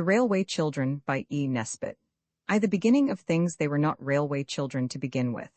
The Railway Children by Nesbit. The beginning of things, they were not railway children to begin with.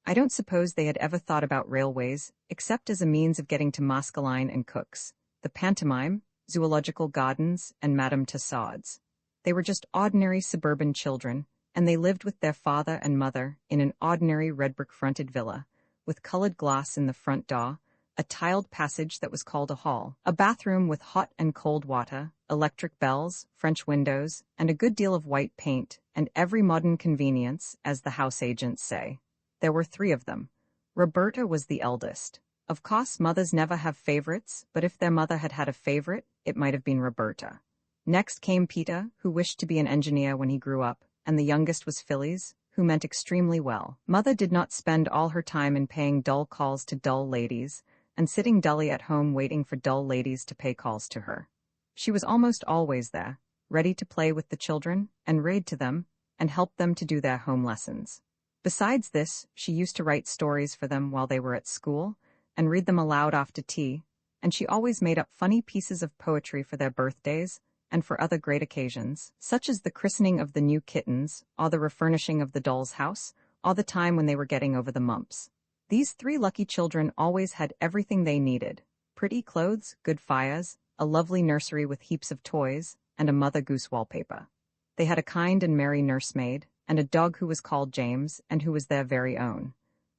I don't suppose they had ever thought about railways, except as a means of getting to Maskelyne and Cook's, the pantomime, zoological gardens, and Madame Tussaud's. They were just ordinary suburban children, and they lived with their father and mother in an ordinary red brick-fronted villa, with colored glass in the front door, a tiled passage that was called a hall, a bathroom with hot and cold water, electric bells, French windows, and a good deal of white paint, and every modern convenience, as the house agents say. There were 3 of them. Roberta was the eldest. Of course, mothers never have favorites, but if their mother had had a favorite, it might have been Roberta. Next came Peter, who wished to be an engineer when he grew up, and the youngest was Phyllis, who meant extremely well. Mother did not spend all her time in paying dull calls to dull ladies, and sitting dully at home waiting for dull ladies to pay calls to her. She was almost always there, ready to play with the children, and read to them, and help them to do their home lessons. Besides this, she used to write stories for them while they were at school, and read them aloud after tea, and she always made up funny pieces of poetry for their birthdays, and for other great occasions, such as the christening of the new kittens, or the refurnishing of the doll's house, or the time when they were getting over the mumps. These 3 lucky children always had everything they needed: pretty clothes, good fires, a lovely nursery with heaps of toys, and a Mother Goose wallpaper. They had a kind and merry nursemaid, and a dog who was called James, and who was their very own.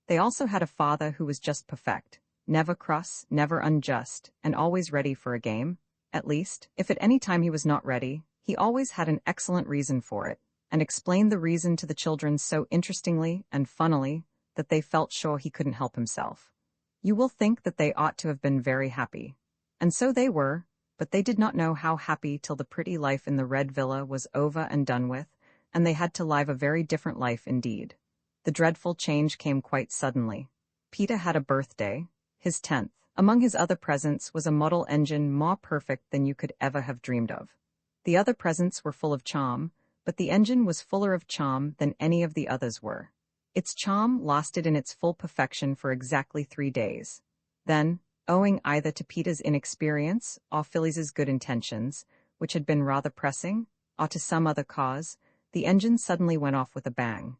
They also had a father who was just perfect, never cross, never unjust, and always ready for a game. At least, if at any time he was not ready, he always had an excellent reason for it, and explained the reason to the children so interestingly and funnily that they felt sure he couldn't help himself. You will think that they ought to have been very happy. And so they were, but they did not know how happy till the pretty life in the red villa was over and done with, and they had to live a very different life indeed. The dreadful change came quite suddenly. Peter had a birthday, his 10th. Among his other presents was a model engine more perfect than you could ever have dreamed of. The other presents were full of charm, but the engine was fuller of charm than any of the others were. Its charm lasted in its full perfection for exactly 3 days. Then, owing either to Peter's inexperience or Phyllis's good intentions, which had been rather pressing, or to some other cause, the engine suddenly went off with a bang.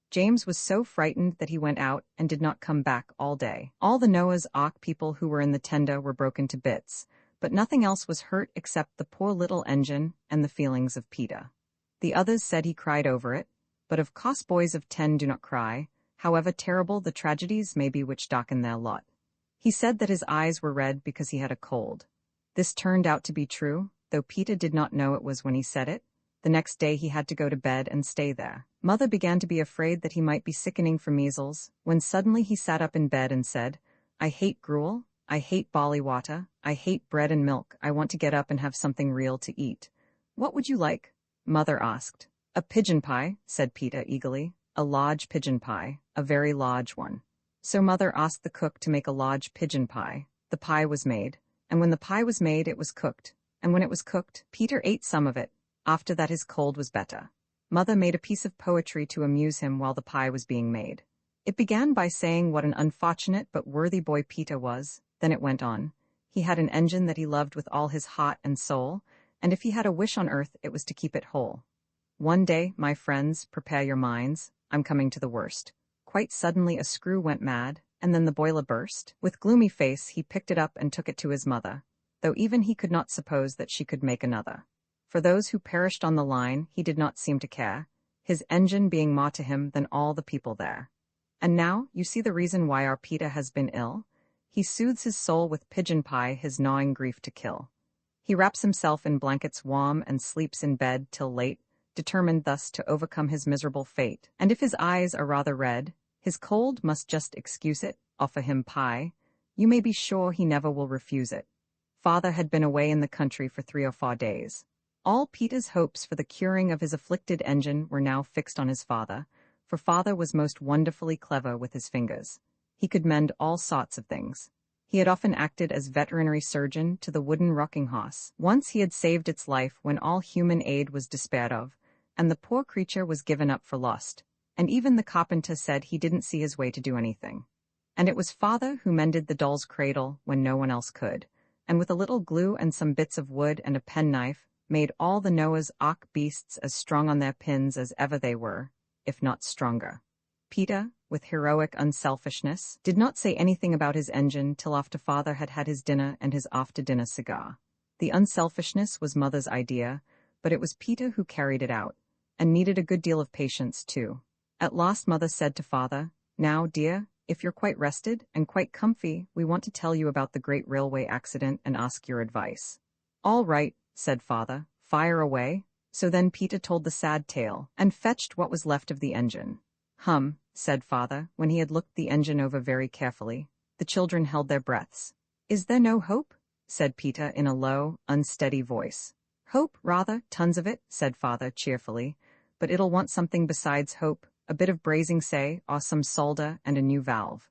James was so frightened that he went out and did not come back all day. All the Noah's Ark people who were in the tender were broken to bits, but nothing else was hurt except the poor little engine and the feelings of Peter. The others said he cried over it, but of course boys of 10 do not cry, however terrible the tragedies may be which darken their lot. He said that his eyes were red because he had a cold. This turned out to be true, though Peter did not know it was when he said it. The next day he had to go to bed and stay there. Mother began to be afraid that he might be sickening for measles, when suddenly he sat up in bed and said, "I hate gruel, I hate barley water, I hate bread and milk, I want to get up and have something real to eat." "What would you like?" Mother asked. "A pigeon pie," said Peter eagerly. "A large pigeon pie, a very large one." So Mother asked the cook to make a large pigeon pie. The pie was made, and when the pie was made it was cooked, and when it was cooked, Peter ate some of it. After that his cold was better. Mother made a piece of poetry to amuse him while the pie was being made. It began by saying what an unfortunate but worthy boy Peter was, then it went on. He had an engine that he loved with all his heart and soul, and if he had a wish on earth it was to keep it whole. One day, my friends, prepare your minds, I'm coming to the worst. Quite suddenly a screw went mad, and then the boiler burst. With gloomy face he picked it up and took it to his mother, though even he could not suppose that she could make another. For those who perished on the line he did not seem to care, his engine being more to him than all the people there. And now, you see the reason why our Peter has been ill? He soothes his soul with pigeon pie, his gnawing grief to kill. He wraps himself in blankets warm and sleeps in bed till late, determined thus to overcome his miserable fate. And if his eyes are rather red, his cold must just excuse it, offer him pie. You may be sure he never will refuse it. Father had been away in the country for 3 or 4 days. All Peter's hopes for the curing of his afflicted engine were now fixed on his father, for father was most wonderfully clever with his fingers. He could mend all sorts of things. He had often acted as veterinary surgeon to the wooden rocking horse. Once he had saved its life when all human aid was despaired of, and the poor creature was given up for lost, and even the carpenter said he didn't see his way to do anything. And it was father who mended the doll's cradle when no one else could, and with a little glue and some bits of wood and a penknife, made all the Noah's Ark beasts as strong on their pins as ever they were, if not stronger. Peter, with heroic unselfishness, did not say anything about his engine till after father had had his dinner and his after-dinner cigar. The unselfishness was mother's idea, but it was Peter who carried it out, and needed a good deal of patience too. At last mother said to father, "Now, dear, if you're quite rested and quite comfy, we want to tell you about the great railway accident and ask your advice." "All right," said father, "fire away." So then Peter told the sad tale, and fetched what was left of the engine. Said father, when he had looked the engine over very carefully. The children held their breaths. "Is there no hope?" said Peter in a low, unsteady voice. "Hope, rather, tons of it," said father cheerfully, "but it'll want something besides hope, a bit of brazing, say, or some solder and a new valve.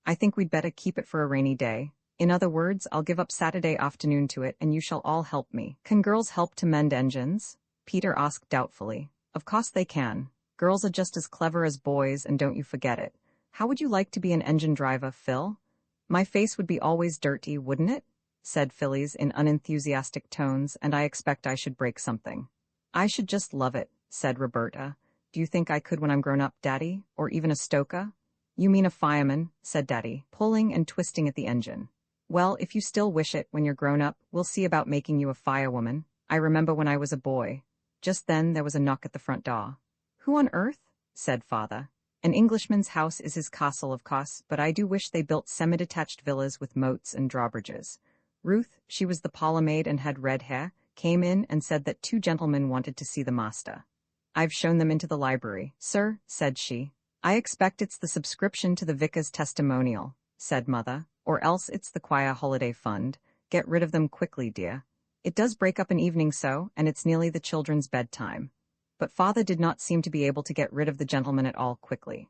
I think we'd better keep it for a rainy day. In other words, I'll give up Saturday afternoon to it and you shall all help me." "Can girls help to mend engines?" Peter asked doubtfully. "Of course they can. Girls are just as clever as boys, and don't you forget it. How would you like to be an engine driver, Phil?" "My face would be always dirty, wouldn't it?" said Phyllis in unenthusiastic tones, "and I expect I should break something." "I should just love it," said Roberta. "Do you think I could when I'm grown up, Daddy? Or even a stoker?" "You mean a fireman," said Daddy, pulling and twisting at the engine. "Well, if you still wish it when you're grown up, we'll see about making you a firewoman. I remember when I was a boy." Just then there was a knock at the front door. "Who on earth?" said father. "An Englishman's house is his castle, of course, but I do wish they built semi-detached villas with moats and drawbridges." Ruth, she was the parlour maid and had red hair, came in and said that 2 gentlemen wanted to see the master. "I've shown them into the library, sir," said she. "I expect it's the subscription to the vicar's testimonial," said mother, "or else it's the choir holiday fund. Get rid of them quickly, dear. It does break up an evening so, and it's nearly the children's bedtime." But father did not seem to be able to get rid of the gentleman at all quickly.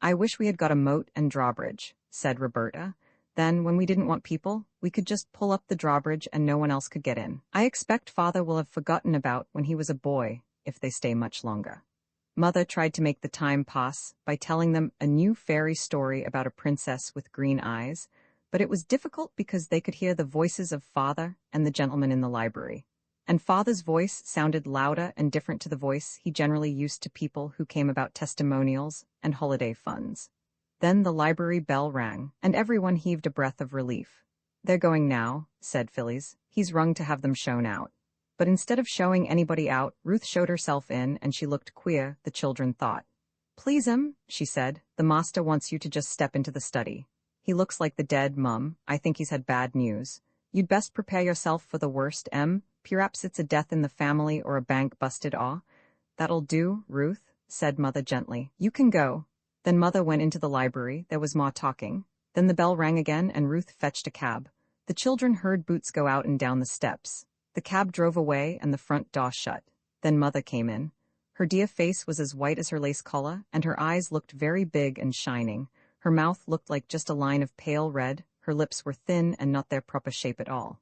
"I wish we had got a moat and drawbridge," said Roberta. "Then, when we didn't want people, we could just pull up the drawbridge and no one else could get in. I expect father will have forgotten about when he was a boy, if they stay much longer." Mother tried to make the time pass by telling them a new fairy story about a princess with green eyes, but it was difficult because they could hear the voices of father and the gentleman in the library. And father's voice sounded louder and different to the voice he generally used to people who came about testimonials and holiday funds. Then the library bell rang, and everyone heaved a breath of relief. "They're going now," said Phyllis. "He's rung to have them shown out." But instead of showing anybody out, Ruth showed herself in, and she looked queer, the children thought. "Please, she said, "the master wants you to just step into the study. He looks like the dead, Mum. I think he's had bad news. You'd best prepare yourself for the worst, Perhaps it's a death in the family or a bank busted off." "That'll do, Ruth," said mother gently. "You can go." Then mother went into the library. There was more talking. Then the bell rang again and Ruth fetched a cab. The children heard boots go out and down the steps. The cab drove away and the front door shut. Then mother came in. Her dear face was as white as her lace collar, and her eyes looked very big and shining. Her mouth looked like just a line of pale red. Her lips were thin and not their proper shape at all.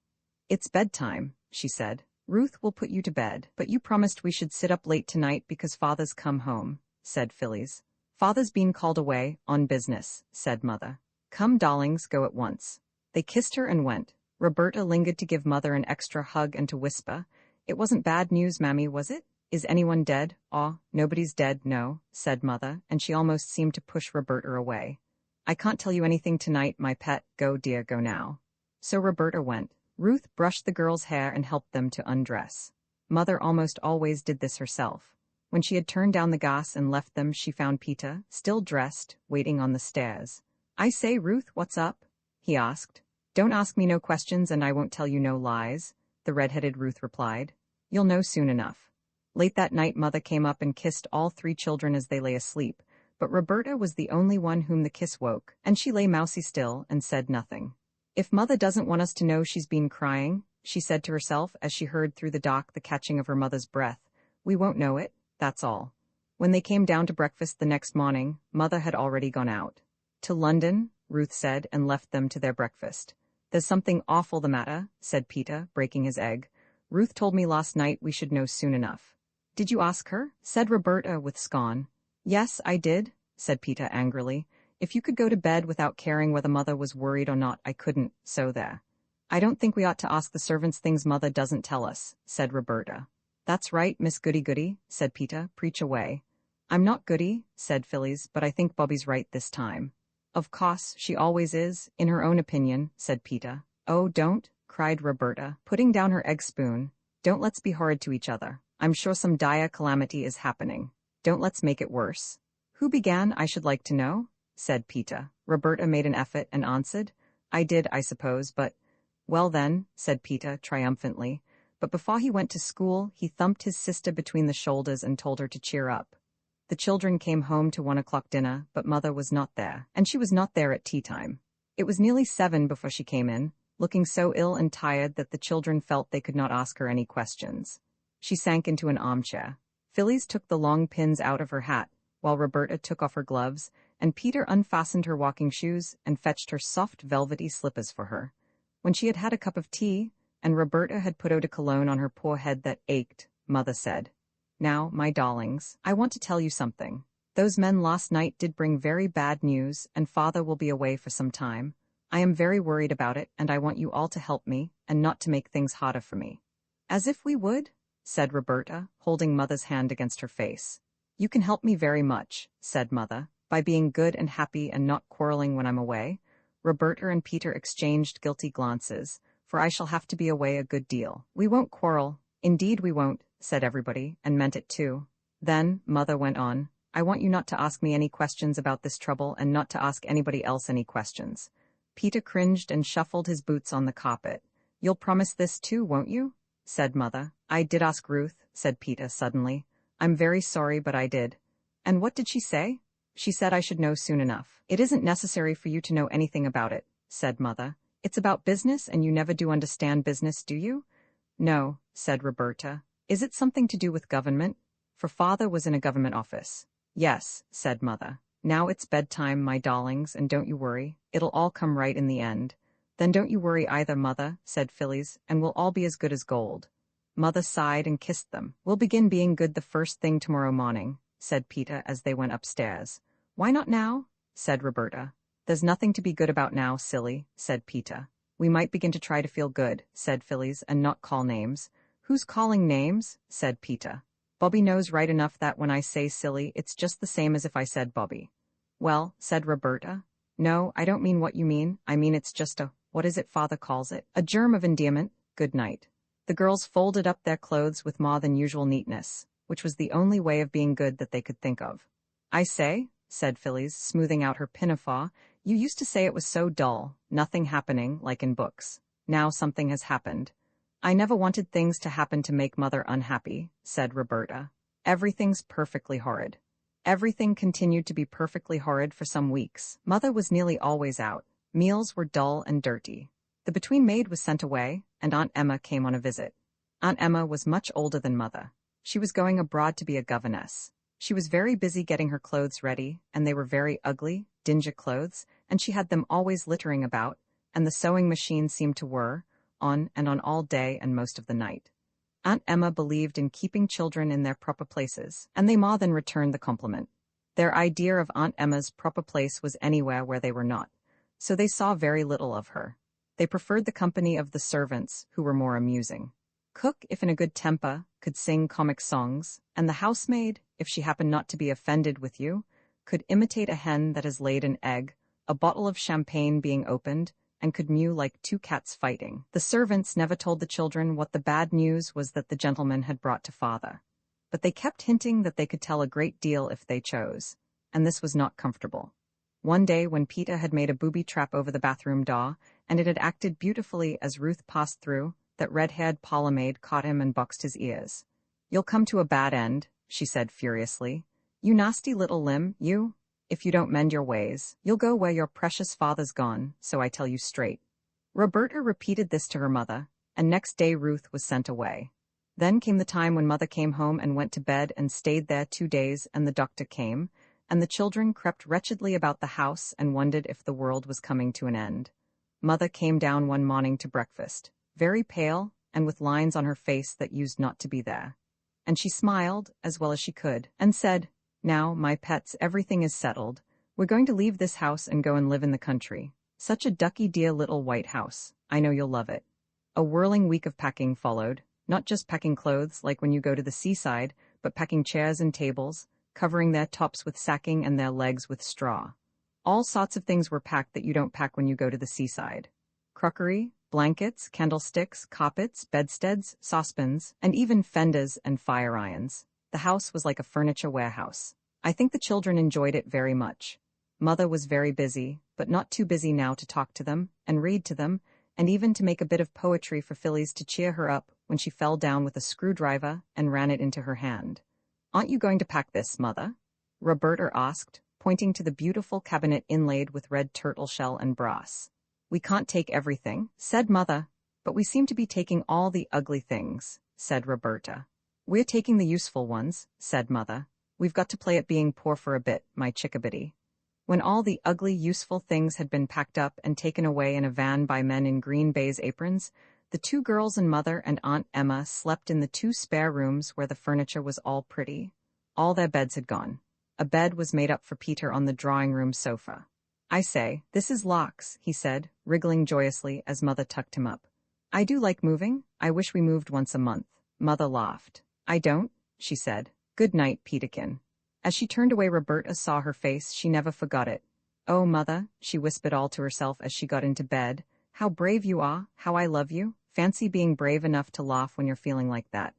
"It's bedtime," she said. "Ruth will put you to bed, but you promised we should sit up late tonight because father's come home," said Phyllis. "Father's been called away, on business," said mother. "Come, darlings, go at once." They kissed her and went. Roberta lingered to give mother an extra hug and to whisper, "It wasn't bad news, Mammy, was it? Is anyone dead?" "Aw, nobody's dead, no," said mother, and she almost seemed to push Roberta away. "I can't tell you anything tonight, my pet. Go, dear, go now." So Roberta went. Ruth brushed the girls' hair and helped them to undress. Mother almost always did this herself. When she had turned down the gas and left them, she found Peter, still dressed, waiting on the stairs. "I say, Ruth, what's up?" he asked. "Don't ask me no questions and I won't tell you no lies," the red-headed Ruth replied. "You'll know soon enough." Late that night mother came up and kissed all 3 children as they lay asleep, but Roberta was the only one whom the kiss woke, and she lay mousy still and said nothing. "If mother doesn't want us to know she's been crying," she said to herself as she heard through the dock the catching of her mother's breath, "we won't know it, that's all." When they came down to breakfast the next morning, mother had already gone out. "To London," Ruth said, and left them to their breakfast. "There's something awful the matter," said Peter, breaking his egg. "Ruth told me last night we should know soon enough." "Did you ask her?" said Roberta with scorn. "Yes, I did," said Peter angrily. "If you could go to bed without caring whether mother was worried or not, I couldn't, so there." "I don't think we ought to ask the servants things mother doesn't tell us," said Roberta. That's right, Miss Goody Goody, said Peter, preach away. I'm not Goody, said Phyllis, but I think Bobby's right this time. Of course, she always is, in her own opinion, said Peter. Oh, don't, cried Roberta, putting down her egg spoon. Don't let's be horrid to each other. I'm sure some dire calamity is happening. Don't let's make it worse. Who began, I should like to know? Said Peter. Roberta made an effort and answered. I did, I suppose, but... Well then, said Peter triumphantly, but before he went to school, he thumped his sister between the shoulders and told her to cheer up. The children came home to 1 o'clock dinner, but Mother was not there, and she was not there at tea time. It was nearly 7 before she came in, looking so ill and tired that the children felt they could not ask her any questions. She sank into an armchair. Phyllis took the long pins out of her hat, while Roberta took off her gloves, and Peter unfastened her walking shoes and fetched her soft velvety slippers for her. When she had had a cup of tea, and Roberta had put eau de cologne on her poor head that ached, Mother said, Now, my darlings, I want to tell you something. Those men last night did bring very bad news, and Father will be away for some time. I am very worried about it, and I want you all to help me, and not to make things harder for me. As if we would, said Roberta, holding Mother's hand against her face. You can help me very much, said Mother, by being good and happy and not quarreling when I'm away. Roberta and Peter exchanged guilty glances, for I shall have to be away a good deal. We won't quarrel. Indeed we won't, said everybody, and meant it too. Then, Mother went on, I want you not to ask me any questions about this trouble and not to ask anybody else any questions. Peter cringed and shuffled his boots on the carpet. You'll promise this too, won't you? Said Mother. I did ask Ruth, said Peter suddenly. I'm very sorry, but I did. And what did she say? She said I should know soon enough. It isn't necessary for you to know anything about it, said Mother. It's about business, and you never do understand business, do you? No, said Roberta. Is it something to do with government? For Father was in a government office. Yes, said Mother. Now it's bedtime, my darlings, and don't you worry. It'll all come right in the end. Then don't you worry either, Mother, said Phyllis, and we'll all be as good as gold. Mother sighed and kissed them. We'll begin being good the first thing tomorrow morning, said Peter as they went upstairs. Why not now? Said Roberta. There's nothing to be good about now, silly, said Peter. We might begin to try to feel good, said Phyllis, and not call names. Who's calling names? Said Peter. Bobby knows right enough that when I say silly, it's just the same as if I said Bobby. Well, said Roberta. No, I don't mean what you mean. I mean it's just what is it Father calls it? A germ of endearment. Good night. The girls folded up their clothes with more than usual neatness, which was the only way of being good that they could think of. I say, said Phyllis, smoothing out her pinafore, you used to say it was so dull, nothing happening, like in books. Now something has happened. I never wanted things to happen to make Mother unhappy, said Roberta. Everything's perfectly horrid. Everything continued to be perfectly horrid for some weeks. Mother was nearly always out. Meals were dull and dirty. The between maid was sent away, and Aunt Emma came on a visit. Aunt Emma was much older than Mother. She was going abroad to be a governess. She was very busy getting her clothes ready, and they were very ugly, dingy clothes, and she had them always littering about, and the sewing machine seemed to whir on and on all day and most of the night. Aunt Emma believed in keeping children in their proper places, and they more than returned the compliment. Their idea of Aunt Emma's proper place was anywhere where they were not, so they saw very little of her. They preferred the company of the servants, who were more amusing. Cook, if in a good temper, could sing comic songs, and the housemaid, if she happened not to be offended with you, could imitate a hen that has laid an egg, a bottle of champagne being opened, and could mew like two cats fighting. The servants never told the children what the bad news was that the gentleman had brought to Father. But they kept hinting that they could tell a great deal if they chose, and this was not comfortable. One day when Peter had made a booby trap over the bathroom door, and it had acted beautifully as Ruth passed through, that red-haired parlour-maid caught him and boxed his ears. You'll come to a bad end, she said furiously. You nasty little limb, you. If you don't mend your ways, you'll go where your precious father's gone, so I tell you straight. Roberta repeated this to her mother, and next day Ruth was sent away. Then came the time when Mother came home and went to bed and stayed there 2 days, and the doctor came, and the children crept wretchedly about the house and wondered if the world was coming to an end. Mother came down one morning to breakfast, very pale and with lines on her face that used not to be there. And she smiled, as well as she could, and said, Now, my pets, everything is settled. We're going to leave this house and go and live in the country. Such a ducky dear little white house. I know you'll love it. A whirling week of packing followed. not just packing clothes like when you go to the seaside, but packing chairs and tables, covering their tops with sacking and their legs with straw. All sorts of things were packed that you don't pack when you go to the seaside. Crockery, blankets, candlesticks, carpets, bedsteads, saucepans, and even fenders and fire irons. The house was like a furniture warehouse. I think the children enjoyed it very much. Mother was very busy, but not too busy now to talk to them, and read to them, and even to make a bit of poetry for Phyllis to cheer her up when she fell down with a screwdriver and ran it into her hand. "Aren't you going to pack this, Mother?" Roberta asked, pointing to the beautiful cabinet inlaid with red turtle shell and brass. "We can't take everything," said Mother. "But we seem to be taking all the ugly things," said Roberta. "We're taking the useful ones," said Mother. "We've got to play at being poor for a bit, my chickabiddy." When all the ugly, useful things had been packed up and taken away in a van by men in green baize aprons, the two girls and Mother and Aunt Emma slept in the two spare rooms where the furniture was all pretty. All their beds had gone. A bed was made up for Peter on the drawing-room sofa. "I say, this is Locks," he said, wriggling joyously as Mother tucked him up. "I do like moving. I wish we moved once a month." Mother laughed. "I don't," she said. "Good night, Peterkin." As she turned away, Roberta saw her face. She never forgot it. "Oh, Mother," she whispered all to herself as she got into bed. "How brave you are. How I love you. Fancy being brave enough to laugh when you're feeling like that."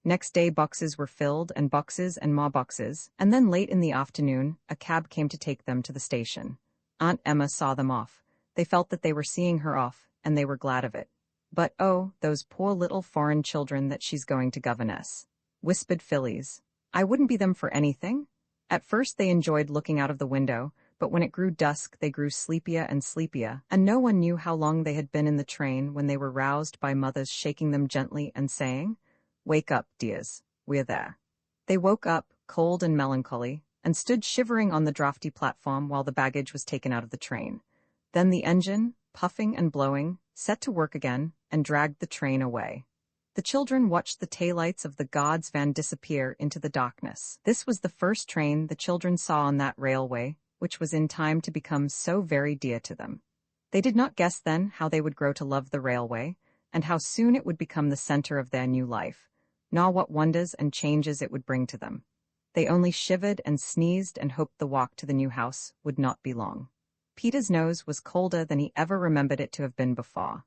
Next day boxes were filled, and boxes and more boxes, and then late in the afternoon, a cab came to take them to the station. Aunt Emma saw them off. They felt that they were seeing her off, and they were glad of it. "But oh, those poor little foreign children that she's going to governess," whispered Phyllis. "I wouldn't be them for anything." At first they enjoyed looking out of the window, but when it grew dusk they grew sleepier and sleepier, and no one knew how long they had been in the train when they were roused by Mother's shaking them gently and saying, "Wake up, dears, we're there." They woke up, cold and melancholy, and stood shivering on the draughty platform while the baggage was taken out of the train. Then the engine, puffing and blowing, set to work again and dragged the train away. The children watched the taillights of the God's van disappear into the darkness. This was the first train the children saw on that railway, which was in time to become so very dear to them. They did not guess then how they would grow to love the railway, and how soon it would become the center of their new life, nor what wonders and changes it would bring to them. They only shivered and sneezed and hoped the walk to the new house would not be long. Peter's nose was colder than he ever remembered it to have been before.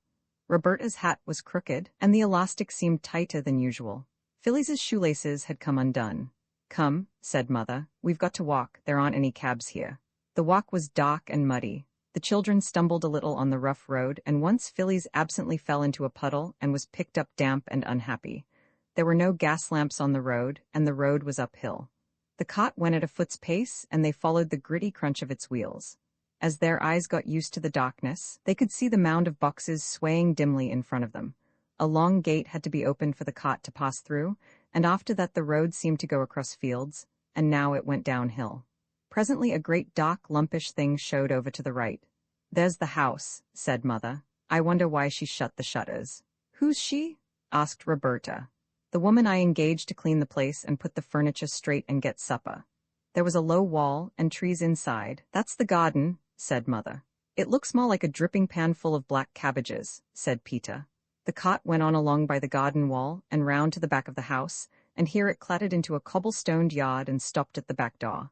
Roberta's hat was crooked, and the elastic seemed tighter than usual. Phyllis's shoelaces had come undone. "Come," said Mother, "we've got to walk. There aren't any cabs here." The walk was dark and muddy. The children stumbled a little on the rough road, and once Phyllis absently fell into a puddle and was picked up damp and unhappy. There were no gas lamps on the road, and the road was uphill. The cart went at a foot's pace, and they followed the gritty crunch of its wheels. As their eyes got used to the darkness, they could see the mound of boxes swaying dimly in front of them. A long gate had to be opened for the cart to pass through, and after that the road seemed to go across fields, and now it went downhill. Presently a great dark, lumpish thing showed over to the right. "There's the house," said Mother. "I wonder why she shut the shutters." "Who's she?" asked Roberta. "The woman I engaged to clean the place and put the furniture straight and get supper. There was a low wall and trees inside. That's the garden," said Mother. "It looks more like a dripping pan full of black cabbages," said Peter. The cart went on along by the garden wall and round to the back of the house, and here it clattered into a cobblestoned yard and stopped at the back door.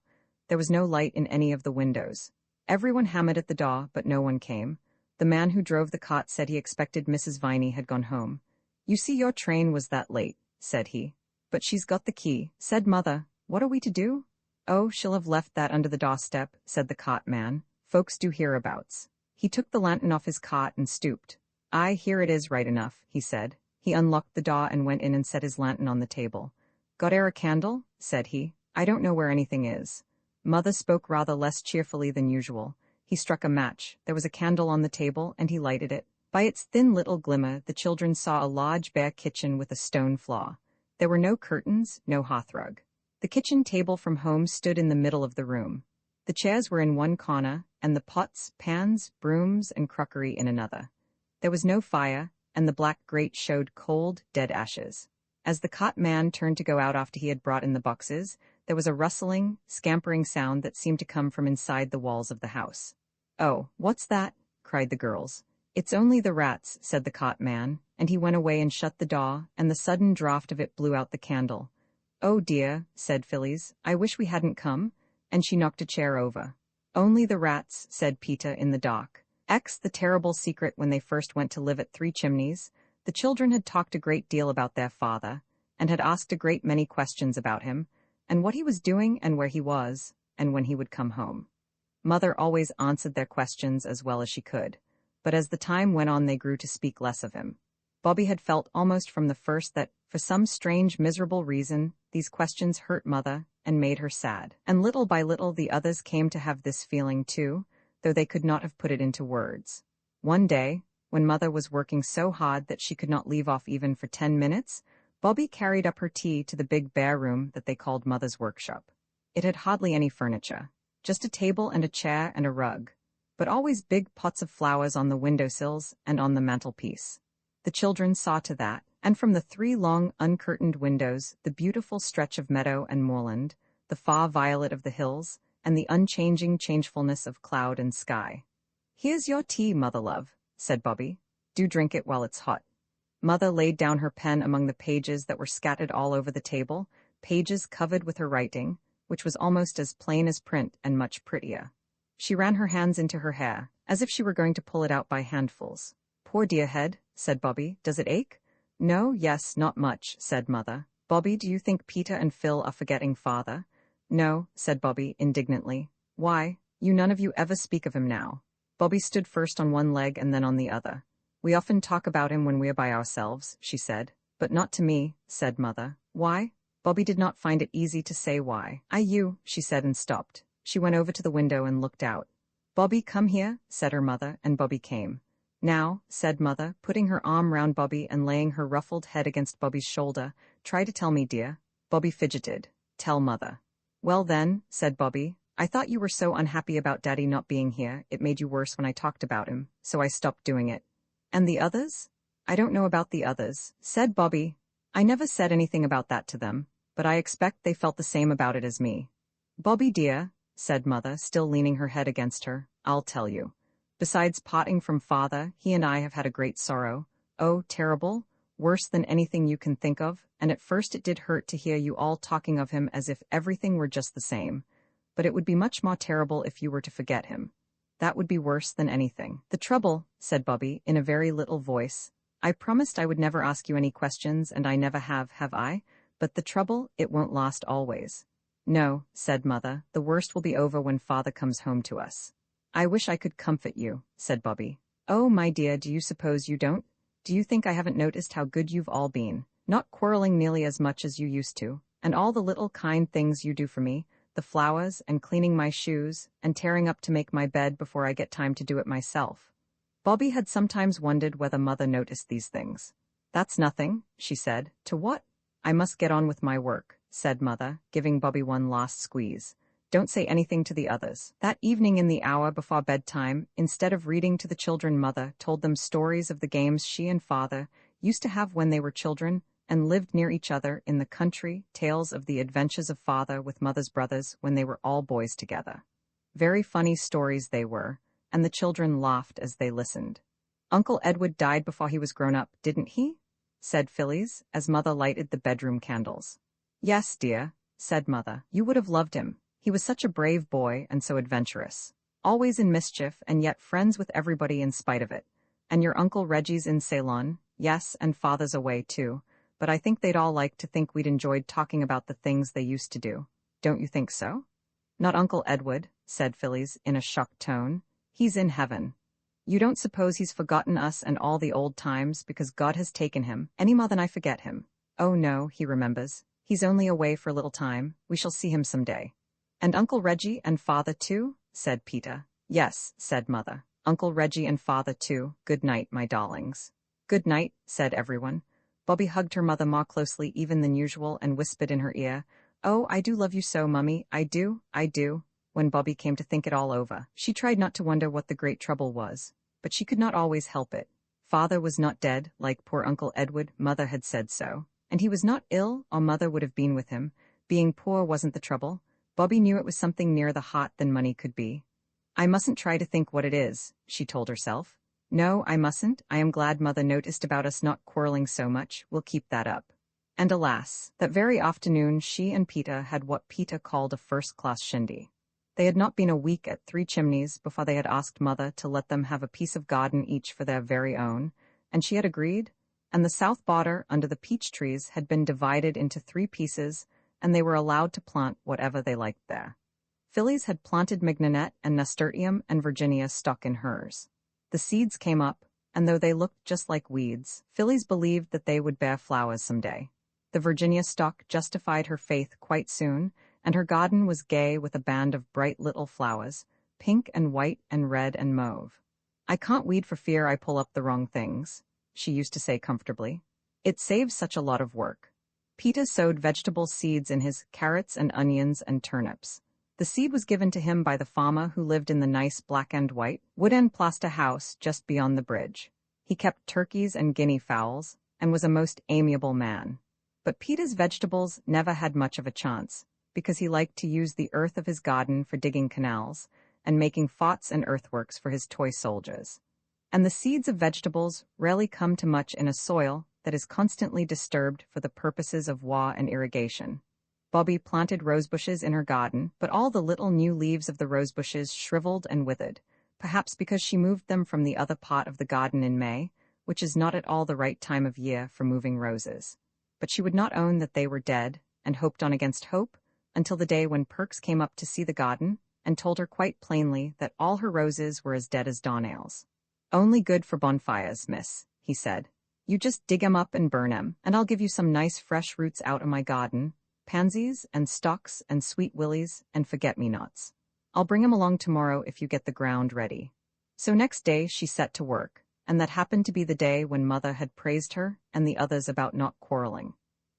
There was no light in any of the windows. Everyone hammered at the door, but no one came. The man who drove the cart said he expected Mrs. Viney had gone home. "You see, your train was that late," said he. "But she's got the key," said Mother. "What are we to do?" "Oh, she'll have left that under the doorstep," said the cart man. "Folks do hereabouts." He took the lantern off his cot and stooped. "Aye, here it is right enough," he said. He unlocked the door and went in and set his lantern on the table. "Got e'er a candle?" said he. "I don't know where anything is." Mother spoke rather less cheerfully than usual. He struck a match. There was a candle on the table, and he lighted it. By its thin little glimmer, the children saw a large bare kitchen with a stone floor. There were no curtains, no hearthrug. The kitchen table from home stood in the middle of the room. The chairs were in one corner, and the pots, pans, brooms, and crockery in another. There was no fire, and the black grate showed cold, dead ashes. As the cot man turned to go out after he had brought in the boxes, there was a rustling, scampering sound that seemed to come from inside the walls of the house. "Oh, what's that?" cried the girls. "It's only the rats," said the cot man, and he went away and shut the door, and the sudden draught of it blew out the candle. "Oh dear," said Phyllis, "I wish we hadn't come," and she knocked a chair over. "Only the rats," said Peter in the dark. The terrible secret when they first went to live at Three Chimneys. The children had talked a great deal about their father, and had asked a great many questions about him, and what he was doing and where he was, and when he would come home. Mother always answered their questions as well as she could, but as the time went on they grew to speak less of him. Bobby had felt almost from the first that, for some strange miserable reason, these questions hurt Mother and made her sad. And little by little the others came to have this feeling too, though they could not have put it into words. One day, when Mother was working so hard that she could not leave off even for 10 minutes, Bobby carried up her tea to the big bare room that they called Mother's workshop. It had hardly any furniture, just a table and a chair and a rug, but always big pots of flowers on the windowsills and on the mantelpiece. The children saw to that, and from the 3 long, uncurtained windows, the beautiful stretch of meadow and moorland, the far violet of the hills, and the unchanging changefulness of cloud and sky. "Here's your tea, Mother love," said Bobby. "Do drink it while it's hot." Mother laid down her pen among the pages that were scattered all over the table, pages covered with her writing, which was almost as plain as print and much prettier. She ran her hands into her hair, as if she were going to pull it out by handfuls. "Poor dear head," said Bobby. "Does it ache?" "No, yes, not much," said Mother. "Bobby, do you think Peter and Phil are forgetting Father?" "No," said Bobby indignantly. "Why, you none of you ever speak of him now." Bobby stood first on one leg and then on the other. "We often talk about him when we are by ourselves," she said. "But not to me," said Mother. "Why?" Bobby did not find it easy to say why. "You," she said and stopped. She went over to the window and looked out. "Bobby, come here," said her mother, and Bobby came. "Now," said Mother, putting her arm round Bobby and laying her ruffled head against Bobby's shoulder, "try to tell me, dear." Bobby fidgeted. "Tell Mother." "Well then," said Bobby, "I thought you were so unhappy about Daddy not being here, it made you worse when I talked about him, so I stopped doing it." "And the others?" "I don't know about the others," said Bobby. "I never said anything about that to them, but I expect they felt the same about it as me." "Bobby dear," said Mother, still leaning her head against her, "I'll tell you. Besides parting from Father, he and I have had a great sorrow. Oh, terrible, worse than anything you can think of, and at first it did hurt to hear you all talking of him as if everything were just the same. But it would be much more terrible if you were to forget him. That would be worse than anything." "The trouble," said Bobby, in a very little voice, "I promised I would never ask you any questions, and I never have I? But the trouble, it won't last always." "No," said Mother, "the worst will be over when Father comes home to us." "I wish I could comfort you," said Bobby. "Oh, my dear, do you suppose you don't? Do you think I haven't noticed how good you've all been, not quarreling nearly as much as you used to, and all the little kind things you do for me, the flowers, and cleaning my shoes, and tearing up to make my bed before I get time to do it myself?" Bobby had sometimes wondered whether Mother noticed these things. "That's nothing," she said. "To what?" "I must get on with my work," said Mother, giving Bobby one last squeeze. "Don't say anything to the others." That evening in the hour before bedtime, instead of reading to the children, Mother told them stories of the games she and Father used to have when they were children and lived near each other in the country, tales of the adventures of Father with Mother's brothers when they were all boys together. Very funny stories they were, and the children laughed as they listened. "Uncle Edward died before he was grown up, didn't he?" said Phyllis, as Mother lighted the bedroom candles. "Yes, dear," said Mother. "You would have loved him. He was such a brave boy and so adventurous. Always in mischief and yet friends with everybody in spite of it. And your Uncle Reggie's in Ceylon, yes, and Father's away too, but I think they'd all like to think we'd enjoyed talking about the things they used to do. Don't you think so?" "Not Uncle Edward," said Phyllis in a shocked tone. "He's in heaven. You don't suppose he's forgotten us and all the old times because God has taken him, any more than I forget him? Oh no, he remembers. He's only away for a little time. We shall see him some day." "And Uncle Reggie and Father too?" said Peter. "Yes," said Mother. "Uncle Reggie and Father too. Good night, my darlings." "Good night," said everyone. Bobby hugged her mother more closely even than usual and whispered in her ear, "Oh, I do love you so, Mummy, I do, I do." When Bobby came to think it all over, she tried not to wonder what the great trouble was, but she could not always help it. Father was not dead, like poor Uncle Edward, Mother had said so, and he was not ill, or Mother would have been with him. Being poor wasn't the trouble. Bobby knew it was something nearer the heart than money could be. "I mustn't try to think what it is," she told herself. No, I mustn't. I am glad Mother noticed about us not quarreling so much. We'll keep that up. And alas, that very afternoon she and Peter had what Peter called a first-class shindy. They had not been a week at Three Chimneys before they had asked Mother to let them have a piece of garden each for their very own, and she had agreed, and the south border under the peach trees had been divided into 3 pieces, and they were allowed to plant whatever they liked there. Phyllis had planted mignonette and nasturtium and Virginia stock in hers. The seeds came up, and though they looked just like weeds, Phyllis believed that they would bear flowers someday. The Virginia stock justified her faith quite soon, and her garden was gay with a band of bright little flowers, pink and white and red and mauve. I can't weed for fear I pull up the wrong things, she used to say comfortably. It saves such a lot of work. Peter sowed vegetable seeds in his carrots and onions and turnips. The seed was given to him by the farmer who lived in the nice black and white, wood-end plaster house just beyond the bridge. He kept turkeys and guinea fowls, and was a most amiable man. But Peter's vegetables never had much of a chance, because he liked to use the earth of his garden for digging canals, and making forts and earthworks for his toy soldiers. And the seeds of vegetables rarely come to much in a soil that is constantly disturbed for the purposes of war and irrigation. Bobby planted rosebushes in her garden, but all the little new leaves of the rosebushes shriveled and withered, perhaps because she moved them from the other part of the garden in May, which is not at all the right time of year for moving roses. But she would not own that they were dead, and hoped on against hope, until the day when Perks came up to see the garden, and told her quite plainly that all her roses were as dead as doornails. "Only good for bonfires, miss," he said. "You just dig 'em up and burn 'em, and I'll give you some nice fresh roots out of my garden, pansies and stocks and sweet willies and forget-me-nots. I'll bring 'em along tomorrow if you get the ground ready." So next day she set to work, and that happened to be the day when Mother had praised her and the others about not quarreling.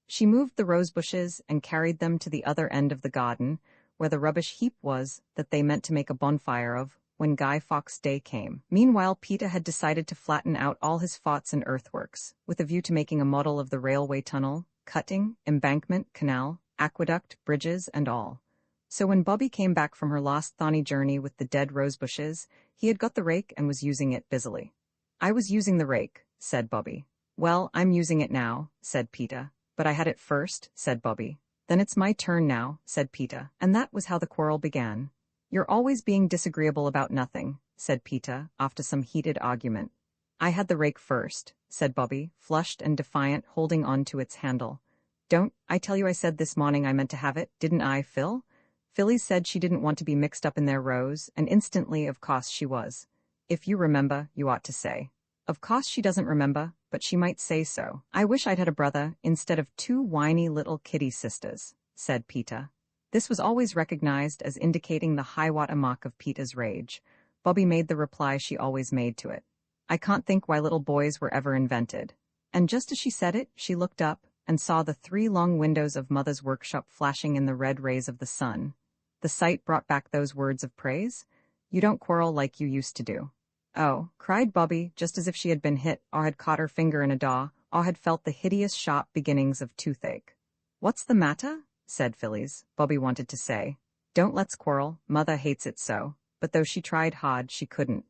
She moved the rosebushes and carried them to the other end of the garden, where the rubbish heap was that they meant to make a bonfire of when Guy Fawkes Day came. Meanwhile, Peter had decided to flatten out all his forts and earthworks, with a view to making a model of the railway tunnel, cutting, embankment, canal, aqueduct, bridges, and all. So when Bobby came back from her last thorny journey with the dead rosebushes, he had got the rake and was using it busily. "I was using the rake," said Bobby. "Well, I'm using it now," said Peter. "But I had it first," said Bobby. "Then it's my turn now," said Peter, and that was how the quarrel began. "You're always being disagreeable about nothing," said Peter, after some heated argument. "I had the rake first," said Bobby, flushed and defiant, holding on to its handle. "Don't I tell you I said this morning I meant to have it, didn't I, Phil?" Phyllis said she didn't want to be mixed up in their rows, and instantly, of course, she was. "If you remember, you ought to say." Of course she doesn't remember, but she might say so. "I wish I'd had a brother instead of 2 whiny little kitty sisters," said Peter. This was always recognized as indicating the high-water mark of Peter's rage. Bobby made the reply she always made to it. "I can't think why little boys were ever invented." And just as she said it, she looked up and saw the 3 long windows of Mother's workshop flashing in the red rays of the sun. The sight brought back those words of praise. "You don't quarrel like you used to do." "Oh," cried Bobby, just as if she had been hit, or had caught her finger in a daw, or had felt the hideous sharp beginnings of toothache. "What's the matter?" said Phyllis. Bobby wanted to say, "Don't let's quarrel, Mother hates it so," but though she tried hard, she couldn't.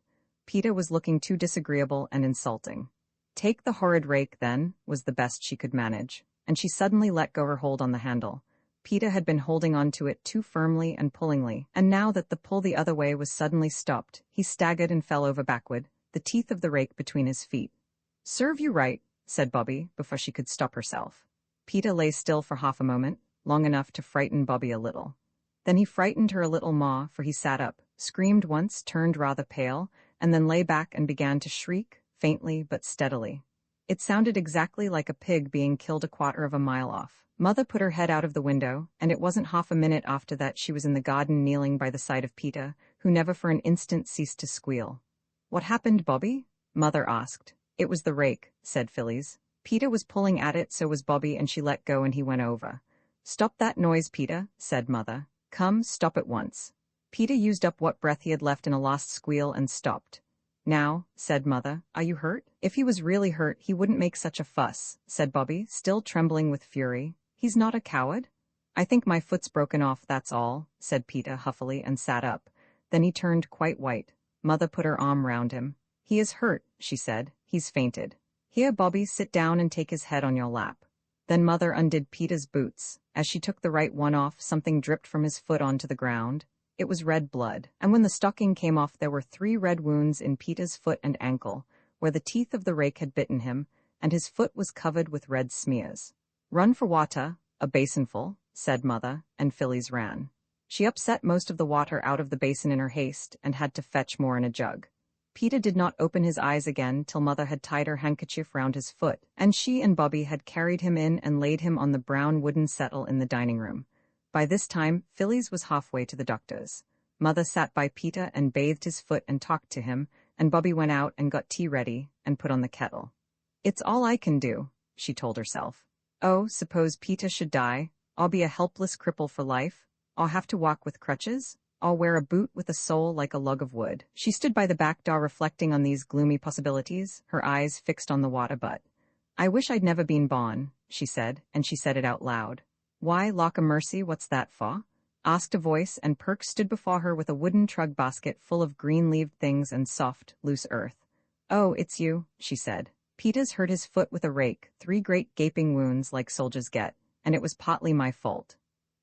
Peter was looking too disagreeable and insulting. "Take the horrid rake, then," was the best she could manage, and she suddenly let go her hold on the handle. Peter had been holding on to it too firmly and pullingly, and now that the pull the other way was suddenly stopped, he staggered and fell over backward, the teeth of the rake between his feet. "Serve you right," said Bobby, before she could stop herself. Peter lay still for half a moment, long enough to frighten Bobby a little. Then he frightened her a little more, for he sat up, screamed once, turned rather pale, and then lay back and began to shriek, faintly but steadily. It sounded exactly like a pig being killed a quarter of a mile off. Mother put her head out of the window, and it wasn't half a minute after that she was in the garden kneeling by the side of Peter, who never for an instant ceased to squeal. "What happened, Bobby?" Mother asked. "It was the rake," said Phyllis. "Peter was pulling at it, so was Bobby, and she let go and he went over." "Stop that noise, Peter," said Mother. "Come, stop at once." Peter used up what breath he had left in a last squeal and stopped. "Now," said Mother, "are you hurt?" "If he was really hurt, he wouldn't make such a fuss," said Bobby, still trembling with fury. "He's not a coward." "I think my foot's broken off, that's all," said Peter huffily and sat up. Then he turned quite white. Mother put her arm round him. He is hurt, she said. He's fainted. Here, Bobby, sit down and take his head on your lap. Then Mother undid Peter's boots. As she took the right one off, something dripped from his foot onto the ground. It was red blood, and when the stocking came off there were 3 red wounds in Peter's foot and ankle, where the teeth of the rake had bitten him, and his foot was covered with red smears. Run for water, a basinful, said Mother, and Phyllis ran. She upset most of the water out of the basin in her haste and had to fetch more in a jug. Peter did not open his eyes again till Mother had tied her handkerchief round his foot, and she and Bobby had carried him in and laid him on the brown wooden settle in the dining room. By this time, Phyllis was halfway to the doctor's. Mother sat by Peter and bathed his foot and talked to him, and Bobby went out and got tea ready and put on the kettle. It's all I can do, she told herself. Oh, suppose Peter should die. I'll be a helpless cripple for life. I'll have to walk with crutches. I'll wear a boot with a sole like a log of wood. She stood by the back door reflecting on these gloomy possibilities, her eyes fixed on the water butt. I wish I'd never been born, she said, and she said it out loud. Why, lauk a mercy, what's that for? Asked a voice, and Perks stood before her with a wooden trug basket full of green-leaved things and soft, loose earth. Oh, it's you, she said. Peter's hurt his foot with a rake, 3 great gaping wounds like soldiers get, and it was partly my fault.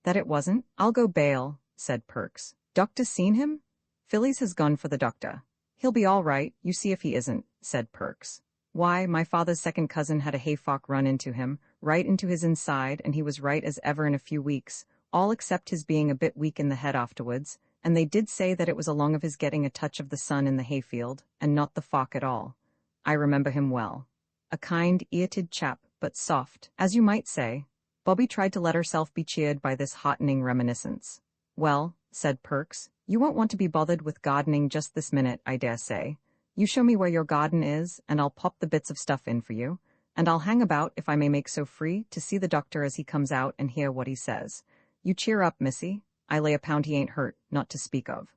That it wasn't? I'll go bail, said Perks. Doctor seen him? Phyllis has gone for the doctor. He'll be all right, you see if he isn't, said Perks. Why, my father's second cousin had a haycock run into him, right into his inside, and he was right as ever in a few weeks, all except his being a bit weak in the head afterwards, and they did say that it was along of his getting a touch of the sun in the hayfield, and not the fock at all. I remember him well. A kind, eated chap, but soft, as you might say. Bobby tried to let herself be cheered by this heartening reminiscence. Well, said Perks, you won't want to be bothered with gardening just this minute, I dare say. You show me where your garden is, and I'll pop the bits of stuff in for you, and I'll hang about, if I may make so free, to see the doctor as he comes out and hear what he says. You cheer up, missy. I lay a pound he ain't hurt, not to speak of.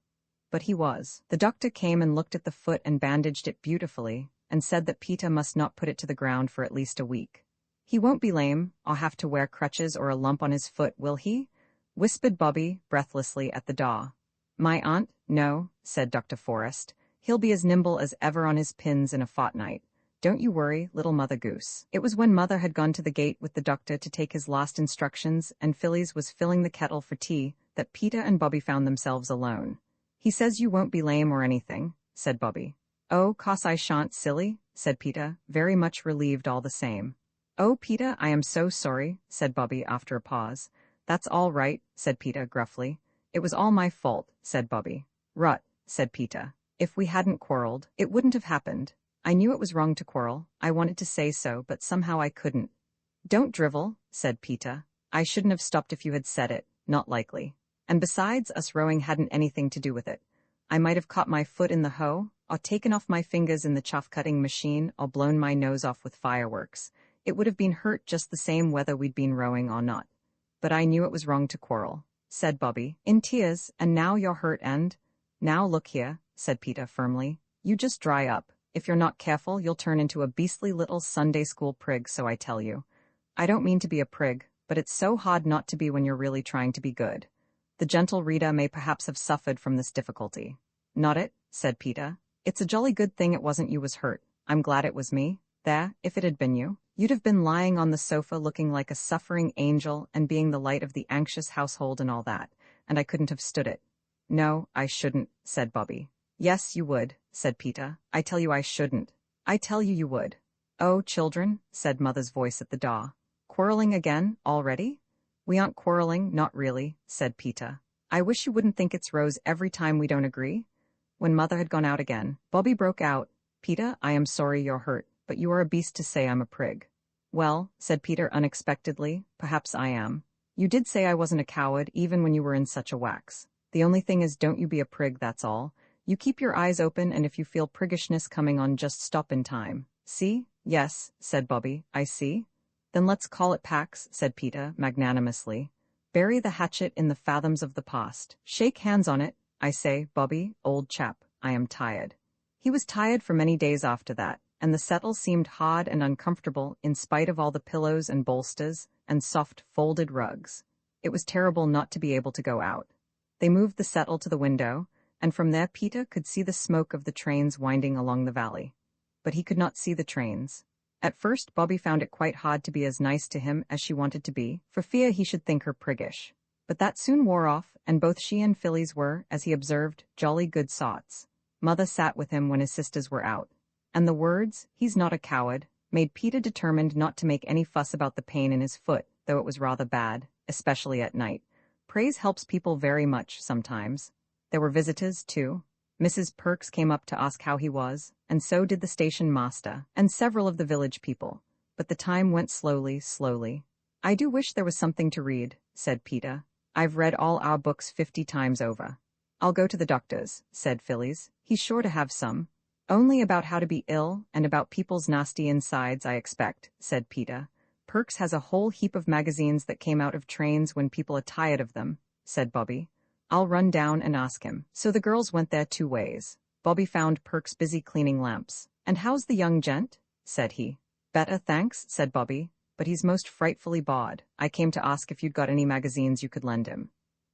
But he was. The doctor came and looked at the foot and bandaged it beautifully, and said that Peter must not put it to the ground for at least a week. He won't be lame. I'll have to wear crutches or a lump on his foot, will he? Whispered Bobby, breathlessly, at the door. My aunt? No, said Dr. Forrest. He'll be as nimble as ever on his pins in a fortnight. Don't you worry, little Mother Goose. It was when Mother had gone to the gate with the doctor to take his last instructions and Phyllis was filling the kettle for tea that Peter and Bobby found themselves alone. He says you won't be lame or anything, said Bobby. Oh, 'cause I shan't, silly, said Peter, very much relieved all the same. Oh, Peter, I am so sorry, said Bobby after a pause. That's all right, said Peter gruffly. It was all my fault, said Bobby. Rut, said Peter. If we hadn't quarreled, it wouldn't have happened. I knew it was wrong to quarrel. I wanted to say so, but somehow I couldn't. Don't drivel, said Peter. I shouldn't have stopped if you had said it, not likely. And besides, us rowing hadn't anything to do with it. I might have caught my foot in the hoe, or taken off my fingers in the chaff-cutting machine, or blown my nose off with fireworks. It would have been hurt just the same whether we'd been rowing or not. But I knew it was wrong to quarrel, said Bobby, in tears, and now you're hurt and— Now look here, said Peter firmly. You just dry up. If you're not careful, you'll turn into a beastly little Sunday school prig, so I tell you. I don't mean to be a prig, but it's so hard not to be when you're really trying to be good. The gentle Rita may perhaps have suffered from this difficulty. Not it, said Peter. It's a jolly good thing it wasn't you was hurt. I'm glad it was me. There, if it had been you, you'd have been lying on the sofa looking like a suffering angel and being the light of the anxious household and all that, and I couldn't have stood it. No, I shouldn't, said Bobby. Yes, you would, said Peter. I tell you I shouldn't. I tell you you would. Oh, children, said Mother's voice at the door. Quarreling again, already? We aren't quarreling, not really, said Peter. I wish you wouldn't think it's Rose every time we don't agree. When Mother had gone out again, Bobby broke out, Peter, I am sorry you're hurt, but you are a beast to say I'm a prig. Well, said Peter unexpectedly, perhaps I am. You did say I wasn't a coward even when you were in such a wax. The only thing is don't you be a prig, that's all. You keep your eyes open and if you feel priggishness coming on just stop in time. See? Yes, said Bobby, I see. Then let's call it Pax, said Peter magnanimously. Bury the hatchet in the fathoms of the past. Shake hands on it. I say, Bobby, old chap, I am tired. He was tired for many days after that, and the settle seemed hard and uncomfortable in spite of all the pillows and bolsters and soft folded rugs. It was terrible not to be able to go out. They moved the settle to the window, and from there Peter could see the smoke of the trains winding along the valley. But he could not see the trains. At first Bobby found it quite hard to be as nice to him as she wanted to be, for fear he should think her priggish. But that soon wore off, and both she and Phyllis were, as he observed, jolly good sorts. Mother sat with him when his sisters were out. And the words, "He's not a coward," made Peter determined not to make any fuss about the pain in his foot, though it was rather bad, especially at night. Praise helps people very much sometimes. There were visitors, too. Mrs. Perks came up to ask how he was, and so did the station master, and several of the village people. But the time went slowly. "I do wish there was something to read," said Peter. "I've read all our books 50 times over." "I'll go to the doctor's," said Phyllis. "He's sure to have some." "Only about how to be ill, and about people's nasty insides, I expect," said Peter. "Perks has a whole heap of magazines that came out of trains when people are tired of them," said Bobby. "I'll run down and ask him." So the girls went their two ways. Bobby found Perks busy cleaning lamps. "And how's the young gent?" said he. "Better, thanks," said Bobby, "but he's most frightfully bored. I came to ask if you'd got any magazines you could lend him."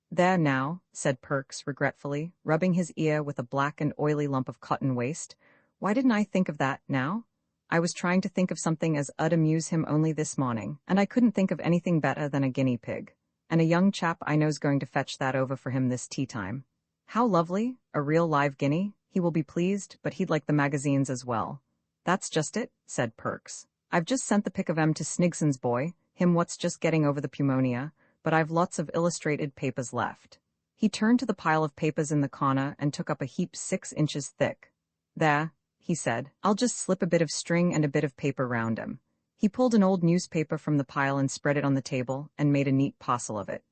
"There now," said Perks regretfully, rubbing his ear with a black and oily lump of cotton waste. "Why didn't I think of that, now? I was trying to think of something as 'ud amuse him only this morning, and I couldn't think of anything better than a guinea pig. And a young chap I know's going to fetch that over for him this tea time. How lovely, a real live guinea. He will be pleased, but he'd like the magazines as well." "That's just it," said Perks. "I've just sent the pick of 'em to Snigson's boy, him what's just getting over the pneumonia, but I've lots of illustrated papers left." He turned to the pile of papers in the corner and took up a heap 6 inches thick. "There," he said, "I'll just slip a bit of string and a bit of paper round 'em." He pulled an old newspaper from the pile and spread it on the table, and made a neat parcel of it.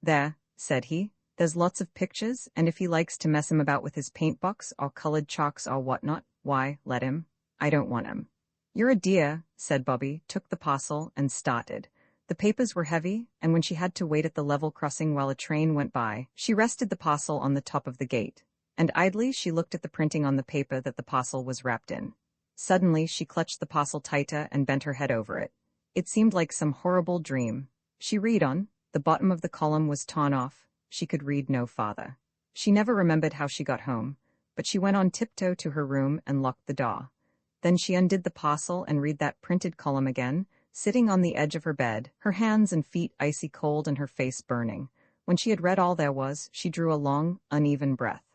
"There," said he, "there's lots of pictures, and if he likes to mess him about with his paint box or colored chalks or whatnot, why, let him. I don't want him." "You're a dear," said Bobby, took the parcel, and started. The papers were heavy, and when she had to wait at the level crossing while a train went by, she rested the parcel on the top of the gate, and idly she looked at the printing on the paper that the parcel was wrapped in. Suddenly she clutched the parcel tighter and bent her head over it. It seemed like some horrible dream. She read on. The bottom of the column was torn off. She could read no farther. She never remembered how she got home, but she went on tiptoe to her room and locked the door. Then she undid the parcel and read that printed column again, sitting on the edge of her bed, her hands and feet icy cold and her face burning. When she had read all there was, she drew a long, uneven breath.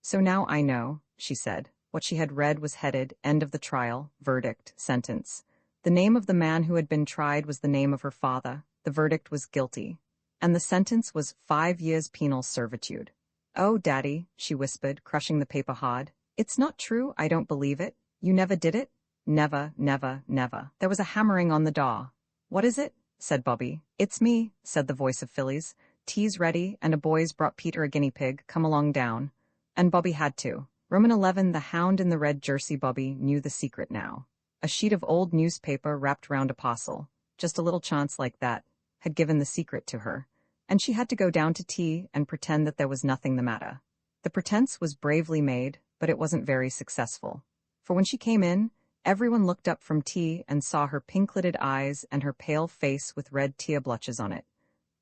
"So now I know," she said. What she had read was headed, "End of the trial, verdict, sentence." The name of the man who had been tried was the name of her father. The verdict was guilty. And the sentence was 5 years penal servitude. "Oh, Daddy," she whispered, crushing the paper hard. "It's not true, I don't believe it. You never did it?" "Never, never, never." There was a hammering on the door. "What is it?" said Bobby. "It's me," said the voice of Phyllis. "Tea's ready, and a boy's brought Peter a guinea pig. Come along down." And Bobby had to. Roman 11, the hound in the red jersey. Bobby knew the secret now. A sheet of old newspaper wrapped round a parcel, just a little chance like that, had given the secret to her, and she had to go down to tea and pretend that there was nothing the matter. The pretense was bravely made, but it wasn't very successful. For when she came in, everyone looked up from tea and saw her pink-lidded eyes and her pale face with red tear blotches on it.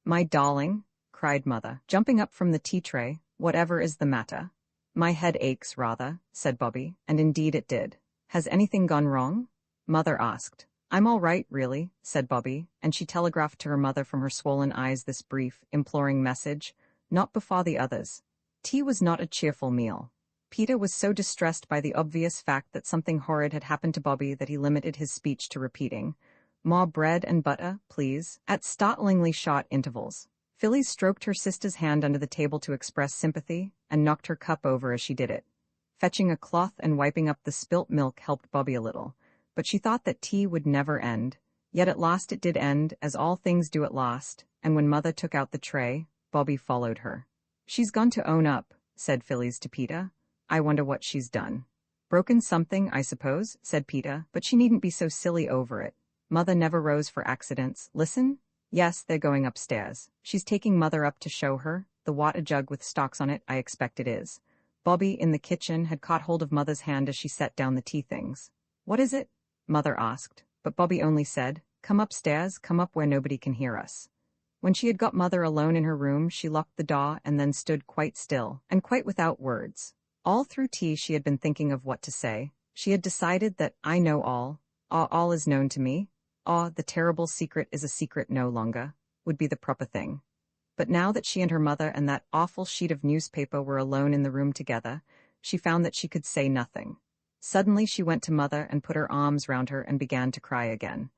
"My darling," cried Mother, jumping up from the tea tray, "whatever is the matter?" "My head aches, rather," said Bobby, and indeed it did. "Has anything gone wrong?" Mother asked. "I'm all right, really," said Bobby, and she telegraphed to her mother from her swollen eyes this brief, imploring message, "Not before the others." Tea was not a cheerful meal. Peter was so distressed by the obvious fact that something horrid had happened to Bobby that he limited his speech to repeating, "More bread and butter, please," at startlingly short intervals. Phyllis stroked her sister's hand under the table to express sympathy, and knocked her cup over as she did it. Fetching a cloth and wiping up the spilt milk helped Bobby a little, but she thought that tea would never end. Yet at last it did end, as all things do at last, and when Mother took out the tray, Bobby followed her. "She's gone to own up," said Phyllis to Peter. "I wonder what she's done." "Broken something, I suppose," said Peter, "but she needn't be so silly over it. Mother never rose for accidents. Listen? Yes, they're going upstairs. She's taking Mother up to show her. The water jug with stocks on it, I expect it is." Bobby, in the kitchen, had caught hold of Mother's hand as she set down the tea things. "What is it?" Mother asked, but Bobby only said, "Come upstairs, come up where nobody can hear us." When she had got Mother alone in her room, she locked the door and then stood quite still, and quite without words. All through tea she had been thinking of what to say. She had decided that I know all is known to me, the terrible secret is a secret no longer, would be the proper thing. But now that she and her mother and that awful sheet of newspaper were alone in the room together, she found that she could say nothing. Suddenly she went to Mother and put her arms round her and began to cry again.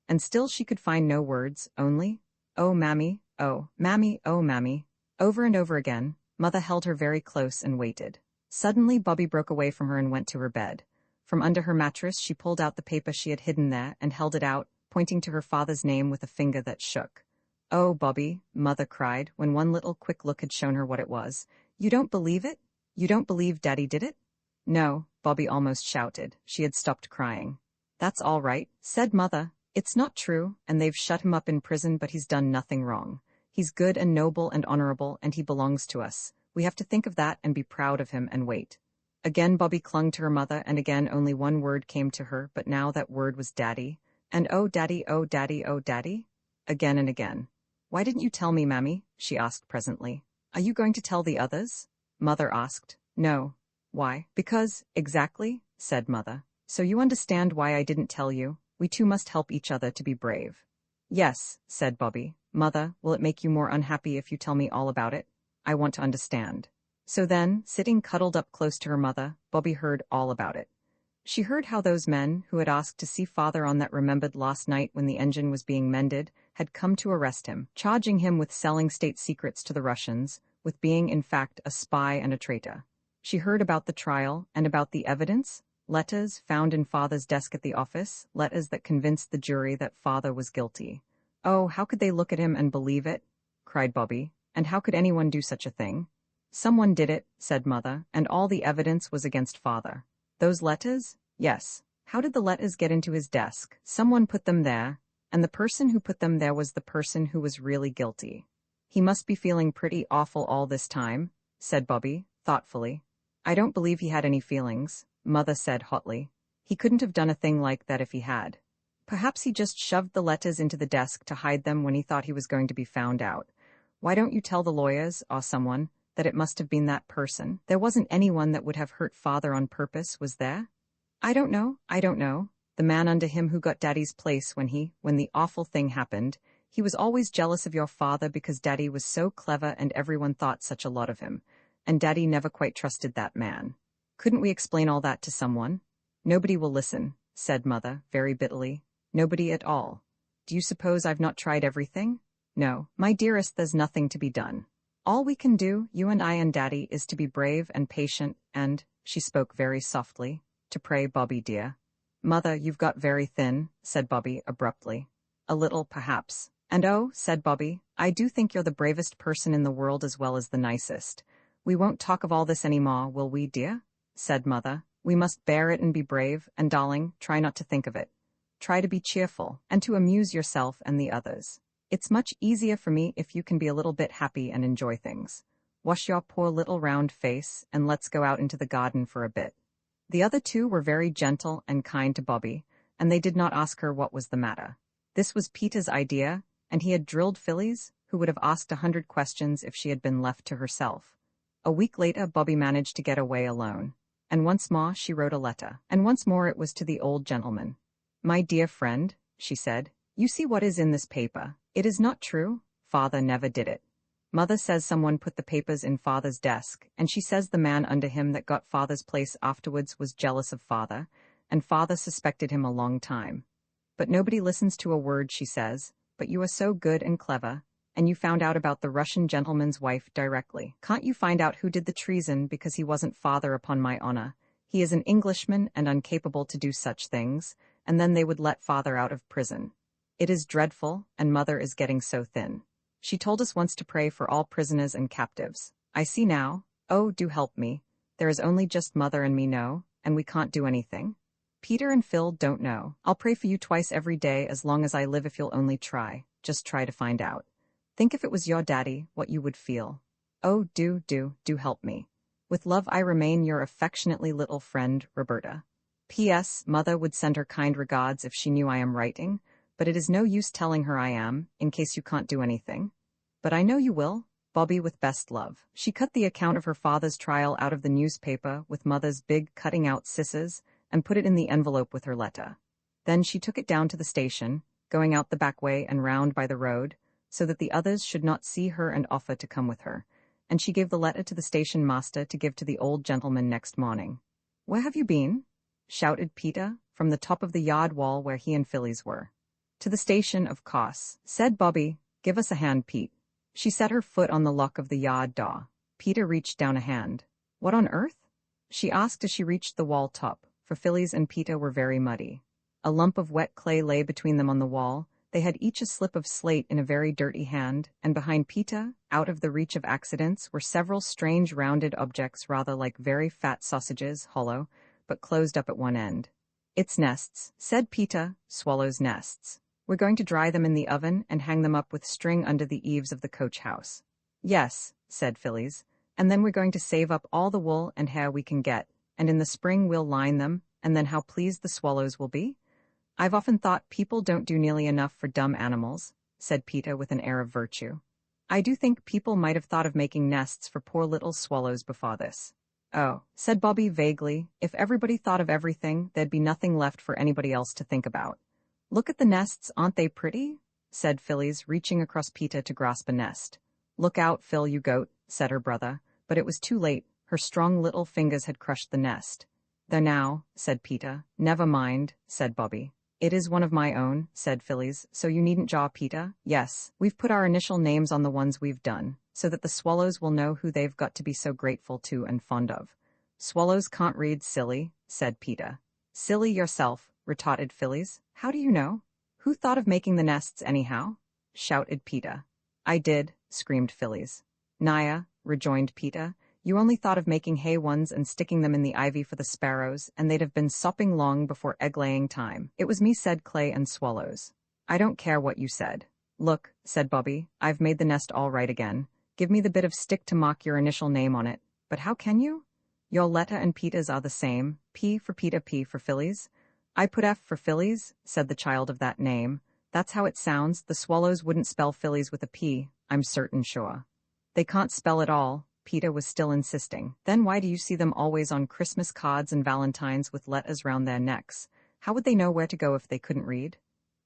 And still she could find no words, only, "Oh, Mammy, oh, Mammy, oh, Mammy." Over and over again, Mother held her very close and waited. Suddenly Bobby broke away from her and went to her bed. From under her mattress she pulled out the paper she had hidden there and held it out, pointing to her father's name with a finger that shook. "Oh, Bobby," Mother cried, when one little quick look had shown her what it was. "You don't believe it? You don't believe Daddy did it?" "No," Bobby almost shouted. She had stopped crying. "That's all right," said Mother. "It's not true, and they've shut him up in prison, but he's done nothing wrong. He's good and noble and honorable, and he belongs to us. We have to think of that and be proud of him and wait." Again Bobby clung to her mother, and again only one word came to her, but now that word was Daddy. And oh, Daddy, oh, Daddy, oh, Daddy. Again and again. "Why didn't you tell me, Mammy?" she asked presently. "Are you going to tell the others?" Mother asked. "No." "Why?" "Because, exactly," said Mother. "So you understand why I didn't tell you. We two must help each other to be brave." "Yes," said Bobby. "Mother, will it make you more unhappy if you tell me all about it? I want to understand." So then, sitting cuddled up close to her mother, Bobby heard all about it. She heard how those men, who had asked to see Father on that remembered last night when the engine was being mended, had come to arrest him, charging him with selling state secrets to the Russians, with being in fact a spy and a traitor. She heard about the trial, and about the evidence, letters found in Father's desk at the office, letters that convinced the jury that Father was guilty. "Oh, how could they look at him and believe it?" cried Bobby. "And how could anyone do such a thing?" "Someone did it," said Mother, "and all the evidence was against Father." "Those letters?" "Yes." "How did the letters get into his desk?" "Someone put them there, and the person who put them there was the person who was really guilty." "He must be feeling pretty awful all this time," said Bobby, thoughtfully. "I don't believe he had any feelings," Mother said hotly. "He couldn't have done a thing like that if he had. Perhaps he just shoved the letters into the desk to hide them when he thought he was going to be found out. Why don't you tell the lawyers, or someone, that it must have been that person? There wasn't anyone that would have hurt Father on purpose, was there?" I don't know. The man under him who got Daddy's place when the awful thing happened, he was always jealous of your father because Daddy was so clever and everyone thought such a lot of him. And Daddy never quite trusted that man. Couldn't we explain all that to someone?" "Nobody will listen," said Mother, very bitterly. "Nobody at all. Do you suppose I've not tried everything? No, my dearest, there's nothing to be done. All we can do, you and I and Daddy, is to be brave and patient and," she spoke very softly, "to pray, Bobby dear." "Mother, you've got very thin," said Bobby abruptly. "A little, perhaps. And oh," said Bobby, "I do think you're the bravest person in the world as well as the nicest. We won't talk of all this any more, will we, dear?" said Mother. "We must bear it and be brave, and darling, try not to think of it. Try to be cheerful, and to amuse yourself and the others. It's much easier for me if you can be a little bit happy and enjoy things. Wash your poor little round face, and let's go out into the garden for a bit." The other two were very gentle and kind to Bobby, and they did not ask her what was the matter. This was Peter's idea, and he had drilled Phyllis, who would have asked 100 questions if she had been left to herself. A week later Bobby managed to get away alone, and once more she wrote a letter, and once more it was to the old gentleman. "My dear friend," she said, "you see what is in this paper. It is not true. Father never did it. Mother says someone put the papers in Father's desk, and she says the man under him that got Father's place afterwards was jealous of Father, and Father suspected him a long time. But nobody listens to a word she says, but you are so good and clever, and you found out about the Russian gentleman's wife directly. Can't you find out who did the treason because he wasn't Father, upon my honor? He is an Englishman and incapable to do such things, and then they would let Father out of prison. It is dreadful, and Mother is getting so thin. She told us once to pray for all prisoners and captives. I see now. Oh, do help me. There is only just Mother and me know, and we can't do anything. Peter and Phil don't know. I'll pray for you twice every day as long as I live if you'll only try. Just try to find out. Think if it was your daddy, what you would feel. Oh, do help me. With love I remain your affectionately little friend, Roberta. P.S. Mother would send her kind regards if she knew I am writing, but it is no use telling her I am, in case you can't do anything. But I know you will, Bobby, with best love. She cut the account of her father's trial out of the newspaper with Mother's big cutting-out scissors and put it in the envelope with her letter. Then she took it down to the station, going out the back way and round by the road, so that the others should not see her and offer to come with her, and she gave the letter to the station master to give to the old gentleman next morning. "Where have you been?" shouted Peter, from the top of the yard wall where he and Phyllis were. "To the station, of course," said Bobby. "Give us a hand, Pete." She set her foot on the lock of the yard door. Peter reached down a hand. "What on earth?" she asked as she reached the wall top, for Phyllis and Peter were very muddy. A lump of wet clay lay between them on the wall. They had each a slip of slate in a very dirty hand, and behind Peter, out of the reach of accidents, were several strange rounded objects rather like very fat sausages, hollow, but closed up at one end. "It's nests," said Peter, "swallows' nests. We're going to dry them in the oven and hang them up with string under the eaves of the coach house." "Yes," said Phyllis, "and then we're going to save up all the wool and hair we can get, and in the spring we'll line them, and then how pleased the swallows will be." "I've often thought people don't do nearly enough for dumb animals," said Peter with an air of virtue. "I do think people might have thought of making nests for poor little swallows before this." "Oh," said Bobby vaguely, "if everybody thought of everything, there'd be nothing left for anybody else to think about." "Look at the nests, aren't they pretty?" said Phyllis, reaching across Peter to grasp a nest. "Look out, Phil, you goat," said her brother, but it was too late. Her strong little fingers had crushed the nest. "There now," said Peter. "Never mind," said Bobby. "It is one of my own," said Phyllis, "so you needn't jaw, Peter." "Yes, we've put our initial names on the ones we've done, so that the swallows will know who they've got to be so grateful to and fond of." "Swallows can't read, silly," said Peter. "Silly yourself," retorted Phyllis. "How do you know? Who thought of making the nests anyhow?" shouted Peter. "I did," screamed Phyllis. "Naya," rejoined Peter, "you only thought of making hay ones and sticking them in the ivy for the sparrows, and they'd have been sopping long before egg-laying time. It was me said clay and swallows." "I don't care what you said." "Look," said Bobby, "I've made the nest all right again. Give me the bit of stick to mark your initial name on it." "But how can you?" "Your letter and Peter's are the same, P for Peter, P for Phyllis." "I put F for Phyllis," said the child of that name. "That's how it sounds. The swallows wouldn't spell Phyllis with a P, I'm certain sure." "They can't spell at all," Peter was still insisting. "Then why do you see them always on Christmas cards and Valentines with letters round their necks? How would they know where to go if they couldn't read?"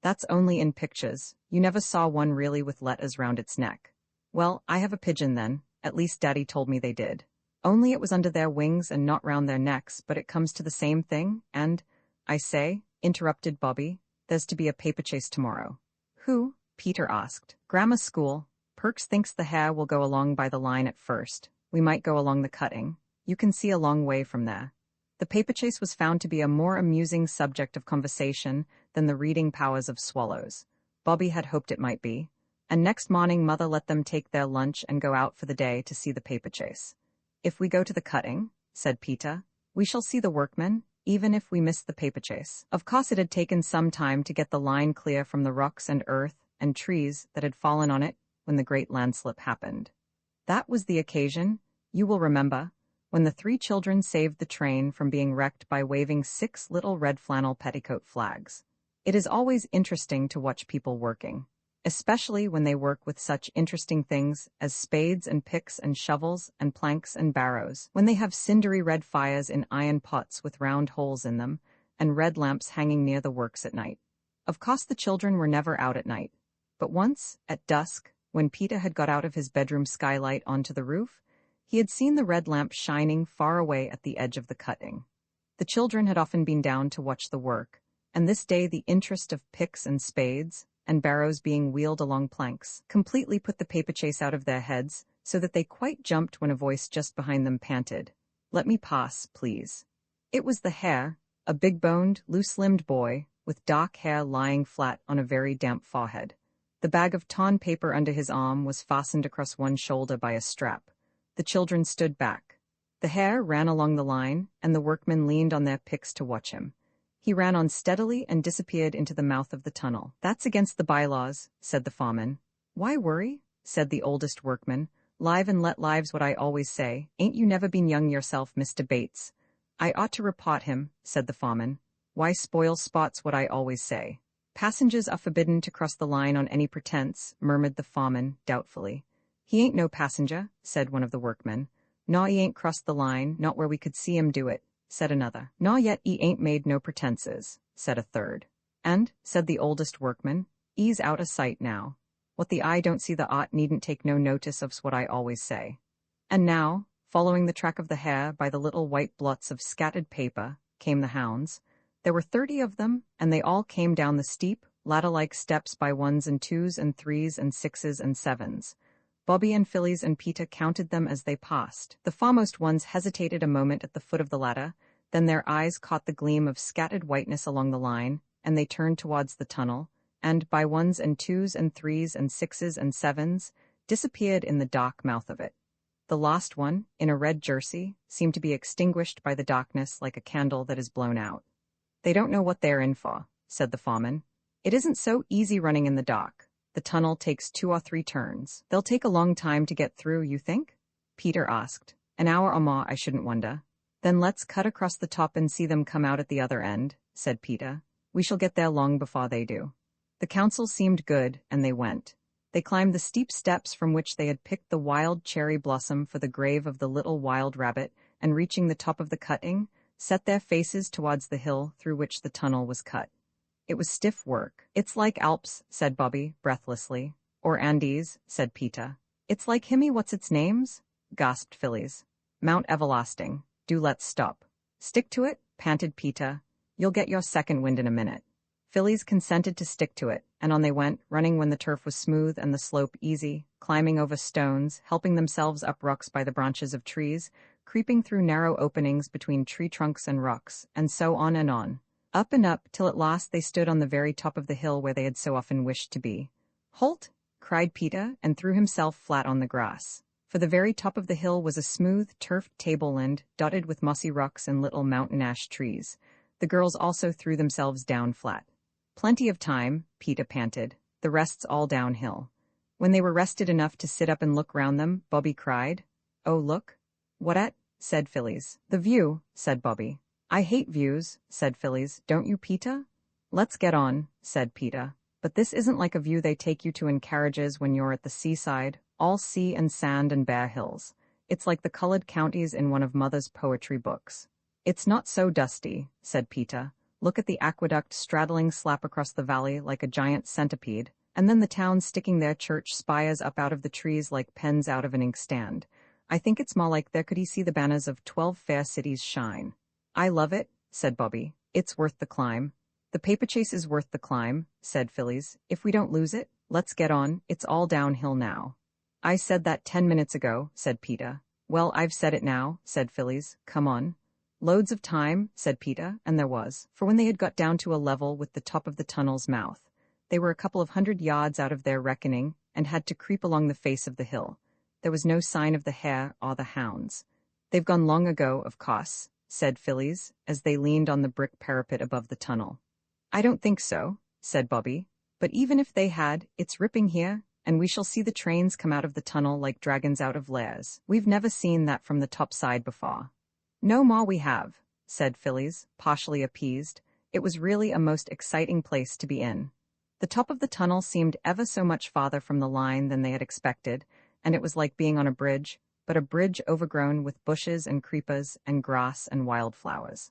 "That's only in pictures. You never saw one really with letters round its neck." "Well, I have a pigeon then. At least Daddy told me they did. Only it was under their wings and not round their necks, but it comes to the same thing, and—" "I say," interrupted Bobby, "there's to be a paper chase tomorrow." "Who?" Peter asked. "Grammar school. Perks thinks the hare will go along by the line at first. We might go along the cutting. You can see a long way from there." The paper chase was found to be a more amusing subject of conversation than the reading powers of swallows. Bobby had hoped it might be. And next morning Mother let them take their lunch and go out for the day to see the paper chase. "If we go to the cutting," said Peter, "we shall see the workmen, even if we miss the paper chase." Of course it had taken some time to get the line clear from the rocks and earth and trees that had fallen on it when the great landslip happened. That was the occasion, you will remember, when the three children saved the train from being wrecked by waving 6 little red flannel petticoat flags. It is always interesting to watch people working, especially when they work with such interesting things as spades and picks and shovels and planks and barrows, when they have cindery red fires in iron pots with round holes in them, and red lamps hanging near the works at night. Of course the children were never out at night, but once, at dusk, when Peter had got out of his bedroom skylight onto the roof, he had seen the red lamp shining far away at the edge of the cutting. The children had often been down to watch the work, and this day the interest of picks and spades, and barrows being wheeled along planks, completely put the paper chase out of their heads, so that they quite jumped when a voice just behind them panted, "Let me pass, please." It was the hare, a big-boned, loose-limbed boy, with dark hair lying flat on a very damp forehead. The bag of torn paper under his arm was fastened across one shoulder by a strap. The children stood back. The hare ran along the line, and the workmen leaned on their picks to watch him. He ran on steadily and disappeared into the mouth of the tunnel. "That's against the bylaws," said the foreman. "Why worry?" said the oldest workman. "Live and let lives what I always say. Ain't you never been young yourself, Mr. Bates?" "I ought to report him," said the foreman. "Why spoil spots what I always say?" Passengers are forbidden to cross the line on any pretense, murmured the foreman, doubtfully. He ain't no passenger, said one of the workmen. Naw, he ain't crossed the line, not where we could see him do it, said another. Naw, yet he ain't made no pretenses, said a third. And, said the oldest workman, he's out of sight now. What the eye don't see the art needn't take no notice of's what I always say. And now, following the track of the hare by the little white blots of scattered paper, came the hounds. There were 30 of them, and they all came down the steep, ladder-like steps by 1s and 2s and 3s and 6s and 7s. Bobby and Phyllis and Peter counted them as they passed. The foremost ones hesitated a moment at the foot of the ladder, then their eyes caught the gleam of scattered whiteness along the line, and they turned towards the tunnel, and by 1s and 2s and 3s and 6s and 7s, disappeared in the dark mouth of it. The last one, in a red jersey, seemed to be extinguished by the darkness like a candle that is blown out. They don't know what they're in for, said the foreman. It isn't so easy running in the dark. The tunnel takes 2 or 3 turns. They'll take a long time to get through, you think? Peter asked. An hour or more, I shouldn't wonder. Then let's cut across the top and see them come out at the other end, said Peter. We shall get there long before they do. The counsel seemed good, and they went. They climbed the steep steps from which they had picked the wild cherry blossom for the grave of the little wild rabbit, and reaching the top of the cutting, set their faces towards the hill through which the tunnel was cut. It was stiff work. It's like Alps, said Bobby, breathlessly. Or Andes, said Peter. It's like Himmy what's-its-names? Gasped Phyllis. Mount Everlasting. Do let's stop. Stick to it, panted Peter. You'll get your second wind in a minute. Phyllis consented to stick to it, and on they went, running when the turf was smooth and the slope easy, climbing over stones, helping themselves up rocks by the branches of trees, creeping through narrow openings between tree trunks and rocks, and so on and on. Up and up, till at last they stood on the very top of the hill where they had so often wished to be. Halt! Cried Peter, and threw himself flat on the grass. For the very top of the hill was a smooth, turfed tableland, dotted with mossy rocks and little mountain ash trees. The girls also threw themselves down flat. Plenty of time, Peter panted. The rest's all downhill. When they were rested enough to sit up and look round them, Bobby cried. Oh, look. What at? Said Phyllis. The view, said Bobby. I hate views, said Phyllis. Don't you, Peter? Let's get on, said Peter. But this isn't like a view they take you to in carriages when you're at the seaside, all sea and sand and bare hills. It's like the colored counties in one of Mother's poetry books. It's not so dusty, said Peter. Look at the aqueduct straddling slap across the valley like a giant centipede, and then the town sticking their church spires up out of the trees like pens out of an inkstand. I think it's more like there could he see the banners of 12 fair cities shine. I love it, said Bobby. It's worth the climb. The paper chase is worth the climb, said Phyllis. If we don't lose it, let's get on. It's all downhill now. I said that 10 minutes ago, said Peter. Well, I've said it now, said Phyllis. Come on. Loads of time, said Peter, and there was, for when they had got down to a level with the top of the tunnel's mouth, they were a couple of 100 yards out of their reckoning and had to creep along the face of the hill. There was no sign of the hare or the hounds. They've gone long ago, of course, said Phyllis, as they leaned on the brick parapet above the tunnel. I don't think so, said Bobby. But even if they had, it's ripping here, and we shall see the trains come out of the tunnel like dragons out of lairs. We've never seen that from the top side before. No more we have, said Phyllis, partially appeased. It was really a most exciting place to be in. The top of the tunnel seemed ever so much farther from the line than they had expected, and it was like being on a bridge, but a bridge overgrown with bushes and creepers and grass and wildflowers.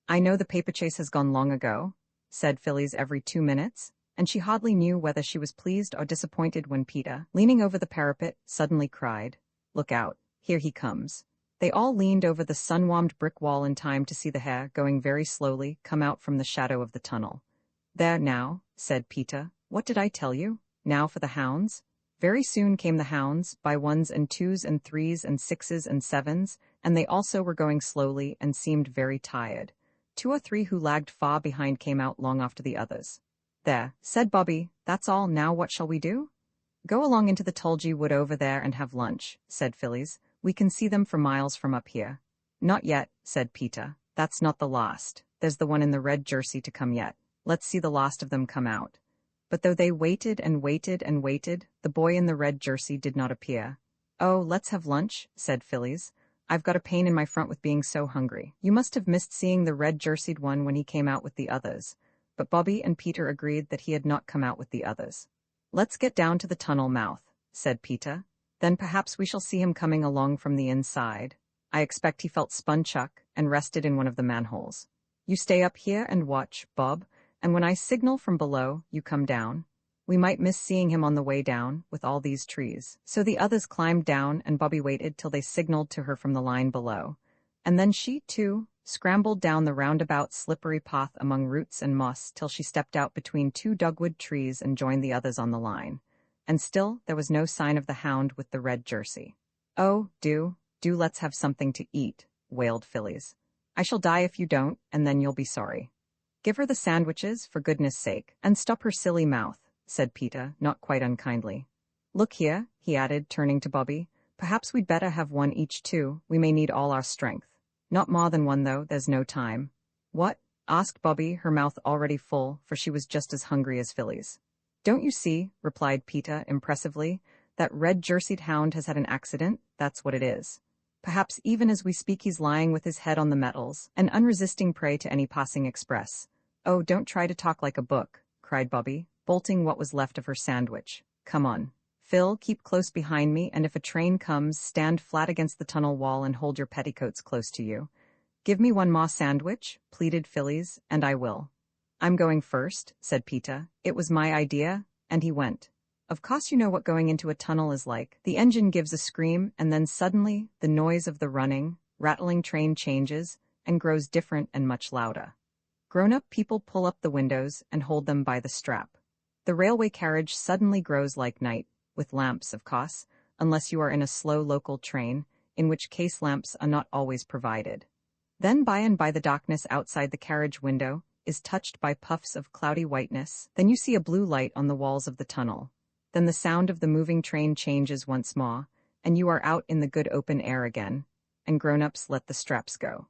I know the paper chase has gone long ago, said Phyllis every 2 minutes, and she hardly knew whether she was pleased or disappointed when Peter, leaning over the parapet, suddenly cried, Look out, here he comes. They all leaned over the sun-warmed brick wall in time to see the hare, going very slowly, come out from the shadow of the tunnel. There now, said Peter. What did I tell you? Now for the hounds? Very soon came the hounds, by 1s and 2s and 3s and 6s and 7s, and they also were going slowly and seemed very tired. 2 or 3 who lagged far behind came out long after the others. There, said Bobby, that's all. Now what shall we do? Go along into the Tulgey wood over there and have lunch, said Phyllis. We can see them for miles from up here. Not yet, said Peter. That's not the last. There's the one in the red jersey to come yet. Let's see the last of them come out. But though they waited and waited and waited, the boy in the red jersey did not appear. Oh, let's have lunch, said Phyllis. I've got a pain in my front with being so hungry. You must have missed seeing the red jerseyed one when he came out with the others. but Bobby and Peter agreed that he had not come out with the others. "Let's get down to the tunnel mouth," said Peter. "Then perhaps we shall see him coming along from the inside. I expect he felt spun chuck and rested in one of the manholes. You stay up here and watch, Bob, and when I signal from below, you come down. We might miss seeing him on the way down, with all these trees." So the others climbed down and Bobby waited till they signaled to her from the line below. And then she, too, scrambled down the roundabout slippery path among roots and moss till she stepped out between two dogwood trees and joined the others on the line. And still there was no sign of the hound with the red jersey. "Oh, do let's have something to eat," wailed Phyllis. "I shall die if you don't, and then you'll be sorry." "Give her the sandwiches, for goodness sake, and stop her silly mouth," said Peter, not quite unkindly. "Look here," he added, turning to Bobby, "perhaps we'd better have one each too. We may need all our strength. Not more than one, though, there's no time." "What?" asked Bobby, her mouth already full, for she was just as hungry as Phyllis. "Don't you see," replied Peter impressively, "that red-jerseyed hound has had an accident? That's what it is. Perhaps even as we speak he's lying with his head on the metals, an unresisting prey to any passing express." "Oh, don't try to talk like a book," cried Bobby, bolting what was left of her sandwich. "Come on. Phil, keep close behind me, and if a train comes, stand flat against the tunnel wall and hold your petticoats close to you." "Give me one more sandwich," pleaded Phyllis, "and I will." "I'm going first," said Peter. "It was my idea," and he went. Of course you know what going into a tunnel is like. The engine gives a scream, and then suddenly the noise of the running, rattling train changes and grows different and much louder. Grown-up people pull up the windows and hold them by the strap. The railway carriage suddenly grows like night, with lamps, of course, unless you are in a slow local train, in which case lamps are not always provided. Then by and by the darkness outside the carriage window is touched by puffs of cloudy whiteness. Then you see a blue light on the walls of the tunnel. Then the sound of the moving train changes once more, and you are out in the good open air again, and grown-ups let the straps go.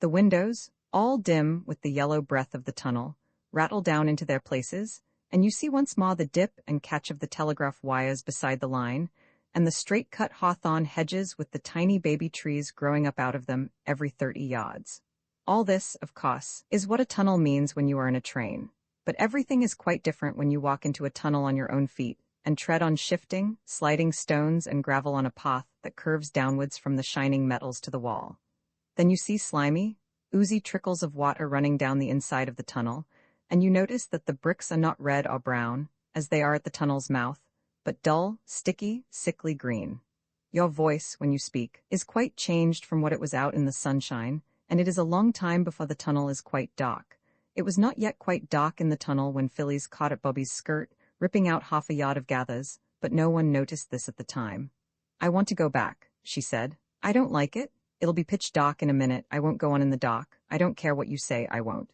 The windows, all dim with the yellow breath of the tunnel, rattle down into their places, and you see once more the dip and catch of the telegraph wires beside the line, and the straight-cut hawthorn hedges with the tiny baby trees growing up out of them every 30 yards. All this, of course, is what a tunnel means when you are in a train. But everything is quite different when you walk into a tunnel on your own feet, and tread on shifting, sliding stones and gravel on a path that curves downwards from the shining metals to the wall. Then you see slimy, oozy trickles of water running down the inside of the tunnel, and you notice that the bricks are not red or brown, as they are at the tunnel's mouth, but dull, sticky, sickly green. Your voice, when you speak, is quite changed from what it was out in the sunshine, and it is a long time before the tunnel is quite dark. It was not yet quite dark in the tunnel when Phyllis caught at Bobby's skirt, ripping out half a yard of gathers, but no one noticed this at the time. "I want to go back," she said. "I don't like it. It'll be pitch dark in a minute. I won't go on in the dark. I don't care what you say, I won't."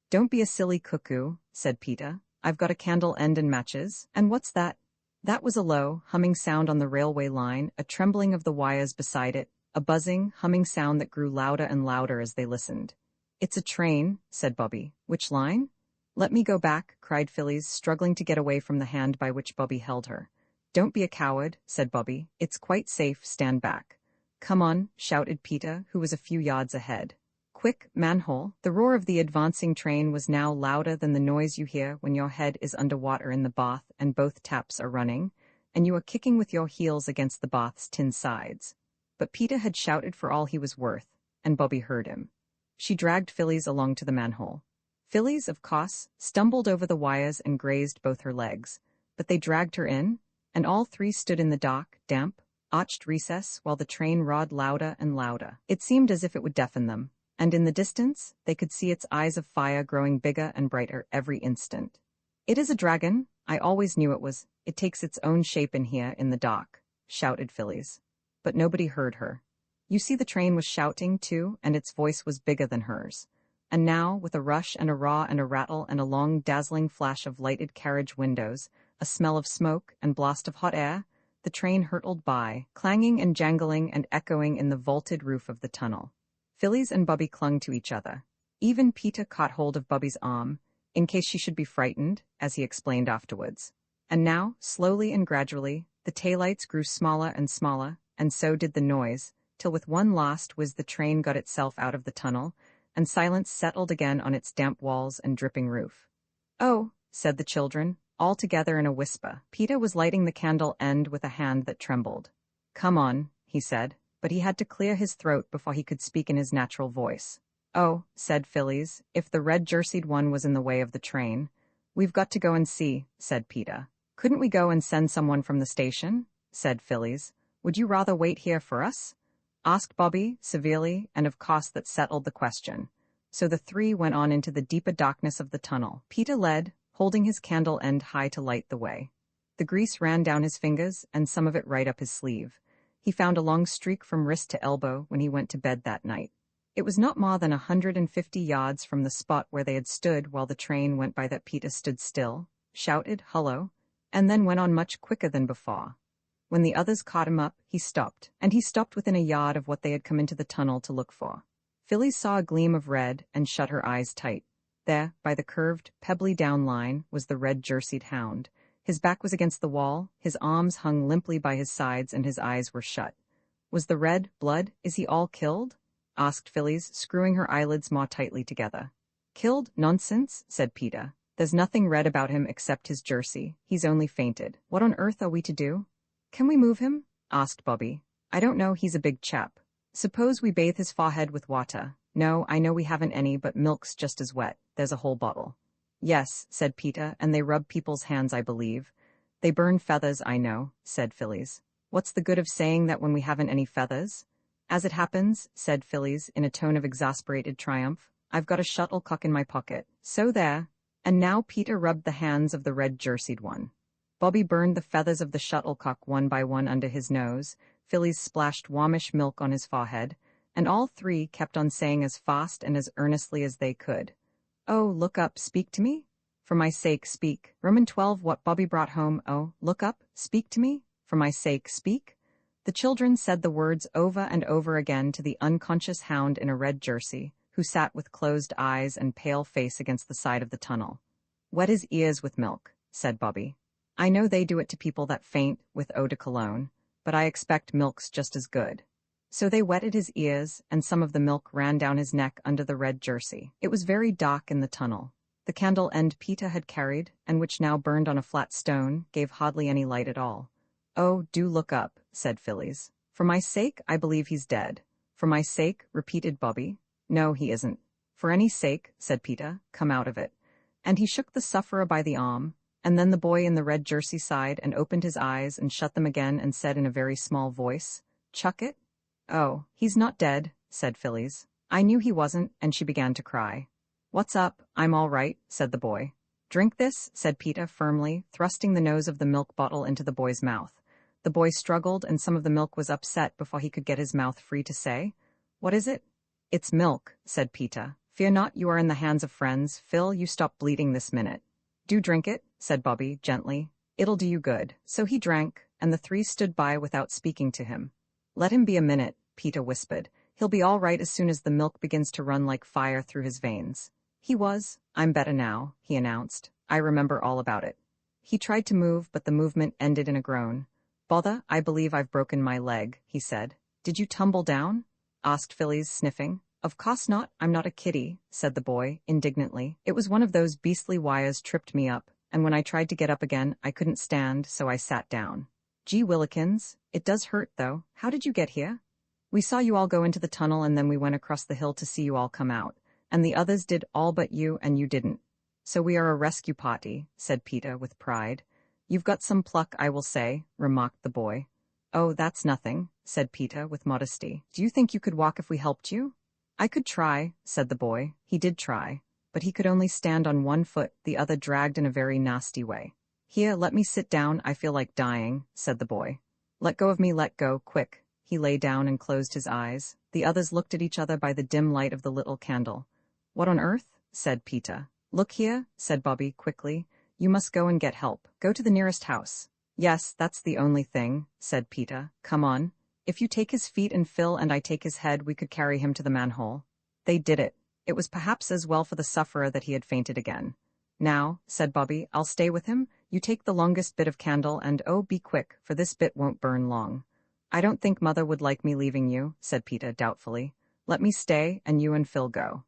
"Don't be a silly cuckoo," said Peter. "I've got a candle end and matches." "And what's that?" That was a low, humming sound on the railway line, a trembling of the wires beside it, a buzzing, humming sound that grew louder and louder as they listened. "It's a train," said Bobby. "Which line?" "Let me go back," cried Phyllis, struggling to get away from the hand by which Bobby held her. "Don't be a coward," said Bobby. "It's quite safe, stand back." "Come on," shouted Peter, who was a few yards ahead. "Quick, manhole." The roar of the advancing train was now louder than the noise you hear when your head is under water in the bath and both taps are running, and you are kicking with your heels against the bath's tin sides. But Peter had shouted for all he was worth, and Bobby heard him. She dragged Phyllis along to the manhole. Phyllis, of course, stumbled over the wires and grazed both her legs, but they dragged her in, and all three stood in the dark, damp, arched recess while the train roared louder and louder. It seemed as if it would deafen them, and in the distance they could see its eyes of fire growing bigger and brighter every instant. "It is a dragon. I always knew it was. It takes its own shape in here in the dark," shouted Phyllis. But nobody heard her. You see, the train was shouting too, and its voice was bigger than hers. And now, with a rush and a roar and a rattle and a long dazzling flash of lighted carriage windows, a smell of smoke and blast of hot air, the train hurtled by, clanging and jangling and echoing in the vaulted roof of the tunnel. Phyllis and Bobby clung to each other. Even Peter caught hold of Bobby's arm, in case she should be frightened, as he explained afterwards. And now, slowly and gradually, the taillights grew smaller and smaller, and so did the noise, till with one last whiz the train got itself out of the tunnel, and silence settled again on its damp walls and dripping roof. Oh, said the children, all together in a whisper. Peter was lighting the candle end with a hand that trembled. Come on, he said, but he had to clear his throat before he could speak in his natural voice. Oh, said Phyllis, if the red-jerseyed one was in the way of the train. We've got to go and see, said Peter. Couldn't we go and send someone from the station? Said Phyllis. Would you rather wait here for us? Asked Bobby, severely, and of course that settled the question. So the three went on into the deeper darkness of the tunnel. Peter led, holding his candle end high to light the way. The grease ran down his fingers, and some of it right up his sleeve. He found a long streak from wrist to elbow when he went to bed that night. It was not more than 150 yards from the spot where they had stood while the train went by that Peter stood still, shouted hello, and then went on much quicker than before. When the others caught him up, he stopped, and he stopped within a yard of what they had come into the tunnel to look for. Phyllis saw a gleam of red and shut her eyes tight. There, by the curved, pebbly down line, was the red-jerseyed hound. His back was against the wall, his arms hung limply by his sides, and his eyes were shut. Was the red blood? Is he all killed? Asked Phyllis, screwing her eyelids more tightly together. Killed? Nonsense, said Peter. There's nothing red about him except his jersey. He's only fainted. What on earth are we to do? Can we move him? Asked Bobby. I don't know, he's a big chap. Suppose we bathe his forehead with water. No, I know we haven't any, but milk's just as wet. There's a whole bottle. Yes, said Peter, and they rub people's hands, I believe. They burn feathers, I know, said Phyllis. What's the good of saying that when we haven't any feathers? As it happens, said Phyllis, in a tone of exasperated triumph, I've got a shuttlecock in my pocket. So there. And now Peter rubbed the hands of the red-jerseyed one. Bobby burned the feathers of the shuttlecock one by one under his nose, Phyllis splashed warmish milk on his forehead, and all three kept on saying as fast and as earnestly as they could, Oh, look up, speak to me? For my sake, speak. Roman 12, what Bobby brought home, oh, look up, speak to me? For my sake, speak? The children said the words over and over again to the unconscious hound in a red jersey, who sat with closed eyes and pale face against the side of the tunnel. Wet his ears with milk, said Bobby. I know they do it to people that faint with eau de cologne, but I expect milk's just as good. So they wetted his ears, and some of the milk ran down his neck under the red jersey. It was very dark in the tunnel. The candle end Peter had carried, and which now burned on a flat stone, gave hardly any light at all. Oh, do look up, said Phyllis. For my sake, I believe he's dead. For my sake, repeated Bobby. No, he isn't. For any sake, said Peter, come out of it. And he shook the sufferer by the arm, and then the boy in the red jersey sighed and opened his eyes and shut them again and said in a very small voice, Chuck it? Oh, he's not dead, said Phyllis. I knew he wasn't, and she began to cry. What's up? I'm all right, said the boy. Drink this, said Peter firmly, thrusting the nose of the milk bottle into the boy's mouth. The boy struggled, and some of the milk was upset before he could get his mouth free to say, What is it? It's milk, said Peter. Fear not, you are in the hands of friends. Phil, you stop bleeding this minute. Do drink it, said Bobby, gently. It'll do you good. So he drank, and the three stood by without speaking to him. Let him be a minute, Peter whispered. He'll be all right as soon as the milk begins to run like fire through his veins. He was. I'm better now, he announced. I remember all about it. He tried to move, but the movement ended in a groan. Bother, I believe I've broken my leg, he said. Did you tumble down? Asked Phyllis, sniffing. Of course not, I'm not a kitty, said the boy, indignantly. It was one of those beastly wires tripped me up, and when I tried to get up again, I couldn't stand, so I sat down. Gee willikins, it does hurt, though. How did you get here? We saw you all go into the tunnel, and then we went across the hill to see you all come out, and the others did all but you, and you didn't. So we are a rescue party, said Peter with pride. You've got some pluck, I will say, remarked the boy. Oh, that's nothing, said Peter with modesty. Do you think you could walk if we helped you? I could try, said the boy. He did try, but he could only stand on one foot, the other dragged in a very nasty way. Here, let me sit down, I feel like dying, said the boy. Let go of me, let go, quick. He lay down and closed his eyes. The others looked at each other by the dim light of the little candle. What on earth? Said Peter. Look here, said Bobby quickly. You must go and get help. Go to the nearest house. Yes, that's the only thing, said Peter. Come on. If you take his feet and Phil and I take his head, we could carry him to the manhole. They did it. It was perhaps as well for the sufferer that he had fainted again. Now, said Bobby, I'll stay with him. You take the longest bit of candle and, oh, be quick, for this bit won't burn long. I don't think Mother would like me leaving you, said Peter doubtfully. Let me stay, and you and Phil go.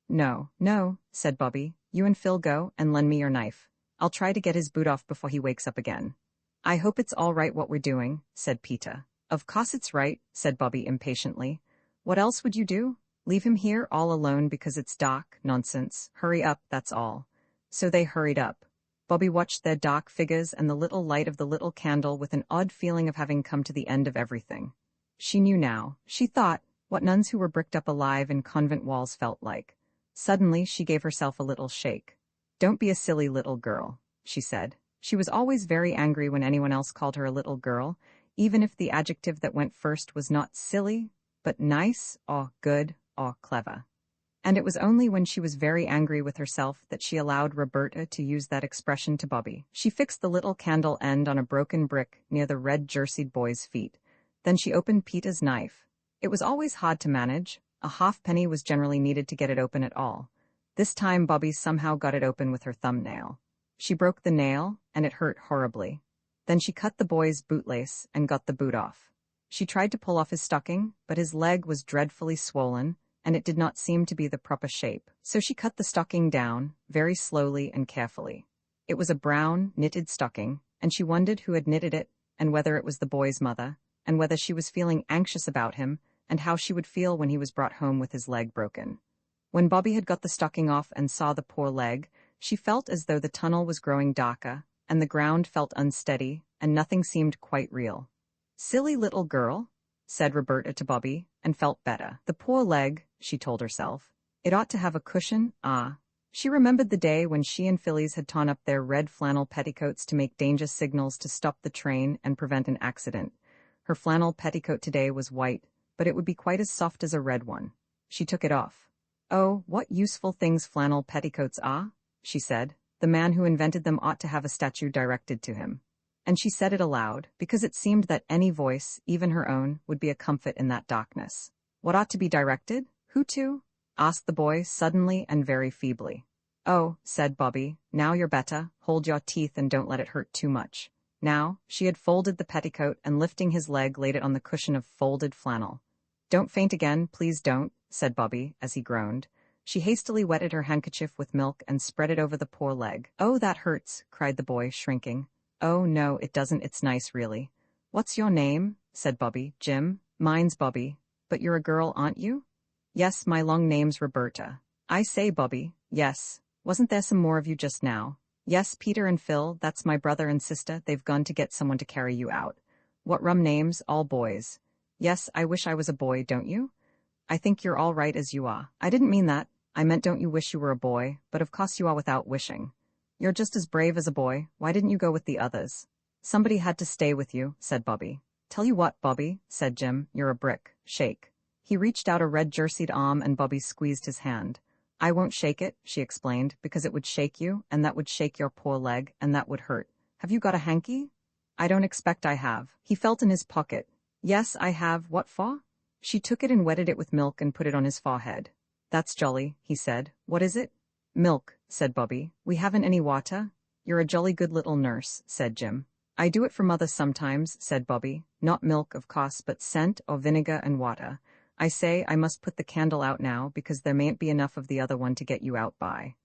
No, no, said Bobby. You and Phil go and lend me your knife. I'll try to get his boot off before he wakes up again. I hope it's all right what we're doing, said Peter. Of course it's right, said Bobby impatiently. What else would you do? Leave him here all alone because it's dark? Nonsense. Hurry up, that's all. So they hurried up. Bobby watched their dark figures and the little light of the little candle with an odd feeling of having come to the end of everything. She knew now, she thought, what nuns who were bricked up alive in convent walls felt like. Suddenly she gave herself a little shake. Don't be a silly little girl, she said. She was always very angry when anyone else called her a little girl, even if the adjective that went first was not silly, but nice, or good, or clever. And it was only when she was very angry with herself that she allowed Roberta to use that expression to Bobby. She fixed the little candle end on a broken brick near the red jerseyed boy's feet. Then she opened Peter's knife. It was always hard to manage. A halfpenny was generally needed to get it open at all. This time Bobby somehow got it open with her thumbnail. She broke the nail, and it hurt horribly. Then she cut the boy's bootlace and got the boot off. She tried to pull off his stocking, but his leg was dreadfully swollen, and it did not seem to be the proper shape. So she cut the stocking down, very slowly and carefully. It was a brown, knitted stocking, and she wondered who had knitted it, and whether it was the boy's mother, and whether she was feeling anxious about him, and how she would feel when he was brought home with his leg broken. When Bobby had got the stocking off and saw the poor leg, she felt as though the tunnel was growing darker, and the ground felt unsteady, and nothing seemed quite real. Silly little girl, said Roberta to Bobby, and felt better. The poor leg, she told herself. It ought to have a cushion, ah. She remembered the day when she and Phyllis had torn up their red flannel petticoats to make danger signals to stop the train and prevent an accident. Her flannel petticoat today was white, but it would be quite as soft as a red one. She took it off. Oh, what useful things flannel petticoats are, she said. The man who invented them ought to have a statue directed to him. And she said it aloud, because it seemed that any voice, even her own, would be a comfort in that darkness. What ought to be directed? Who to? Asked the boy suddenly and very feebly. Oh, said Bobby, now you're better. Hold your teeth and don't let it hurt too much. Now, she had folded the petticoat and lifting his leg laid it on the cushion of folded flannel. Don't faint again, please don't, said Bobby, as he groaned. She hastily wetted her handkerchief with milk and spread it over the poor leg. Oh, that hurts, cried the boy, shrinking. Oh, no, it doesn't, it's nice, really. What's your name? Said Bobby. Jim. Mine's Bobby. But you're a girl, aren't you? Yes, my long name's Roberta. I say, Bobby. Yes. Wasn't there some more of you just now? Yes, Peter and Phil, that's my brother and sister, they've gone to get someone to carry you out. What rum names, all boys. Yes, I wish I was a boy, don't you? I think you're all right as you are. I didn't mean that. I meant don't you wish you were a boy, but of course you are without wishing. You're just as brave as a boy, why didn't you go with the others? Somebody had to stay with you, said Bobby. Tell you what, Bobby, said Jim, you're a brick. Shake. He reached out a red jerseyed arm and Bobby squeezed his hand. I won't shake it, she explained, because it would shake you, and that would shake your poor leg, and that would hurt. Have you got a hanky? I don't expect I have. He felt in his pocket. Yes, I have. What for? She took it and wetted it with milk and put it on his forehead. That's jolly, he said. What is it? Milk, said Bobby. We haven't any water. You're a jolly good little nurse, said Jim. I do it for mother sometimes, said Bobby. Not milk, of course, but scent or vinegar and water. I say I must put the candle out now because there mayn't be enough of the other one to get you out by.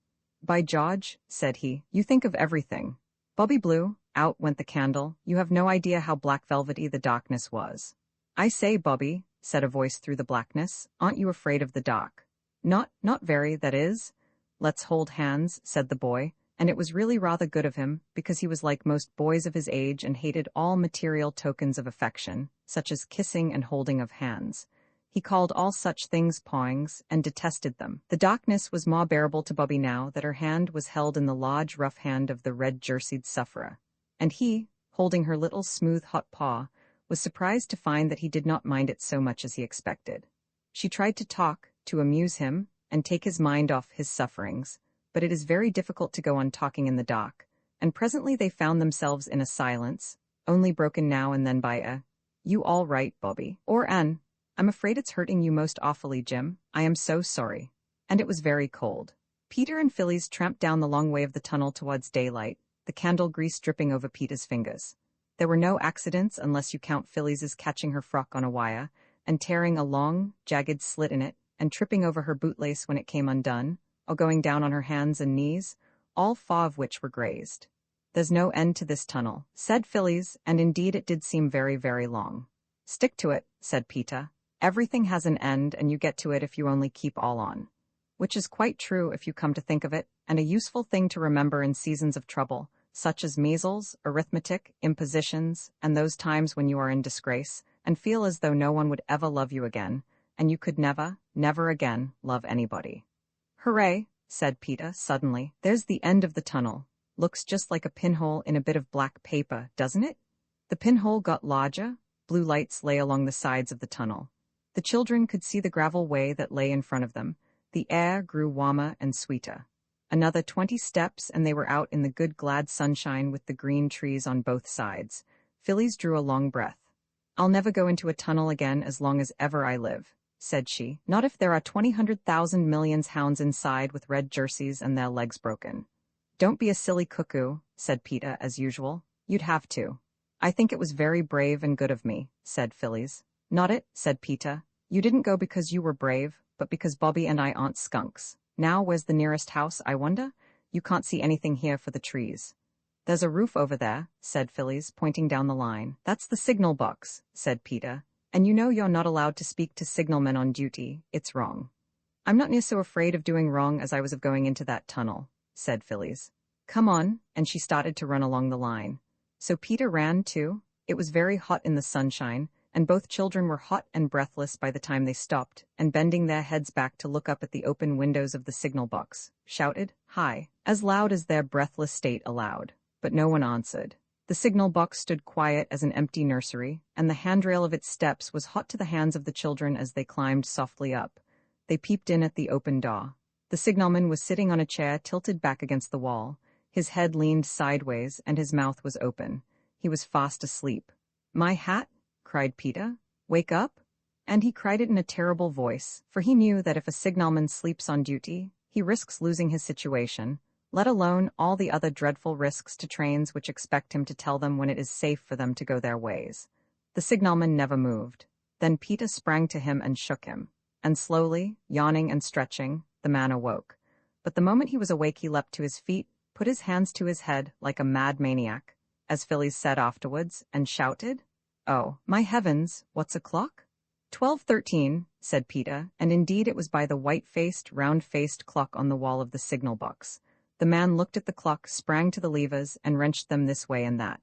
By George, said he, you think of everything. Bobby blew. Out went the candle. You have no idea how black velvety the darkness was. I say, Bobby, said a voice through the blackness, aren't you afraid of the dark? Not very, that is. Let's hold hands, said the boy, and it was really rather good of him, because he was like most boys of his age and hated all material tokens of affection, such as kissing and holding of hands. He called all such things pawings, and detested them. The darkness was more bearable to Bobby now that her hand was held in the large rough hand of the red-jerseyed sufferer, and he, holding her little smooth hot paw, was surprised to find that he did not mind it so much as he expected. She tried to talk, to amuse him, and take his mind off his sufferings, but it is very difficult to go on talking in the dark, and presently they found themselves in a silence, only broken now and then by a, "You all right, Bobby?" or an, "I'm afraid it's hurting you most awfully, Jim. I am so sorry." And it was very cold. Peter and Phyllis tramped down the long way of the tunnel towards daylight, the candle grease dripping over Peter's fingers. There were no accidents unless you count Phyllis's catching her frock on a wire, and tearing a long, jagged slit in it, and tripping over her bootlace when it came undone, or going down on her hands and knees, all 4 of which were grazed. "There's no end to this tunnel," said Phyllis, and indeed it did seem very, very long. "Stick to it," said Peter. "Everything has an end and you get to it if you only keep all on." Which is quite true if you come to think of it, and a useful thing to remember in seasons of trouble, such as measles, arithmetic, impositions, and those times when you are in disgrace, and feel as though no one would ever love you again, and you could never, never again love anybody. "Hooray," said Peter suddenly. "There's the end of the tunnel. Looks just like a pinhole in a bit of black paper, doesn't it?" The pinhole got larger. Blue lights lay along the sides of the tunnel. The children could see the gravel way that lay in front of them. The air grew warmer and sweeter. Another 20 steps and they were out in the good glad sunshine with the green trees on both sides. Phyllis drew a long breath. "I'll never go into a tunnel again as long as ever I live," said she. "Not if there are 20,000 millions hounds inside with red jerseys and their legs broken." "Don't be a silly cuckoo," said Peter as usual. "You'd have to." "I think it was very brave and good of me," said Phyllis. "Not it," said Peter. "You didn't go because you were brave, but because Bobby and I aren't skunks. Now where's the nearest house, I wonder? You can't see anything here for the trees." "There's a roof over there," said Phyllis, pointing down the line. "That's the signal box," said Peter. "And you know you're not allowed to speak to signalmen on duty. It's wrong." "I'm not near so afraid of doing wrong as I was of going into that tunnel," said Phyllis. "Come on," and she started to run along the line. So Peter ran too. It was very hot in the sunshine, and both children were hot and breathless by the time they stopped, and bending their heads back to look up at the open windows of the signal box, shouted, "Hi," as loud as their breathless state allowed. But no one answered. The signal box stood quiet as an empty nursery, and the handrail of its steps was hot to the hands of the children as they climbed softly up. They peeped in at the open door. The signalman was sitting on a chair tilted back against the wall. His head leaned sideways, and his mouth was open. He was fast asleep. "My hat?" cried Peter. "Wake up?" And he cried it in a terrible voice, for he knew that if a signalman sleeps on duty, he risks losing his situation, let alone all the other dreadful risks to trains which expect him to tell them when it is safe for them to go their ways. The signalman never moved. Then Peter sprang to him and shook him. And slowly, yawning and stretching, the man awoke. But the moment he was awake he leapt to his feet, put his hands to his head like a mad maniac, as Phyllis said afterwards, and shouted, "Oh, my heavens, what's o'clock?" 12:13, said Peter, and indeed it was by the white-faced, round-faced clock on the wall of the signal box. The man looked at the clock, sprang to the levers, and wrenched them this way and that.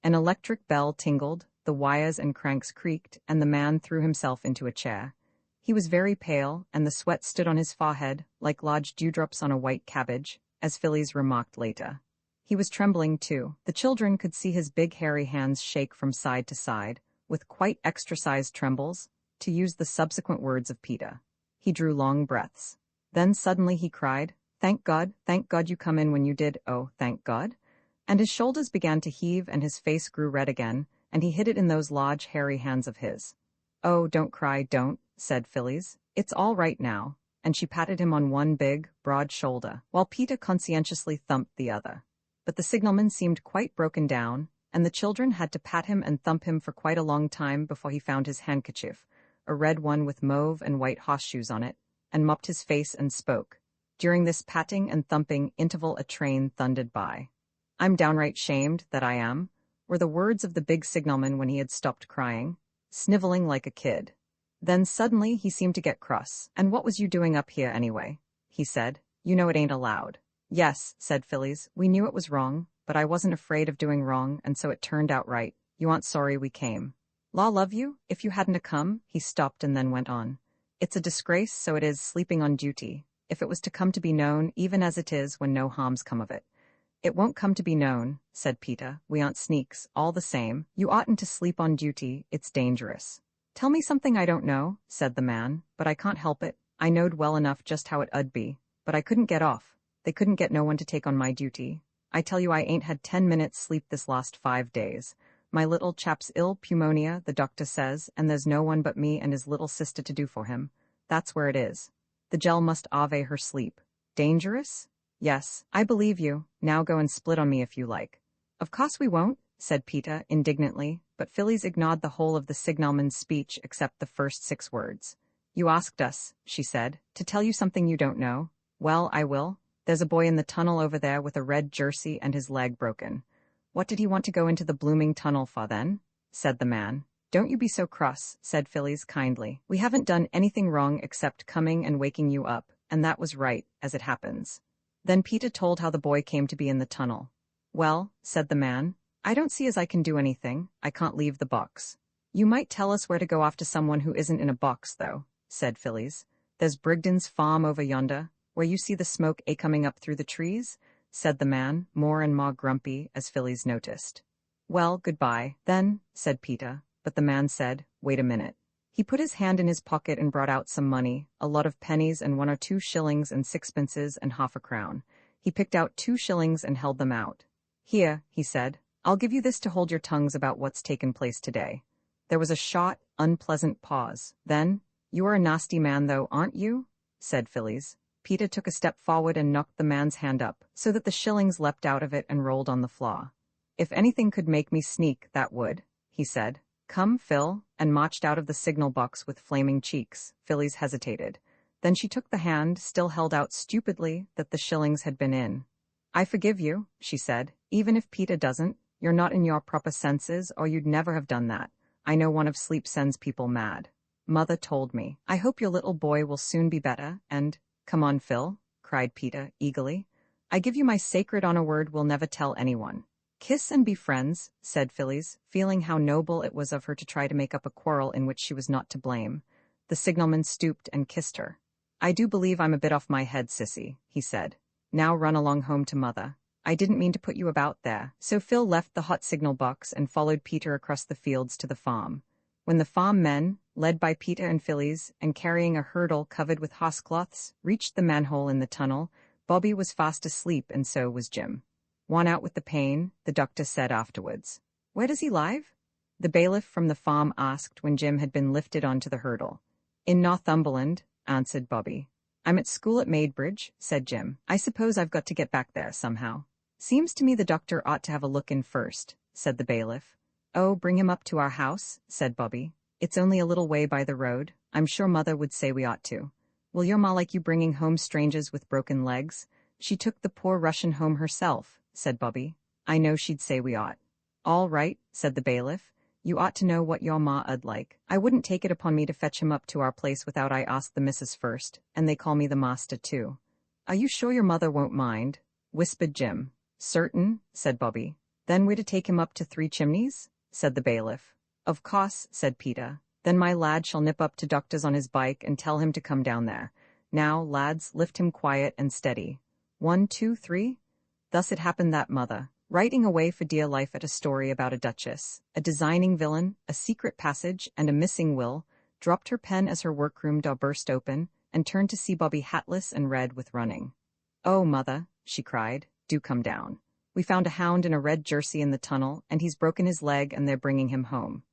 An electric bell tingled, the wires and cranks creaked, and the man threw himself into a chair. He was very pale, and the sweat stood on his forehead, like large dewdrops on a white cabbage, as Phyllis remarked later. He was trembling, too. The children could see his big hairy hands shake from side to side, with quite extra-sized trembles, to use the subsequent words of Peter. He drew long breaths. Then suddenly he cried, thank God you come in when you did, oh, thank God." And his shoulders began to heave and his face grew red again, and he hid it in those large hairy hands of his. "Oh, don't cry, don't," said Phyllis. "It's all right now," and she patted him on one big, broad shoulder, while Peter conscientiously thumped the other. But the signalman seemed quite broken down, and the children had to pat him and thump him for quite a long time before he found his handkerchief, a red one with mauve and white horseshoes on it, and mopped his face and spoke. During this patting and thumping interval a train thundered by. "I'm downright shamed, that I am," were the words of the big signalman when he had stopped crying, sniveling like a kid. Then suddenly he seemed to get cross. "And what was you doing up here anyway?" he said. "You know it ain't allowed." "Yes," said Phyllis, "we knew it was wrong, but I wasn't afraid of doing wrong, and so it turned out right. You aren't sorry we came." "Law love you, if you hadn't a come," he stopped and then went on. "It's a disgrace, so it is, sleeping on duty, if it was to come to be known, even as it is, when no harm's come of it." "It won't come to be known," said Peter. "We aren't sneaks, all the same. You oughtn't to sleep on duty, it's dangerous." "Tell me something I don't know," said the man, "but I can't help it. I knowed well enough just how it 'ud be, but I couldn't get off. They couldn't get no one to take on my duty. I tell you I ain't had 10 minutes sleep this last 5 days. My little chap's ill, pneumonia, the doctor says, and there's no one but me and his little sister to do for him. That's where it is. The gel must ave her sleep. Dangerous? Yes, I believe you. Now go and split on me if you like." "Of course we won't," said Peter indignantly, but Phyllis ignored the whole of the signalman's speech except the first 6 words. "You asked us," she said, "to tell you something you don't know. Well, I will. There's a boy in the tunnel over there with a red jersey and his leg broken. What did he want to go into the blooming tunnel for then? Said the man. Don't you be so cross, said Phyllis kindly. We haven't done anything wrong except coming and waking you up, and that was right, as it happens. Then Peter told how the boy came to be in the tunnel. Well, said the man, I don't see as I can do anything. I can't leave the box. You might tell us where to go after someone who isn't in a box, though, said Phyllis. There's Brigden's farm over yonder, where you see the smoke coming up through the trees, said the man, more and more grumpy as Phyllis noticed. Well, goodbye, then, said Peter, but the man said, wait a minute. He put his hand in his pocket and brought out some money, a lot of pennies and 1 or 2 shillings and sixpences and half a crown. He picked out 2 shillings and held them out. Here, he said, I'll give you this to hold your tongues about what's taken place today. There was a short, unpleasant pause. Then, you are a nasty man though, aren't you? Said Phyllis. Peter took a step forward and knocked the man's hand up, so that the shillings leapt out of it and rolled on the floor. If anything could make me sneak, that would, he said. Come, Phil, and marched out of the signal box with flaming cheeks. Phyllis hesitated. Then she took the hand, still held out stupidly, that the shillings had been in. I forgive you, she said, even if Peter doesn't. You're not in your proper senses, or you'd never have done that. I know one of sleep sends people mad. Mother told me. I hope your little boy will soon be better, and— Come on, Phil, cried Peter, eagerly. I give you my sacred honor word we'll never tell anyone. Kiss and be friends, said Phyllis, feeling how noble it was of her to try to make up a quarrel in which she was not to blame. The signalman stooped and kissed her. I do believe I'm a bit off my head, sissy, he said. Now run along home to Mother. I didn't mean to put you about there. So Phil left the hot signal box and followed Peter across the fields to the farm. When the farm men, led by Peter and Phyllis, and carrying a hurdle covered with horsecloths, reached the manhole in the tunnel, Bobby was fast asleep and so was Jim. Worn out with the pain, the doctor said afterwards. Where does he lie? The bailiff from the farm asked when Jim had been lifted onto the hurdle. In Northumberland, answered Bobby. I'm at school at Maidbridge, said Jim. I suppose I've got to get back there somehow. Seems to me the doctor ought to have a look in first, said the bailiff. Oh, bring him up to our house, said Bobby. It's only a little way by the road. I'm sure Mother would say we ought to. Will your ma like you bringing home strangers with broken legs? She took the poor Russian home herself, said Bobby. I know she'd say we ought. All right, said the bailiff. You ought to know what your ma-'ud like. I wouldn't take it upon me to fetch him up to our place without I asked the missus first, and they call me the master too. Are you sure your mother won't mind? Whispered Jim. Certain, said Bobby. Then we're to take him up to Three Chimneys? Said the bailiff. Of course, said Peter. Then my lad shall nip up to doctor's on his bike and tell him to come down there. Now, lads, lift him quiet and steady. 1, 2, 3. Thus it happened that Mother, writing away for dear life at a story about a duchess, a designing villain, a secret passage, and a missing will, dropped her pen as her workroom door burst open, and turned to see Bobby hatless and red with running. Oh, Mother, she cried, do come down. We found a hound in a red jersey in the tunnel, and he's broken his leg and they're bringing him home.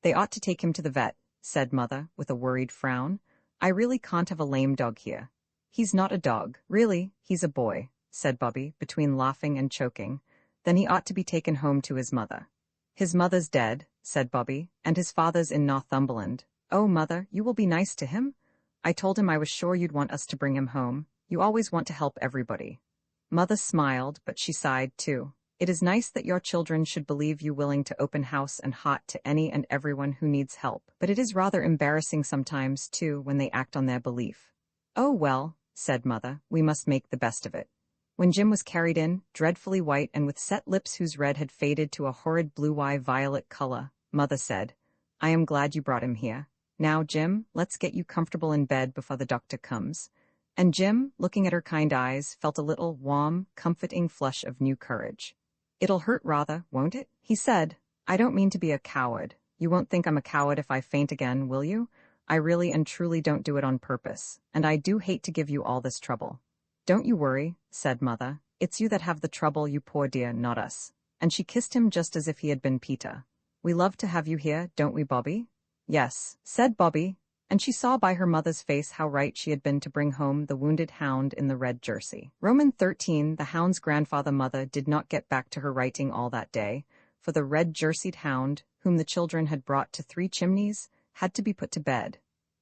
They ought to take him to the vet, said Mother, with a worried frown. I really can't have a lame dog here. He's not a dog. Really, he's a boy, said Bobby, between laughing and choking. Then he ought to be taken home to his mother. His mother's dead, said Bobby, and his father's in Northumberland. Oh, Mother, you will be nice to him? I told him I was sure you'd want us to bring him home. You always want to help everybody. Mother smiled, but she sighed too. It is nice that your children should believe you willing to open house and heart to any and everyone who needs help, but it is rather embarrassing sometimes, too, when they act on their belief. Oh well, said Mother, we must make the best of it. When Jim was carried in, dreadfully white and with set lips whose red had faded to a horrid blue-eye violet color, Mother said, I am glad you brought him here. Now, Jim, let's get you comfortable in bed before the doctor comes. And Jim, looking at her kind eyes, felt a little warm, comforting flush of new courage. It'll hurt rather, won't it? He said. I don't mean to be a coward. You won't think I'm a coward if I faint again, will you? I really and truly don't do it on purpose, and I do hate to give you all this trouble. Don't you worry, said Mother. It's you that have the trouble, you poor dear, not us. And she kissed him just as if he had been Peter. We love to have you here, don't we, Bobby? Yes, said Bobby, and she saw by her mother's face how right she had been to bring home the wounded hound in the red jersey. Roman 13, the hound's grandfather Mother did not get back to her writing all that day, for the red-jerseyed hound, whom the children had brought to Three Chimneys, had to be put to bed.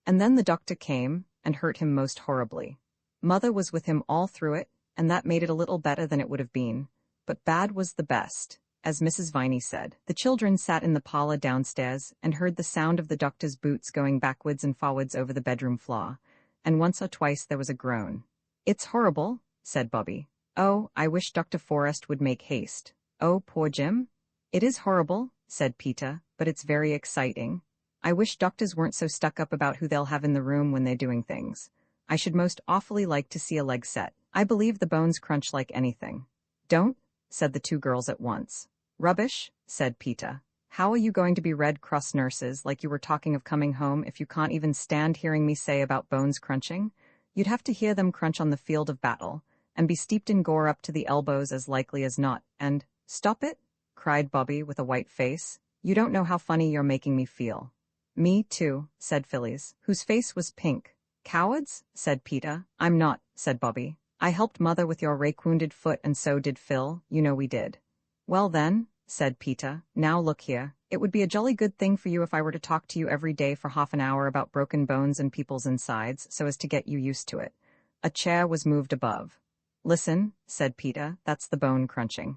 And then the doctor came, and hurt him most horribly. Mother was with him all through it, and that made it a little better than it would have been. But bad was the best, as Mrs. Viney said. The children sat in the parlor downstairs and heard the sound of the doctor's boots going backwards and forwards over the bedroom floor, and once or twice there was a groan. "It's horrible," said Bobby. "Oh, I wish Dr. Forrest would make haste. Oh, poor Jim." "It is horrible," said Peter, "but it's very exciting. I wish doctors weren't so stuck up about who they'll have in the room when they're doing things. I should most awfully like to see a leg set. I believe the bones crunch like anything." "Don't," said the two girls at once. "Rubbish," said Peter. "How are you going to be Red Cross nurses like you were talking of coming home if you can't even stand hearing me say about bones crunching? You'd have to hear them crunch on the field of battle, and be steeped in gore up to the elbows as likely as not, and—" "Stop it," cried Bobby with a white face. "You don't know how funny you're making me feel." "Me too," said Phyllis, whose face was pink. "Cowards?" said Peter. "I'm not," said Bobby. "I helped Mother with your rake-wounded foot and so did Phil, you know we did." "Well then," said Peter, "now look here, it would be a jolly good thing for you if I were to talk to you every day for half an hour about broken bones and people's insides, so as to get you used to it." A chair was moved above. "Listen," said Peter, "that's the bone crunching."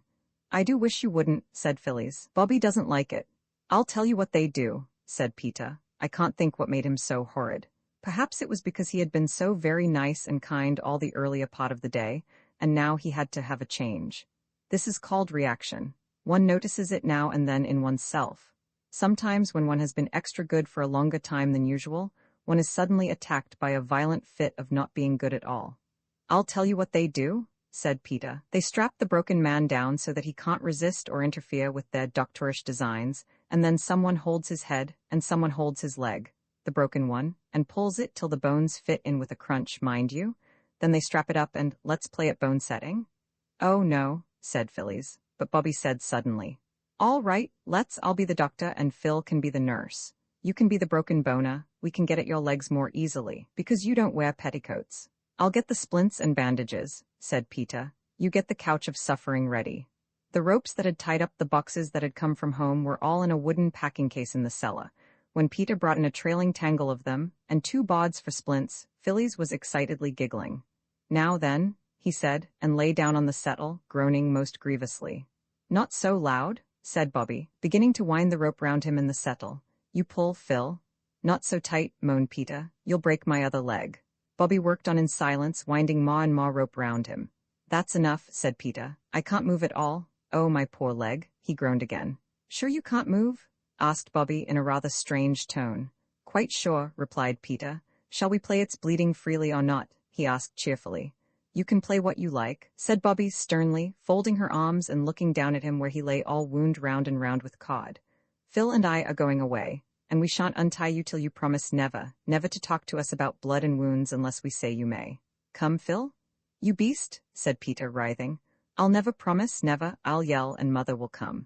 "I do wish you wouldn't," said Phyllis. "Bobby doesn't like it." "I'll tell you what they do," said Peter. "I can't think what made him so horrid. Perhaps it was because he had been so very nice and kind all the earlier part of the day, and now he had to have a change. This is called reaction. One notices it now and then in oneself. Sometimes when one has been extra good for a longer time than usual, one is suddenly attacked by a violent fit of not being good at all. "I'll tell you what they do," said Peter. "They strap the broken man down so that he can't resist or interfere with their doctorish designs, and then someone holds his head and someone holds his leg, the broken one, and pulls it till the bones fit in with a crunch, mind you. Then they strap it up and let's play at bone setting." "Oh no," said Phyllis, but Bobby said suddenly, "All right, I'll be the doctor and Phil can be the nurse. You can be the broken boner, we can get at your legs more easily, because you don't wear petticoats." "I'll get the splints and bandages," said Peter. "You get the couch of suffering ready." The ropes that had tied up the boxes that had come from home were all in a wooden packing case in the cellar. When Peter brought in a trailing tangle of them, and 2 bods for splints, Phyllis was excitedly giggling. "Now then," he said, and lay down on the settle, groaning most grievously. "Not so loud," said Bobby, beginning to wind the rope round him in the settle. "You pull, Phil." "Not so tight," moaned Peter. "You'll break my other leg." Bobby worked on in silence, winding more and more rope round him. "That's enough," said Peter. "I can't move at all. Oh, my poor leg," he groaned again. "Sure you can't move?" asked Bobby in a rather strange tone. "Quite sure," replied Peter. "Shall we play It's Bleeding Freely or not?" he asked cheerfully. "You can play what you like," said Bobby sternly, folding her arms and looking down at him where he lay all wound round and round with cod. "Phil and I are going away, and we shan't untie you till you promise never, never to talk to us about blood and wounds unless we say you may. Come, Phil?" "You beast," said Peter, writhing. "I'll never promise, never. I'll yell and Mother will come."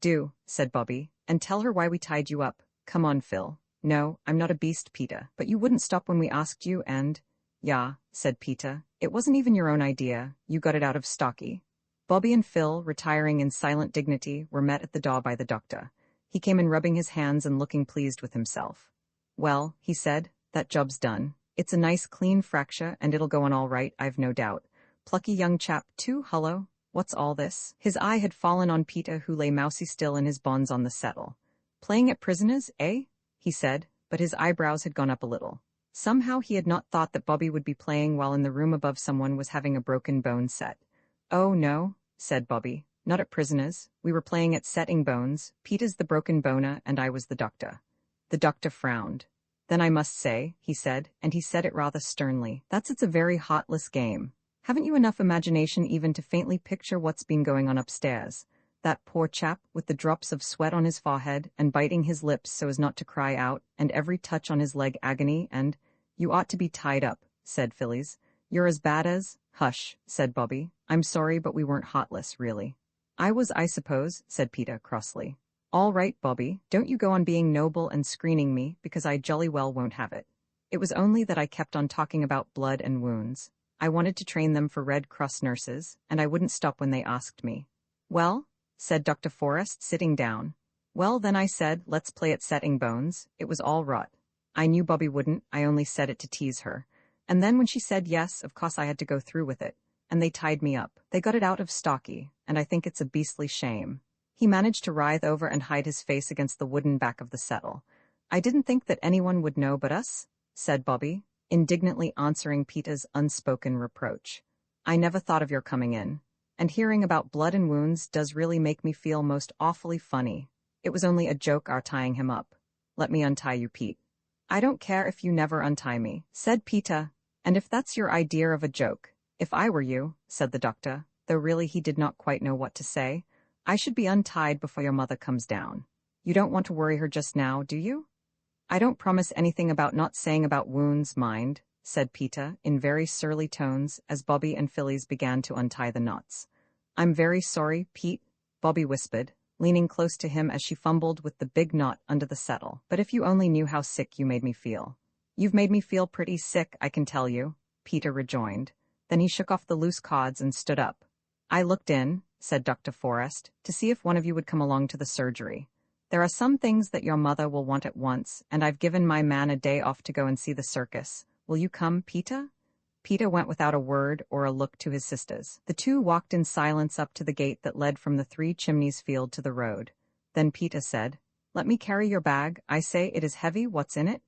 "Do," said Bobby, "and tell her why we tied you up. Come on, Phil." "No, I'm not a beast, Peter, but you wouldn't stop when we asked you and—" "Yeah," said Peter. "It wasn't even your own idea. You got it out of Stocky." Bobby and Phil, retiring in silent dignity, were met at the door by the doctor. He came in rubbing his hands and looking pleased with himself. "Well," he said, "that job's done. It's a nice clean fracture, and it'll go on all right, I've no doubt. Plucky young chap, too, hullo. What's all this?" His eye had fallen on Peter, who lay mousy still in his bonds on the settle. "Playing at prisoners, eh?" he said, but his eyebrows had gone up a little. Somehow he had not thought that Bobby would be playing while in the room above someone was having a broken bone set. "Oh no," said Bobby, "not at prisoners. We were playing at setting bones. Peter's the broken boner, and I was the doctor." The doctor frowned. "Then I must say," he said, and he said it rather sternly, "it's a very heartless game. Haven't you enough imagination even to faintly picture what's been going on upstairs? That poor chap, with the drops of sweat on his forehead, and biting his lips so as not to cry out, and every touch on his leg agony, and—" "You ought to be tied up," said Phyllis. "You're as bad as—" "Hush," said Bobby. "I'm sorry, but we weren't heartless, really." "I was, I suppose," said Peter crossly. "All right, Bobby, don't you go on being noble and screening me, because I jolly well won't have it. It was only that I kept on talking about blood and wounds. I wanted to train them for Red Cross nurses, and I wouldn't stop when they asked me." "Well?" said Dr. Forrest, sitting down. "Well, then I said, let's play at setting bones. It was all rot. I knew Bobby wouldn't, I only said it to tease her. And then when she said yes, of course I had to go through with it. And they tied me up. They got it out of Stocky, and I think it's a beastly shame. He managed to writhe over and hide his face against the wooden back of the settle. I didn't think that anyone would know but us, said Bobby, indignantly answering Peter's unspoken reproach. I never thought of your coming in. And hearing about blood and wounds does really make me feel most awfully funny. It was only a joke our tying him up. Let me untie you, Pete. I don't care if you never untie me, said Peter. And if that's your idea of a joke, if I were you, said the doctor, though really he did not quite know what to say, I should be untied before your mother comes down. You don't want to worry her just now, do you? I don't promise anything about not saying about wounds, mind, said Peter, in very surly tones, as Bobby and Phyllis began to untie the knots. I'm very sorry, Pete, Bobby whispered, leaning close to him as she fumbled with the big knot under the settle. But if you only knew how sick you made me feel. You've made me feel pretty sick, I can tell you, Peter rejoined. Then he shook off the loose cords and stood up. I looked in, said Dr. Forrest, to see if one of you would come along to the surgery. There are some things that your mother will want at once, and I've given my man a day off to go and see the circus. Will you come, Peter? Peter went without a word or a look to his sisters. The two walked in silence up to the gate that led from the Three Chimneys field to the road. Then Peter said, Let me carry your bag. I say it is heavy. What's in it?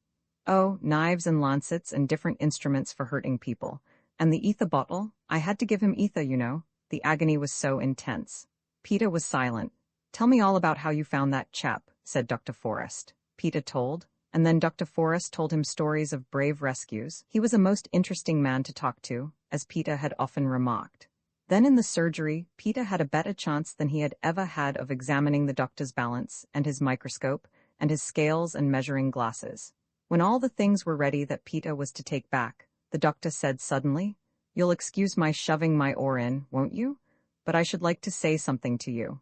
Oh, knives and lancets and different instruments for hurting people. And the ether bottle. I had to give him ether, you know. The agony was so intense. Peter was silent. Tell me all about how you found that chap, said Dr. Forrest. Peter told. And then Dr. Forrest told him stories of brave rescues. He was a most interesting man to talk to, as Peter had often remarked. Then in the surgery, Peter had a better chance than he had ever had of examining the doctor's balance, and his microscope, and his scales and measuring glasses. When all the things were ready that Peter was to take back, the doctor said suddenly, You'll excuse my shoving my oar in, won't you? But I should like to say something to you.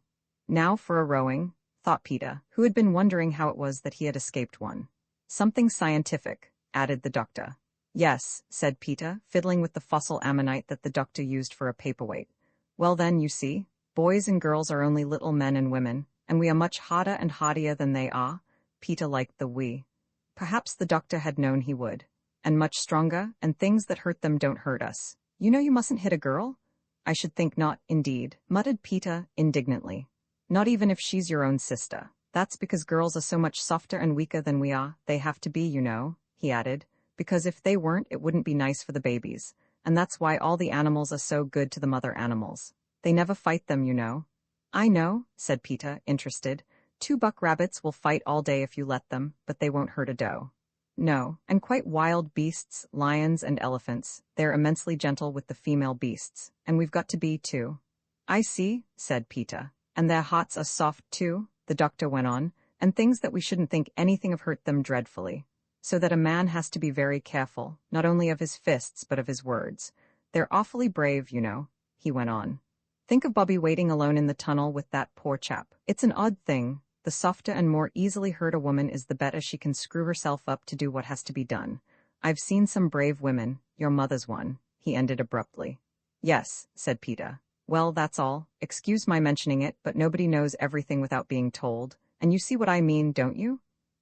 Now for a rowing, thought Peter, who had been wondering how it was that he had escaped one. Something scientific, added the doctor. Yes, said Peter, fiddling with the fossil ammonite that the doctor used for a paperweight. Well then, you see, boys and girls are only little men and women, and we are much harder and hardier than they are. Peter liked the we. Perhaps the doctor had known he would. And much stronger, and things that hurt them don't hurt us. You know you mustn't hit a girl? I should think not, indeed, muttered Peter indignantly. Not even if she's your own sister. That's because girls are so much softer and weaker than we are. They have to be, you know, he added, because if they weren't, it wouldn't be nice for the babies. And that's why all the animals are so good to the mother animals. They never fight them, you know. I know, said Peter, interested. 2 buck rabbits will fight all day if you let them, but they won't hurt a doe. No, and quite wild beasts, lions and elephants. They're immensely gentle with the female beasts, and we've got to be too. I see, said Peter. And their hearts are soft too, the doctor went on, and things that we shouldn't think anything of hurt them dreadfully. So that a man has to be very careful, not only of his fists but of his words. They're awfully brave, you know, he went on. Think of Bobby waiting alone in the tunnel with that poor chap. It's an odd thing. The softer and more easily hurt a woman is the better she can screw herself up to do what has to be done. I've seen some brave women, your mother's one, he ended abruptly. Yes, said Peter. Well, that's all. Excuse my mentioning it, but nobody knows everything without being told. And you see what I mean, don't you?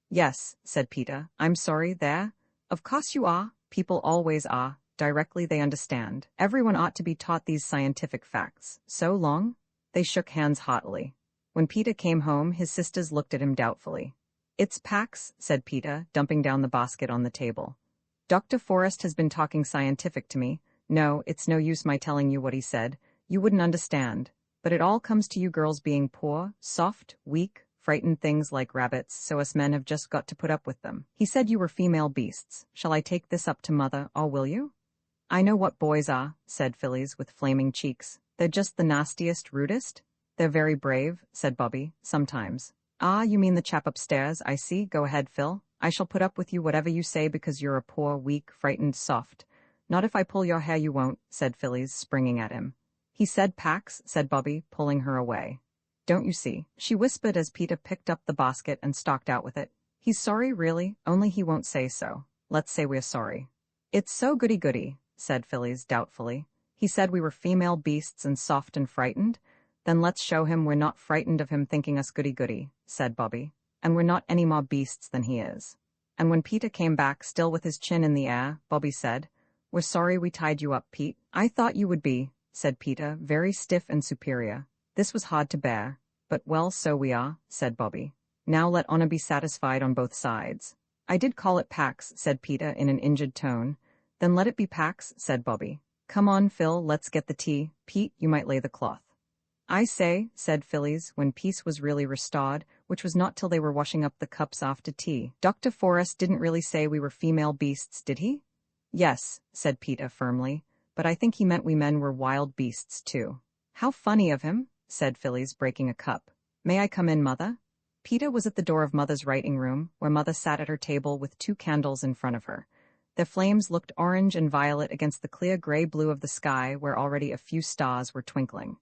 Yes, said Peter. I'm sorry, there. Of course you are. People always are. Directly they understand. Everyone ought to be taught these scientific facts. So long? They shook hands haughtily. When Peter came home, his sisters looked at him doubtfully. It's Pax, said Peter, dumping down the basket on the table. Dr. Forrest has been talking scientific to me. No, it's no use my telling you what he said. You wouldn't understand. But it all comes to you girls being poor, soft, weak, frightened things like rabbits, so us men have just got to put up with them. He said you were female beasts. Shall I take this up to Mother, or will you? I know what boys are, said Phyllis with flaming cheeks. They're just the nastiest, rudest. They're very brave, said Bobby, sometimes. Ah, you mean the chap upstairs, I see. Go ahead, Phil. I shall put up with you whatever you say because you're a poor, weak, frightened soft. Not if I pull your hair you won't, said Phyllis, springing at him. He said Pax, said Bobby, pulling her away. Don't you see? She whispered as Peter picked up the basket and stalked out with it. He's sorry, really, only he won't say so. Let's say we're sorry. It's so goody-goody, said Phyllis doubtfully. He said we were female beasts and soft and frightened. Then let's show him we're not frightened of him thinking us goody-goody, said Bobby. And we're not any more beasts than he is. And when Peter came back, still with his chin in the air, Bobby said, "We're sorry we tied you up, Pete." "I thought you would be," said Peter, very stiff and superior. This was hard to bear. "But well, so we are," said Bobby. "Now let honor be satisfied on both sides." "I did call it Pax," said Peter in an injured tone. "Then let it be Pax," said Bobby. "Come on, Phil, let's get the tea. Pete, you might lay the cloth." "I say," said Phillies, when peace was really restored, which was not till they were washing up the cups after tea. "Dr. Forrest didn't really say we were female beasts, did he?" "Yes," said Peter firmly, "but I think he meant we men were wild beasts too." "How funny of him," said Phillies, breaking a cup. "May I come in, Mother?" Peter was at the door of Mother's writing room, where Mother sat at her table with 2 candles in front of her. Their flames looked orange and violet against the clear gray-blue of the sky where already a few stars were twinkling.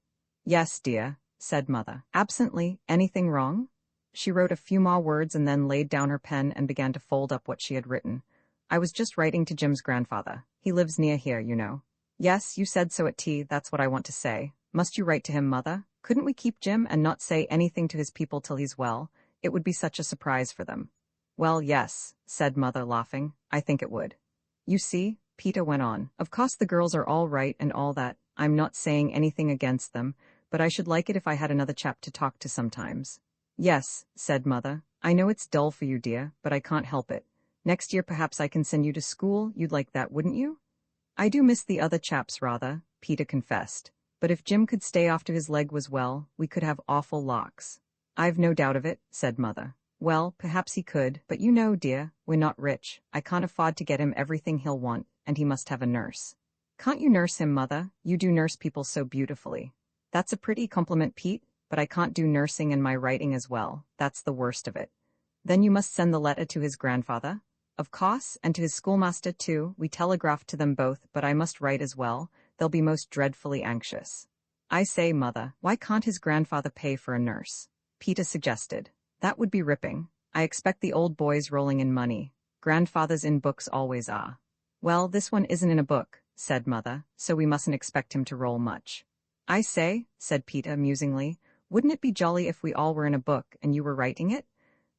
"Yes, dear," said Mother. Absently, "Anything wrong?" She wrote a few more words and then laid down her pen and began to fold up what she had written. "I was just writing to Jim's grandfather. He lives near here, you know." "Yes, you said so at tea, that's what I want to say. Must you write to him, Mother? Couldn't we keep Jim and not say anything to his people till he's well? It would be such a surprise for them." "Well, yes," said Mother, laughing. "I think it would." "You see," Peter went on, "of course the girls are all right and all that. I'm not saying anything against them, but I should like it if I had another chap to talk to sometimes." "Yes," said Mother. "I know it's dull for you, dear, but I can't help it. Next year perhaps I can send you to school. You'd like that, wouldn't you?" "I do miss the other chaps rather," Peter confessed. "But if Jim could stay after his leg was well, we could have awful larks." "I've no doubt of it," said Mother. "Well, perhaps he could, but you know, dear, we're not rich. I can't afford to get him everything he'll want, and he must have a nurse." "Can't you nurse him, Mother? You do nurse people so beautifully." "That's a pretty compliment, Pete, but I can't do nursing and my writing as well. That's the worst of it." "Then you must send the letter to his grandfather." "Of course, and to his schoolmaster too. We telegraphed to them both, but I must write as well. They'll be most dreadfully anxious." "I say, Mother, why can't his grandfather pay for a nurse?" Peter suggested. "That would be ripping. I expect the old boy's rolling in money. Grandfathers in books always are." "Well, this one isn't in a book," said Mother, "so we mustn't expect him to roll much." "I say," said Peter musingly, "wouldn't it be jolly if we all were in a book and you were writing it?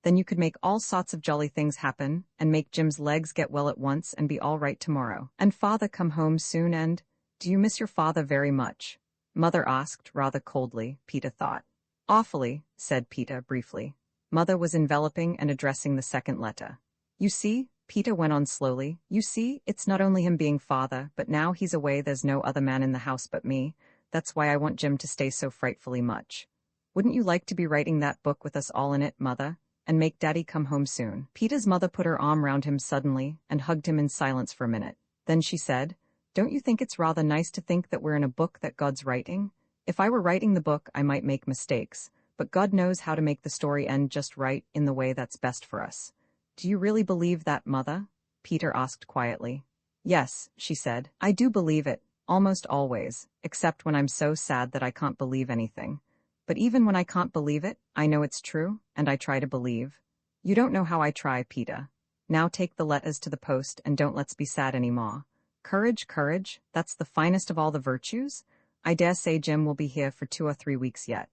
Then you could make all sorts of jolly things happen, and make Jim's legs get well at once and be all right tomorrow. And Father come home soon and—" "Do you miss your father very much?" Mother asked, rather coldly, Peter thought. "Awfully," said Peter briefly. Mother was enveloping and addressing the second letter. "You see," Peter went on slowly, "you see, it's not only him being father, but now he's away there's no other man in the house but me. That's why I want Jim to stay so frightfully much. Wouldn't you like to be writing that book with us all in it, Mother? And make Daddy come home soon?" Peter's mother put her arm round him suddenly and hugged him in silence for a minute. Then she said, "Don't you think it's rather nice to think that we're in a book that God's writing? If I were writing the book, I might make mistakes, but God knows how to make the story end just right in the way that's best for us." "Do you really believe that, Mother?" Peter asked quietly. "Yes," she said, "I do believe it. Almost always, except when I'm so sad that I can't believe anything. But even when I can't believe it, I know it's true, and I try to believe. You don't know how I try, Peter. Now take the letters to the post and don't let's be sad any more. Courage, courage, that's the finest of all the virtues. I dare say Jim will be here for 2 or 3 weeks yet."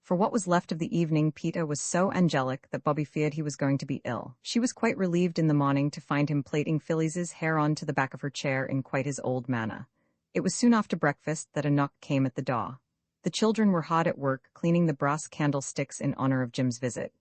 For what was left of the evening, Peter was so angelic that Bobby feared he was going to be ill. She was quite relieved in the morning to find him plaiting Phyllis's hair on to the back of her chair in quite his old manner. It was soon after breakfast that a knock came at the door. The children were hard at work cleaning the brass candlesticks in honor of Jim's visit.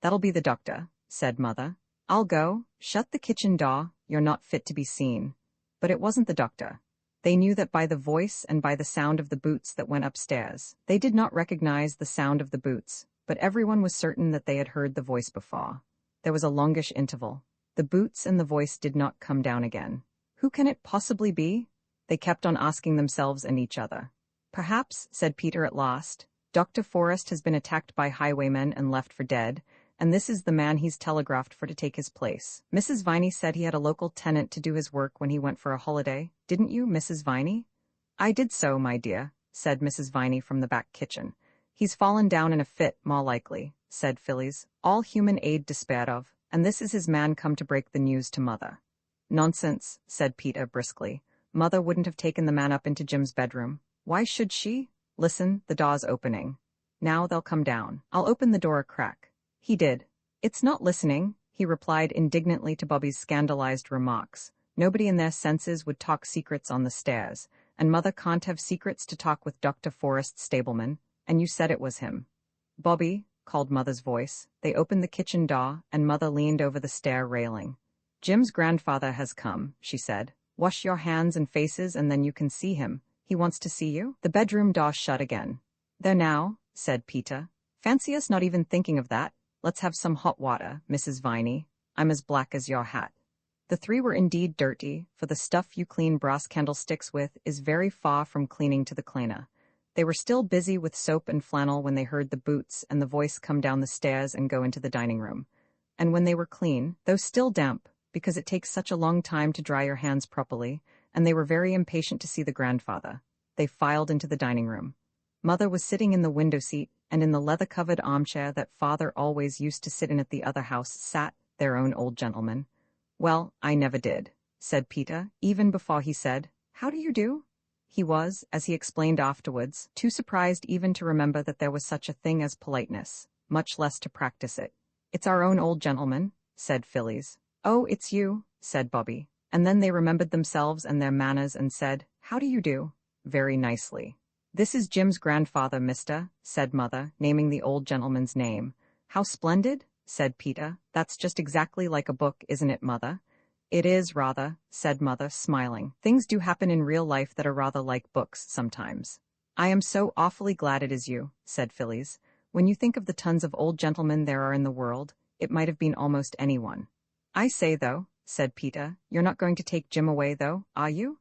"That'll be the doctor," said Mother. "I'll go. Shut the kitchen door. You're not fit to be seen." But it wasn't the doctor. They knew that by the voice and by the sound of the boots that went upstairs. They did not recognize the sound of the boots, but everyone was certain that they had heard the voice before. There was a longish interval. The boots and the voice did not come down again. Who can it possibly be? They kept on asking themselves and each other. "Perhaps," said Peter at last, "Dr. Forrest has been attacked by highwaymen and left for dead, and this is the man he's telegraphed for to take his place. Mrs. Viney said he had a local tenant to do his work when he went for a holiday. Didn't you, Mrs. Viney?" "I did so, my dear," said Mrs. Viney from the back kitchen. "He's fallen down in a fit, more likely," said Phyllis. "All human aid despaired of, and this is his man come to break the news to Mother." "Nonsense," said Peter briskly. "Mother wouldn't have taken the man up into Jim's bedroom. Why should she? Listen, the door's opening. Now they'll come down. I'll open the door a crack." He did. "It's not listening," he replied indignantly to Bobby's scandalized remarks. Nobody in their senses would talk secrets on the stairs, and Mother can't have secrets to talk with Dr. Forrest's stableman, and you said it was him. Bobby, called Mother's voice. They opened the kitchen door, and Mother leaned over the stair railing. Jim's grandfather has come, she said. Wash your hands and faces and then you can see him. He wants to see you. The bedroom door shut again. There now, said Peter. Fancy us not even thinking of that. Let's have some hot water, Mrs. Viney. I'm as black as your hat. The three were indeed dirty, for the stuff you clean brass candlesticks with is very far from cleaning to the cleaner. They were still busy with soap and flannel when they heard the boots and the voice come down the stairs and go into the dining room. And when they were clean, though still damp, because it takes such a long time to dry your hands properly, and they were very impatient to see the grandfather, they filed into the dining room. Mother was sitting in the window seat, and in the leather-covered armchair that Father always used to sit in at the other house sat their own old gentleman. Well, I never did, said Peter, even before he said, How do you do? He was, as he explained afterwards, too surprised even to remember that there was such a thing as politeness, much less to practice it. It's our own old gentleman, said Phillies. Oh, it's you, said Bobby. And then they remembered themselves and their manners and said, How do you do? Very nicely. This is Jim's grandfather, mister, said Mother, naming the old gentleman's name. How splendid, said Peter. That's just exactly like a book, isn't it, Mother? It is, rather, said Mother, smiling. Things do happen in real life that are rather like books sometimes. I am so awfully glad it is you, said Phillies. When you think of the tons of old gentlemen there are in the world, it might have been almost anyone. I say, though, said Peter, you're not going to take Jim away, though, are you?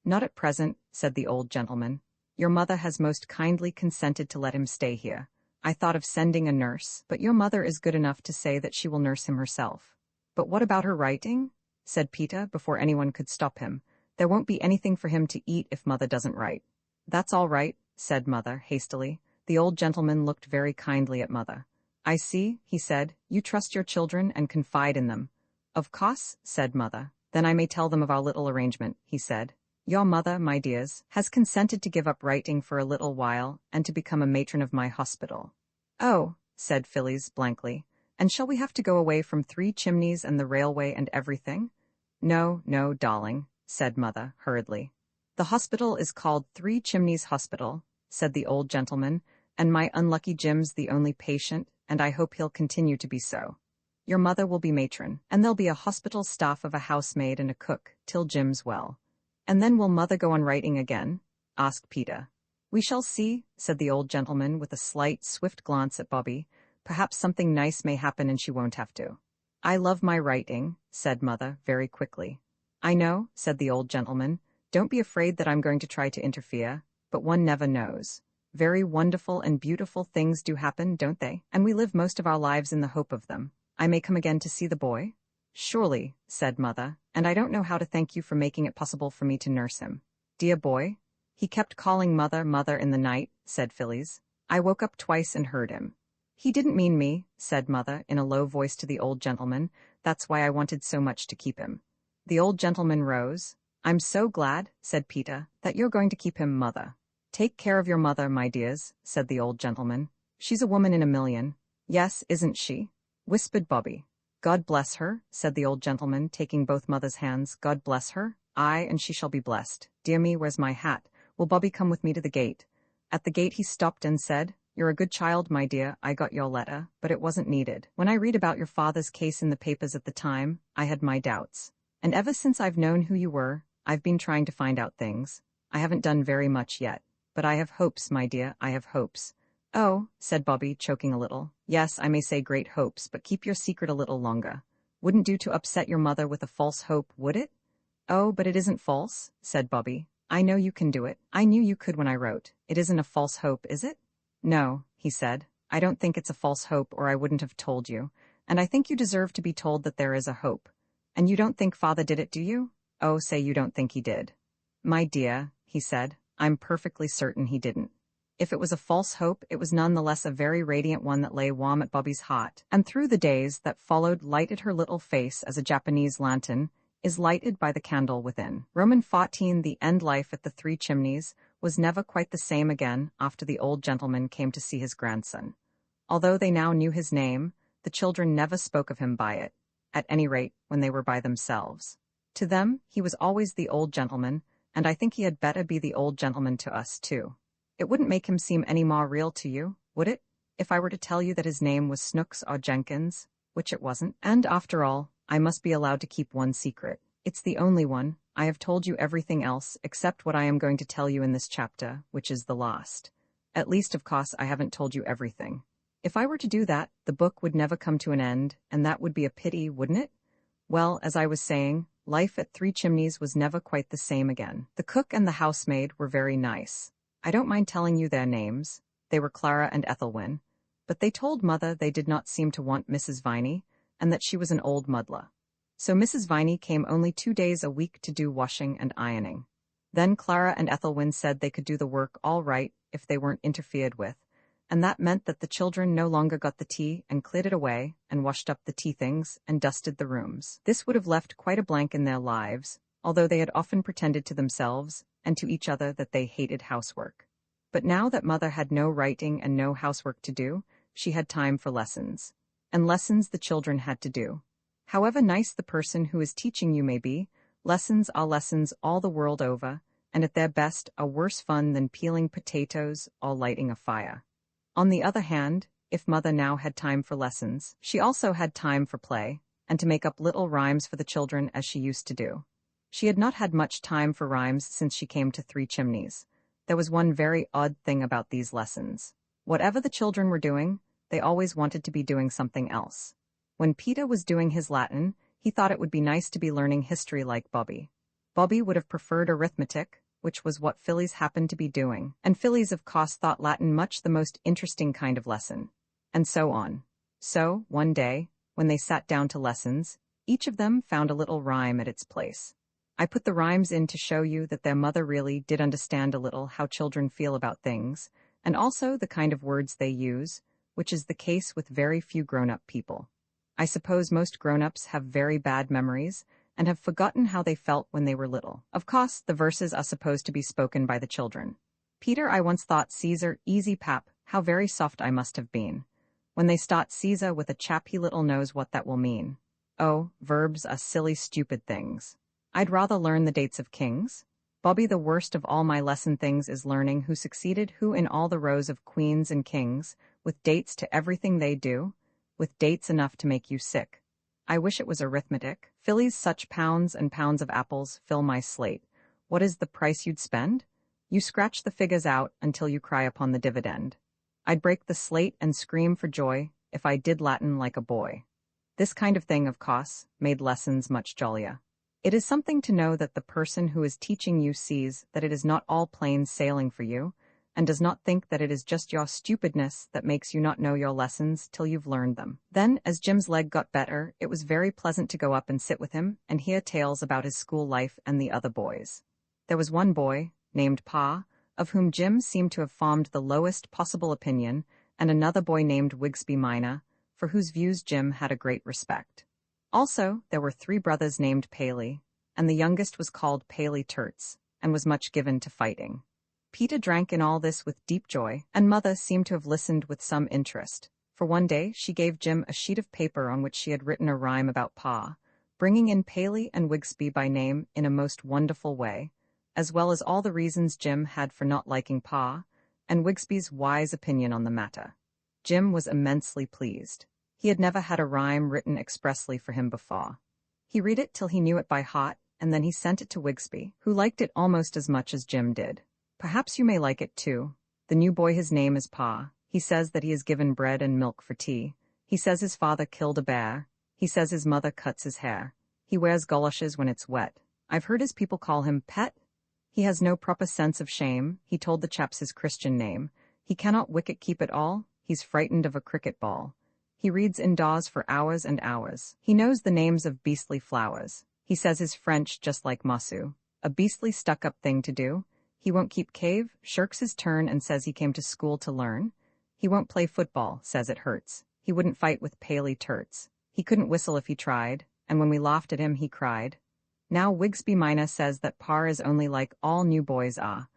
Not at present, said the old gentleman. Your mother has most kindly consented to let him stay here. I thought of sending a nurse, but your mother is good enough to say that she will nurse him herself. But what about her writing? Said Peter before anyone could stop him. There won't be anything for him to eat if Mother doesn't write. That's all right, said Mother, hastily. The old gentleman looked very kindly at Mother. I see, he said, you trust your children and confide in them. Of course, said Mother. Then I may tell them of our little arrangement, he said. Your mother, my dears, has consented to give up writing for a little while and to become a matron of my hospital. Oh, said Phillies blankly. And shall we have to go away from Three Chimneys and the railway and everything? No, no, darling, said Mother, hurriedly. The hospital is called Three Chimneys Hospital, said the old gentleman, and my unlucky Jim's the only patient, and I hope he'll continue to be so. Your mother will be matron, and there'll be a hospital staff of a housemaid and a cook, till Jim's well. And then will Mother go on writing again? Asked Peter. We shall see, said the old gentleman with a slight, swift glance at Bobby. Perhaps something nice may happen and she won't have to. I love my writing, said Mother, very quickly. I know, said the old gentleman. Don't be afraid that I'm going to try to interfere, but one never knows. Very wonderful and beautiful things do happen, don't they? And we live most of our lives in the hope of them. I may come again to see the boy? Surely, said Mother, and I don't know how to thank you for making it possible for me to nurse him. Dear boy. He kept calling Mother, Mother in the night, said Phillies. I woke up twice and heard him. He didn't mean me, said Mother in a low voice to the old gentleman. That's why I wanted so much to keep him. The old gentleman rose. I'm so glad, said Peter, that you're going to keep him, Mother. Take care of your mother, my dears, said the old gentleman. She's a woman in a million. Yes, isn't she? Whispered Bobby. God bless her, said the old gentleman, taking both Mother's hands. God bless her. Aye, and she shall be blessed. Dear me, where's my hat? Will Bobby come with me to the gate? At the gate he stopped and said, You're a good child, my dear. I got your letter, but it wasn't needed. When I read about your father's case in the papers at the time, I had my doubts. And ever since I've known who you were, I've been trying to find out things. I haven't done very much yet. But I have hopes, my dear, I have hopes. Oh, said Bobby, choking a little. Yes, I may say great hopes, but keep your secret a little longer. Wouldn't do to upset your mother with a false hope, would it? Oh, but it isn't false, said Bobby. I know you can do it. I knew you could when I wrote. It isn't a false hope, is it? No, he said. I don't think it's a false hope or I wouldn't have told you. And I think you deserve to be told that there is a hope. And you don't think Father did it, do you? Oh, say you don't think he did. My dear, he said, I'm perfectly certain he didn't. If it was a false hope, it was none the less a very radiant one that lay warm at Bobby's heart, and through the days that followed lighted her little face as a Japanese lantern is lighted by the candle within. Roman 14. The end life at the Three Chimneys was never quite the same again after the old gentleman came to see his grandson. Although they now knew his name, the children never spoke of him by it, at any rate when they were by themselves. To them, he was always the old gentleman, and I think he had better be the old gentleman to us too. It wouldn't make him seem any more real to you, would it, if I were to tell you that his name was Snooks or Jenkins, which it wasn't? And after all, I must be allowed to keep one secret. It's the only one. I have told you everything else except what I am going to tell you in this chapter, which is the last. At least, of course, I haven't told you everything. If I were to do that, the book would never come to an end, and that would be a pity, wouldn't it? Well, as I was saying, life at Three Chimneys was never quite the same again. The cook and the housemaid were very nice. I don't mind telling you their names. They were Clara and Ethelwyn. But they told Mother they did not seem to want Mrs. Viney, and that she was an old muddler. So Mrs. Viney came only 2 days a week to do washing and ironing. Then Clara and Ethelwyn said they could do the work all right if they weren't interfered with, and that meant that the children no longer got the tea and cleared it away and washed up the tea things and dusted the rooms. This would have left quite a blank in their lives, although they had often pretended to themselves and to each other that they hated housework. But now that Mother had no writing and no housework to do, she had time for lessons. And lessons the children had to do. However nice the person who is teaching you may be, lessons are lessons all the world over, and at their best are worse fun than peeling potatoes or lighting a fire. On the other hand, if Mother now had time for lessons, she also had time for play, and to make up little rhymes for the children as she used to do. She had not had much time for rhymes since she came to Three Chimneys. There was one very odd thing about these lessons. Whatever the children were doing, they always wanted to be doing something else. When Peter was doing his Latin, he thought it would be nice to be learning history like Bobby. Bobby would have preferred arithmetic, which was what Phyllis happened to be doing, and Phyllis of course thought Latin much the most interesting kind of lesson. And so on. So, one day, when they sat down to lessons, each of them found a little rhyme at its place. I put the rhymes in to show you that their mother really did understand a little how children feel about things, and also the kind of words they use, which is the case with very few grown-up people. I suppose most grown-ups have very bad memories, and have forgotten how they felt when they were little. Of course, the verses are supposed to be spoken by the children. Peter, I once thought Caesar, easy pap, how very soft I must have been. When they start Caesar with a chap, he little knows what that will mean. Oh, verbs are silly, stupid things. I'd rather learn the dates of kings. Bobby, the worst of all my lesson things is learning who succeeded who in all the rows of queens and kings, with dates to everything they do, with dates enough to make you sick. I wish it was arithmetic. Phyllis, such pounds and pounds of apples fill my slate. What is the price you'd spend? You scratch the figures out until you cry upon the dividend. I'd break the slate and scream for joy if I did Latin like a boy. This kind of thing, of course, made lessons much jollier. It is something to know that the person who is teaching you sees that it is not all plain sailing for you, and does not think that it is just your stupidness that makes you not know your lessons till you've learned them. Then, as Jim's leg got better, it was very pleasant to go up and sit with him and hear tales about his school life and the other boys. There was one boy, named Pa, of whom Jim seemed to have formed the lowest possible opinion, and another boy named Wigsby Minor, for whose views Jim had a great respect. Also, there were 3 brothers named Paley, and the youngest was called Paley Turts, and was much given to fighting. Peter drank in all this with deep joy, and Mother seemed to have listened with some interest, for one day she gave Jim a sheet of paper on which she had written a rhyme about Pa, bringing in Paley and Wigsby by name in a most wonderful way, as well as all the reasons Jim had for not liking Pa, and Wigsby's wise opinion on the matter. Jim was immensely pleased. He had never had a rhyme written expressly for him before. He read it till he knew it by heart, and then he sent it to Wigsby, who liked it almost as much as Jim did. Perhaps you may like it too. The new boy, his name is Pa. He says that he is given bread and milk for tea. He says his father killed a bear. He says his mother cuts his hair. He wears goloshes when it's wet. I've heard his people call him Pet. He has no proper sense of shame. He told the chaps his Christian name. He cannot wicket keep it all. He's frightened of a cricket ball. He reads indoors for hours and hours. He knows the names of beastly flowers. He says his French just like Masu. A beastly stuck-up thing to do. He won't keep cave, shirks his turn and says he came to school to learn. He won't play football, says it hurts. He wouldn't fight with Paley Turts. He couldn't whistle if he tried, and when we laughed at him he cried. Now Wigsby Minor says that Pa is only like all new boys are.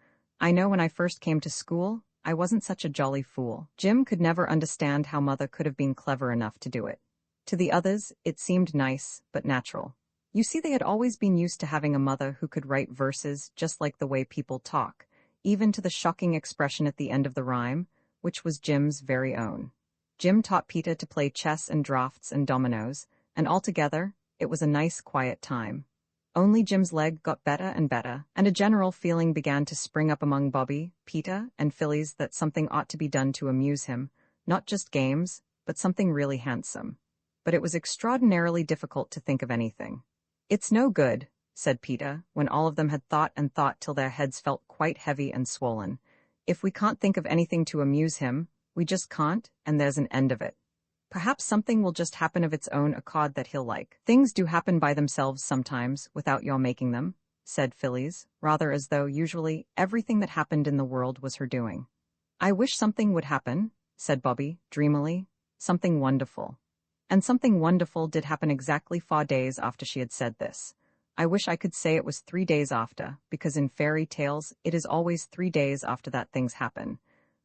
I know when I first came to school, I wasn't such a jolly fool. Jim could never understand how Mother could have been clever enough to do it. To the others, it seemed nice, but natural. You see, they had always been used to having a mother who could write verses just like the way people talk, even to the shocking expression at the end of the rhyme, which was Jim's very own. Jim taught Peter to play chess and draughts and dominoes, and altogether, it was a nice, quiet time. Only Jim's leg got better and better, and a general feeling began to spring up among Bobby, Peter, and Phillies that something ought to be done to amuse him, not just games, but something really handsome. But it was extraordinarily difficult to think of anything. "It's no good," said Peter, when all of them had thought and thought till their heads felt quite heavy and swollen. "If we can't think of anything to amuse him, we just can't, and there's an end of it. Perhaps something will just happen of its own accord that he'll like." "Things do happen by themselves sometimes, without your making them," said Phillies, rather as though usually everything that happened in the world was her doing. "I wish something would happen," said Bobby, dreamily. "Something wonderful." And something wonderful did happen exactly 4 days after she had said this. I wish I could say it was 3 days after, because in fairy tales it is always 3 days after that things happen.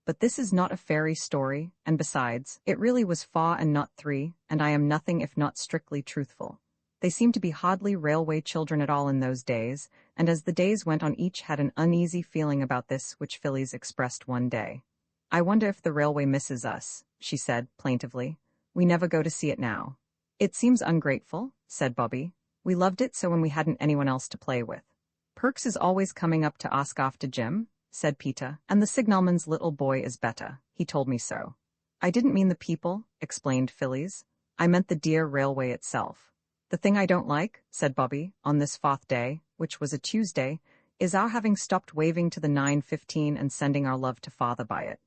But this is not a fairy story, and besides, it really was 4 and not 3, and I am nothing if not strictly truthful. They seemed to be hardly railway children at all in those days, and as the days went on each had an uneasy feeling about this which Phillies expressed one day. "I wonder if the railway misses us," she said, plaintively. "We never go to see it now." "It seems ungrateful," said Bobby. "We loved it so when we hadn't anyone else to play with." "Perks is always coming up to ask after Jim," said Peter, "and the signalman's little boy is better. He told me so." "I didn't mean the people," explained Phillies. "I meant the dear railway itself." "The thing I don't like," said Bobby, "on this 4th day, which was a Tuesday, is our having stopped waving to the 9:15 and sending our love to father by it."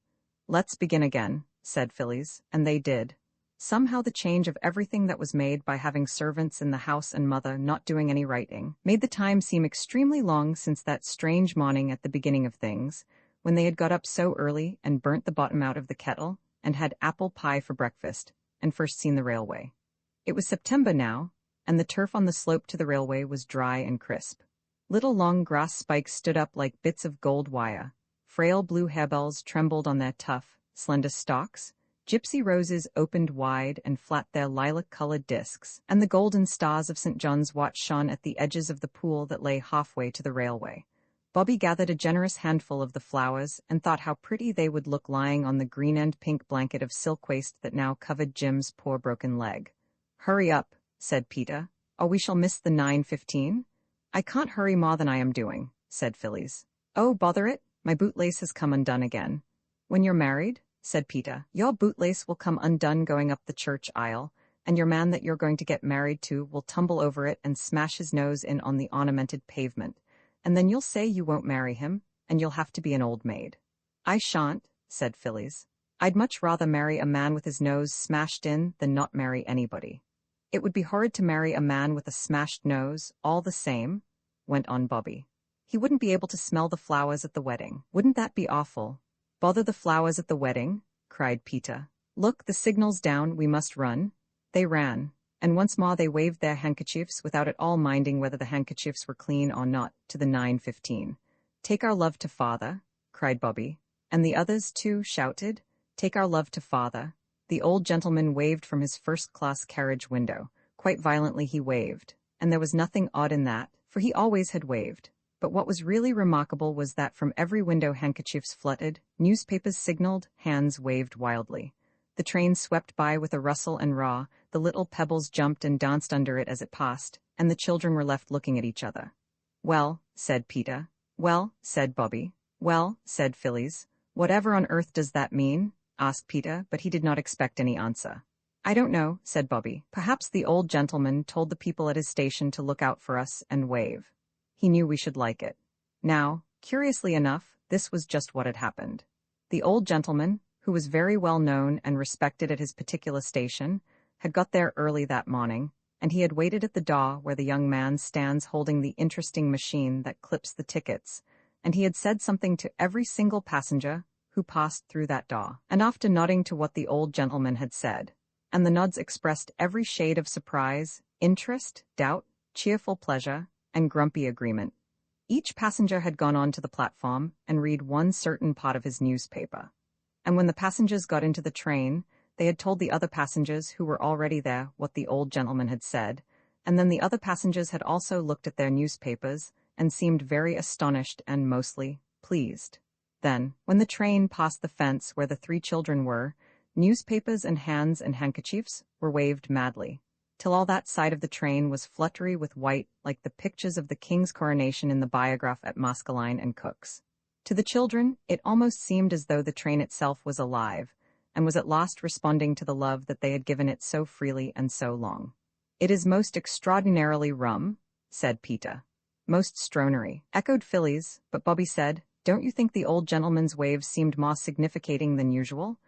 "Let's begin again," said Phillies, and they did. Somehow the change of everything that was made by having servants in the house and mother not doing any writing made the time seem extremely long since that strange morning at the beginning of things, when they had got up so early and burnt the bottom out of the kettle and had apple pie for breakfast and first seen the railway. It was September now, and the turf on the slope to the railway was dry and crisp. Little long grass spikes stood up like bits of gold wire. Frail blue harebells trembled on their tough, slender stalks. Gypsy roses opened wide and flat their lilac-colored discs, and the golden stars of St. John's watch shone at the edges of the pool that lay halfway to the railway. Bobby gathered a generous handful of the flowers and thought how pretty they would look lying on the green and pink blanket of silk waste that now covered Jim's poor broken leg. "Hurry up," said Peter, "or we shall miss the 9:15. "I can't hurry more than I am doing," said Phillies. "Oh, bother it, my bootlace has come undone again." "When you're married," said Peter, "your bootlace will come undone going up the church aisle, and your man that you're going to get married to will tumble over it and smash his nose in on the ornamented pavement, and then you'll say you won't marry him, and you'll have to be an old maid." "I shan't," said Phillies. "I'd much rather marry a man with his nose smashed in than not marry anybody." "It would be horrid to marry a man with a smashed nose, all the same," went on Bobby. "He wouldn't be able to smell the flowers at the wedding. Wouldn't that be awful?" "Bother the flowers at the wedding," cried Peter. "Look, the signal's down, we must run." They ran, and once more they waved their handkerchiefs without at all minding whether the handkerchiefs were clean or not, to the 9:15. "Take our love to father," cried Bobby, and the others, too, shouted, "Take our love to father." The old gentleman waved from his first-class carriage window. Quite violently he waved, and there was nothing odd in that, for he always had waved. But what was really remarkable was that from every window handkerchiefs fluttered, newspapers signaled, hands waved wildly. The train swept by with a rustle and roar, the little pebbles jumped and danced under it as it passed, and the children were left looking at each other. "Well," said Peter. "Well," said Bobby. "Well," said Phillies. "Whatever on earth does that mean?" asked Peter, but he did not expect any answer. "I don't know," said Bobby. "Perhaps the old gentleman told the people at his station to look out for us and wave. He knew we should like it." Now, curiously enough, this was just what had happened. The old gentleman, who was very well known and respected at his particular station, had got there early that morning, and he had waited at the door where the young man stands holding the interesting machine that clips the tickets, and he had said something to every single passenger who passed through that door, and after nodding to what the old gentleman had said, and the nods expressed every shade of surprise, interest, doubt, cheerful pleasure, and grumpy agreement. Each passenger had gone on to the platform and read one certain part of his newspaper. And when the passengers got into the train, they had told the other passengers who were already there what the old gentleman had said, and then the other passengers had also looked at their newspapers and seemed very astonished and mostly pleased. Then, when the train passed the fence where the 3 children were, newspapers and hands and handkerchiefs were waved madly, till all that side of the train was fluttery with white like the pictures of the king's coronation in the biograph at Maskelyne and Cook's. To the children, it almost seemed as though the train itself was alive, and was at last responding to the love that they had given it so freely and so long. "It is most extraordinarily rum," said Peter. "Most stronery," echoed Phyllis, but Bobby said, "Don't you think the old gentleman's waves seemed more significating than usual?"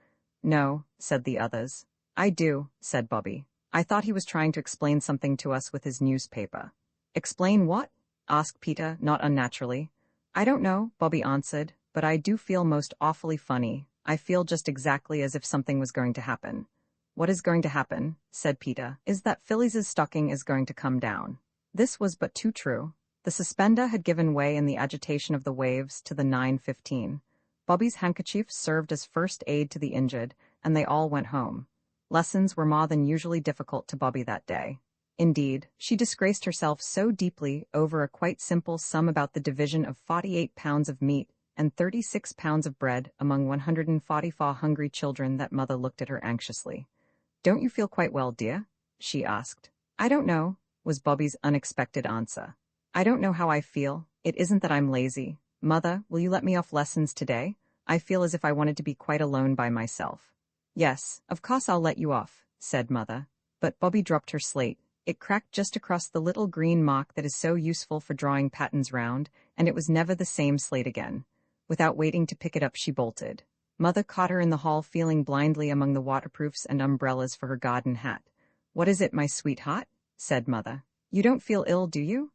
"No," said the others. "I do," said Bobby. "I thought he was trying to explain something to us with his newspaper." "Explain what?" asked Peter, not unnaturally. "I don't know," Bobby answered, "but I do feel most awfully funny. I feel just exactly as if something was going to happen." "What is going to happen," said Peter, "is that Phyllis's stocking is going to come down." This was but too true. The suspender had given way in the agitation of the waves to the 9:15. Bobby's handkerchief served as first aid to the injured, and they all went home. Lessons were more than usually difficult to Bobby that day. Indeed, she disgraced herself so deeply over a quite simple sum about the division of 48 pounds of meat and 36 pounds of bread among 144 hungry children that Mother looked at her anxiously. "Don't you feel quite well, dear?" she asked. "I don't know," was Bobby's unexpected answer. "I don't know how I feel. It isn't that I'm lazy. Mother, will you let me off lessons today? I feel as if I wanted to be quite alone by myself." "Yes, of course I'll let you off," said Mother. But Bobby dropped her slate. It cracked just across the little green mark that is so useful for drawing patterns round, and it was never the same slate again. Without waiting to pick it up, she bolted. Mother caught her in the hall feeling blindly among the waterproofs and umbrellas for her garden hat. "What is it, my sweetheart?" said Mother. "You don't feel ill, do you?"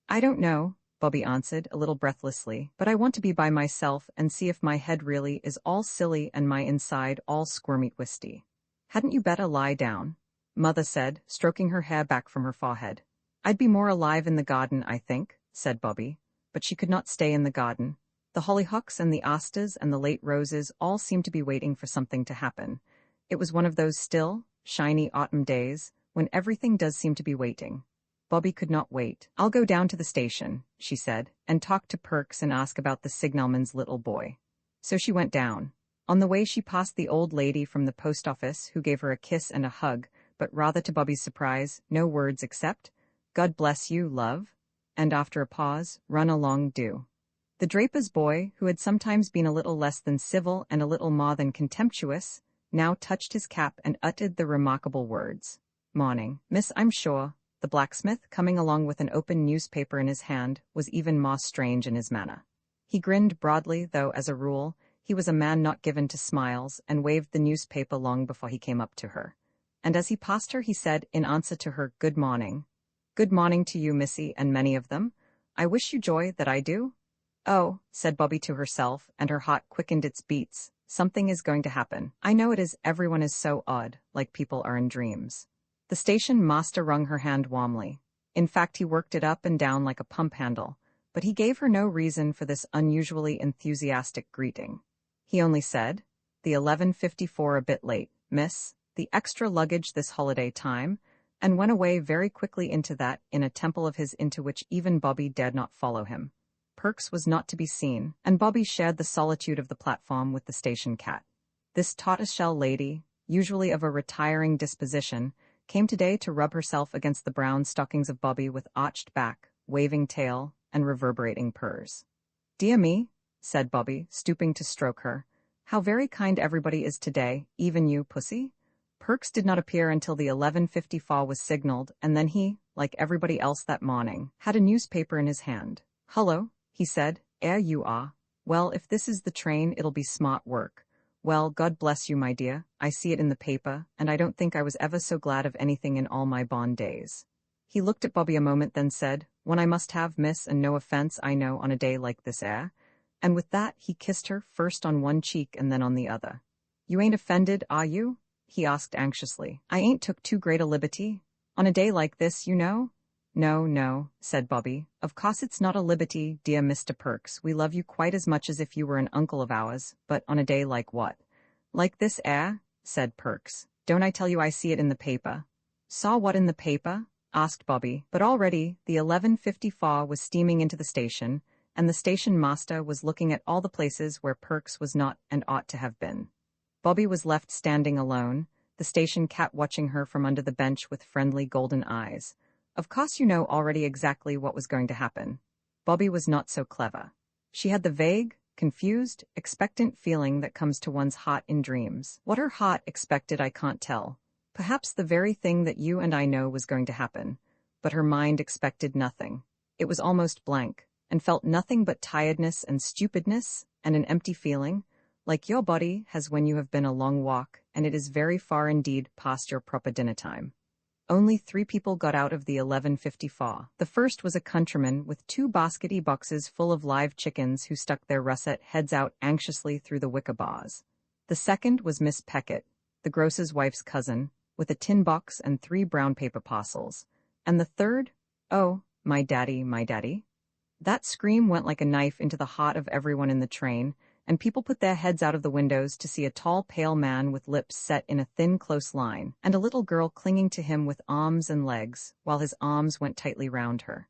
"I don't know," Bobby answered, a little breathlessly, "but I want to be by myself and see if my head really is all silly and my inside all squirmy twisty." "Hadn't you better lie down?" Mother said, stroking her hair back from her forehead. "I'd be more alive in the garden, I think," said Bobby. But she could not stay in the garden. The hollyhocks and the asters and the late roses all seemed to be waiting for something to happen. It was one of those still, shiny autumn days when everything does seem to be waiting. Bobby could not wait. "I'll go down to the station," she said, "and talk to Perks and ask about the signalman's little boy." So she went down. On the way she passed the old lady from the post office who gave her a kiss and a hug, but rather to Bobby's surprise, no words except, "God bless you, love," and after a pause, "Run along, do." The draper's boy, who had sometimes been a little less than civil and a little more than contemptuous, now touched his cap and uttered the remarkable words. "Morning, miss, I'm sure." The blacksmith, coming along with an open newspaper in his hand, was even more strange in his manner. He grinned broadly, though, as a rule, he was a man not given to smiles, and waved the newspaper long before he came up to her. And as he passed her, he said, in answer to her "Good morning." "Good morning to you, missy, and many of them. I wish you joy that I do." "Oh," said Bobby to herself, and her heart quickened its beats. "Something is going to happen. I know it is. Everyone is so odd, like people are in dreams." The station master wrung her hand warmly. In fact, he worked it up and down like a pump handle, but he gave her no reason for this unusually enthusiastic greeting. He only said, "The 11:54 a bit late, miss. The extra luggage this holiday time," and went away very quickly into that, in a temple of his into which even Bobby dared not follow him. Perks was not to be seen, and Bobby shared the solitude of the platform with the station cat. This tortoiseshell lady, usually of a retiring disposition, came today to rub herself against the brown stockings of Bobby with arched back, waving tail, and reverberating purrs. "Dear me," said Bobby, stooping to stroke her. "How very kind everybody is today, even you, pussy." Perks did not appear until the 11:54 was signaled, and then he, like everybody else that morning, had a newspaper in his hand. "Hullo," he said, "'ere you are. Well, if this is the train, it'll be smart work. Well, God bless you, my dear. I see it in the paper, and I don't think I was ever so glad of anything in all my born days." He looked at Bobby a moment, then said, "One I must have, miss, and no offense, I know, on a day like this, and with that he kissed her first on one cheek and then on the other. "You ain't offended, are you?" he asked anxiously. "I ain't took too great a liberty. On a day like this, you know." "No, no," said Bobby. "Of course it's not a liberty, dear Mr. Perks. We love you quite as much as if you were an uncle of ours, but on a day like what?" "Like this, said Perks. "Don't I tell you I see it in the paper?" "Saw what in the paper?" asked Bobby, but already the 11:54 was steaming into the station, and the station master was looking at all the places where Perks was not and ought to have been. Bobby was left standing alone, the station cat watching her from under the bench with friendly golden eyes. Of course you know already exactly what was going to happen. Bobby was not so clever. She had the vague, confused, expectant feeling that comes to one's heart in dreams. What her heart expected I can't tell. Perhaps the very thing that you and I know was going to happen. But her mind expected nothing. It was almost blank, and felt nothing but tiredness and stupidness, and an empty feeling, like your body has when you have been a long walk, and it is very far indeed past your proper dinner time. Only 3 people got out of the 11:54. The first was a countryman with 2 baskety boxes full of live chickens who stuck their russet heads out anxiously through the wicker bars. The second was Miss Peckett, the grocer's wife's cousin, with a tin box and 3 brown paper parcels. And the third, oh, my daddy, my daddy. That scream went like a knife into the heart of everyone in the train, and people put their heads out of the windows to see a tall, pale man with lips set in a thin, close line, and a little girl clinging to him with arms and legs, while his arms went tightly round her.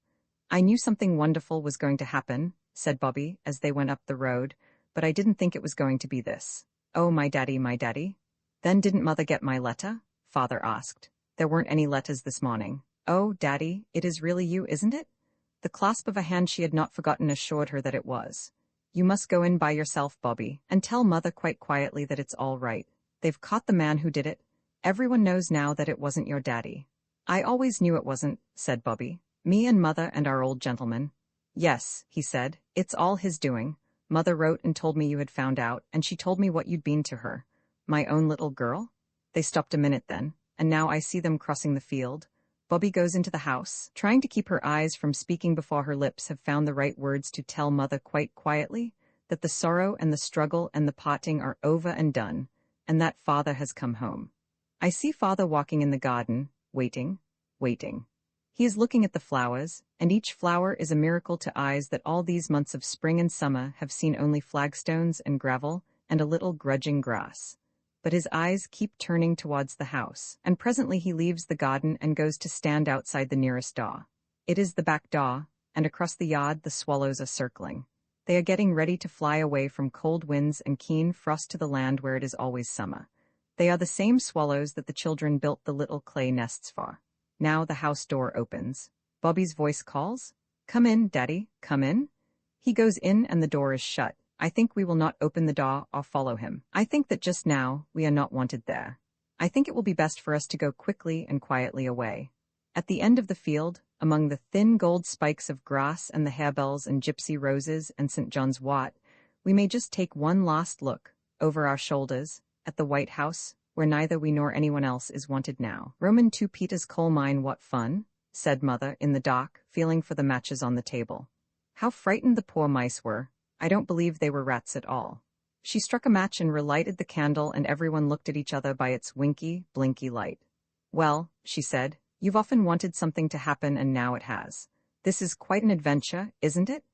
I knew something wonderful was going to happen, said Bobby, as they went up the road, but I didn't think it was going to be this. Oh, my daddy, my daddy. Then didn't Mother get my letter? Father asked. There weren't any letters this morning. Oh, Daddy, it is really you, isn't it? The clasp of a hand she had not forgotten assured her that it was. You must go in by yourself, Bobby, and tell Mother quite quietly that it's all right. They've caught the man who did it. Everyone knows now that it wasn't your daddy. I always knew it wasn't, said Bobby. Me and Mother and our old gentleman. Yes, he said, it's all his doing. Mother wrote and told me you had found out, and she told me what you'd been to her. My own little girl? They stopped a minute then, and now I see them crossing the field. Bobby goes into the house, trying to keep her eyes from speaking before her lips have found the right words to tell Mother quite quietly that the sorrow and the struggle and the parting are over and done, and that Father has come home. I see Father walking in the garden, waiting. He is looking at the flowers, and each flower is a miracle to eyes that all these months of spring and summer have seen only flagstones and gravel and a little grudging grass. But his eyes keep turning towards the house, and presently he leaves the garden and goes to stand outside the nearest door. It is the back door, and across the yard the swallows are circling. They are getting ready to fly away from cold winds and keen frost to the land where it is always summer. They are the same swallows that the children built the little clay nests for. Now the house door opens. Bobby's voice calls, "Come in, Daddy, come in." He goes in and the door is shut. I think we will not open the door or follow him. I think that just now we are not wanted there. I think it will be best for us to go quickly and quietly away. At the end of the field, among the thin gold spikes of grass and the harebells and gypsy roses and St. John's wort, we may just take one last look, over our shoulders, at the White House, where neither we nor anyone else is wanted now. Roman 2 Peter's coal mine, what fun, said Mother in the dark, feeling for the matches on the table. How frightened the poor mice were. I don't believe they were rats at all. She struck a match and relighted the candle, and everyone looked at each other by its winky, blinky light. Well, she said, you've often wanted something to happen and now it has. This is quite an adventure, isn't it?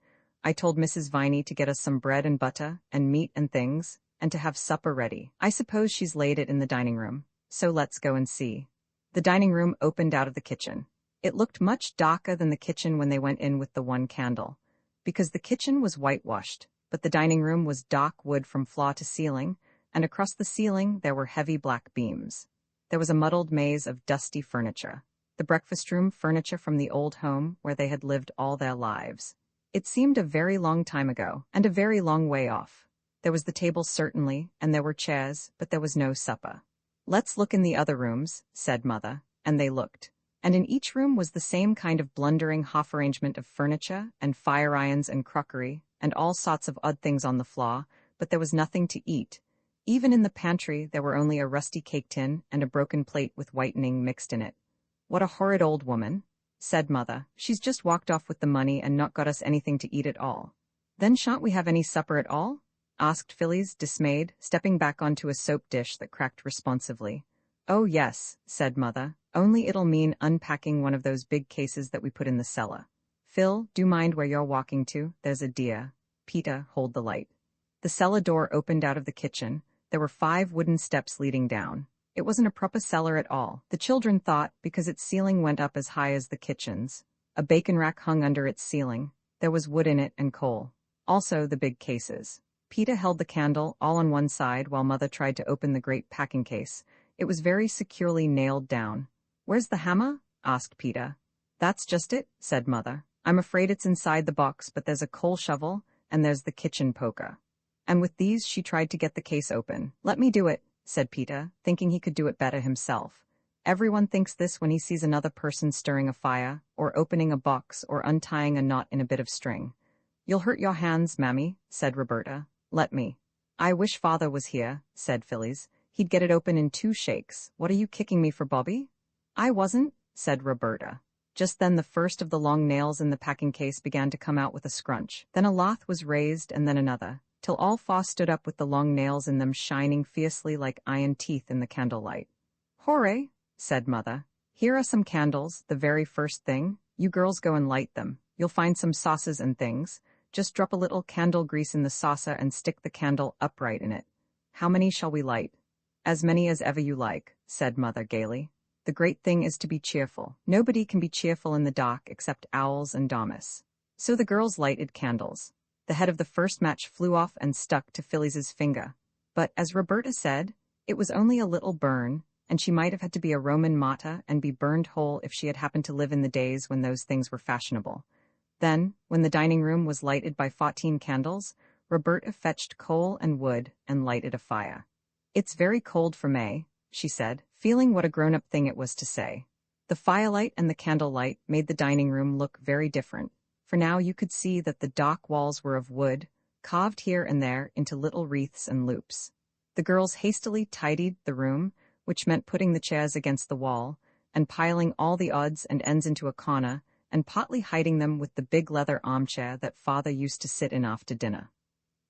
I told Mrs. Viney to get us some bread and butter and meat and things, and to have supper ready. I suppose she's laid it in the dining room, so let's go and see. The dining room opened out of the kitchen. It looked much darker than the kitchen when they went in with the one candle, because the kitchen was whitewashed, but the dining room was dark wood from floor to ceiling, and across the ceiling there were heavy black beams. There was a muddled maze of dusty furniture, the breakfast room furniture from the old home where they had lived all their lives. It seemed a very long time ago, and a very long way off. There was the table certainly, and there were chairs, but there was no supper. Let's look in the other rooms, said Mother, and they looked. And in each room was the same kind of blundering half-arrangement of furniture and fire-irons and crockery and all sorts of odd things on the floor, but there was nothing to eat. Even in the pantry there were only a rusty cake tin and a broken plate with whitening mixed in it. What a horrid old woman, said Mother. She's just walked off with the money and not got us anything to eat at all. Then shan't we have any supper at all? Asked Phyllis, dismayed, stepping back onto a soap dish that cracked responsively. Oh yes, said Mother. Only it'll mean unpacking one of those big cases that we put in the cellar. Phil, do mind where you're walking to, there's a dear. Peter, hold the light. The cellar door opened out of the kitchen. There were 5 wooden steps leading down. It wasn't a proper cellar at all, the children thought, because its ceiling went up as high as the kitchen's. A bacon rack hung under its ceiling. There was wood in it and coal. Also the big cases. Peter held the candle all on one side while Mother tried to open the great packing case. It was very securely nailed down. "Where's the hammer?" asked Peter. "That's just it," said Mother. "I'm afraid it's inside the box, but there's a coal shovel, and there's the kitchen poker." And with these she tried to get the case open. "Let me do it," said Peter, thinking he could do it better himself. Everyone thinks this when he sees another person stirring a fire, or opening a box, or untying a knot in a bit of string. "You'll hurt your hands, Mammy," said Roberta. "Let me." "I wish Father was here," said Phyllis. "He'd get it open in 2 shakes. What are you kicking me for, Bobby?" "I wasn't," said Roberta. Just then the first of the long nails in the packing case began to come out with a scrunch. Then a lath was raised and then another, till all 4 stood up with the long nails in them shining fiercely like iron teeth in the candlelight. "Hooray!" said Mother. "Here are some candles, the very first thing. You girls go and light them. You'll find some saucers and things. Just drop a little candle grease in the saucer and stick the candle upright in it. How many shall we light?" "As many as ever you like," said Mother gaily. "The great thing is to be cheerful. Nobody can be cheerful in the dark except owls and Damis." So the girls lighted candles. The head of the first match flew off and stuck to Phyllis's finger. But, as Roberta said, it was only a little burn, and she might have had to be a Roman martyr and be burned whole if she had happened to live in the days when those things were fashionable. Then, when the dining room was lighted by 14 candles, Roberta fetched coal and wood and lighted a fire. "It's very cold for May," she said, feeling what a grown-up thing it was to say. The firelight and the candlelight made the dining room look very different, for now you could see that the dark walls were of wood, carved here and there into little wreaths and loops. The girls hastily tidied the room, which meant putting the chairs against the wall, and piling all the odds and ends into a corner, and partly hiding them with the big leather armchair that Father used to sit in after dinner.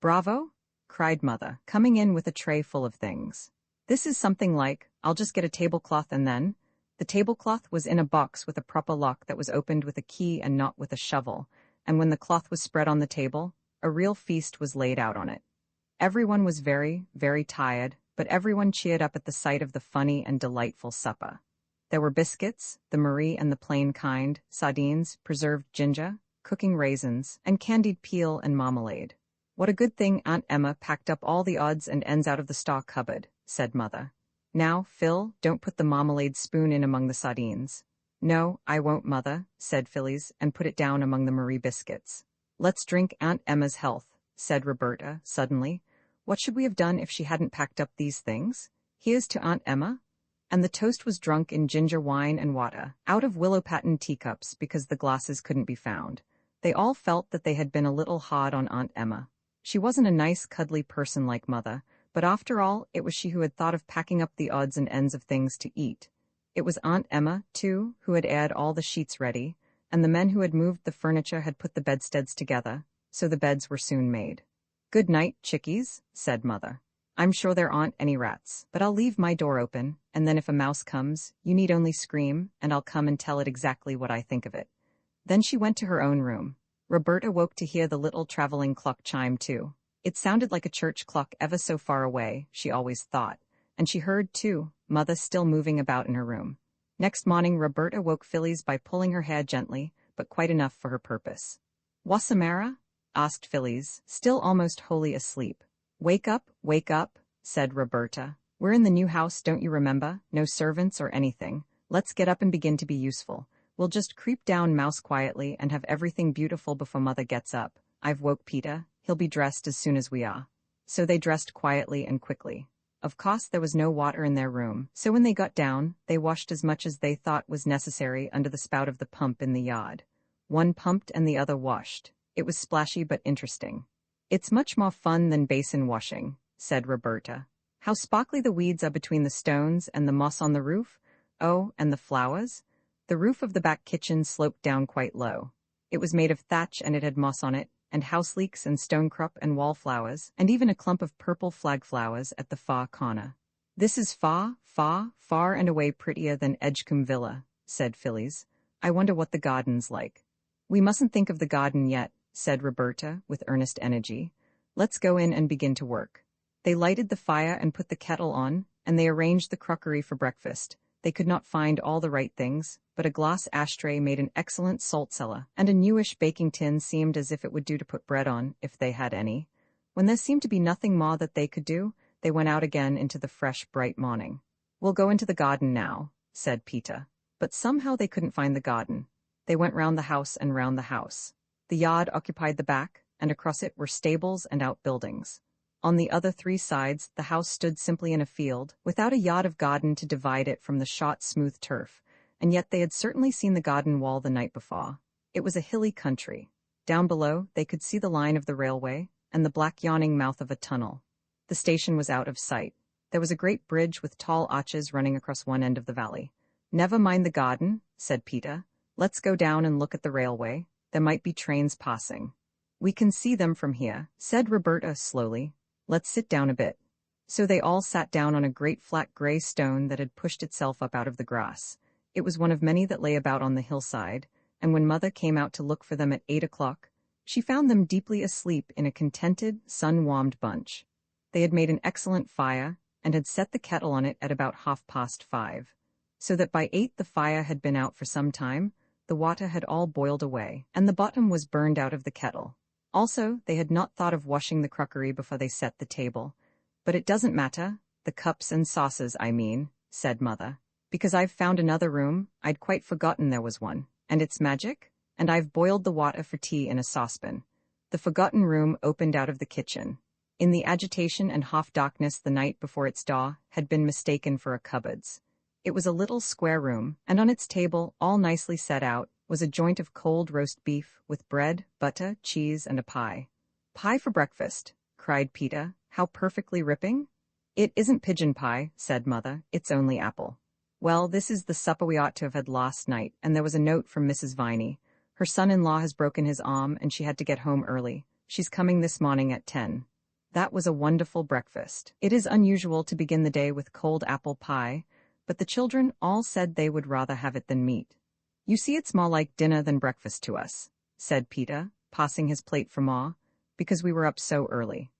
"Bravo!" cried Mother, coming in with a tray full of things. "This is something like, I'll just get a tablecloth and then—" The tablecloth was in a box with a proper lock that was opened with a key and not with a shovel, and when the cloth was spread on the table, a real feast was laid out on it. Everyone was very, very tired, but everyone cheered up at the sight of the funny and delightful supper. There were biscuits, the Marie and the plain kind, sardines, preserved ginger, cooking raisins, and candied peel and marmalade. "What a good thing Aunt Emma packed up all the odds and ends out of the store cupboard," said Mother. "Now, Phil, don't put the marmalade spoon in among the sardines." "No, I won't, Mother," said Phyllis, and put it down among the Marie biscuits. "Let's drink Aunt Emma's health," said Roberta, suddenly. What should we have done if she hadn't packed up these things? "Here's to Aunt Emma." And the toast was drunk in ginger wine and water, out of willow pattern teacups because the glasses couldn't be found. They all felt that they had been a little hard on Aunt Emma. She wasn't a nice, cuddly person like Mother, but after all, it was she who had thought of packing up the odds and ends of things to eat. It was Aunt Emma, too, who had aired all the sheets ready, and the men who had moved the furniture had put the bedsteads together, so the beds were soon made. "Good night, chickies," said Mother. "I'm sure there aren't any rats, but I'll leave my door open, and then if a mouse comes, you need only scream, and I'll come and tell it exactly what I think of it." Then she went to her own room. Roberta woke to hear the little traveling clock chime too. It sounded like a church clock ever so far away, she always thought, and she heard, too, Mother still moving about in her room. Next morning Roberta woke Phyllis by pulling her hair gently, but quite enough for her purpose. "Wassamara?" asked Phyllis, still almost wholly asleep. Wake up," said Roberta. "We're in the new house, don't you remember? No servants or anything. Let's get up and begin to be useful. We'll just creep down mouse quietly and have everything beautiful before Mother gets up. I've woke Peter. He'll be dressed as soon as we are." So they dressed quietly and quickly. Of course there was no water in their room, so when they got down, they washed as much as they thought was necessary under the spout of the pump in the yard. One pumped and the other washed. It was splashy but interesting. "It's much more fun than basin washing," said Roberta. "How sparkly the weeds are between the stones and the moss on the roof. Oh, and the flowers." The roof of the back kitchen sloped down quite low. It was made of thatch and it had moss on it, and house leeks and stonecrop and wallflowers, and even a clump of purple flag flowers at the far corner. "This is far, far, far and away prettier than Edgecombe Villa," said Phyllis. "I wonder what the garden's like." "We mustn't think of the garden yet," said Roberta with earnest energy. "Let's go in and begin to work." They lighted the fire and put the kettle on, and they arranged the crockery for breakfast. They could not find all the right things, but a glass ashtray made an excellent salt cellar, and a newish baking tin seemed as if it would do to put bread on, if they had any. When there seemed to be nothing more that they could do, they went out again into the fresh, bright morning. "We'll go into the garden now," said Peter. But somehow they couldn't find the garden. They went round the house and round the house. The yard occupied the back, and across it were stables and outbuildings. On the other 3 sides, the house stood simply in a field, without a yard of garden to divide it from the shot, smooth turf, and yet they had certainly seen the garden wall the night before. It was a hilly country. Down below, they could see the line of the railway, and the black yawning mouth of a tunnel. The station was out of sight. There was a great bridge with tall arches running across one end of the valley. "Never mind the garden," said Peter. "Let's go down and look at the railway. There might be trains passing." "We can see them from here," said Roberta slowly. "Let's sit down a bit." So they all sat down on a great flat gray stone that had pushed itself up out of the grass. It was one of many that lay about on the hillside, and when Mother came out to look for them at 8 o'clock, she found them deeply asleep in a contented, sun-warmed bunch. They had made an excellent fire, and had set the kettle on it at about 5:30, so that by 8 the fire had been out for some time, the water had all boiled away, and the bottom was burned out of the kettle. Also, they had not thought of washing the crockery before they set the table. "But it doesn't matter, the cups and saucers, I mean," said Mother, "because I've found another room. I'd quite forgotten there was one, and it's magic, and I've boiled the water for tea in a saucepan." The forgotten room opened out of the kitchen. In the agitation and half-darkness the night before its dawn had been mistaken for a cupboard's. It was a little square room, and on its table, all nicely set out, was a joint of cold roast beef, with bread, butter, cheese, and a pie. "Pie for breakfast," cried Peter. "How perfectly ripping!" "It isn't pigeon pie," said Mother. "It's only apple." "Well, this is the supper we ought to have had last night, and there was a note from Mrs. Viney. Her son-in-law has broken his arm, and she had to get home early. She's coming this morning at 10. That was a wonderful breakfast. It is unusual to begin the day with cold apple pie, but the children all said they would rather have it than meat. "You see, it's more like dinner than breakfast to us," said Peter, passing his plate for Ma, "because we were up so early."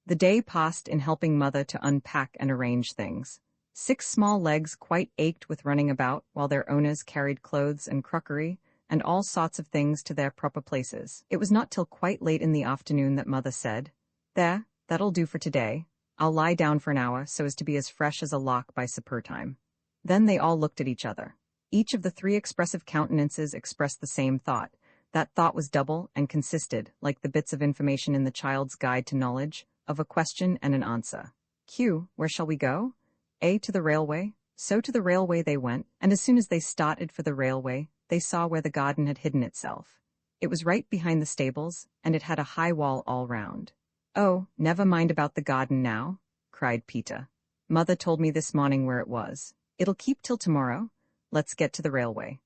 The day passed in helping Mother to unpack and arrange things. 6 small legs quite ached with running about, while their owners carried clothes and crockery, and all sorts of things to their proper places. It was not till quite late in the afternoon that Mother said, "There, that'll do for today. I'll lie down for an hour so as to be as fresh as a lark by supper time." Then they all looked at each other. Each of the 3 expressive countenances expressed the same thought. That thought was double and consisted, like the bits of information in the Child's Guide to Knowledge, of a question and an answer. Q. Where shall we go? A. To the railway. So to the railway they went, and as soon as they started for the railway, they saw where the garden had hidden itself. It was right behind the stables, and it had a high wall all round. "Oh, never mind about the garden now," cried Peter. "Mother told me this morning where it was. It'll keep till tomorrow. Let's get to the railway."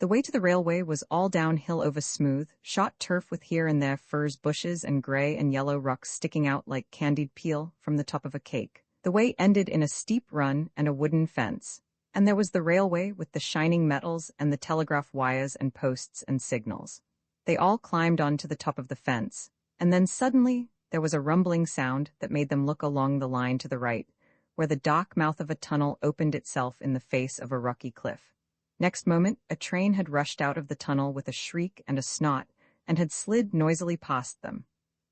The way to the railway was all downhill over smooth, shot turf with here and there furze bushes and gray and yellow rocks sticking out like candied peel from the top of a cake. The way ended in a steep run and a wooden fence, and there was the railway with the shining metals and the telegraph wires and posts and signals. They all climbed on to the top of the fence, and then suddenly there was a rumbling sound that made them look along the line to the right, where the dark mouth of a tunnel opened itself in the face of a rocky cliff. Next moment, a train had rushed out of the tunnel with a shriek and a snot, and had slid noisily past them.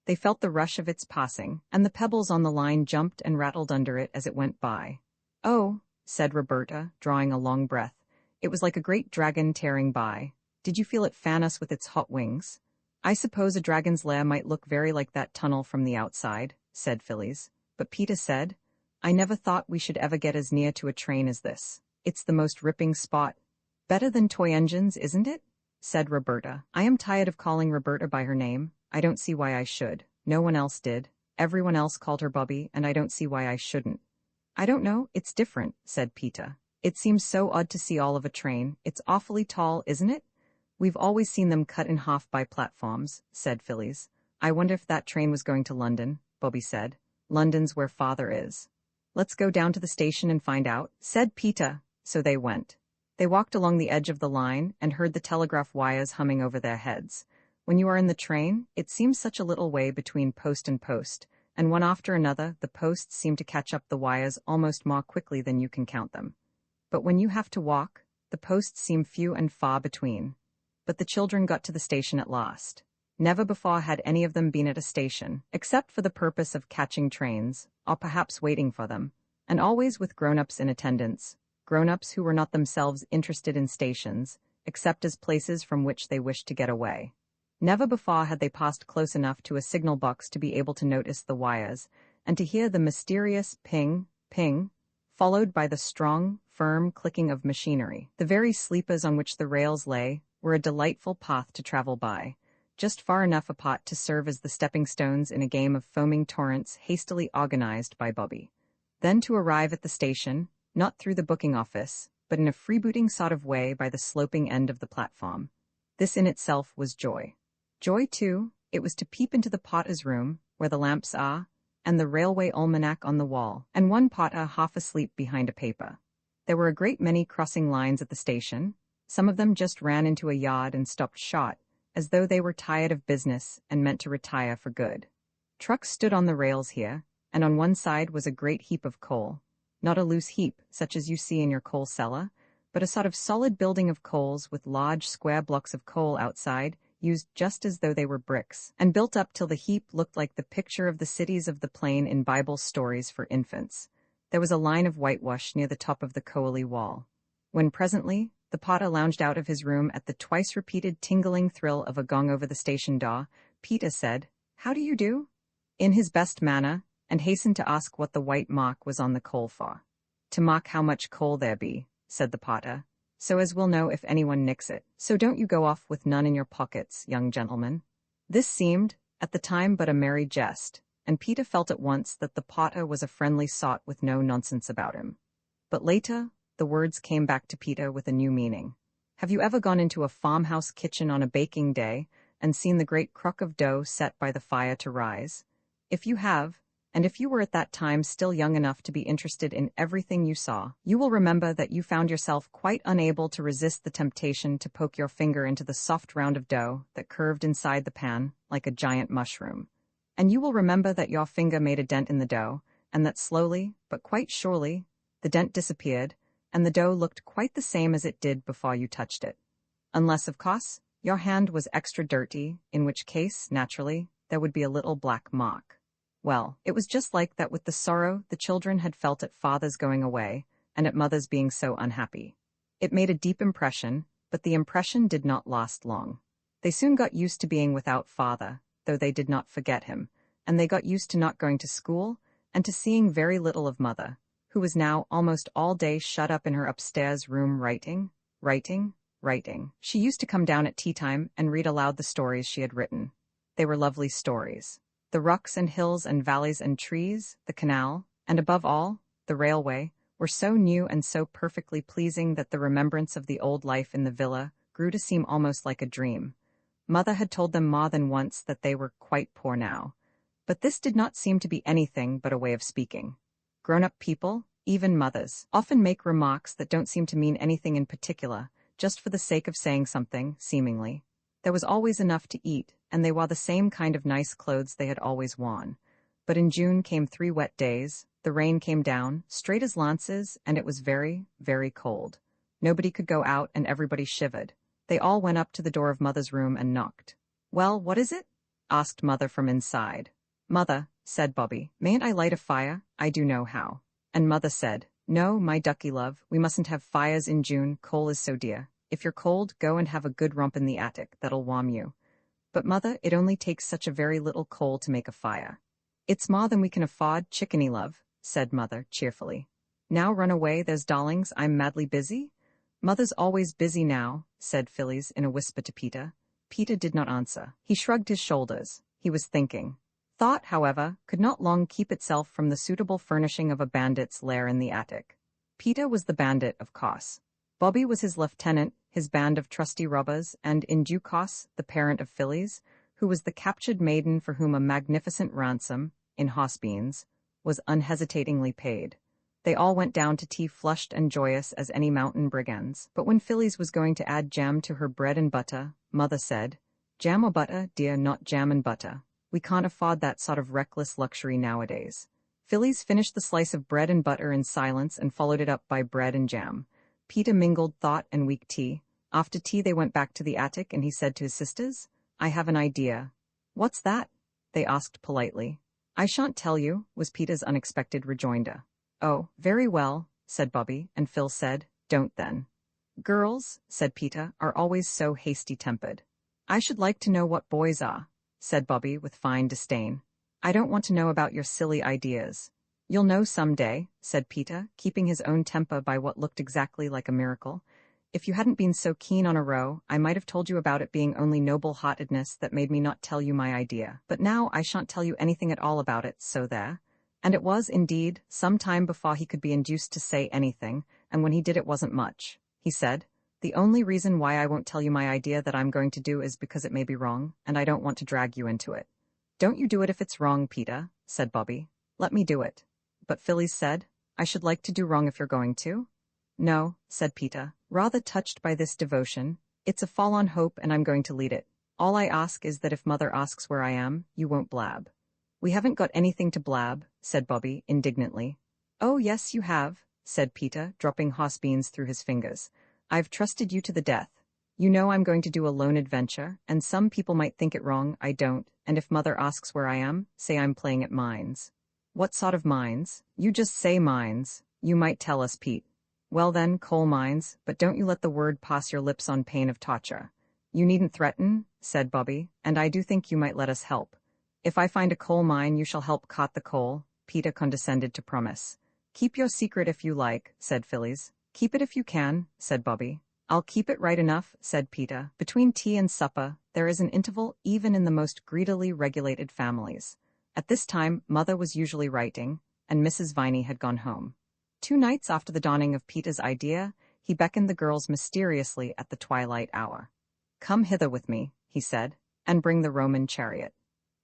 They felt the rush of its passing, and the pebbles on the line jumped and rattled under it as it went by. "Oh," said Roberta, drawing a long breath. "It was like a great dragon tearing by. Did you feel it fan us with its hot wings?" "I suppose a dragon's lair might look very like that tunnel from the outside," said Phyllis. But Peter said, "I never thought we should ever get as near to a train as this. It's the most ripping spot." "Better than toy engines, isn't it?" said Roberta. I am tired of calling Roberta by her name. I don't see why I should. No one else did. Everyone else called her Bobby, and I don't see why I shouldn't. "I don't know, it's different," said Peter. "It seems so odd to see all of a train. It's awfully tall, isn't it?" "We've always seen them cut in half by platforms," said Phyllis. "I wonder if that train was going to London," Bobby said. "London's where Father is." "Let's go down to the station and find out," said Peter. So they went. They walked along the edge of the line and heard the telegraph wires humming over their heads. When you are in the train, it seems such a little way between post and post, and one after another the posts seem to catch up the wires almost more quickly than you can count them. But when you have to walk, the posts seem few and far between. But the children got to the station at last. Never before had any of them been at a station, except for the purpose of catching trains, or perhaps waiting for them, and always with grown-ups in attendance, grown-ups who were not themselves interested in stations, except as places from which they wished to get away. Never before had they passed close enough to a signal box to be able to notice the wires, and to hear the mysterious ping, ping, followed by the strong, firm clicking of machinery. The very sleepers on which the rails lay were a delightful path to travel by, just far enough apart to serve as the stepping stones in a game of foaming torrents hastily organized by Bobby. Then to arrive at the station, not through the booking office, but in a freebooting sort of way by the sloping end of the platform. This in itself was joy. Joy, too, it was to peep into the potter's room, where the lamps are, and the railway almanac on the wall, and one potter half asleep behind a paper. There were a great many crossing lines at the station. Some of them just ran into a yard and stopped short, as though they were tired of business and meant to retire for good. Trucks stood on the rails here, and on one side was a great heap of coal, not a loose heap such as you see in your coal cellar, but a sort of solid building of coals with large square blocks of coal outside, used just as though they were bricks, and built up till the heap looked like the picture of the cities of the plain in Bible stories for infants. There was a line of whitewash near the top of the coaly wall. When presently, the potter lounged out of his room at the twice-repeated tingling thrill of a gong over the station door, Peter said, "How do you do?" in his best manner, and hastened to ask what the white mark was on the coal for. "To mark how much coal there be," said the potter, "so as we'll know if anyone nicks it. So don't you go off with none in your pockets, young gentleman." This seemed, at the time, but a merry jest, and Peter felt at once that the potter was a friendly sot with no nonsense about him. But later, the words came back to Peter with a new meaning. Have you ever gone into a farmhouse kitchen on a baking day and seen the great crock of dough set by the fire to rise? If you have, and if you were at that time still young enough to be interested in everything you saw, you will remember that you found yourself quite unable to resist the temptation to poke your finger into the soft round of dough that curved inside the pan like a giant mushroom. And you will remember that your finger made a dent in the dough, and that slowly, but quite surely, the dent disappeared, and the dough looked quite the same as it did before you touched it. Unless, of course, your hand was extra dirty, in which case, naturally, there would be a little black mark. Well, it was just like that with the sorrow the children had felt at father's going away, and at mother's being so unhappy. It made a deep impression, but the impression did not last long. They soon got used to being without father, though they did not forget him, and they got used to not going to school, and to seeing very little of mother, who was now almost all day shut up in her upstairs room writing. She used to come down at tea time and read aloud the stories she had written. They were lovely stories. The rocks and hills and valleys and trees, the canal, and above all, the railway, were so new and so perfectly pleasing that the remembrance of the old life in the villa grew to seem almost like a dream. Mother had told them more than once that they were quite poor now, but this did not seem to be anything but a way of speaking. Grown-up people, even mothers, often make remarks that don't seem to mean anything in particular, just for the sake of saying something, seemingly. There was always enough to eat, and they wore the same kind of nice clothes they had always worn. But in June came 3 wet days, the rain came down, straight as lances, and it was very, very cold. Nobody could go out and everybody shivered. They all went up to the door of Mother's room and knocked. "Well, what is it?" asked Mother from inside. "Mother," said Bobby, "mayn't I light a fire? I do know how." And Mother said, "No, my ducky love, we mustn't have fires in June, coal is so dear. If you're cold, go and have a good romp in the attic, that'll warm you." "But Mother, it only takes such a very little coal to make a fire." "It's more than we can afford, chickeny love," said Mother cheerfully. "Now run away, there's darlings, I'm madly busy." "Mother's always busy now," said Phyllis in a whisper to Peter. Peter did not answer. He shrugged his shoulders. He was thinking. Thought, however, could not long keep itself from the suitable furnishing of a bandit's lair in the attic. Peter was the bandit, of course. Bobby was his lieutenant, his band of trusty robbers, and, in due course, the parent of Phyllis, who was the captured maiden for whom a magnificent ransom, in hoss-beans, was unhesitatingly paid. They all went down to tea flushed and joyous as any mountain brigands. But when Phyllis was going to add jam to her bread and butter, Mother said, "Jam or butter, dear, not jam and butter." We can't afford that sort of reckless luxury nowadays. Phyllis finished the slice of bread and butter in silence and followed it up by bread and jam. Peter mingled thought and weak tea. After tea they went back to the attic and he said to his sisters, "I have an idea." "What's that?" they asked politely. "I shan't tell you," was Peter's unexpected rejoinder. "Oh, very well," said Bobby, and Phil said, "Don't then." "Girls," said Peter, "are always so hasty-tempered." "I should like to know what boys are," said Bobby with fine disdain. "I don't want to know about your silly ideas." "You'll know some day," said Peter, keeping his own temper by what looked exactly like a miracle. "If you hadn't been so keen on a row, I might have told you about it being only noble-heartedness that made me not tell you my idea. But now I shan't tell you anything at all about it, so there." And it was, indeed, some time before he could be induced to say anything, and when he did it wasn't much. He said, "The only reason why I won't tell you my idea that I'm going to do is because it may be wrong, and I don't want to drag you into it." "Don't you do it if it's wrong, Peter," said Bobby. "Let me do it." But Phyllis said, "I should like to do wrong if you're going to." "No," said Peter, rather touched by this devotion. "It's a forlorn hope and I'm going to lead it. All I ask is that if Mother asks where I am, you won't blab." "We haven't got anything to blab," said Bobby indignantly. "Oh yes you have," said Peter, dropping horse beans through his fingers. "I've trusted you to the death. You know I'm going to do a lone adventure, and some people might think it wrong, I don't, and if Mother asks where I am, say I'm playing at mines." "What sort of mines?" "You just say mines. You might tell us, Pete." "Well then, coal mines, but don't you let the word pass your lips on pain of torture." "You needn't threaten," said Bobby, "and I do think you might let us help." "If I find a coal mine you shall help cart the coal," Peter condescended to promise. "Keep your secret if you like," said Phyllis. "Keep it if you can," said Bobby. "I'll keep it right enough," said Peter. Between tea and supper, there is an interval even in the most greedily regulated families. At this time, Mother was usually writing, and Mrs. Viney had gone home. 2 nights after the dawning of Peter's idea, he beckoned the girls mysteriously at the twilight hour. "Come hither with me," he said, "and bring the Roman chariot."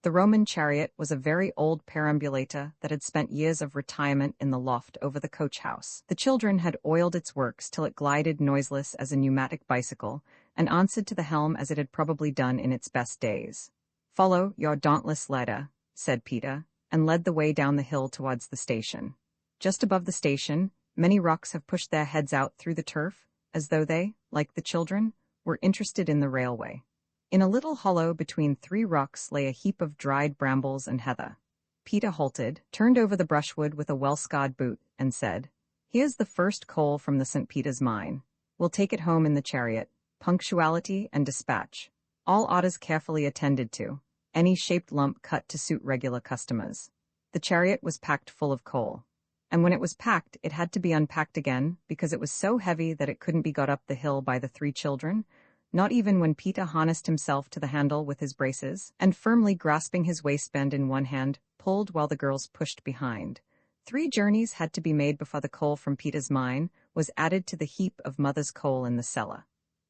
The Roman chariot was a very old perambulator that had spent years of retirement in the loft over the coach house. The children had oiled its works till it glided noiseless as a pneumatic bicycle, and answered to the helm as it had probably done in its best days. "Follow your dauntless ladder," said Peter, and led the way down the hill towards the station. Just above the station, many rocks have pushed their heads out through the turf, as though they, like the children, were interested in the railway. In a little hollow between 3 rocks lay a heap of dried brambles and heather. Peter halted, turned over the brushwood with a well-scarred boot, and said, "Here's the first coal from the St. Peter's mine. We'll take it home in the chariot. Punctuality and dispatch. All orders carefully attended to. Any shaped lump cut to suit regular customers." The chariot was packed full of coal. And when it was packed, it had to be unpacked again because it was so heavy that it couldn't be got up the hill by the 3 children, not even when Peter harnessed himself to the handle with his braces, and firmly grasping his waistband in one hand, pulled while the girls pushed behind. 3 journeys had to be made before the coal from Peter's mine was added to the heap of Mother's coal in the cellar.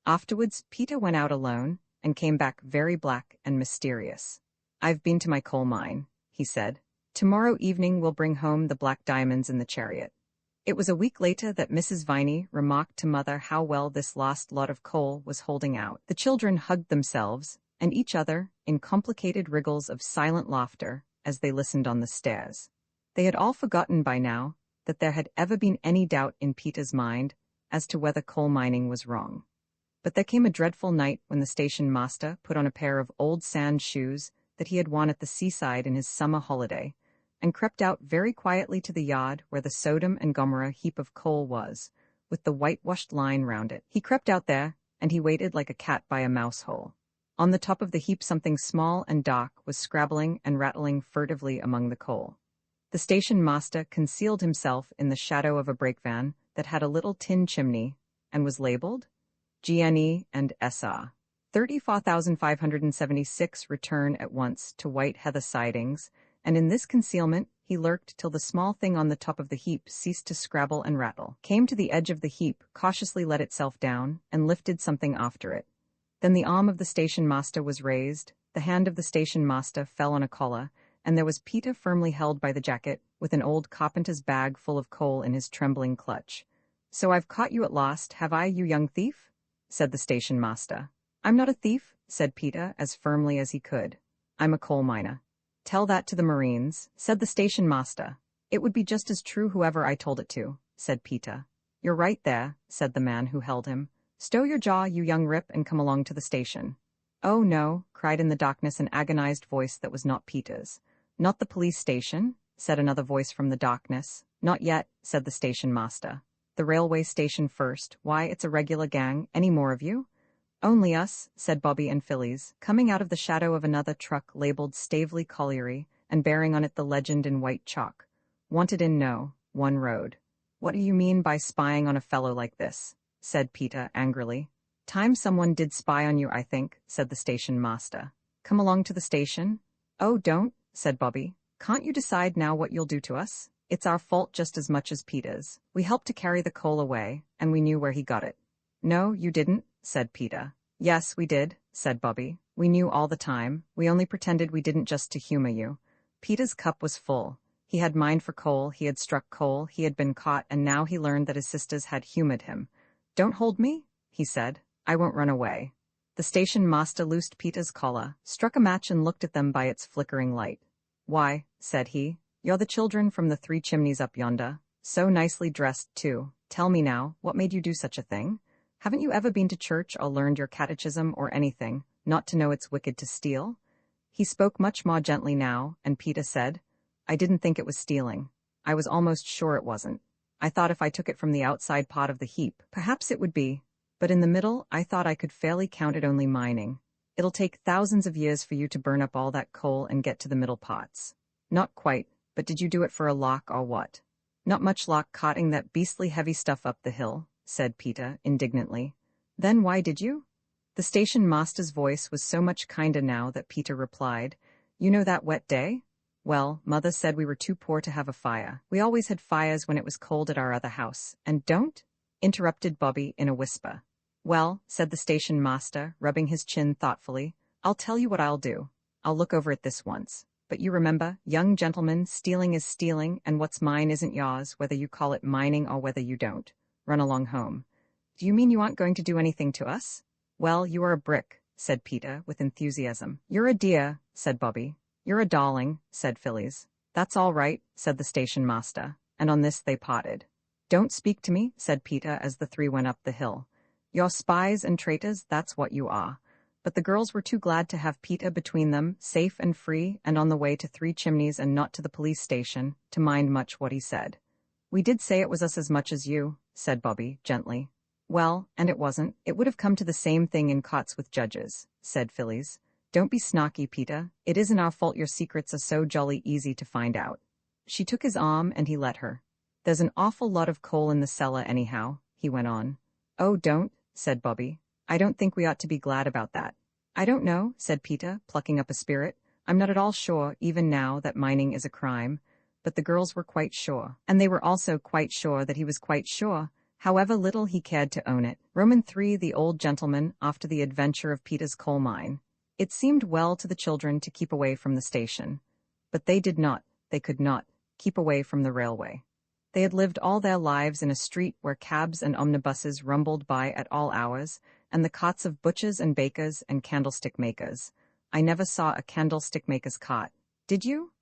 Afterwards, Peter went out alone, and came back very black and mysterious. "I've been to my coal mine," he said. "Tomorrow evening we'll bring home the black diamonds in the chariot." It was a week later that Mrs. Viney remarked to Mother how well this last lot of coal was holding out. The children hugged themselves, and each other, in complicated wriggles of silent laughter, as they listened on the stairs. They had all forgotten by now that there had ever been any doubt in Peter's mind as to whether coal mining was wrong. But there came a dreadful night when the station master put on a pair of old sand shoes that he had worn at the seaside in his summer holiday, and crept out very quietly to the yard where the Sodom and Gomorrah heap of coal was, with the whitewashed line round it. He crept out there, and he waited like a cat by a mouse hole. On the top of the heap something small and dark was scrabbling and rattling furtively among the coal. The station master concealed himself in the shadow of a brake van that had a little tin chimney, and was labeled GNE and SR. 34,576 return at once to White Heather sidings, and in this concealment he lurked till the small thing on the top of the heap ceased to scrabble and rattle, came to the edge of the heap, cautiously let itself down, and lifted something after it. Then the arm of the station master was raised, the hand of the station master fell on a collar, and there was Peter firmly held by the jacket, with an old carpenter's bag full of coal in his trembling clutch. "So I've caught you at last, have I, you young thief?" said the station master. "I'm not a thief," said Peter as firmly as he could. "I'm a coal miner." Tell that to the Marines, said the station master. It would be just as true whoever I told it to, said Peter. You're right there, said the man who held him. Stow your jaw, you young rip, and come along to the station. Oh no, cried in the darkness an agonized voice that was not Peter's. Not the police station, said another voice from the darkness. Not yet, said the station master. The railway station first. Why, it's a regular gang. Any more of you? Only us, said Bobby and Phillies, coming out of the shadow of another truck labeled Staveley Colliery and bearing on it the legend in white chalk. Wanted in No. 1 Road. What do you mean by spying on a fellow like this? Said Peter angrily. Time someone did spy on you, I think, said the station master. Come along to the station? Oh, don't, said Bobby. Can't you decide now what you'll do to us? It's our fault just as much as Peter's. We helped to carry the coal away, and we knew where he got it. No, you didn't, said Peter. Yes, we did, said Bobby. We knew all the time. We only pretended we didn't just to humor you. Peter's cup was full. He had mined for coal, he had struck coal, he had been caught, and now he learned that his sisters had humored him. Don't hold me, he said. I won't run away. The station master loosed Peter's collar, struck a match and looked at them by its flickering light. Why, said he, you're the children from the 3 chimneys up yonder. So nicely dressed, too. Tell me now, what made you do such a thing? Haven't you ever been to church or learned your catechism or anything, not to know it's wicked to steal? He spoke much more gently now, and Peter said, I didn't think it was stealing. I was almost sure it wasn't. I thought if I took it from the outside pot of the heap, perhaps it would be. But in the middle, I thought I could fairly count it only mining. It'll take thousands of years for you to burn up all that coal and get to the middle pots. Not quite, but did you do it for a lock or what? Not much lock carting that beastly heavy stuff up the hill, said Peter, indignantly. Then why did you? The station master's voice was so much kinder now that Peter replied, You know that wet day? Well, Mother said we were too poor to have a fire. We always had fires when it was cold at our other house. And don't? Interrupted Bobby in a whisper. Well, said the station master, rubbing his chin thoughtfully, I'll tell you what I'll do. I'll look over it this once. But you remember, young gentleman, stealing is stealing, and what's mine isn't yours, whether you call it mining or whether you don't. Run along home. Do you mean you aren't going to do anything to us? Well, you are a brick, said Peter, with enthusiasm. You're a dear, said Bobby. You're a darling, said Phillies. That's all right, said the station master, and on this they parted. Don't speak to me, said Peter as the 3 went up the hill. You're spies and traitors, that's what you are. But the girls were too glad to have Peter between them, safe and free, and on the way to 3 chimneys and not to the police station, to mind much what he said. We did say it was us as much as you, said Bobby, gently. Well, and it wasn't. It would have come to the same thing in courts with judges, said Phillies. Don't be snarky, Peter. It isn't our fault your secrets are so jolly easy to find out. She took his arm and he let her. There's an awful lot of coal in the cellar anyhow, he went on. Oh, don't, said Bobby. I don't think we ought to be glad about that. I don't know, said Peter, plucking up a spirit. I'm not at all sure, even now, that mining is a crime. But the girls were quite sure. And they were also quite sure that he was quite sure, however little he cared to own it. Roman 3, the old gentleman, after the adventure of Peter's coal mine. It seemed well to the children to keep away from the station. But they did not, they could not, keep away from the railway. They had lived all their lives in a street where cabs and omnibuses rumbled by at all hours, and the cots of butchers and bakers and candlestick makers. I never saw a candlestick maker's cot. Did you?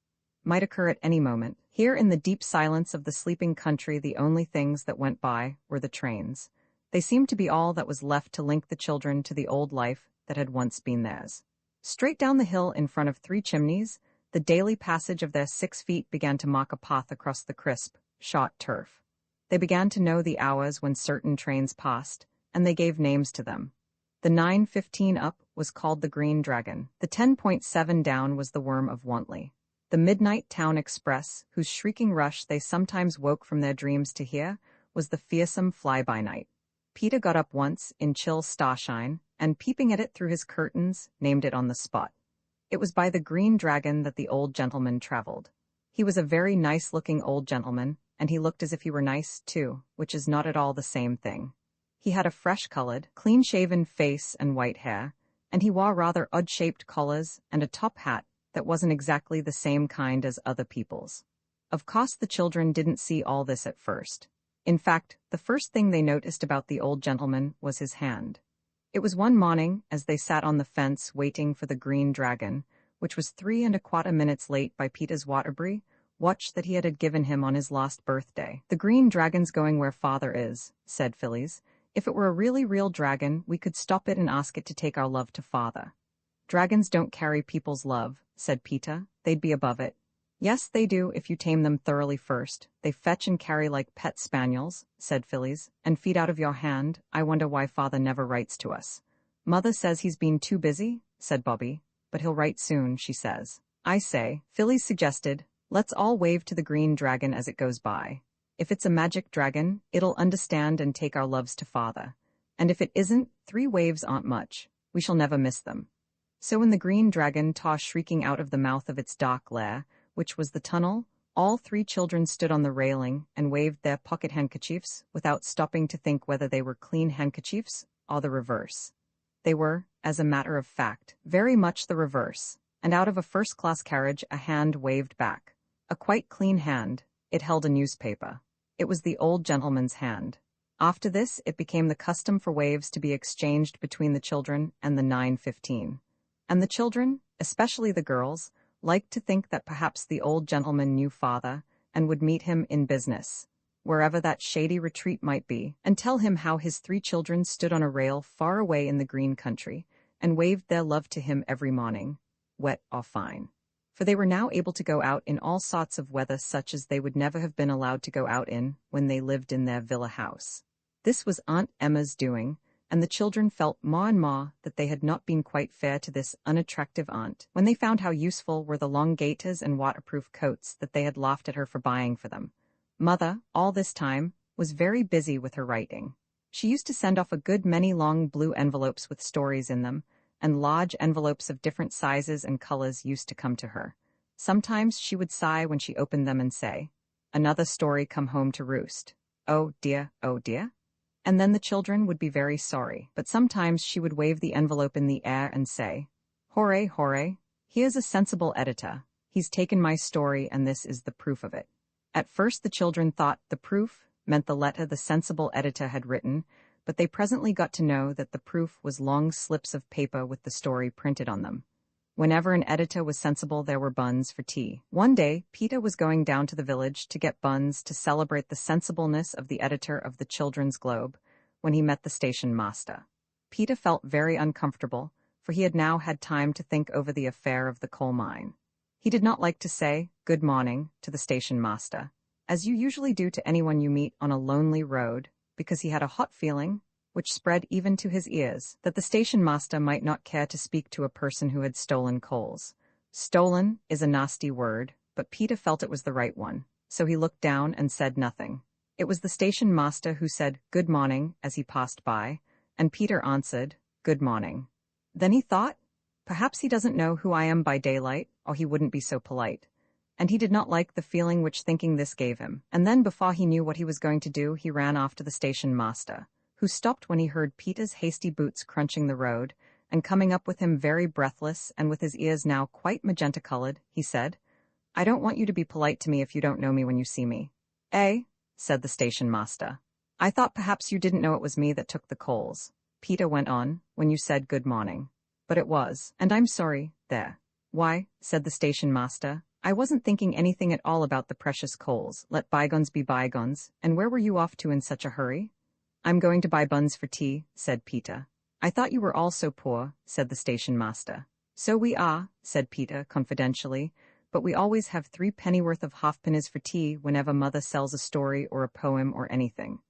Might occur at any moment. Here in the deep silence of the sleeping country, the only things that went by were the trains. They seemed to be all that was left to link the children to the old life that had once been theirs. Straight down the hill in front of 3 chimneys, the daily passage of their 6 feet began to mock a path across the crisp, shot turf. They began to know the hours when certain trains passed, and they gave names to them. The 9:15 up was called the Green Dragon. The 10.7 down was the Worm of Wantley. The Midnight Town Express, whose shrieking rush they sometimes woke from their dreams to hear, was the fearsome Fly-by-Night. Peter got up once, in chill starshine, and peeping at it through his curtains, named it on the spot. It was by the Green Dragon that the old gentleman traveled. He was a very nice-looking old gentleman, and he looked as if he were nice, too, which is not at all the same thing. He had a fresh-colored, clean-shaven face and white hair, and he wore rather odd-shaped collars and a top hat that wasn't exactly the same kind as other people's. Of course, the children didn't see all this at first. In fact, the first thing they noticed about the old gentleman was his hand. It was one morning, as they sat on the fence waiting for the Green Dragon, which was 3¼ minutes late by Peter's Waterbury watch that he had given him on his last birthday. "The green dragon's going where father is," said Phyllis. "If it were a really real dragon, we could stop it and ask it to take our love to father." "Dragons don't carry people's love," said Peter. "They'd be above it." "Yes, they do, if you tame them thoroughly first. They fetch and carry like pet spaniels," said Phyllis, "and feed out of your hand. I wonder why father never writes to us." "Mother says he's been too busy," said Bobby. "But he'll write soon, she says." "I say," Phyllis suggested, "let's all wave to the green dragon as it goes by. If it's a magic dragon, it'll understand and take our loves to father. And if it isn't, 3 waves aren't much. We shall never miss them." So when the green dragon tossed shrieking out of the mouth of its dark lair, which was the tunnel, all 3 children stood on the railing and waved their pocket handkerchiefs without stopping to think whether they were clean handkerchiefs or the reverse. They were, as a matter of fact, very much the reverse, and out of a first-class carriage a hand waved back. A quite clean hand. It held a newspaper. It was the old gentleman's hand. After this, it became the custom for waves to be exchanged between the children and the 9:15. And the children, especially the girls, liked to think that perhaps the old gentleman knew father and would meet him in business, wherever that shady retreat might be, and tell him how his 3 children stood on a rail far away in the green country and waved their love to him every morning, wet or fine. For they were now able to go out in all sorts of weather such as they would never have been allowed to go out in when they lived in their villa house. This was Aunt Emma's doing, and the children felt more and more that they had not been quite fair to this unattractive aunt when they found how useful were the long gaiters and waterproof coats that they had laughed at her for buying for them. Mother, all this time, was very busy with her writing. She used to send off a good many long blue envelopes with stories in them, and large envelopes of different sizes and colors used to come to her. Sometimes she would sigh when she opened them and say, "Another story come home to roost. Oh dear, oh dear." And then the children would be very sorry, but sometimes she would wave the envelope in the air and say, "Hooray, hooray, here's a sensible editor. He's taken my story and this is the proof of it." At first the children thought the proof meant the letter the sensible editor had written, but they presently got to know that the proof was long slips of paper with the story printed on them. Whenever an editor was sensible, there were buns for tea. One day, Peter was going down to the village to get buns to celebrate the sensibleness of the editor of the Children's Globe when he met the station master. Peter felt very uncomfortable, for he had now had time to think over the affair of the coal mine. He did not like to say, "Good morning," to the station master, as you usually do to anyone you meet on a lonely road, because he had a hot feeling, which spread even to his ears, that the station master might not care to speak to a person who had stolen coals. Stolen is a nasty word, but Peter felt it was the right one, so he looked down and said nothing. It was the station master who said "Good morning" as he passed by, and Peter answered, "Good morning." Then he thought, perhaps he doesn't know who I am by daylight, or he wouldn't be so polite. And he did not like the feeling which thinking this gave him. And then before he knew what he was going to do, he ran off to the station master, who stopped when he heard Peter's hasty boots crunching the road, and coming up with him very breathless and with his ears now quite magenta-colored, he said, "I don't want you to be polite to me if you don't know me when you see me." "Eh?" said the station master. "I thought perhaps you didn't know it was me that took the coals," Peter went on, "when you said good morning. But it was, and I'm sorry, there." "Why," said the station master, "I wasn't thinking anything at all about the precious coals. Let bygones be bygones. And where were you off to in such a hurry?" "I'm going to buy buns for tea," said Peter. "I thought you were all so poor," said the station master. "So we are," said Peter confidentially, "but we always have 3 pennyworth of halfpennies for tea whenever mother sells a story or a poem or anything."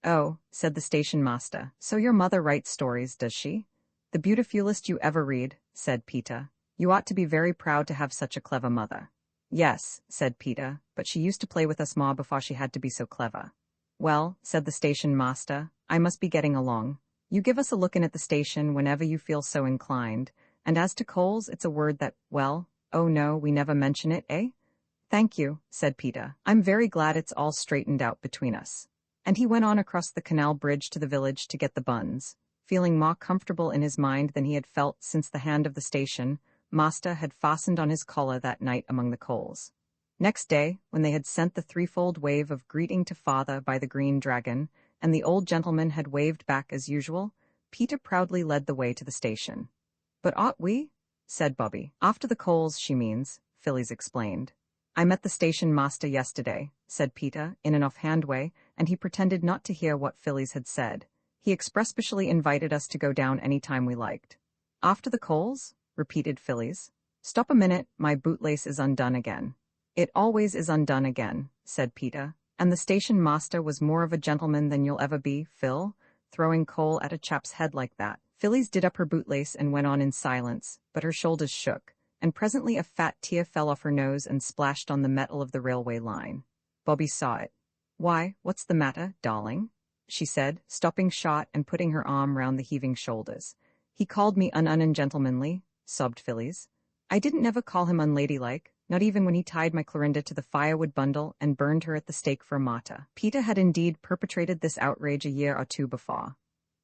"Oh," said the station master, "so your mother writes stories, does she?" "The beautifulest you ever read," said Peter. "You ought to be very proud to have such a clever mother." "Yes," said Peter, "but she used to play with us more before she had to be so clever." "Well," said the station master, "I must be getting along. You give us a look in at the station whenever you feel so inclined, and as to coals, it's a word that, well, oh no, we never mention it, eh?" "Thank you," said Peter. "I'm very glad it's all straightened out between us." And he went on across the canal bridge to the village to get the buns, feeling more comfortable in his mind than he had felt since the hand of the station master had fastened on his collar that night among the coals. Next day, when they had sent the 3-fold wave of greeting to father by the green dragon, and the old gentleman had waved back as usual, Peter proudly led the way to the station. "But ought we?" said Bobby. After the coals, she means, Phyllis explained. I met the station master yesterday, said Peter, in an offhand way, and he pretended not to hear what Phyllis had said. He expressly invited us to go down any time we liked. After the coals? Repeated Phyllis. Stop a minute, my bootlace is undone again. It always is undone again, said Peter, and the station master was more of a gentleman than you'll ever be, Phil, throwing coal at a chap's head like that. Phyllis did up her bootlace and went on in silence, but her shoulders shook, and presently a fat tear fell off her nose and splashed on the metal of the railway line. Bobby saw it. Why, what's the matter, darling? She said, stopping short and putting her arm round the heaving shoulders. He called me ungentlemanly, sobbed Phyllis. I didn't never call him unladylike, not even when he tied my Clorinda to the firewood bundle and burned her at the stake for a martyr. Peter had indeed perpetrated this outrage a year or two before.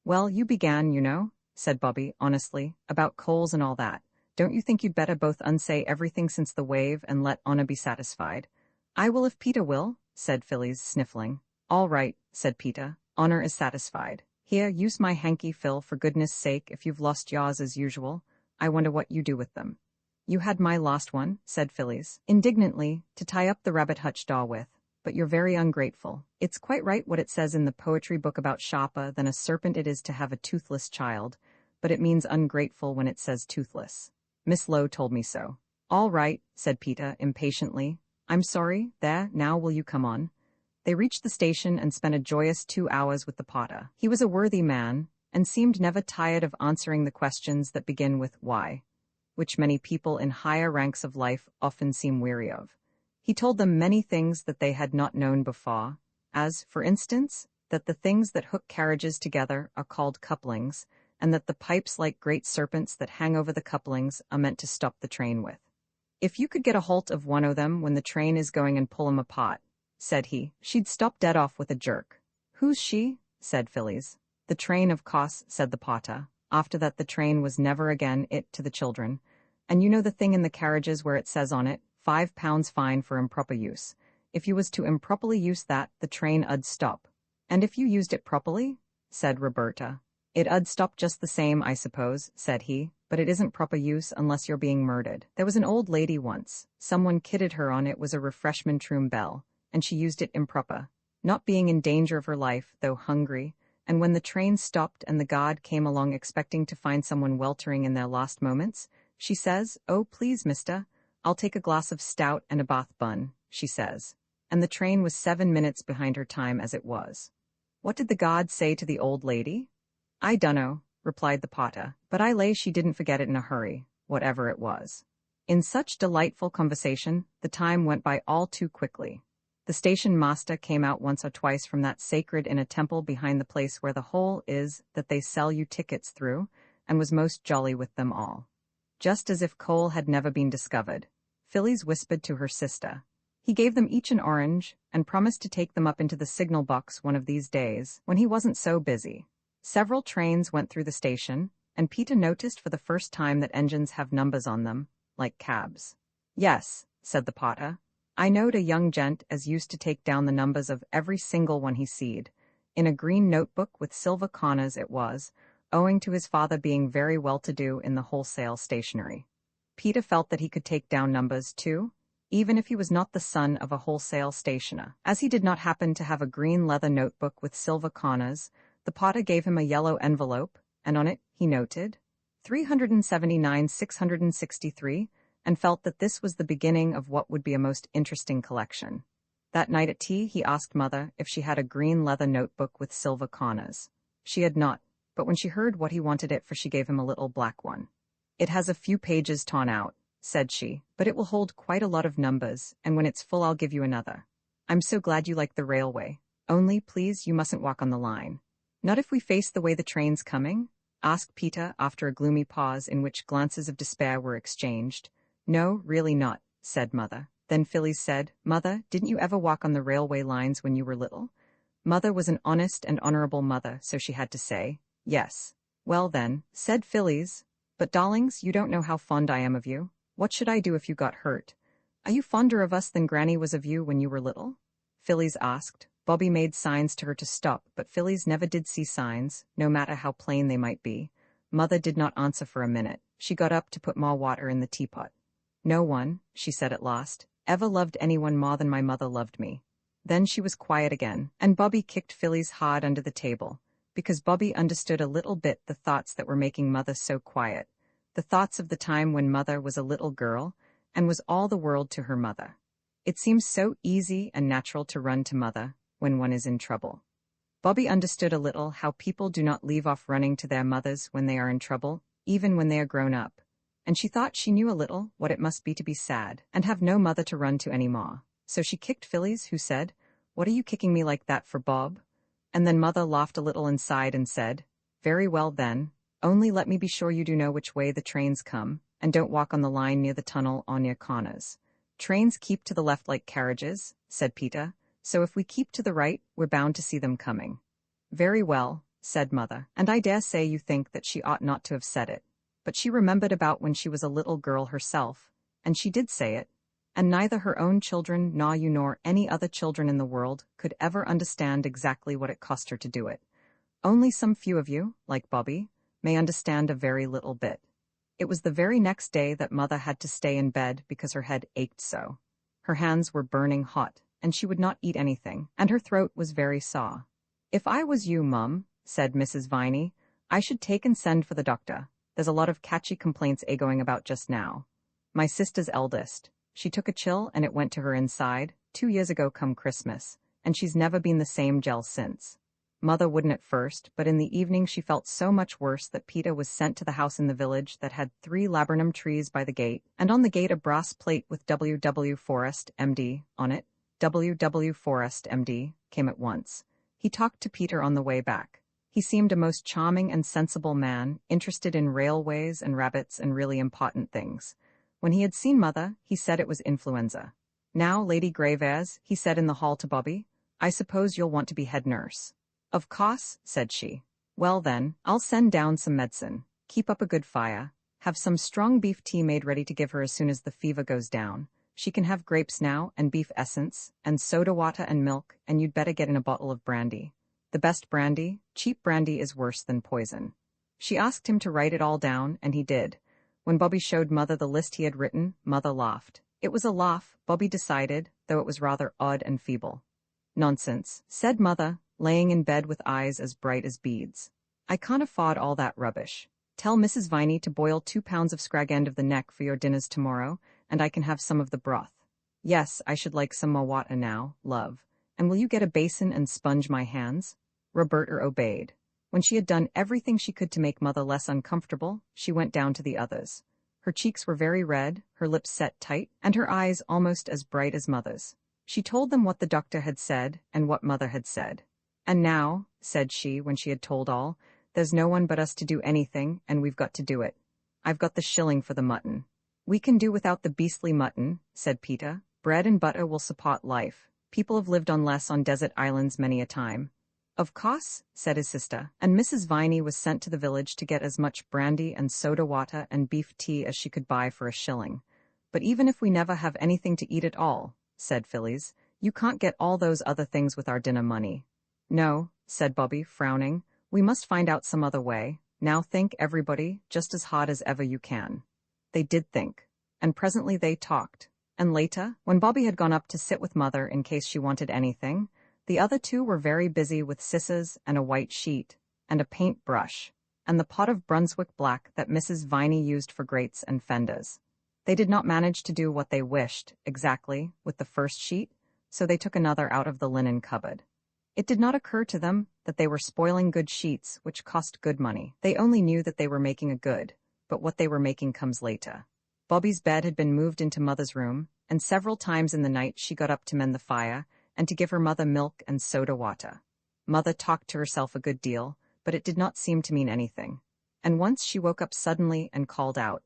Well, you began, you know, said Bobby, honestly, about coals and all that. Don't you think you'd better both unsay everything since the wave and let Anna be satisfied? I will if Peter will, said Phyllis, sniffling. All right, said Peter. Honor is satisfied. Here, use my hanky, Phil, for goodness sake, if you've lost yours as usual. I wonder what you do with them. You had my lost one, said Phyllis, indignantly, to tie up the rabbit hutch door with. But you're very ungrateful. It's quite right what it says in the poetry book about Sharper than a serpent it is to have a toothless child, but it means ungrateful when it says toothless. Miss Lowe told me so. All right, said Peter, impatiently. I'm sorry, there, now will you come on? They reached the station and spent a joyous 2 hours with the potter. He was a worthy man, and seemed never tired of answering the questions that begin with why, which many people in higher ranks of life often seem weary of. He told them many things that they had not known before, as, for instance, that the things that hook carriages together are called couplings, and that the pipes like great serpents that hang over the couplings are meant to stop the train with. If you could get a holt of one o' them when the train is going and pull 'em apart, said he, she'd stop dead off with a jerk. Who's she? Said Phyllis. The train, of course, said the potter. After that the train was never again it to the children. And you know the thing in the carriages where it says on it, £5 fine for improper use. If you was to improperly use that, the train 'ud stop. And if you used it properly? Said Roberta. It 'ud stop just the same, I suppose, said he, but it isn't proper use unless you're being murdered. There was an old lady once. Someone kidded her on it was a refreshment room bell, and she used it improper, not being in danger of her life, though hungry, and when the train stopped and the guard came along expecting to find someone weltering in their last moments, she says, "Oh, please, mister, I'll take a glass of stout and a Bath bun," she says. And the train was 7 minutes behind her time as it was. What did the guard say to the old lady? I dunno, replied the potter, but I lay she didn't forget it in a hurry, whatever it was. In such delightful conversation, the time went by all too quickly. The station master came out once or twice from that sacred in a temple behind the place where the hole is that they sell you tickets through, and was most jolly with them all. Just as if coal had never been discovered, Phyllis whispered to her sister. He gave them each an orange, and promised to take them up into the signal box one of these days, when he wasn't so busy. Several trains went through the station, and Peter noticed for the first time that engines have numbers on them, like cabs. Yes, said the potter. I knowed a young gent as used to take down the numbers of every single one he seed. In a green notebook with silver corners it was, owing to his father being very well-to-do in the wholesale stationery. Peter felt that he could take down numbers, too, even if he was not the son of a wholesale stationer. As he did not happen to have a green leather notebook with silver corners, the potter gave him a yellow envelope, and on it he noted 379,663, and felt that this was the beginning of what would be a most interesting collection. That night at tea he asked Mother if she had a green leather notebook with silver corners. She had not, but when she heard what he wanted it for she gave him a little black one. It has a few pages torn out, said she, but it will hold quite a lot of numbers, and when it's full I'll give you another. I'm so glad you like the railway. Only, please, you mustn't walk on the line. Not if we face the way the train's coming? Asked Peter after a gloomy pause in which glances of despair were exchanged. No, really not, said Mother. Then Phyllis said, Mother, didn't you ever walk on the railway lines when you were little? Mother was an honest and honorable mother, so she had to say, yes. Well then, said Phyllis, but darlings, you don't know how fond I am of you. What should I do if you got hurt? Are you fonder of us than Granny was of you when you were little? Phyllis asked. Bobby made signs to her to stop, but Phyllis never did see signs, no matter how plain they might be. Mother did not answer for a minute. she got up to put more water in the teapot. No one, she said at last, ever loved anyone more than my mother loved me. Then she was quiet again, and Bobby kicked Phyllis hard under the table, because Bobby understood a little bit the thoughts that were making Mother so quiet, the thoughts of the time when Mother was a little girl, and was all the world to her mother. It seems so easy and natural to run to Mother when one is in trouble. Bobby understood a little how people do not leave off running to their mothers when they are in trouble, even when they are grown up, and she thought she knew a little what it must be to be sad and have no mother to run to any more. So she kicked Phyllis, who said, "What are you kicking me like that for, Bob?" And then Mother laughed a little inside and said, "Very well then, only let me be sure you do know which way the trains come, and don't walk on the line near the tunnel or near corners." "Trains keep to the left like carriages," said Peter, "so if we keep to the right, we're bound to see them coming." "Very well," said Mother, and I dare say you think that she ought not to have said it, but she remembered about when she was a little girl herself, and she did say it, and neither her own children nor you nor any other children in the world could ever understand exactly what it cost her to do it. Only some few of you, like Bobby, may understand a very little bit. It was the very next day that Mother had to stay in bed because her head ached so. Her hands were burning hot, and she would not eat anything, and her throat was very sore. "If I was you, Mum," said Mrs. Viney, "I should take and send for the doctor. There's a lot of catchy complaints going about just now. My sister's eldest. She took a chill and it went to her inside, 2 years ago come Christmas, and she's never been the same gel since." Mother wouldn't at first, but in the evening she felt so much worse that Peter was sent to the house in the village that had 3 laburnum trees by the gate, and on the gate a brass plate with W.W. Forrest, M.D., on it. W.W. Forrest, M.D., came at once. He talked to Peter on the way back. He seemed a most charming and sensible man, interested in railways and rabbits and really important things. When he had seen Mother, he said it was influenza. "Now, Lady Graveairs," he said in the hall to Bobby, "I suppose you'll want to be head nurse." "Of course," said she. "Well then, I'll send down some medicine. Keep up a good fire. Have some strong beef tea made ready to give her as soon as the fever goes down. She can have grapes now, and beef essence, and soda water and milk, and you'd better get in a bottle of brandy. The best brandy, cheap brandy is worse than poison." She asked him to write it all down, and he did. When Bobby showed Mother the list he had written, Mother laughed. It was a laugh, Bobby decided, though it was rather odd and feeble. "Nonsense," said Mother, laying in bed with eyes as bright as beads. "I can't afford all that rubbish. Tell Mrs. Viney to boil 2 pounds of scrag end of the neck for your dinners tomorrow, and I can have some of the broth. Yes, I should like some more water now, love. And will you get a basin and sponge my hands?" Roberta obeyed. When she had done everything she could to make Mother less uncomfortable, she went down to the others. Her cheeks were very red, her lips set tight, and her eyes almost as bright as Mother's. She told them what the doctor had said and what Mother had said. "And now," said she when she had told all, "there's no one but us to do anything, and we've got to do it. I've got the shilling for the mutton." "We can do without the beastly mutton," said Peter. "Bread and butter will support life. People have lived on less on desert islands many a time." "Of course," said his sister, and Mrs. Viney was sent to the village to get as much brandy and soda water and beef tea as she could buy for a shilling. "But even if we never have anything to eat at all," said Phyllis, "you can't get all those other things with our dinner money." "No," said Bobby, frowning, "we must find out some other way. Now think, everybody, just as hard as ever you can." They did think, and presently they talked, and later, when Bobby had gone up to sit with Mother in case she wanted anything, the other two were very busy with scissors and a white sheet, and a paint brush, and the pot of Brunswick black that Mrs. Viney used for grates and fenders. They did not manage to do what they wished, exactly, with the first sheet, so they took another out of the linen cupboard. It did not occur to them that they were spoiling good sheets, which cost good money. They only knew that they were making a good, but what they were making comes later. Bobby's bed had been moved into Mother's room, and several times in the night she got up to mend the fire, and to give her mother milk and soda water. Mother talked to herself a good deal, but it did not seem to mean anything. And once she woke up suddenly and called out,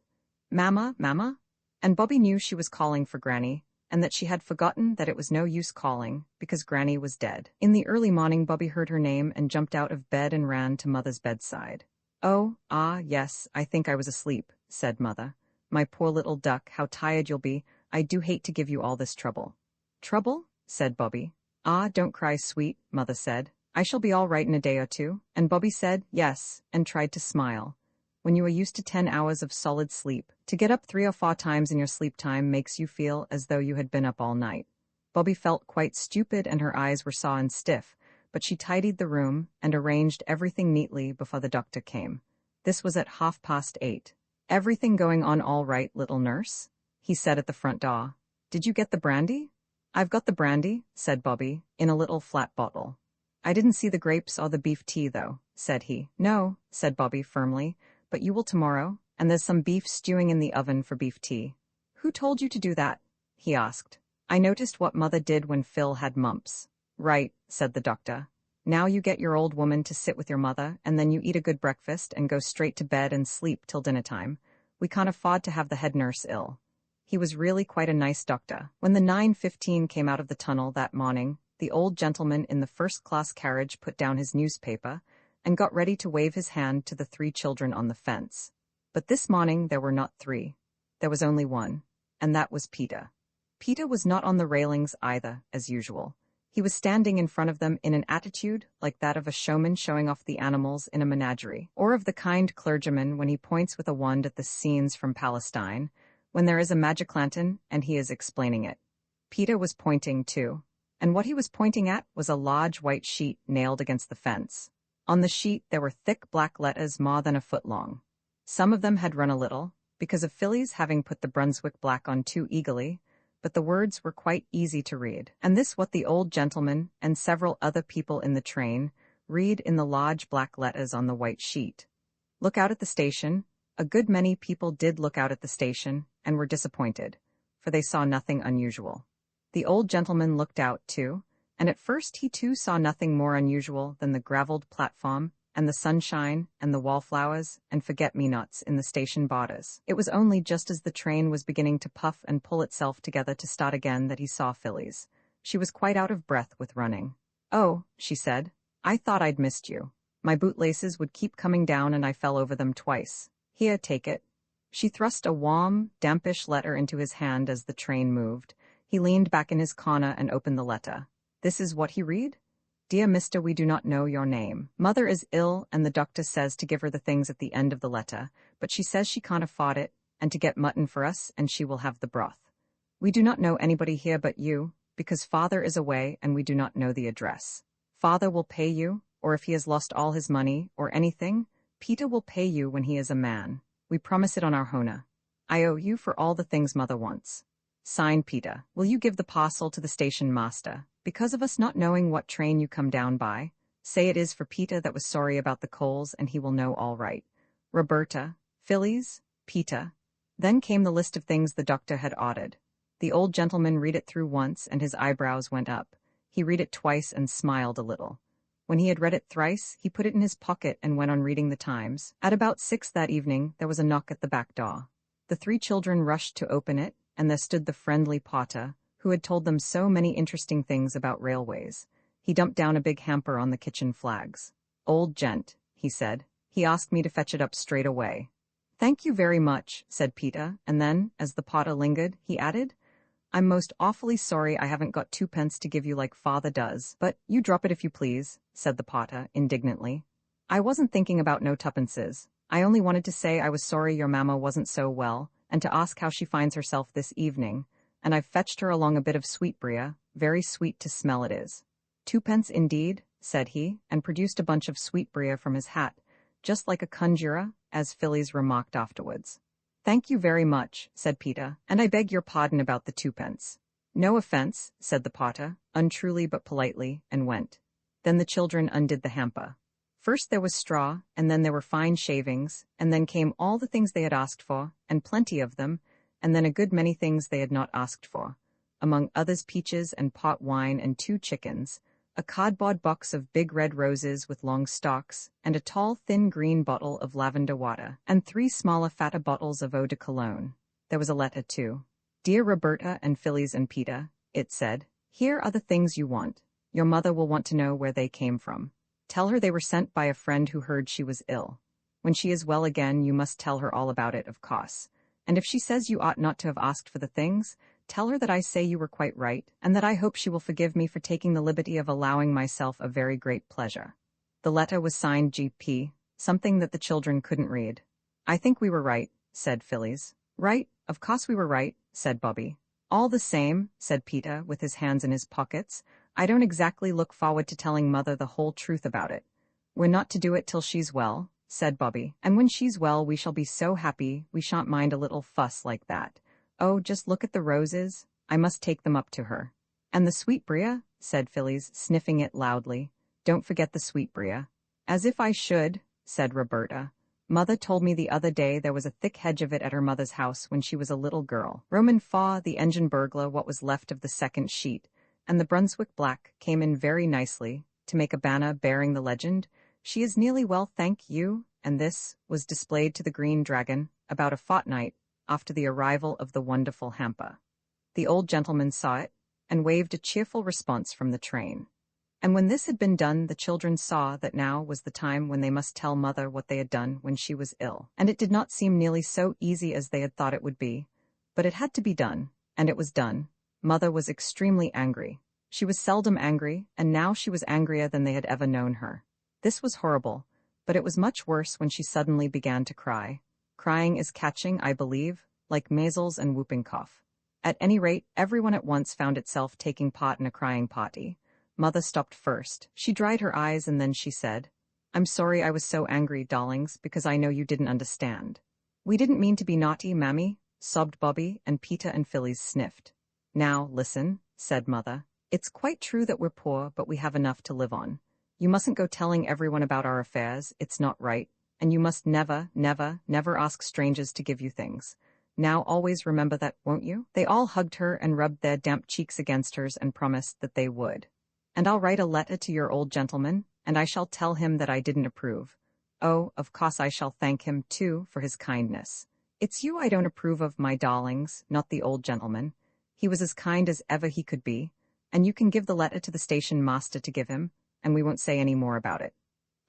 "Mama, Mama?" And Bobby knew she was calling for Granny, and that she had forgotten that it was no use calling, because Granny was dead. In the early morning Bobby heard her name and jumped out of bed and ran to Mother's bedside. "Oh, yes, I think I was asleep," said Mother. "My poor little duck, how tired you'll be. I do hate to give you all this trouble." "Trouble?" said Bobby. "Ah, don't cry, sweet," Mother said. "I shall be all right in a day or two." And Bobby said, "Yes," and tried to smile. when you are used to 10 hours of solid sleep. To get up 3 or 4 times in your sleep time makes you feel as though you had been up all night. Bobby felt quite stupid and her eyes were sore and stiff, but she tidied the room and arranged everything neatly before the doctor came. This was at 8:30. "Everything going on all right, little nurse?" he said at the front door. "Did you get the brandy?" "I've got the brandy," said Bobby, "in a little flat bottle." "I didn't see the grapes or the beef tea, though," said he. "No," said Bobby firmly, "but you will tomorrow, and there's some beef stewing in the oven for beef tea." "Who told you to do that?" he asked. "I noticed what Mother did when Phil had mumps." "Right," said the doctor. "Now you get your old woman to sit with your mother, and then you eat a good breakfast and go straight to bed and sleep till dinner time. We can't afford to have the head nurse ill." He was really quite a nice doctor. When the 9:15 came out of the tunnel that morning, the old gentleman in the first-class carriage put down his newspaper and got ready to wave his hand to the 3 children on the fence. But this morning there were not 3. There was only one, and that was Peter. Peter was not on the railings either, as usual. He was standing in front of them in an attitude like that of a showman showing off the animals in a menagerie, or of the kind clergyman when he points with a wand at the scenes from Palestine, when there is a magic lantern and he is explaining it. Peter was pointing too, and what he was pointing at was a large white sheet nailed against the fence. On the sheet there were thick black letters more than a foot long. Some of them had run a little, because of Philly's having put the Brunswick black on too eagerly, but the words were quite easy to read. And this what the old gentleman and several other people in the train read in the large black letters on the white sheet. "Look out at the station." A good many people did look out at the station and were disappointed, for they saw nothing unusual. The old gentleman looked out, too, and at first he too saw nothing more unusual than the gravelled platform and the sunshine and the wallflowers and forget-me-nots in the station borders. It was only just as the train was beginning to puff and pull itself together to start again that he saw Phyllis. She was quite out of breath with running. "Oh," she said, "I thought I'd missed you. My bootlaces would keep coming down and I fell over them twice. Here, take it." She thrust a warm, dampish letter into his hand as the train moved. He leaned back in his corner and opened the letter. This is what he read. "Dear Mister, we do not know your name. Mother is ill and the doctor says to give her the things at the end of the letter, but she says she can't afford it, and to get mutton for us and she will have the broth. We do not know anybody here but you, because Father is away and we do not know the address. Father will pay you, or if he has lost all his money or anything, Peter will pay you when he is a man. We promise it on our honor. I owe you for all the things Mother wants. Signed, Peter. Will you give the parcel to the station master? Because of us not knowing what train you come down by, say it is for Peter that was sorry about the coals and he will know all right. Roberta, Phyllis, Peter." Then came the list of things the doctor had ordered. The old gentleman read it through once and his eyebrows went up. He read it twice and smiled a little. When he had read it thrice, he put it in his pocket and went on reading the Times. At about 6 that evening, there was a knock at the back door. The 3 children rushed to open it, and there stood the friendly Potter, who had told them so many interesting things about railways. He dumped down a big hamper on the kitchen flags. "Old gent," he said. "He asked me to fetch it up straight away." "Thank you very much," said Peter, and then, as the Potter lingered, he added, "I'm most awfully sorry I haven't got 2 pence to give you like Father does, but you drop it if you please," said the Potter, indignantly. "I wasn't thinking about no 2 pences. I only wanted to say I was sorry your mamma wasn't so well, and to ask how she finds herself this evening, and I've fetched her along a bit of sweetbriar, very sweet to smell it is." 2 pence indeed, said he, and produced a bunch of sweetbriar from his hat, just like a conjurer, as Phyllis remarked afterwards. "Thank you very much," said Peter, "and I beg your pardon about the 2 pence. "No offense," said the Potter, untruly but politely, and went. Then the children undid the hamper. First there was straw, and then there were fine shavings, and then came all the things they had asked for, and plenty of them, and then a good many things they had not asked for, among others peaches and pot wine and 2 chickens, a cardboard box of big red roses with long stalks, and a tall thin green bottle of lavender water, and 3 smaller fatter bottles of eau de cologne. There was a letter too. "Dear Roberta and Phyllis and Peter," it said, "here are the things you want. Your mother will want to know where they came from. Tell her they were sent by a friend who heard she was ill. When she is well again you must tell her all about it, of course. And if she says you ought not to have asked for the things, tell her that I say you were quite right, and that I hope she will forgive me for taking the liberty of allowing myself a very great pleasure." The letter was signed G.P., something that the children couldn't read. I think we were right, said Phyllis. Right, of course we were right, said Bobby. All the same, said Peter, with his hands in his pockets, I don't exactly look forward to telling Mother the whole truth about it. We're not to do it till she's well, said Bobby, and when she's well we shall be so happy we shan't mind a little fuss like that. Oh, just look at the roses. I must take them up to her. And the sweetbriar, said Phyllis, sniffing it loudly. Don't forget the sweetbriar. As if I should, said Roberta. Mother told me the other day there was a thick hedge of it at her mother's house when she was a little girl. Roman Faw, the engine burglar, what was left of the second sheet, and the Brunswick black came in very nicely to make a banner bearing the legend, She is nearly well, thank you, and this was displayed to the Green Dragon about a fortnight after the arrival of the wonderful hamper. The old gentleman saw it, and waved a cheerful response from the train. And when this had been done, the children saw that now was the time when they must tell Mother what they had done when she was ill. And it did not seem nearly so easy as they had thought it would be, but it had to be done, and it was done. Mother was extremely angry. She was seldom angry, and now she was angrier than they had ever known her. This was horrible, but it was much worse when she suddenly began to cry. Crying is catching, I believe, like measles and whooping cough. At any rate, everyone at once found itself taking part in a crying party. Mother stopped first. She dried her eyes and then she said, "I'm sorry I was so angry, darlings, because I know you didn't understand." "We didn't mean to be naughty, Mammy," sobbed Bobby, and Peter and Phyllis sniffed. "Now, listen," said Mother. "It's quite true that we're poor, but we have enough to live on. You mustn't go telling everyone about our affairs, it's not right, and you must never, never, never ask strangers to give you things. Now always remember that, won't you?" They all hugged her and rubbed their damp cheeks against hers and promised that they would. "And I'll write a letter to your old gentleman, and I shall tell him that I didn't approve. Oh, of course I shall thank him, too, for his kindness. It's you I don't approve of, my darlings, not the old gentleman. He was as kind as ever he could be, and you can give the letter to the station master to give him, and we won't say any more about it."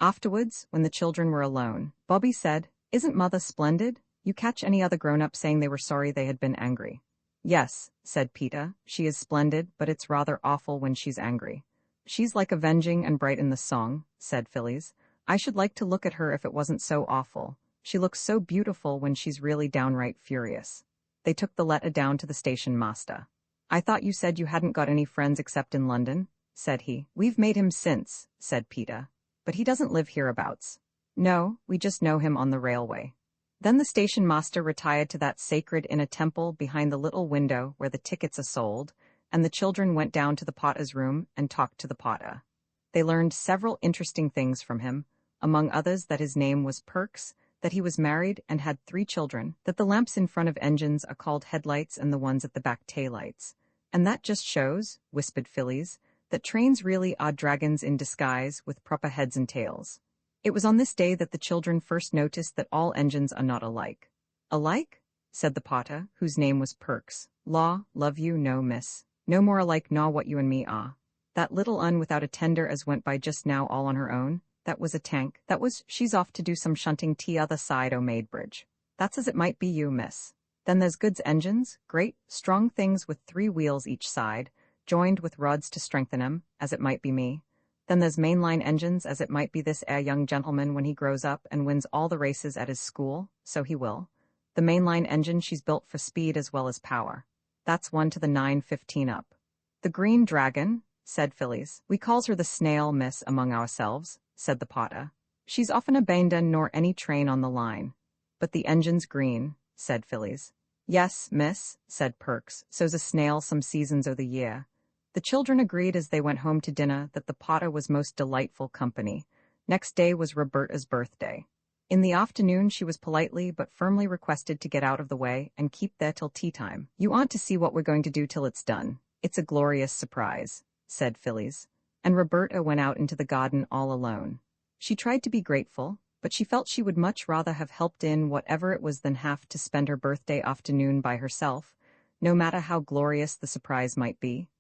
Afterwards, when the children were alone, Bobby said, "Isn't Mother splendid? You catch any other grown-up saying they were sorry they had been angry?" "Yes," said Peter, "she is splendid, but it's rather awful when she's angry." "She's like avenging and bright in the song," said Phyllis. "I should like to look at her if it wasn't so awful. She looks so beautiful when she's really downright furious." They took the letter down to the station master. "I thought you said you hadn't got any friends except in London," said he. "We've made him since," said Peter. "But he doesn't live hereabouts." "No, we just know him on the railway." Then the station master retired to that sacred inner temple behind the little window where the tickets are sold, and the children went down to the potter's room and talked to the potter. They learned several interesting things from him, among others that his name was Perks, that he was married and had 3 children, that the lamps in front of engines are called headlights and the ones at the back taillights. "And that just shows," whispered Phyllis, "that trains really are dragons in disguise with proper heads and tails." It was on this day that the children first noticed that all engines are not alike. "Alike?" said the potter, whose name was Perks. "Law, love you, no, miss. No more alike nor what you and me are. That little un without a tender as went by just now all on her own, that was a tank. That was, she's off to do some shunting t'other side o' Maidbridge. That's as it might be you, miss. Then there's goods engines, great, strong things with 3 wheels each side, joined with rods to strengthen 'em, as it might be me. Then there's mainline engines as it might be this young gentleman when he grows up and wins all the races at his school, so he will. The mainline engine she's built for speed as well as power. That's 1 to the 915 up. The Green Dragon," said Phyllis. "We calls her the Snail, miss, among ourselves," said the potter. "She's often a bainda nor any train on the line." "But the engine's green," said Phyllis. "Yes, miss," said Perks, "so's a snail some seasons o' the year." The children agreed as they went home to dinner that the potter was most delightful company. Next day was Roberta's birthday. In the afternoon she was politely but firmly requested to get out of the way and keep there till tea time. "You ought to see what we're going to do till it's done. It's a glorious surprise," said Phyllis. And Roberta went out into the garden all alone. She tried to be grateful, but she felt she would much rather have helped in whatever it was than have to spend her birthday afternoon by herself, no matter how glorious the surprise might be.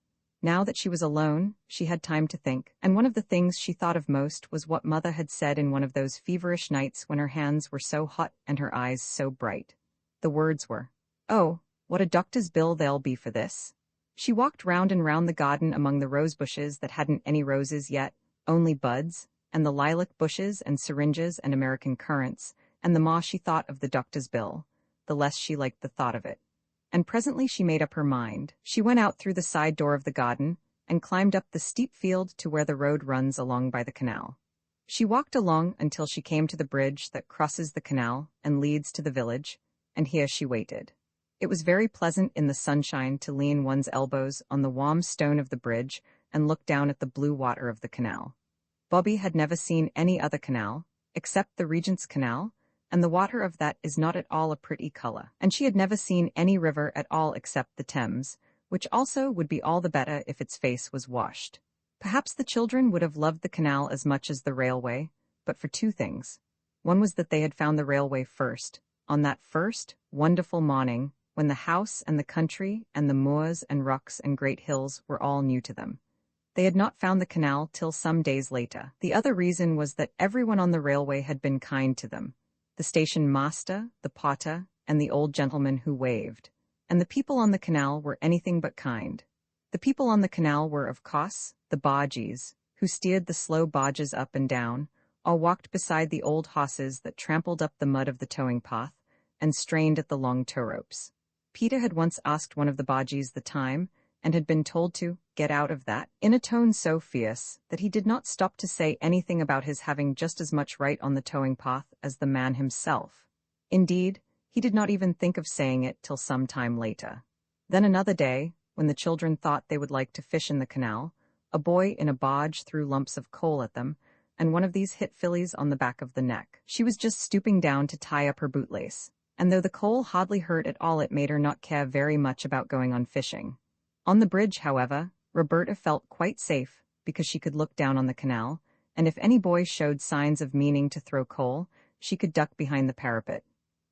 Now that she was alone, she had time to think, and one of the things she thought of most was what Mother had said in one of those feverish nights when her hands were so hot and her eyes so bright. The words were, "Oh, what a doctor's bill there'll be for this." She walked round and round the garden among the rose bushes that hadn't any roses yet, only buds, and the lilac bushes and syringes and American currants, and the more she thought of the doctor's bill, the less she liked the thought of it. And presently she made up her mind. She went out through the side door of the garden and climbed up the steep field to where the road runs along by the canal. She walked along until she came to the bridge that crosses the canal and leads to the village, and here she waited. It was very pleasant in the sunshine to lean one's elbows on the warm stone of the bridge and look down at the blue water of the canal. Bobby had never seen any other canal, except the Regent's Canal, and the water of that is not at all a pretty color. And she had never seen any river at all except the Thames, which also would be all the better if its face was washed. Perhaps the children would have loved the canal as much as the railway, but for two things. One was that they had found the railway first, on that first, wonderful morning, when the house and the country and the moors and rocks and great hills were all new to them. They had not found the canal till some days later. The other reason was that everyone on the railway had been kind to them. The station master, the porter, and the old gentleman who waved. And the people on the canal were anything but kind. The people on the canal were, of course, the bargees, who steered the slow barges up and down, or walked beside the old horses that trampled up the mud of the towing path and strained at the long tow ropes. Peter had once asked one of the bargees the time, and had been told to get out of that, in a tone so fierce that he did not stop to say anything about his having just as much right on the towing path as the man himself. Indeed, he did not even think of saying it till some time later. Then another day, when the children thought they would like to fish in the canal, a boy in a barge threw lumps of coal at them, and one of these hit Phyllis on the back of the neck. She was just stooping down to tie up her bootlace, and though the coal hardly hurt at all, it made her not care very much about going on fishing. On the bridge, however, Roberta felt quite safe, because she could look down on the canal, and if any boy showed signs of meaning to throw coal, she could duck behind the parapet.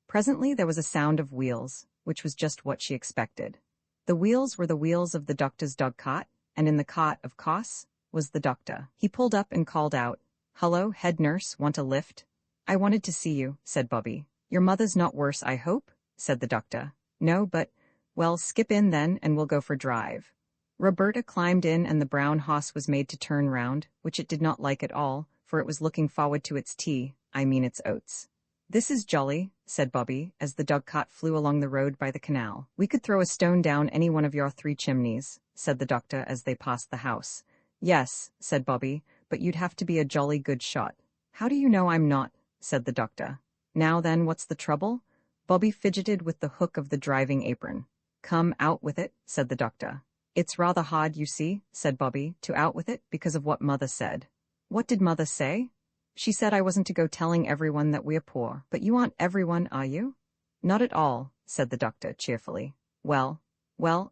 Presently there was a sound of wheels, which was just what she expected. The wheels were the wheels of the doctor's dog-cart, and in the cart, of course, was the doctor. He pulled up and called out, "Hello, head nurse, want a lift?" "I wanted to see you," said Bobby. "Your mother's not worse, I hope?" said the doctor. "No, but, well, skip in then, and we'll go for a drive." Roberta climbed in, and the brown horse was made to turn round, which it did not like at all, for it was looking forward to its tea, its oats. "This is jolly," said Bobby, as the dog-cart flew along the road by the canal. "We could throw a stone down any one of your 3 chimneys, said the doctor as they passed the house. "Yes," said Bobby, "but you'd have to be a jolly good shot." "How do you know I'm not?" said the doctor. "Now then, what's the trouble?" Bobby fidgeted with the hook of the driving apron. "Come, out with it," said the doctor. "It's rather hard, you see," said Bobby, "to out with it because of what Mother said." "What did Mother say?" "She said I wasn't to go telling everyone that we are poor." "But you aren't everyone, are you?" "Not at all," said the doctor cheerfully. Well,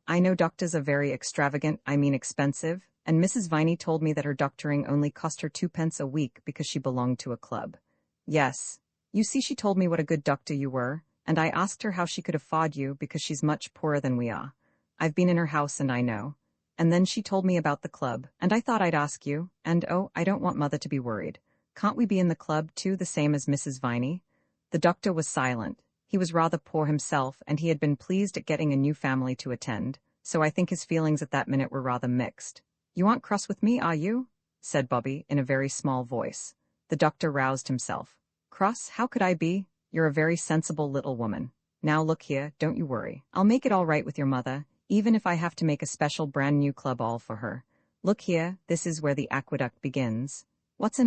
I know doctors are very extravagant, expensive, and Mrs. Viney told me that her doctoring only cost her 2 pence a week because she belonged to a club." "Yes. You see, she told me what a good doctor you were, and I asked her how she could afford you because she's much poorer than we are. I've been in her house and I know. And then she told me about the club, and I thought I'd ask you, and oh, I don't want Mother to be worried. Can't we be in the club too, the same as Mrs. Viney?" The doctor was silent. He was rather poor himself, and he had been pleased at getting a new family to attend, so I think his feelings at that minute were rather mixed. "You aren't cross with me, are you?" said Bobby in a very small voice. The doctor roused himself. "Cross? How could I be? You're a very sensible little woman. Now look here, don't you worry. I'll make it all right with your mother, even if I have to make a special brand new club all for her. Look here, this is where the aqueduct begins." What's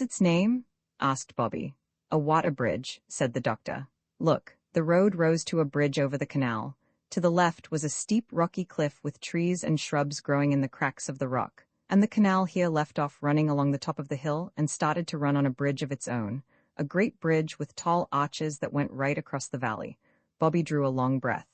its name?" asked Bobby. "A water bridge," said the doctor. "Look, the road rose to a bridge over the canal. To the left was a steep rocky cliff with trees and shrubs growing in the cracks of the rock, and the canal here left off running along the top of the hill and started to run on a bridge of its own, a great bridge with tall arches that went right across the valley." Bobby drew a long breath.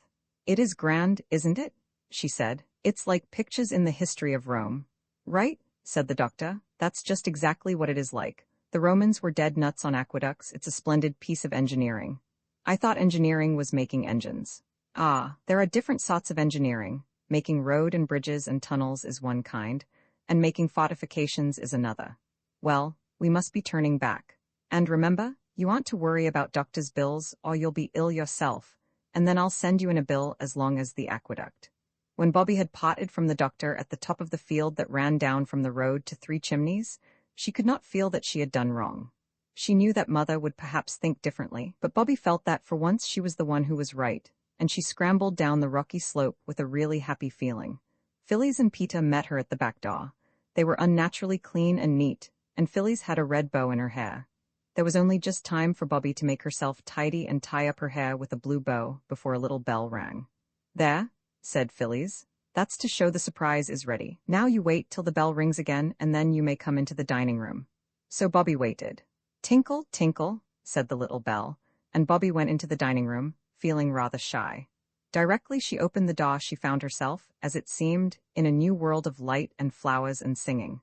"It is grand, isn't it?" she said. "It's like pictures in the history of Rome." "Right," said the doctor. "That's just exactly what it is like. The Romans were dead nuts on aqueducts. It's a splendid piece of engineering." "I thought engineering was making engines." "Ah, there are different sorts of engineering. Making road and bridges and tunnels is one kind, and making fortifications is another. Well, we must be turning back. And remember, you aren't to worry about doctor's bills or you'll be ill yourself, and then I'll send you in a bill as long as the aqueduct." When Bobby had parted from the doctor at the top of the field that ran down from the road to 3 Chimneys, she could not feel that she had done wrong. She knew that Mother would perhaps think differently, but Bobby felt that for once she was the one who was right, and she scrambled down the rocky slope with a really happy feeling. Phyllis and Peter met her at the back door. They were unnaturally clean and neat, and Phyllis had a red bow in her hair. There was only just time for Bobby to make herself tidy and tie up her hair with a blue bow before a little bell rang. "There," said Phyllis. "That's to show the surprise is ready. Now you wait till the bell rings again, and then you may come into the dining room." So Bobby waited. "Tinkle, tinkle," said the little bell, and Bobby went into the dining room, feeling rather shy. Directly she opened the door, she found herself, as it seemed, in a new world of light and flowers and singing.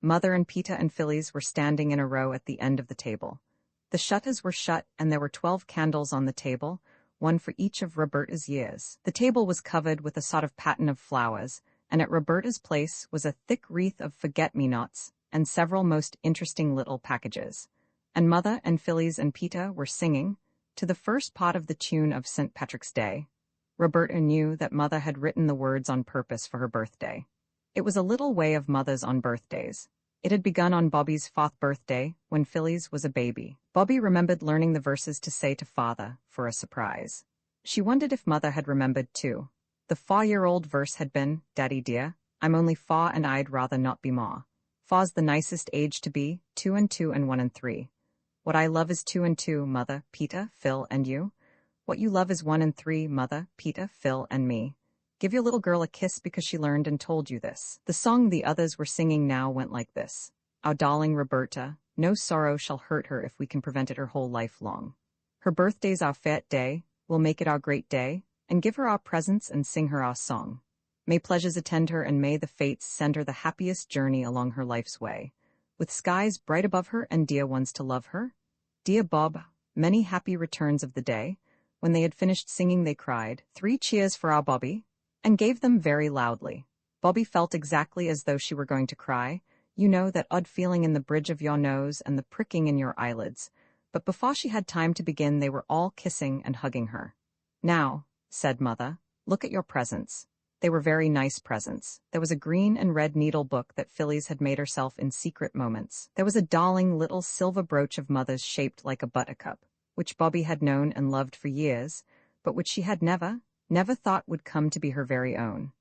Mother and Peter and Phyllis were standing in a row at the end of the table. The shutters were shut, and there were 12 candles on the table, one for each of Roberta's years. The table was covered with a sort of pattern of flowers, and at Roberta's place was a thick wreath of forget-me-nots and several most interesting little packages. And Mother and Phyllis and Peter were singing, to the first part of the tune of St. Patrick's Day. Roberta knew that Mother had written the words on purpose for her birthday. It was a little way of Mother's on birthdays. It had begun on Bobby's 4th birthday, when Phyllis was a baby. Bobby remembered learning the verses to say to Father, for a surprise. She wondered if Mother had remembered too. The 4-year-old verse had been, "Daddy dear, I'm only 4 and I'd rather not be ma. 4's the nicest age to be, 2 and 2 and 1 and 3. What I love is 2 and 2, Mother, Peter, Phil, and you. What you love is 1 and 3, Mother, Peter, Phil, and me. Give your little girl a kiss because she learned and told you this." The song the others were singing now went like this. "Our darling Roberta, no sorrow shall hurt her if we can prevent it her whole life long. Her birthday's our fete day, we'll make it our great day, and give her our presents and sing her our song. May pleasures attend her and may the fates send her the happiest journey along her life's way, with skies bright above her and dear ones to love her. Dear Bob, many happy returns of the day." When they had finished singing they cried, "3 cheers for our Bobby," and gave them very loudly. Bobby felt exactly as though she were going to cry. You know, that odd feeling in the bridge of your nose and the pricking in your eyelids. But before she had time to begin they were all kissing and hugging her. "Now," said Mother, "look at your presents." They were very nice presents. There was a green and red needle book that Phyllis had made herself in secret moments. There was a darling little silver brooch of Mother's shaped like a buttercup, which Bobby had known and loved for years, but which she had never thought would come to be her very own.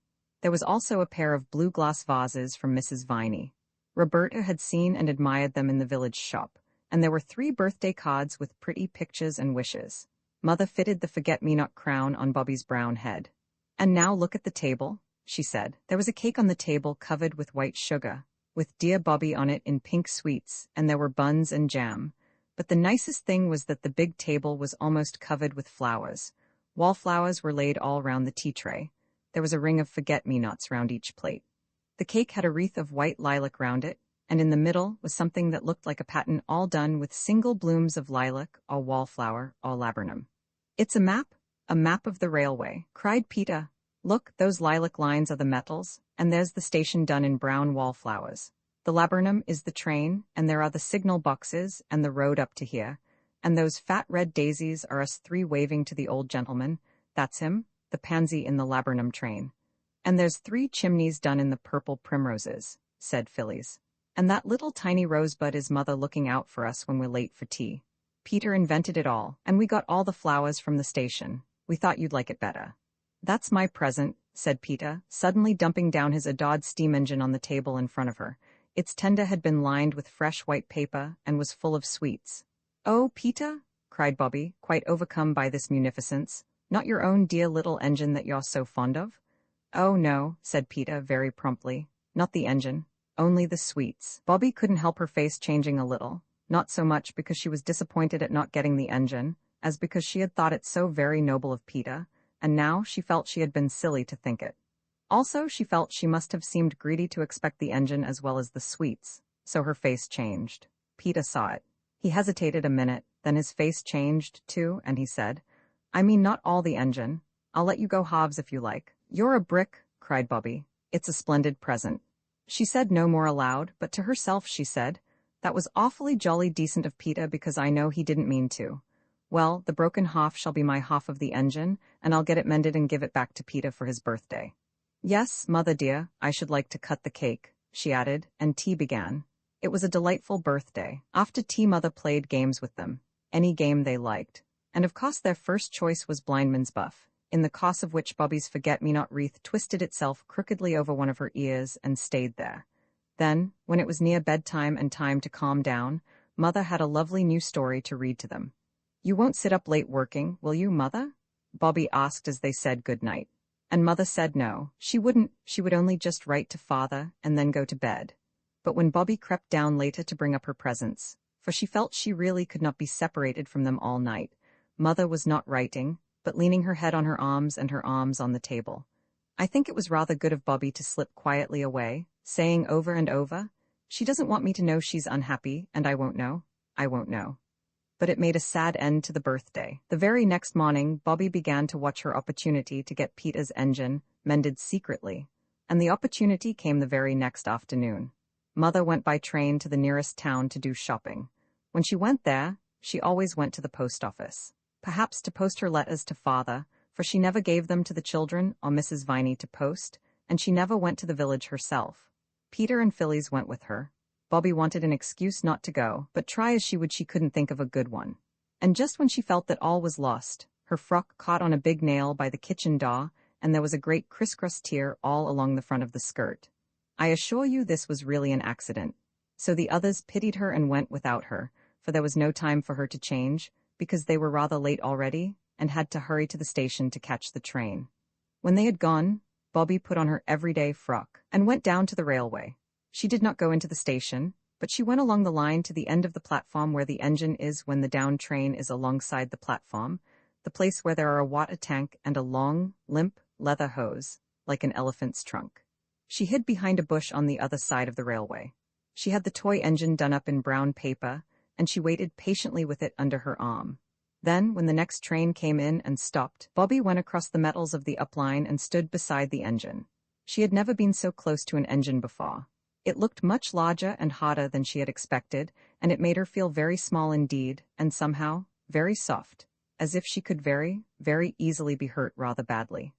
There was also a pair of blue glass vases from Mrs. Viney. Roberta had seen and admired them in the village shop, and there were 3 birthday cards with pretty pictures and wishes. Mother fitted the forget-me-not crown on Bobby's brown head. "And now look at the table," she said. There was a cake on the table covered with white sugar, with dear Bobby on it in pink sweets, and there were buns and jam. But the nicest thing was that the big table was almost covered with flowers. Wallflowers were laid all round the tea tray. There was a ring of forget-me-nots round each plate. The cake had a wreath of white lilac round it, and in the middle was something that looked like a pattern all done with single blooms of lilac or wallflower or laburnum. "It's a map of the railway," cried Peter. "Look, those lilac lines are the metals, and there's the station done in brown wallflowers. The laburnum is the train, and there are the signal boxes and the road up to here. And those fat red daisies are us 3 waving to the old gentleman. That's him, the pansy in the laburnum train. And there's 3 chimneys done in the purple primroses," said Phyllis. "And that little tiny rosebud is Mother looking out for us when we're late for tea. Peter invented it all, and we got all the flowers from the station. We thought you'd like it better." "That's my present," said Peter, suddenly dumping down his adored steam engine on the table in front of her. Its tender had been lined with fresh white paper and was full of sweets. "Oh, Peter," cried Bobby, quite overcome by this munificence. "Not your own dear little engine that you're so fond of?" "Oh, no," said Peter very promptly. "Not the engine. Only the sweets." Bobby couldn't help her face changing a little, not so much because she was disappointed at not getting the engine, as because she had thought it so very noble of Peter, and now she felt she had been silly to think it. Also, she felt she must have seemed greedy to expect the engine as well as the sweets, so her face changed. Peter saw it. He hesitated a minute, then his face changed, too, and he said, "I mean not all the engine. I'll let you go halves if you like." "You're a brick," cried Bobby. "It's a splendid present." She said no more aloud, but to herself she said, "That was awfully jolly decent of Peter because I know he didn't mean to. Well, the broken half shall be my half of the engine, and I'll get it mended and give it back to Peter for his birthday. Yes, Mother dear, I should like to cut the cake," she added, and tea began. It was a delightful birthday. After tea, Mother played games with them, any game they liked. And of course their first choice was blindman's buff, in the course of which Bobby's forget-me-not wreath twisted itself crookedly over one of her ears and stayed there. Then, when it was near bedtime and time to calm down, Mother had a lovely new story to read to them. "You won't sit up late working, will you, Mother?" Bobby asked as they said good night. And Mother said no, she wouldn't, she would only just write to Father and then go to bed. But when Bobby crept down later to bring up her presents, for she felt she really could not be separated from them all night, Mother was not writing, but leaning her head on her arms and her arms on the table. I think it was rather good of Bobby to slip quietly away, saying over and over, "She doesn't want me to know she's unhappy, and I won't know. I won't know." But it made a sad end to the birthday. The very next morning, Bobby began to watch her opportunity to get Peter's engine mended secretly, and the opportunity came the very next afternoon. Mother went by train to the nearest town to do shopping. When she went there, she always went to the post office. Perhaps to post her letters to Father, for she never gave them to the children or Mrs. Viney to post, and she never went to the village herself. Peter and Phyllis went with her. Bobby wanted an excuse not to go, but try as she would she couldn't think of a good one. And just when she felt that all was lost, her frock caught on a big nail by the kitchen door, and there was a great crisscross tear all along the front of the skirt. I assure you this was really an accident. So the others pitied her and went without her, for there was no time for her to change, because they were rather late already, and had to hurry to the station to catch the train. When they had gone, Bobby put on her everyday frock, and went down to the railway. She did not go into the station, but she went along the line to the end of the platform where the engine is when the down train is alongside the platform, the place where there are a water tank and a long, limp, leather hose, like an elephant's trunk. She hid behind a bush on the other side of the railway. She had the toy engine done up in brown paper, and she waited patiently with it under her arm. Then, when the next train came in and stopped, Bobby went across the metals of the up line and stood beside the engine. She had never been so close to an engine before. It looked much larger and hotter than she had expected, and it made her feel very small indeed, and somehow, very soft, as if she could very, very easily be hurt rather badly.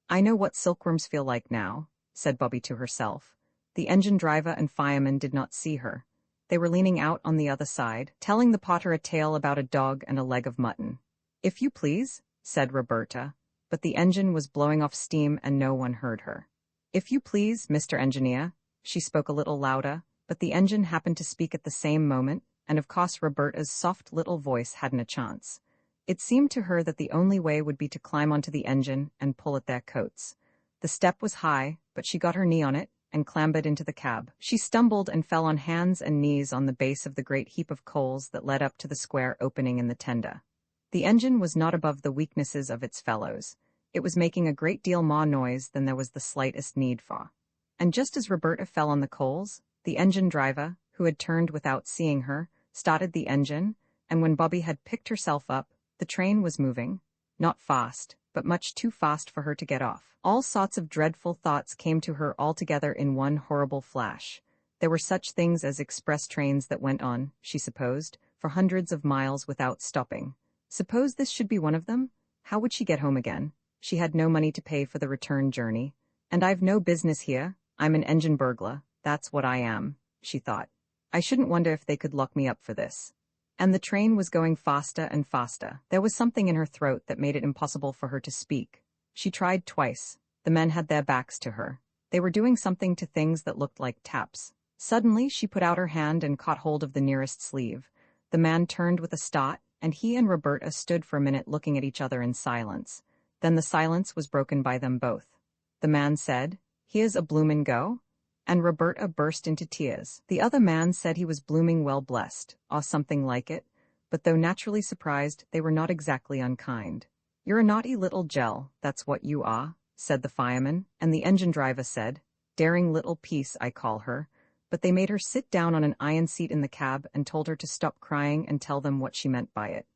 "I know what silkworms feel like now," said Bobby to herself. The engine driver and fireman did not see her. They were leaning out on the other side, telling the potter a tale about a dog and a leg of mutton. "If you please," said Roberta, but the engine was blowing off steam and no one heard her. "If you please, Mr. Engineer," she spoke a little louder, but the engine happened to speak at the same moment, and of course Roberta's soft little voice hadn't a chance. It seemed to her that the only way would be to climb onto the engine and pull at their coats. The step was high, but she got her knee on it and clambered into the cab. She stumbled and fell on hands and knees on the base of the great heap of coals that led up to the square opening in the tender. The engine was not above the weaknesses of its fellows. It was making a great deal more noise than there was the slightest need for. And just as Roberta fell on the coals, the engine driver, who had turned without seeing her, started the engine, and when Bobby had picked herself up, the train was moving, not fast, but much too fast for her to get off. All sorts of dreadful thoughts came to her all together in one horrible flash. There were such things as express trains that went on, she supposed, for hundreds of miles without stopping. Suppose this should be one of them? How would she get home again? She had no money to pay for the return journey. "And I've no business here. I'm an engine burglar, that's what I am," she thought. "I shouldn't wonder if they could lock me up for this." And the train was going faster and faster. There was something in her throat that made it impossible for her to speak. She tried twice. The men had their backs to her. They were doing something to things that looked like taps. Suddenly she put out her hand and caught hold of the nearest sleeve. The man turned with a start, and he and Roberta stood for a minute looking at each other in silence. Then the silence was broken by them both. The man said, "Here's a bloomin' go," and Roberta burst into tears. The other man said he was blooming well blessed, or something like it, but though naturally surprised, they were not exactly unkind. "You're a naughty little gel, that's what you are," said the fireman, and the engine driver said, "Daring little piece, I call her," but they made her sit down on an iron seat in the cab and told her to stop crying and tell them what she meant by it.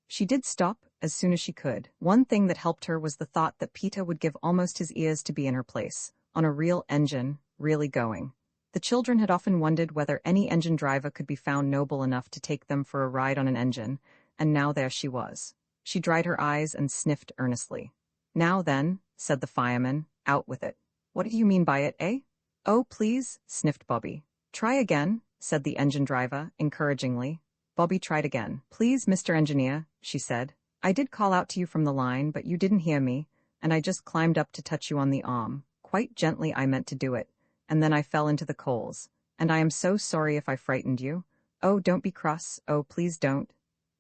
She did stop, as soon as she could. One thing that helped her was the thought that Peter would give almost his ears to be in her place, on a real engine, really going. The children had often wondered whether any engine driver could be found noble enough to take them for a ride on an engine, and now there she was. She dried her eyes and sniffed earnestly. "Now then," said the fireman, "out with it." "What do you mean by it, eh?" "Oh, please," sniffed Bobby. "Try again," said the engine driver, encouragingly. Bobby tried again. "Please, Mr. Engineer," she said. "I did call out to you from the line, but you didn't hear me, and I just climbed up to touch you on the arm. Quite gently I meant to do it, and then I fell into the coals. And I am so sorry if I frightened you. Oh, don't be cross. Oh, please don't."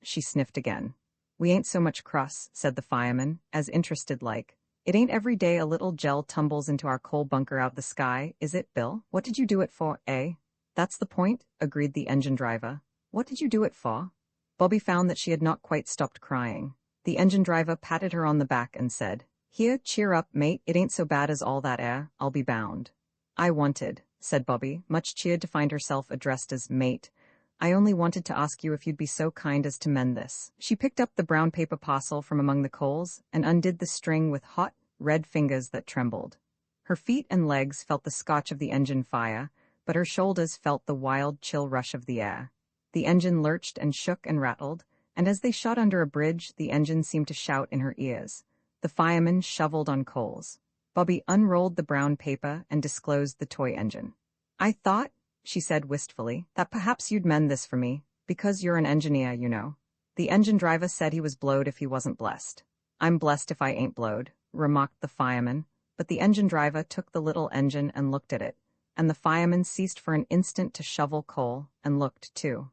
She sniffed again. "We ain't so much cross," said the fireman, as interested-like. "It ain't every day a little gel tumbles into our coal bunker out the sky, is it, Bill? What did you do it for, eh?" "That's the point," agreed the engine driver. "What did you do it for?" Bobby found that she had not quite stopped crying. The engine driver patted her on the back and said, "Here, cheer up, mate, it ain't so bad as all that air, I'll be bound." "I wanted," said Bobby, much cheered to find herself addressed as mate. "I only wanted to ask you if you'd be so kind as to mend this." She picked up the brown paper parcel from among the coals and undid the string with hot, red fingers that trembled. Her feet and legs felt the scotch of the engine fire, but her shoulders felt the wild, chill rush of the air. The engine lurched and shook and rattled, and as they shot under a bridge, the engine seemed to shout in her ears. The fireman shoveled on coals. Bobby unrolled the brown paper and disclosed the toy engine. "I thought," she said wistfully, "that perhaps you'd mend this for me, because you're an engineer, you know." The engine driver said he was blowed if he wasn't blessed. "I'm blessed if I ain't blowed," remarked the fireman, but the engine driver took the little engine and looked at it, and the fireman ceased for an instant to shovel coal and looked, too.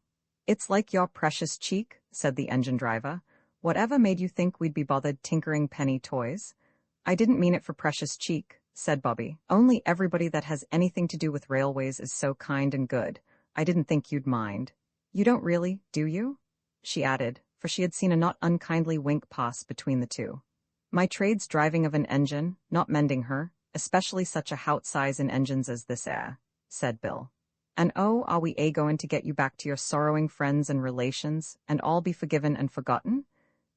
"It's like your precious cheek," said the engine driver. "Whatever made you think we'd be bothered tinkering penny toys?" "I didn't mean it for precious cheek," said Bobby. "Only everybody that has anything to do with railways is so kind and good. I didn't think you'd mind." "You don't really, do you?" she added, for she had seen a not unkindly wink pass between the two. "My trade's driving of an engine, not mending her, especially such a hout size in engines as this air," said Bill. "And oh, are we goin' to get you back to your sorrowing friends and relations, and all be forgiven and forgotten?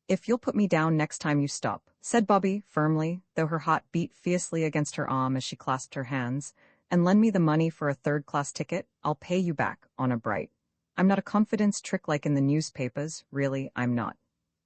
If you'll put me down next time you stop," said Bobby, firmly, though her heart beat fiercely against her arm as she clasped her hands, "and lend me the money for a third-class ticket, I'll pay you back, honor bright. I'm not a confidence trick like in the newspapers, really, I'm not."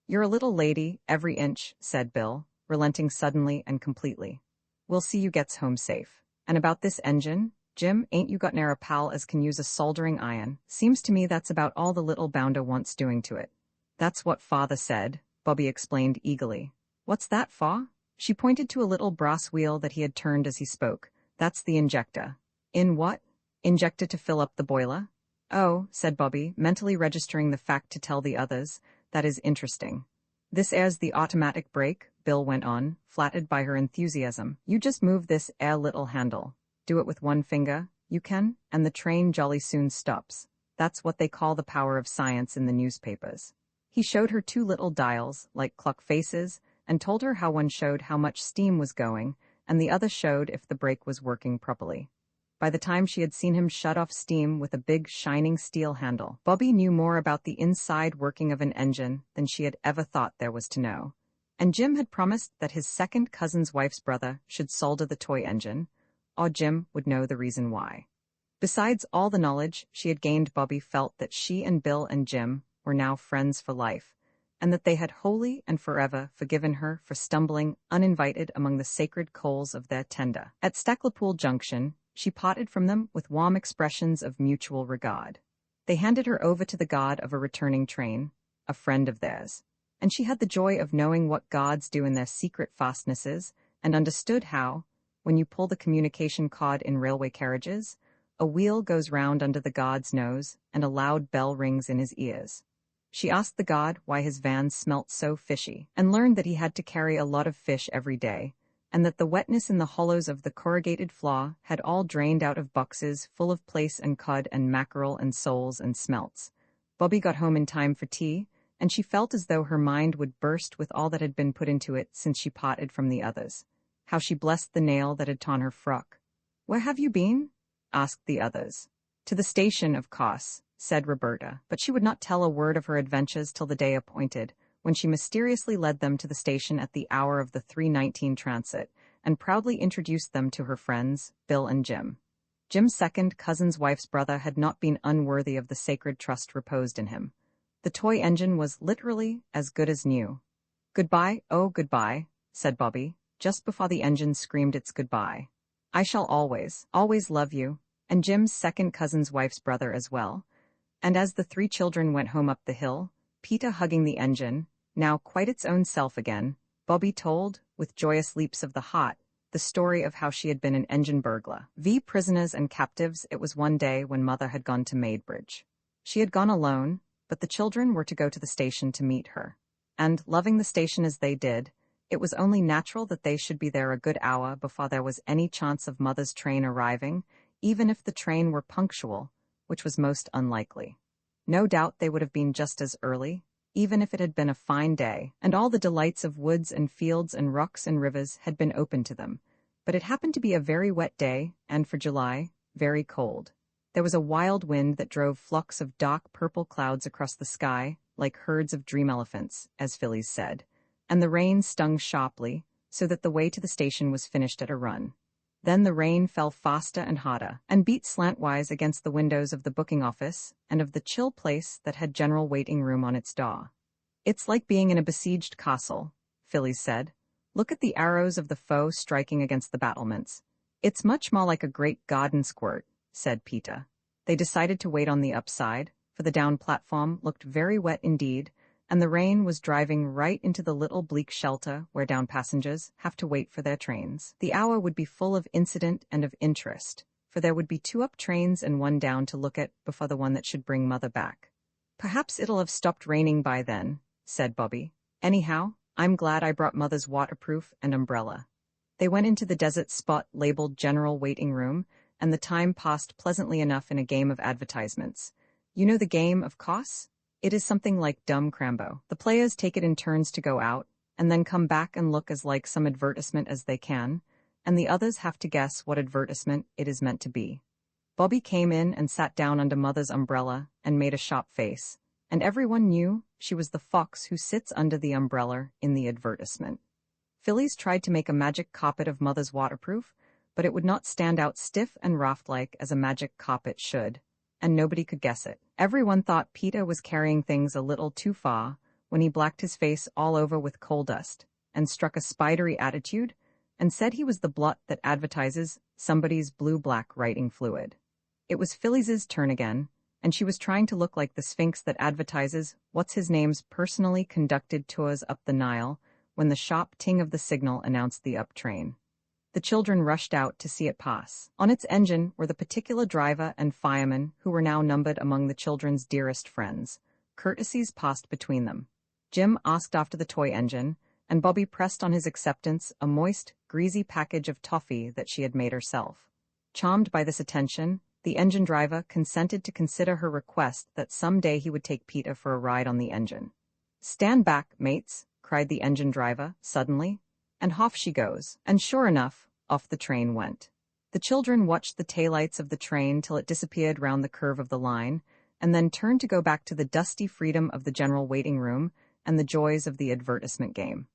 "You're a little lady, every inch," said Bill, relenting suddenly and completely. "We'll see you gets home safe. And about this engine, Jim, ain't you got ne'er a pal as can use a soldering iron? Seems to me that's about all the little bounder wants doing to it." "That's what father said," Bobby explained eagerly. "What's that, Fa?" She pointed to a little brass wheel that he had turned as he spoke. "That's the injector." "In what?" "Injector to fill up the boiler." "Oh," said Bobby, mentally registering the fact to tell the others, "that is interesting." "This air's the automatic brake," Bill went on, flattered by her enthusiasm. "You just move this air little handle. Do it with one finger, you can, and the train jolly soon stops. That's what they call the power of science in the newspapers." He showed her two little dials, like clock faces, and told her how one showed how much steam was going, and the other showed if the brake was working properly. By the time she had seen him shut off steam with a big shining steel handle, Bobby knew more about the inside working of an engine than she had ever thought there was to know. And Jim had promised that his second cousin's wife's brother should solder the toy engine, or Jim would know the reason why. Besides all the knowledge she had gained, Bobby felt that she and Bill and Jim were now friends for life, and that they had wholly and forever forgiven her for stumbling uninvited among the sacred coals of their tender. At Stacklapool Junction, she parted from them with warm expressions of mutual regard. They handed her over to the god of a returning train, a friend of theirs, and she had the joy of knowing what gods do in their secret fastnesses, and understood how, when you pull the communication cord in railway carriages, a wheel goes round under the god's nose, and a loud bell rings in his ears. She asked the god why his van smelt so fishy, and learned that he had to carry a lot of fish every day, and that the wetness in the hollows of the corrugated floor had all drained out of boxes full of plaice and cod and mackerel and soles and smelts. Bobby got home in time for tea, and she felt as though her mind would burst with all that had been put into it since she parted from the others. How she blessed the nail that had torn her frock. "Where have you been?" asked the others. "To the station, of course," said Roberta, but she would not tell a word of her adventures till the day appointed, when she mysteriously led them to the station at the hour of the 3:19 transit, and proudly introduced them to her friends, Bill and Jim. Jim's second cousin's wife's brother had not been unworthy of the sacred trust reposed in him. The toy engine was literally as good as new. "Goodbye, oh goodbye," said Bobby, just before the engine screamed its goodbye. "I shall always, always love you. and Jim's second cousin's wife's brother as well. And as the three children went home up the hill, Peeta hugging the engine, now quite its own self again, Bobby told, with joyous leaps of the heart, the story of how she had been an engine burglar. Prisoners and captives, it was one day when Mother had gone to Maidbridge. She had gone alone, but the children were to go to the station to meet her. And, loving the station as they did, it was only natural that they should be there a good hour before there was any chance of Mother's train arriving, even if the train were punctual, which was most unlikely. No doubt they would have been just as early, even if it had been a fine day, and all the delights of woods and fields and rocks and rivers had been open to them. But it happened to be a very wet day, and for July, very cold. There was a wild wind that drove flocks of dark purple clouds across the sky, like herds of dream elephants, as Phillies said, and the rain stung sharply, so that the way to the station was finished at a run. Then the rain fell faster and harder, and beat slantwise against the windows of the booking office and of the chill place that had general waiting room on its door. "It's like being in a besieged castle," Phillies said. "Look at the arrows of the foe striking against the battlements." "It's much more like a great garden squirt," said Peeta. They decided to wait on the upside, for the down platform looked very wet indeed, and the rain was driving right into the little bleak shelter where down passengers have to wait for their trains. The hour would be full of incident and of interest, for there would be 2 up trains and 1 down to look at before the one that should bring Mother back. "Perhaps it'll have stopped raining by then," said Bobby. "Anyhow, I'm glad I brought Mother's waterproof and umbrella." They went into the desert spot labeled General Waiting Room, and the time passed pleasantly enough in a game of advertisements. You know the game, of course? It is something like Dumb Crambo. The players take it in turns to go out, and then come back and look as like some advertisement as they can, and the others have to guess what advertisement it is meant to be. Bobby came in and sat down under Mother's umbrella and made a sharp face, and everyone knew she was the fox who sits under the umbrella in the advertisement. Phillies tried to make a magic carpet of Mother's waterproof, but it would not stand out stiff and raft-like as a magic carpet should, and nobody could guess it. Everyone thought Peeta was carrying things a little too far when he blacked his face all over with coal dust and struck a spidery attitude and said he was the blot that advertises somebody's blue-black writing fluid. It was Phyllis's turn again, and she was trying to look like the Sphinx that advertises what's-his-name's personally conducted tours up the Nile when the sharp ting of the signal announced the up train. The children rushed out to see it pass. On its engine were the particular driver and fireman who were now numbered among the children's dearest friends. Courtesies passed between them. Jim asked after the toy engine, and Bobby pressed on his acceptance a moist, greasy package of toffee that she had made herself. Charmed by this attention, the engine driver consented to consider her request that some day he would take Peeta for a ride on the engine. "Stand back, mates," cried the engine driver, suddenly, and off she goes. And sure enough, off the train went. The children watched the taillights of the train till it disappeared round the curve of the line, and then turned to go back to the dusty freedom of the general waiting room and the joys of the advertisement game.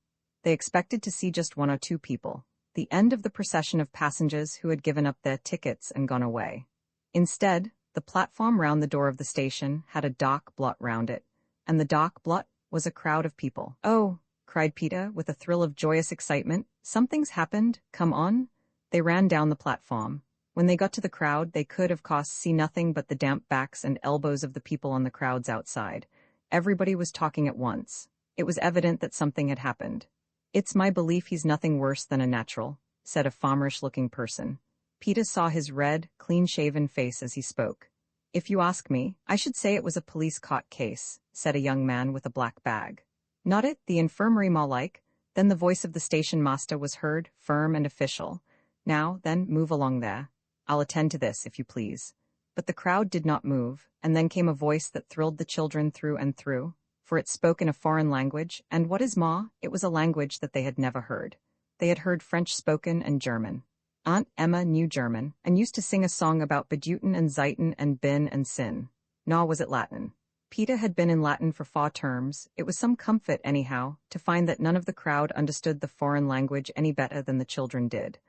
They expected to see just 1 or 2 people, the end of the procession of passengers who had given up their tickets and gone away. Instead, the platform round the door of the station had a dark blot round it, and the dark blot was a crowd of people. "Oh!" cried Peeta with a thrill of joyous excitement. "Something's happened, come on." They ran down the platform. When they got to the crowd, they could, of course, see nothing but the damp backs and elbows of the people on the crowds outside. Everybody was talking at once. It was evident that something had happened. "It's my belief he's nothing worse than a natural," said a farmerish-looking person. Peeta saw his red, clean-shaven face as he spoke. "If you ask me, I should say it was a police-caught case," said a young man with a black bag. "Not it, the infirmary more like." Then the voice of the station master was heard, firm and official. "Now, then, move along there. I'll attend to this, if you please." But the crowd did not move, and then came a voice that thrilled the children through and through, for it spoke in a foreign language, and what is more, it was a language that they had never heard. They had heard French spoken and German. Aunt Emma knew German, and used to sing a song about Beduten and Zeiten and Bin and Sin. Nor was it Latin. Peeta had been in Latin for 4 terms. It was some comfort, anyhow, to find that none of the crowd understood the foreign language any better than the children did.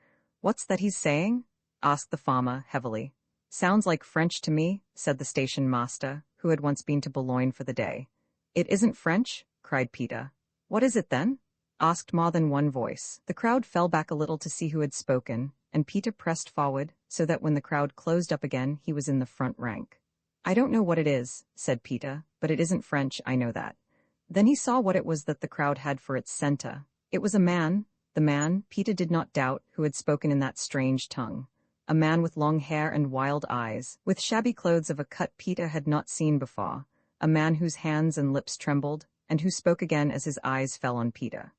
"What's that he's saying?" asked the farmer, heavily. "Sounds like French to me," said the station master, who had once been to Boulogne for the day. "It isn't French," cried Peeta. "What is it, then?" asked more than one voice. The crowd fell back a little to see who had spoken, and Peter pressed forward so that when the crowd closed up again, he was in the front rank. "I don't know what it is," said Peter, "but it isn't French, I know that." Then he saw what it was that the crowd had for its center. It was a man, the man, Peter did not doubt, who had spoken in that strange tongue. A man with long hair and wild eyes, with shabby clothes of a cut Peter had not seen before, a man whose hands and lips trembled, and who spoke again as his eyes fell on Peter.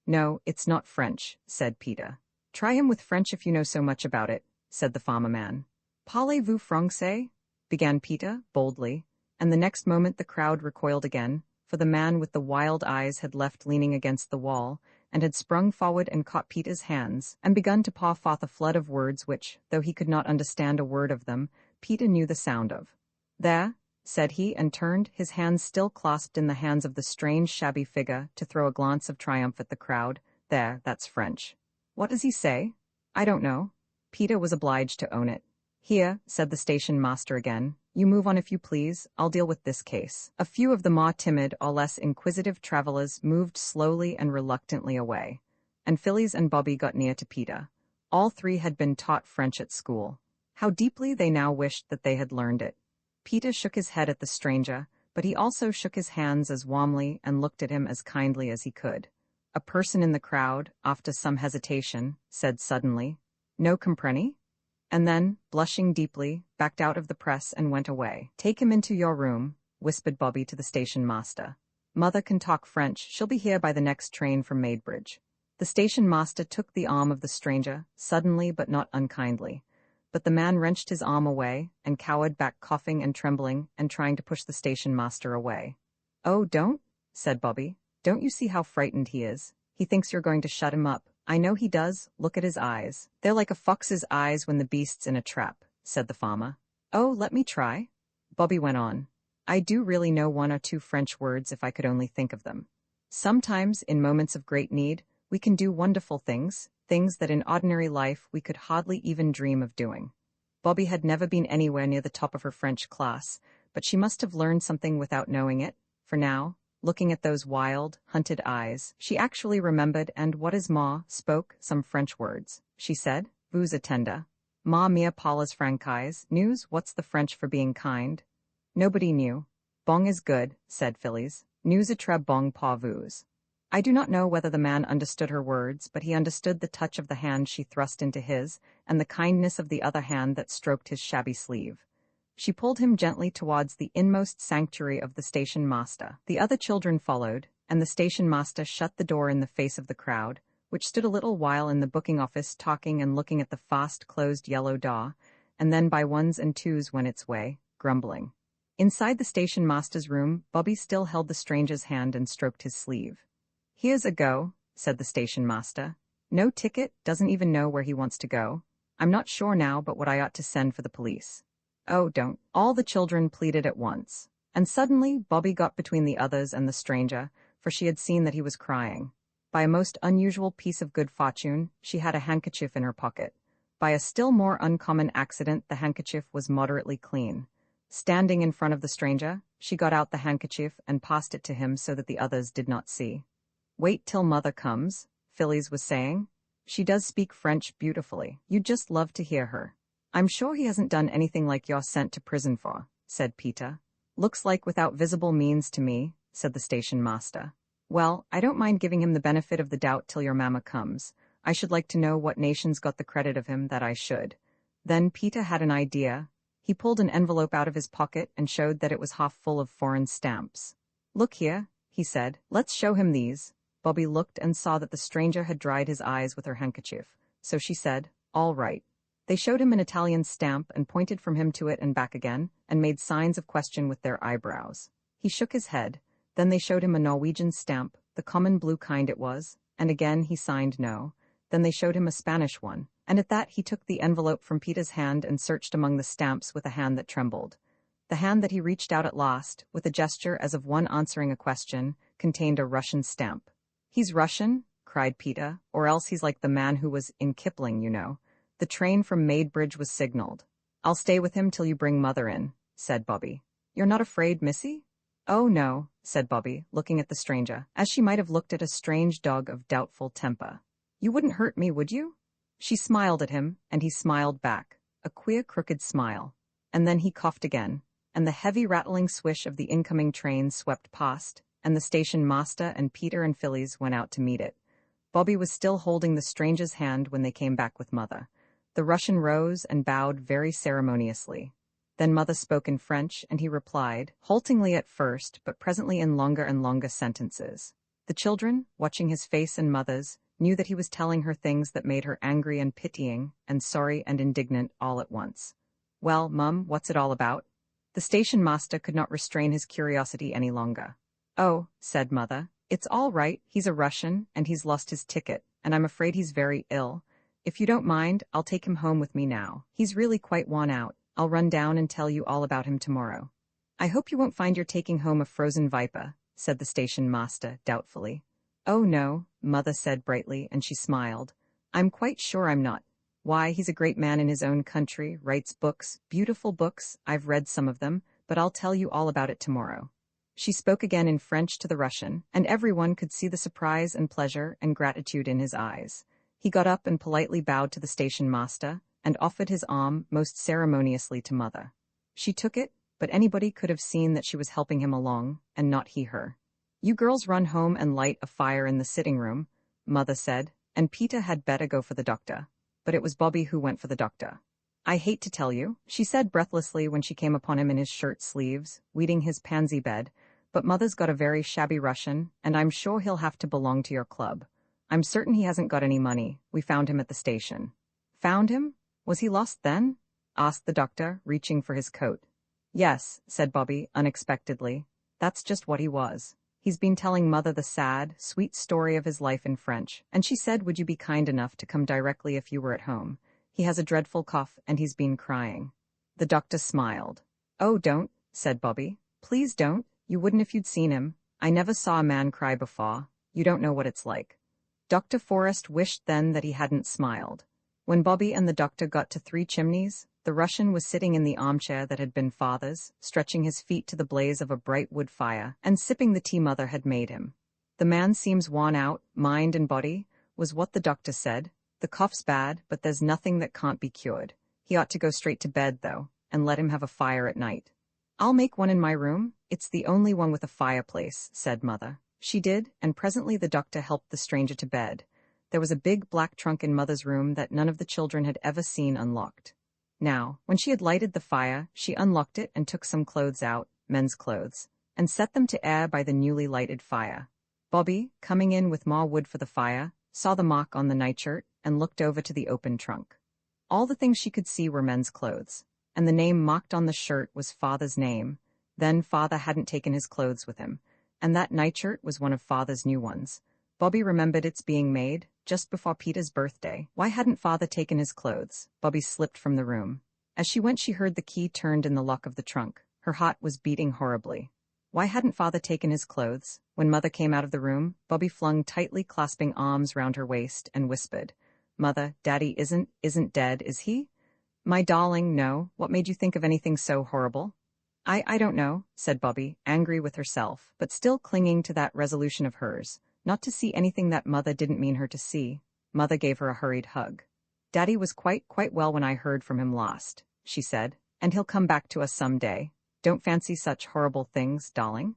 "No, it's not French," said Peter. "Try him with French if you know so much about it," said the farmer man. "Parlez-vous français?" began Peter, boldly, and the next moment the crowd recoiled again, for the man with the wild eyes had left leaning against the wall, and had sprung forward and caught Peter's hands, and begun to pour forth a flood of words which, though he could not understand a word of them, Peter knew the sound of. "There," said he, and turned, his hands still clasped in the hands of the strange shabby figure, to throw a glance of triumph at the crowd. "There, that's French." "What does he say?" "I don't know." Peter was obliged to own it. "Here," said the station master again, "you move on if you please, I'll deal with this case." A few of the more timid or less inquisitive travelers moved slowly and reluctantly away, and Phyllis and Bobby got near to Peter. All three had been taught French at school. How deeply they now wished that they had learned it. Peter shook his head at the stranger, but he also shook his hands as warmly and looked at him as kindly as he could. A person in the crowd, after some hesitation, said suddenly, "No comprenny?" and then, blushing deeply, backed out of the press and went away. "Take him into your room," whispered Bobby to the station master. "Mother can talk French, she'll be here by the next train from Maidbridge." The station master took the arm of the stranger, suddenly but not unkindly. But the man wrenched his arm away, and cowered back coughing and trembling, and trying to push the station master away. "Oh, don't," said Bobby. "Don't you see how frightened he is? He thinks you're going to shut him up. I know he does, look at his eyes. They're like a fox's eyes when the beast's in a trap," said the farmer. "Oh, let me try," Bobby went on. "I do really know one or two French words if I could only think of them. Sometimes, in moments of great need, we can do wonderful things, things that in ordinary life we could hardly even dream of doing." Bobby had never been anywhere near the top of her French class, but she must have learned something without knowing it, for now, looking at those wild, hunted eyes, she actually remembered and, what is more, spoke some French words. She said, "Vous attendez. Ma mia parles francais. News, what's the French for being kind?" Nobody knew. "Bon is good," said Phyllis. "Nous est très bon pour vous." I do not know whether the man understood her words, but he understood the touch of the hand she thrust into his, and the kindness of the other hand that stroked his shabby sleeve. She pulled him gently towards the inmost sanctuary of the station master. The other children followed, and the station master shut the door in the face of the crowd, which stood a little while in the booking office talking and looking at the fast-closed yellow door, and then by ones and twos went its way, grumbling. Inside the station master's room, Bobby still held the stranger's hand and stroked his sleeve. "Here's a go," said the station master. "No ticket, doesn't even know where he wants to go. I'm not sure now but what I ought to send for the police." "Oh, don't," all the children pleaded at once. And suddenly Bobby got between the others and the stranger, for she had seen that he was crying. By a most unusual piece of good fortune, she had a handkerchief in her pocket. By a still more uncommon accident, the handkerchief was moderately clean. Standing in front of the stranger, she got out the handkerchief and passed it to him so that the others did not see. "Wait till Mother comes," Phyllis was saying. "She does speak French beautifully. You'd just love to hear her." "I'm sure he hasn't done anything like you're sent to prison for," said Peter. "Looks like without visible means to me," said the station master. "Well, I don't mind giving him the benefit of the doubt till your mamma comes. I should like to know what nation's got the credit of him that I should." Then Peter had an idea. He pulled an envelope out of his pocket and showed that it was half full of foreign stamps. "Look here," he said. "Let's show him these." Bobby looked and saw that the stranger had dried his eyes with her handkerchief, so she said, "All right." They showed him an Italian stamp and pointed from him to it and back again, and made signs of question with their eyebrows. He shook his head. Then they showed him a Norwegian stamp, the common blue kind it was, and again he signed no. Then they showed him a Spanish one, and at that he took the envelope from Peter's hand and searched among the stamps with a hand that trembled. The hand that he reached out at last, with a gesture as of one answering a question, contained a Russian stamp. "He's Russian?" cried Peter, "or else he's like the man who was in Kipling, you know. The train from Maidbridge was signaled." "I'll stay with him till you bring Mother in," said Bobby. "You're not afraid, missy?" "Oh, no," said Bobby, looking at the stranger, as she might have looked at a strange dog of doubtful temper. "You wouldn't hurt me, would you?" She smiled at him, and he smiled back, a queer crooked smile. And then he coughed again, and the heavy rattling swish of the incoming train swept past, and the station master and Peter and Phyllis went out to meet it. Bobby was still holding the stranger's hand when they came back with Mother. The Russian rose and bowed very ceremoniously. Then Mother spoke in French, and he replied, haltingly at first, but presently in longer and longer sentences. The children, watching his face and Mother's, knew that he was telling her things that made her angry and pitying, and sorry and indignant all at once. Well, Mum, what's it all about? The station master could not restrain his curiosity any longer. Oh, said Mother, it's all right, he's a Russian, and he's lost his ticket, and I'm afraid he's very ill. If you don't mind, I'll take him home with me now. He's really quite worn out. I'll run down and tell you all about him tomorrow. I hope you won't find you're taking home a frozen viper, said the station master, doubtfully. Oh no, Mother said brightly, and she smiled. I'm quite sure I'm not. Why, he's a great man in his own country, writes books, beautiful books, I've read some of them, but I'll tell you all about it tomorrow. She spoke again in French to the Russian, and everyone could see the surprise and pleasure and gratitude in his eyes. He got up and politely bowed to the station master, and offered his arm most ceremoniously to Mother. She took it, but anybody could have seen that she was helping him along, and not he her. You girls run home and light a fire in the sitting room, Mother said, and Peter had better go for the doctor. But it was Bobby who went for the doctor. I hate to tell you, she said breathlessly when she came upon him in his shirt sleeves, weeding his pansy bed, but Mother's got a very shabby Russian, and I'm sure he'll have to belong to your club. I'm certain he hasn't got any money. We found him at the station. Found him? Was he lost then? Asked the doctor, reaching for his coat. Yes, said Bobby, unexpectedly. That's just what he was. He's been telling Mother the sad, sweet story of his life in French, and she said, would you be kind enough to come directly if you were at home? He has a dreadful cough, and he's been crying. The doctor smiled. Oh, don't, said Bobby. Please don't. You wouldn't if you'd seen him. I never saw a man cry before. You don't know what it's like. Dr. Forrest wished then that he hadn't smiled. When Bobby and the doctor got to Three Chimneys, the Russian was sitting in the armchair that had been Father's, stretching his feet to the blaze of a bright wood fire, and sipping the tea Mother had made him. The man seems worn out, mind and body, was what the doctor said. The cough's bad, but there's nothing that can't be cured. He ought to go straight to bed, though, and let him have a fire at night. I'll make one in my room. It's the only one with a fireplace, said Mother. She did, and presently the doctor helped the stranger to bed. There was a big black trunk in Mother's room that none of the children had ever seen unlocked. Now, when she had lighted the fire, she unlocked it and took some clothes out, men's clothes, and set them to air by the newly lighted fire. Bobby, coming in with more wood for the fire, saw the mark on the nightshirt and looked over to the open trunk. All the things she could see were men's clothes, and the name marked on the shirt was Father's name. Then Father hadn't taken his clothes with him, and that nightshirt was one of Father's new ones. Bobby remembered its being made just before Peter's birthday. Why hadn't Father taken his clothes? Bobby slipped from the room. As she went, she heard the key turned in the lock of the trunk. Her heart was beating horribly. Why hadn't Father taken his clothes? When Mother came out of the room, Bobby flung tightly clasping arms round her waist and whispered, Mother, Daddy isn't dead, is he? My darling, no. What made you think of anything so horrible? I don't know, said Bobby, angry with herself, but still clinging to that resolution of hers, not to see anything that Mother didn't mean her to see. Mother gave her a hurried hug. Daddy was quite well when I heard from him last, she said, and he'll come back to us some day. Don't fancy such horrible things, darling.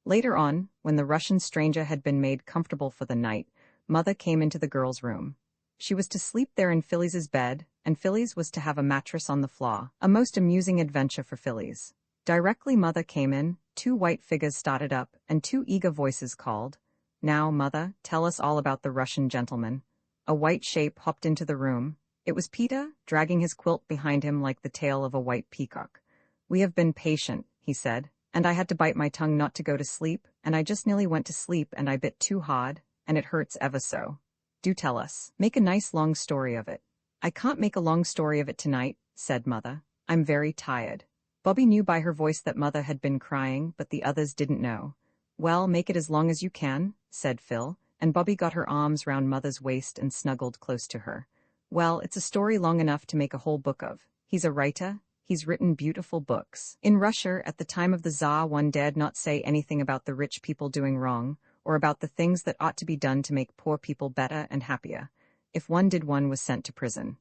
Later on, when the Russian stranger had been made comfortable for the night, Mother came into the girls' room. She was to sleep there in Phyllis's bed, and Phyllis was to have a mattress on the floor, a most amusing adventure for Phyllis. Directly Mother came in, two white figures started up, and two eager voices called, Now, Mother, tell us all about the Russian gentleman. A white shape hopped into the room. It was Peter, dragging his quilt behind him like the tail of a white peacock. We have been patient, he said, and I had to bite my tongue not to go to sleep, and I just nearly went to sleep and I bit too hard, and it hurts ever so. Do tell us. Make a nice long story of it. I can't make a long story of it tonight, said Mother. I'm very tired. Bobby knew by her voice that Mother had been crying, but the others didn't know. Well, make it as long as you can, said Phil, and Bobby got her arms round Mother's waist and snuggled close to her. Well, it's a story long enough to make a whole book of. He's a writer. He's written beautiful books. In Russia, at the time of the Tsar, one dared not say anything about the rich people doing wrong, or about the things that ought to be done to make poor people better and happier. If one did, one was sent to prison.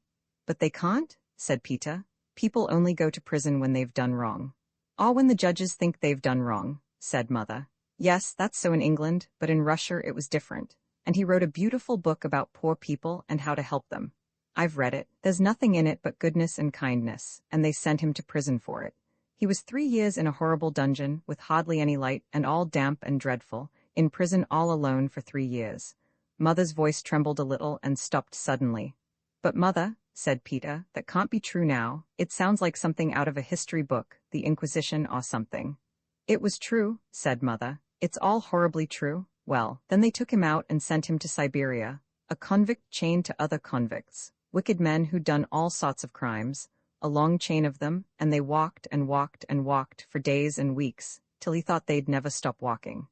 But they can't, said Peter. People only go to prison when they've done wrong. Or when the judges think they've done wrong, said Mother. Yes, that's so in England, but in Russia it was different. And he wrote a beautiful book about poor people and how to help them. I've read it. There's nothing in it but goodness and kindness, and they sent him to prison for it. He was 3 years in a horrible dungeon, with hardly any light and all damp and dreadful, in prison all alone for 3 years. Mother's voice trembled a little and stopped suddenly. But Mother, said Peter, that can't be true now. It sounds like something out of a history book, the Inquisition or something. It was true, said Mother. It's all horribly true. Well, then they took him out and sent him to Siberia, a convict chained to other convicts, wicked men who'd done all sorts of crimes, a long chain of them, and they walked and walked and walked for days and weeks, till he thought they'd never stop walking.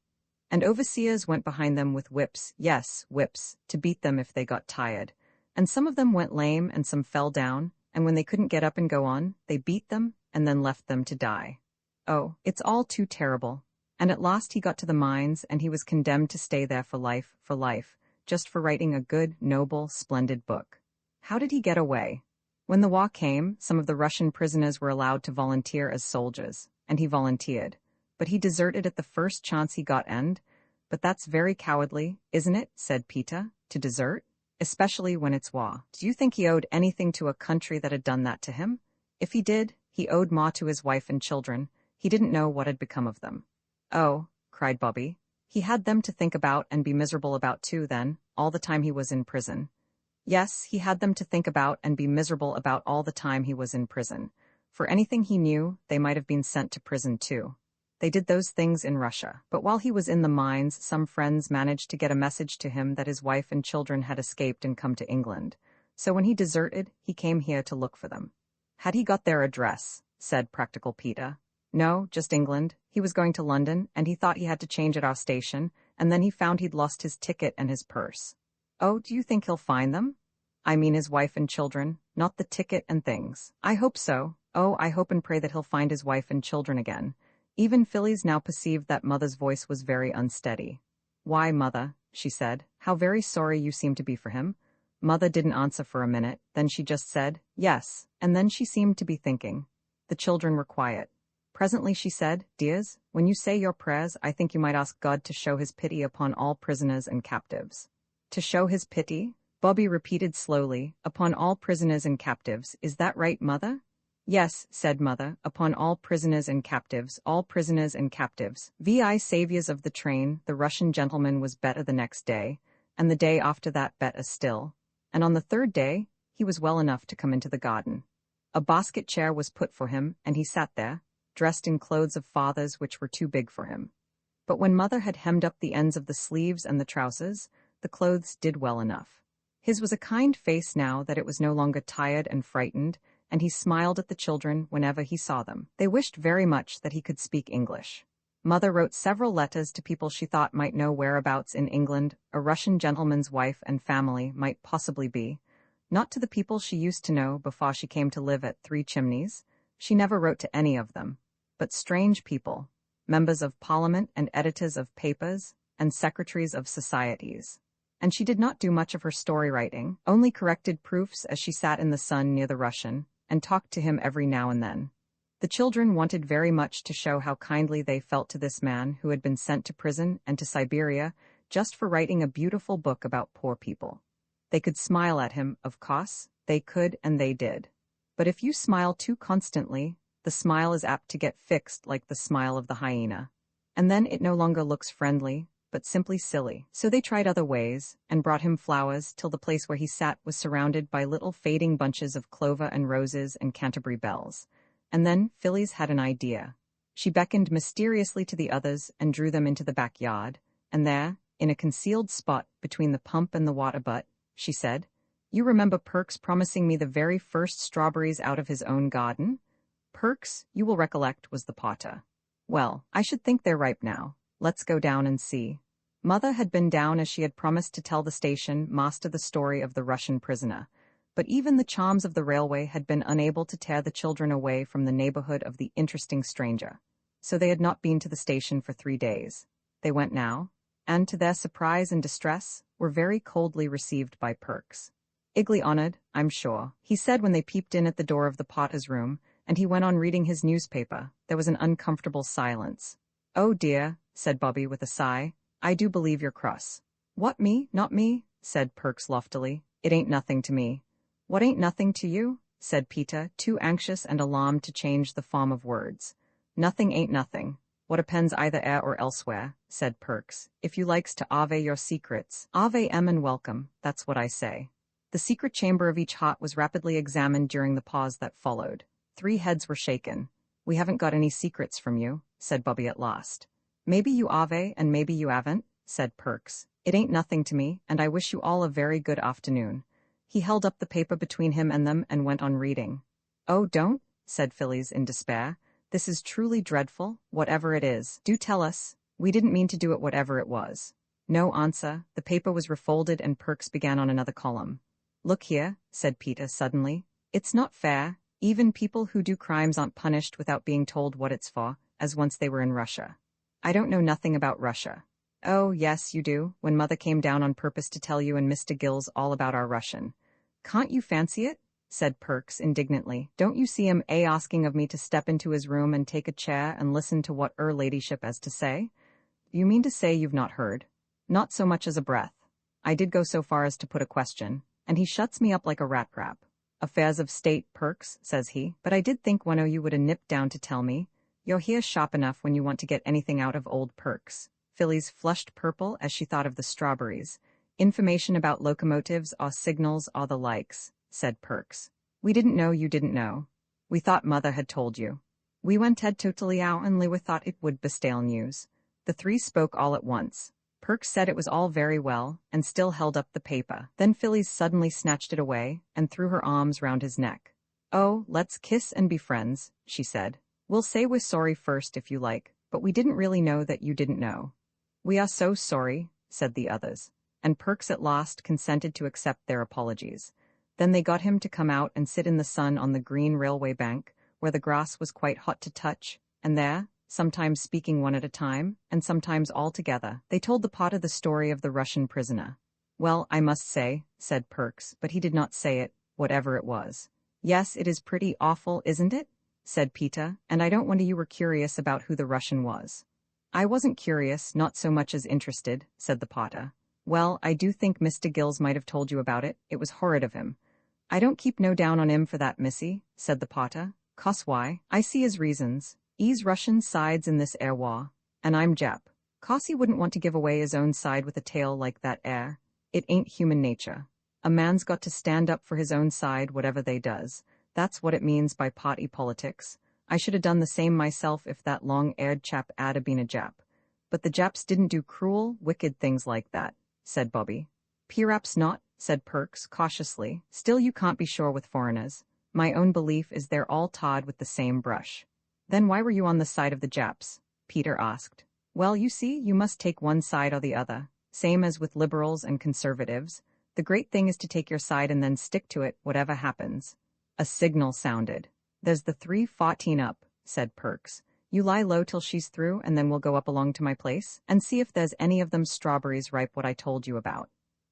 And overseers went behind them with whips, yes, whips, to beat them if they got tired. And some of them went lame and some fell down, and when they couldn't get up and go on, they beat them and then left them to die. Oh, it's all too terrible. And at last he got to the mines, and he was condemned to stay there for life, just for writing a good, noble, splendid book. How did he get away? When the war came, some of the Russian prisoners were allowed to volunteer as soldiers, and he volunteered. But he deserted at the first chance he got but that's very cowardly, isn't it, said Peter, to desert? Especially when it's war. Do you think he owed anything to a country that had done that to him? If he did, he owed more to his wife and children. He didn't know what had become of them. Oh, cried Bobby. He had them to think about and be miserable about too then, all the time he was in prison. Yes, he had them to think about and be miserable about all the time he was in prison. For anything he knew, they might have been sent to prison too. They did those things in Russia. But while he was in the mines, some friends managed to get a message to him that his wife and children had escaped and come to England. So when he deserted, he came here to look for them. Had he got their address? Said practical Peter. No, just England. He was going to London, and he thought he had to change at our station, and then he found he'd lost his ticket and his purse. Oh, do you think he'll find them? I mean his wife and children, not the ticket and things. I hope so. Oh, I hope and pray that he'll find his wife and children again. Even Phyllis now perceived that Mother's voice was very unsteady. Why, Mother, she said, how very sorry you seem to be for him. Mother didn't answer for a minute, then she just said, yes, and then she seemed to be thinking. The children were quiet. Presently she said, dears, when you say your prayers, I think you might ask God to show his pity upon all prisoners and captives. To show his pity? Bobby repeated slowly, upon all prisoners and captives, is that right, Mother? Yes, said Mother, upon all prisoners and captives, all prisoners and captives. Vi saviors of the train, the Russian gentleman was better the next day, and the day after that better still, and on the third day, he was well enough to come into the garden. A basket chair was put for him, and he sat there, dressed in clothes of father's which were too big for him. But when Mother had hemmed up the ends of the sleeves and the trousers, the clothes did well enough. His was a kind face now that it was no longer tired and frightened, and he smiled at the children whenever he saw them. They wished very much that he could speak English. Mother wrote several letters to people she thought might know whereabouts in England a Russian gentleman's wife and family might possibly be. Not to the people she used to know before she came to live at Three Chimneys. She never wrote to any of them. But strange people, members of Parliament and editors of papers, and secretaries of societies. And she did not do much of her story writing, only corrected proofs as she sat in the sun near the Russian, and talked to him every now and then. The children wanted very much to show how kindly they felt to this man who had been sent to prison and to Siberia just for writing a beautiful book about poor people. They could smile at him, of course, they could and they did. But if you smile too constantly, the smile is apt to get fixed like the smile of the hyena. And then it no longer looks friendly, but simply silly. So they tried other ways, and brought him flowers till the place where he sat was surrounded by little fading bunches of clover and roses and Canterbury bells. And then Phyllis had an idea. She beckoned mysteriously to the others and drew them into the backyard, and there, in a concealed spot between the pump and the water butt, she said, "You remember Perks promising me the very first strawberries out of his own garden? Perks, you will recollect, was the potter. Well, I should think they're ripe now. Let's go down and see." Mother had been down as she had promised to tell the station master the story of the Russian prisoner, but even the charms of the railway had been unable to tear the children away from the neighborhood of the interesting stranger. So they had not been to the station for 3 days. They went now, and to their surprise and distress, were very coldly received by Perks. Iggly honored, I'm sure, he said when they peeped in at the door of the Potter's room, and he went on reading his newspaper. There was an uncomfortable silence. Oh dear, said Bobby with a sigh. I do believe you're cross. What, me? Not me, said Perks loftily. It ain't nothing to me. What ain't nothing to you? Said Peter, too anxious and alarmed to change the form of words. Nothing ain't nothing. What appends either ere or elsewhere, said Perks. If you likes to ave your secrets, ave em and welcome, that's what I say. The secret chamber of each heart was rapidly examined during the pause that followed. 3 heads were shaken. We haven't got any secrets from you, said Bobby at last. Maybe you ave and maybe you haven't, said Perks. It ain't nothing to me, and I wish you all a very good afternoon. He held up the paper between him and them and went on reading. Oh, don't, said Phyllis in despair. This is truly dreadful, whatever it is. Do tell us. We didn't mean to do it, whatever it was. No answer. The paper was refolded and Perks began on another column. Look here, said Peter suddenly. It's not fair. Even people who do crimes aren't punished without being told what it's for, as once they were in Russia. I don't know nothing about Russia. Oh, yes, you do, when Mother came down on purpose to tell you and Mr. Gills all about our Russian. Can't you fancy it? Said Perks indignantly. Don't you see him asking of me to step into his room and take a chair and listen to what ladyship has to say? You mean to say you've not heard? Not so much as a breath. I did go so far as to put a question, and he shuts me up like a rat trap. Affairs of state, Perks, says he, but I did think one o' you would a nipped down to tell me. You're here sharp enough when you want to get anything out of old Perks. Phyllis flushed purple as she thought of the strawberries. Information about locomotives or signals or the likes, said Perks. We didn't know you didn't know. We thought Mother had told you. We went totally out and we thought it would be stale news. The 3 spoke all at once. Perks said it was all very well, and still held up the paper. Then Phyllis suddenly snatched it away, and threw her arms round his neck. Oh, let's kiss and be friends, she said. We'll say we're sorry first if you like, but we didn't really know that you didn't know. We are so sorry, said the others, and Perks at last consented to accept their apologies. Then they got him to come out and sit in the sun on the green railway bank, where the grass was quite hot to touch, and there, sometimes speaking one at a time, and sometimes all together, they told the Potter the story of the Russian prisoner. Well, I must say, said Perks, but he did not say it, whatever it was. Yes, it is pretty awful, isn't it? Said Peter, and I don't wonder you were curious about who the Russian was. I wasn't curious, not so much as interested, said the Potter. Well, I do think Mr. Gills might have told you about it. It was horrid of him. I don't keep no down on him for that, missy, said the Potter. 'Cause why? I see his reasons. He's Russian sides in this air war, and I'm Jap. 'Cause he wouldn't want to give away his own side with a tale like that air. It ain't human nature. A man's got to stand up for his own side whatever they does. That's what it means by party politics. I should have done the same myself if that long-haired chap 'ad been a Jap. But the Japs didn't do cruel, wicked things like that, said Bobby. Perhaps not, said Perks cautiously. Still you can't be sure with foreigners. My own belief is they're all tarred with the same brush. Then why were you on the side of the Japs? Peter asked. Well, you see, you must take one side or the other, same as with liberals and conservatives. The great thing is to take your side and then stick to it, whatever happens. A signal sounded. There's the 3:14 up, said Perks. You lie low till she's through and then we'll go up along to my place and see if there's any of them strawberries ripe what I told you about.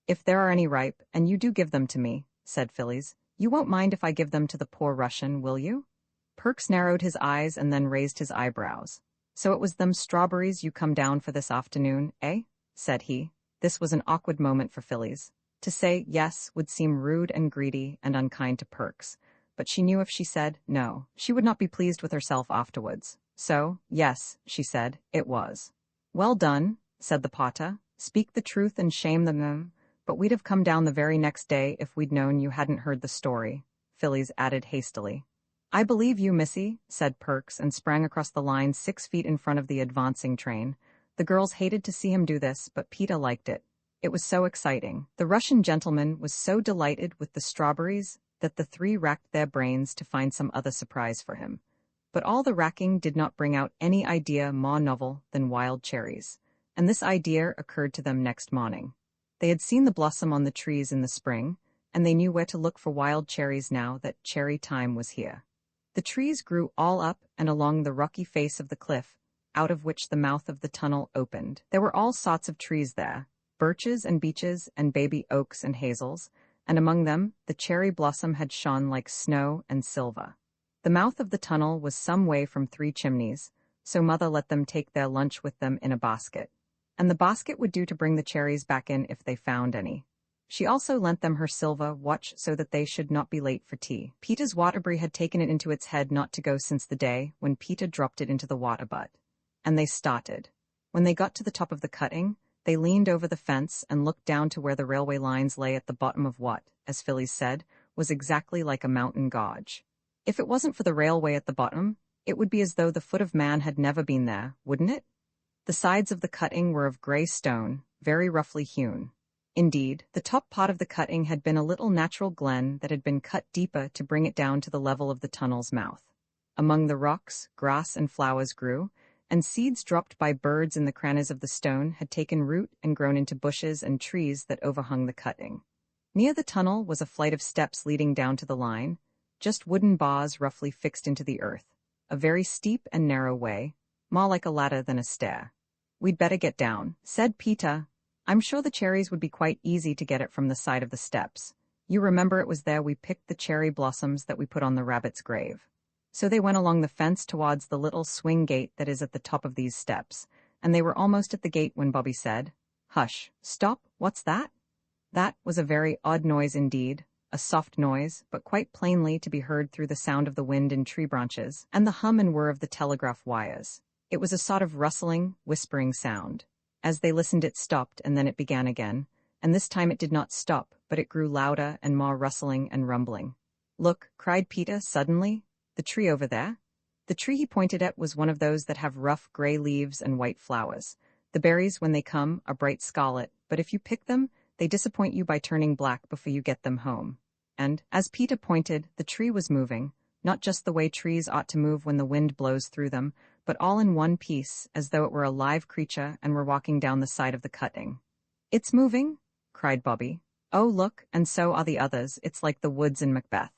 If there are any ripe, and you do give them to me, said Phyllis, you won't mind if I give them to the poor Russian, will you? Perks narrowed his eyes and then raised his eyebrows. So it was them strawberries you come down for this afternoon, eh? Said he. This was an awkward moment for Phyllis. To say yes would seem rude and greedy and unkind to Perks, but she knew if she said no, she would not be pleased with herself afterwards. So, yes, she said, it was. Well done, said the Potter. Speak the truth and shame them, but we'd have come down the very next day if we'd known you hadn't heard the story, Phyllis added hastily. I believe you, missy, said Perks and sprang across the line 6 feet in front of the advancing train. The girls hated to see him do this, but Peter liked it. It was so exciting. The Russian gentleman was so delighted with the strawberries that the 3 racked their brains to find some other surprise for him. But all the racking did not bring out any idea more novel than wild cherries, and this idea occurred to them next morning. They had seen the blossom on the trees in the spring, and they knew where to look for wild cherries now that cherry time was here. The trees grew all up and along the rocky face of the cliff, out of which the mouth of the tunnel opened. There were all sorts of trees there, birches and beeches and baby oaks and hazels, and among them, the cherry blossom had shone like snow and silver. The mouth of the tunnel was some way from 3 chimneys, so Mother let them take their lunch with them in a basket. And the basket would do to bring the cherries back in if they found any. She also lent them her silver watch so that they should not be late for tea. Peter's waterbury had taken it into its head not to go since the day when Peter dropped it into the water butt. And they started. When they got to the top of the cutting, they leaned over the fence and looked down to where the railway lines lay at the bottom of what, as Phyllis said, was exactly like a mountain gorge. If it wasn't for the railway at the bottom, it would be as though the foot of man had never been there, wouldn't it? The sides of the cutting were of grey stone, very roughly hewn. Indeed, the top part of the cutting had been a little natural glen that had been cut deeper to bring it down to the level of the tunnel's mouth. Among the rocks, grass and flowers grew, and seeds dropped by birds in the crannies of the stone had taken root and grown into bushes and trees that overhung the cutting. Near the tunnel was a flight of steps leading down to the line, just wooden bars roughly fixed into the earth, a very steep and narrow way, more like a ladder than a stair. "We'd better get down," said Peter. "I'm sure the cherries would be quite easy to get it from the side of the steps. You remember it was there we picked the cherry blossoms that we put on the rabbit's grave." So they went along the fence towards the little swing gate that is at the top of these steps, and they were almost at the gate when Bobby said, "Hush, stop, what's that?" That was a very odd noise indeed, a soft noise, but quite plainly to be heard through the sound of the wind in tree branches and the hum and whir of the telegraph wires. It was a sort of rustling, whispering sound. As they listened it stopped and then it began again, and this time it did not stop, but it grew louder and more rustling and rumbling. "Look," cried Peter suddenly, "the tree over there." The tree he pointed at was one of those that have rough gray leaves and white flowers. The berries, when they come, are bright scarlet, but if you pick them, they disappoint you by turning black before you get them home. And, as Peter pointed, the tree was moving, not just the way trees ought to move when the wind blows through them, but all in one piece, as though it were a live creature and were walking down the side of the cutting. "It's moving?" cried Bobby. "Oh, look, and so are the others. It's like the woods in Macbeth."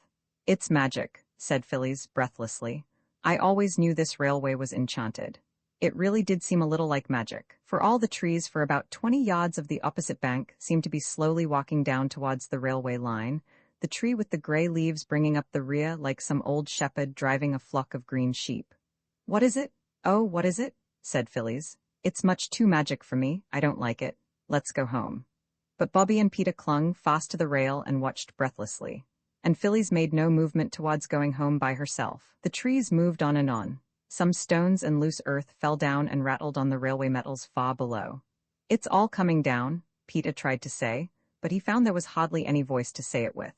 "It's magic," said Phyllis breathlessly. "I always knew this railway was enchanted." It really did seem a little like magic, for all the trees for about 20 yards of the opposite bank seemed to be slowly walking down towards the railway line, the tree with the gray leaves bringing up the rear like some old shepherd driving a flock of green sheep. "What is it? Oh, what is it?" said Phyllis. "It's much too magic for me. I don't like it. Let's go home." But Bobby and Peter clung fast to the rail and watched breathlessly. And Phyllis made no movement towards going home by herself. The trees moved on and on. Some stones and loose earth fell down and rattled on the railway metals far below. "It's all coming down," Peter tried to say, but he found there was hardly any voice to say it with.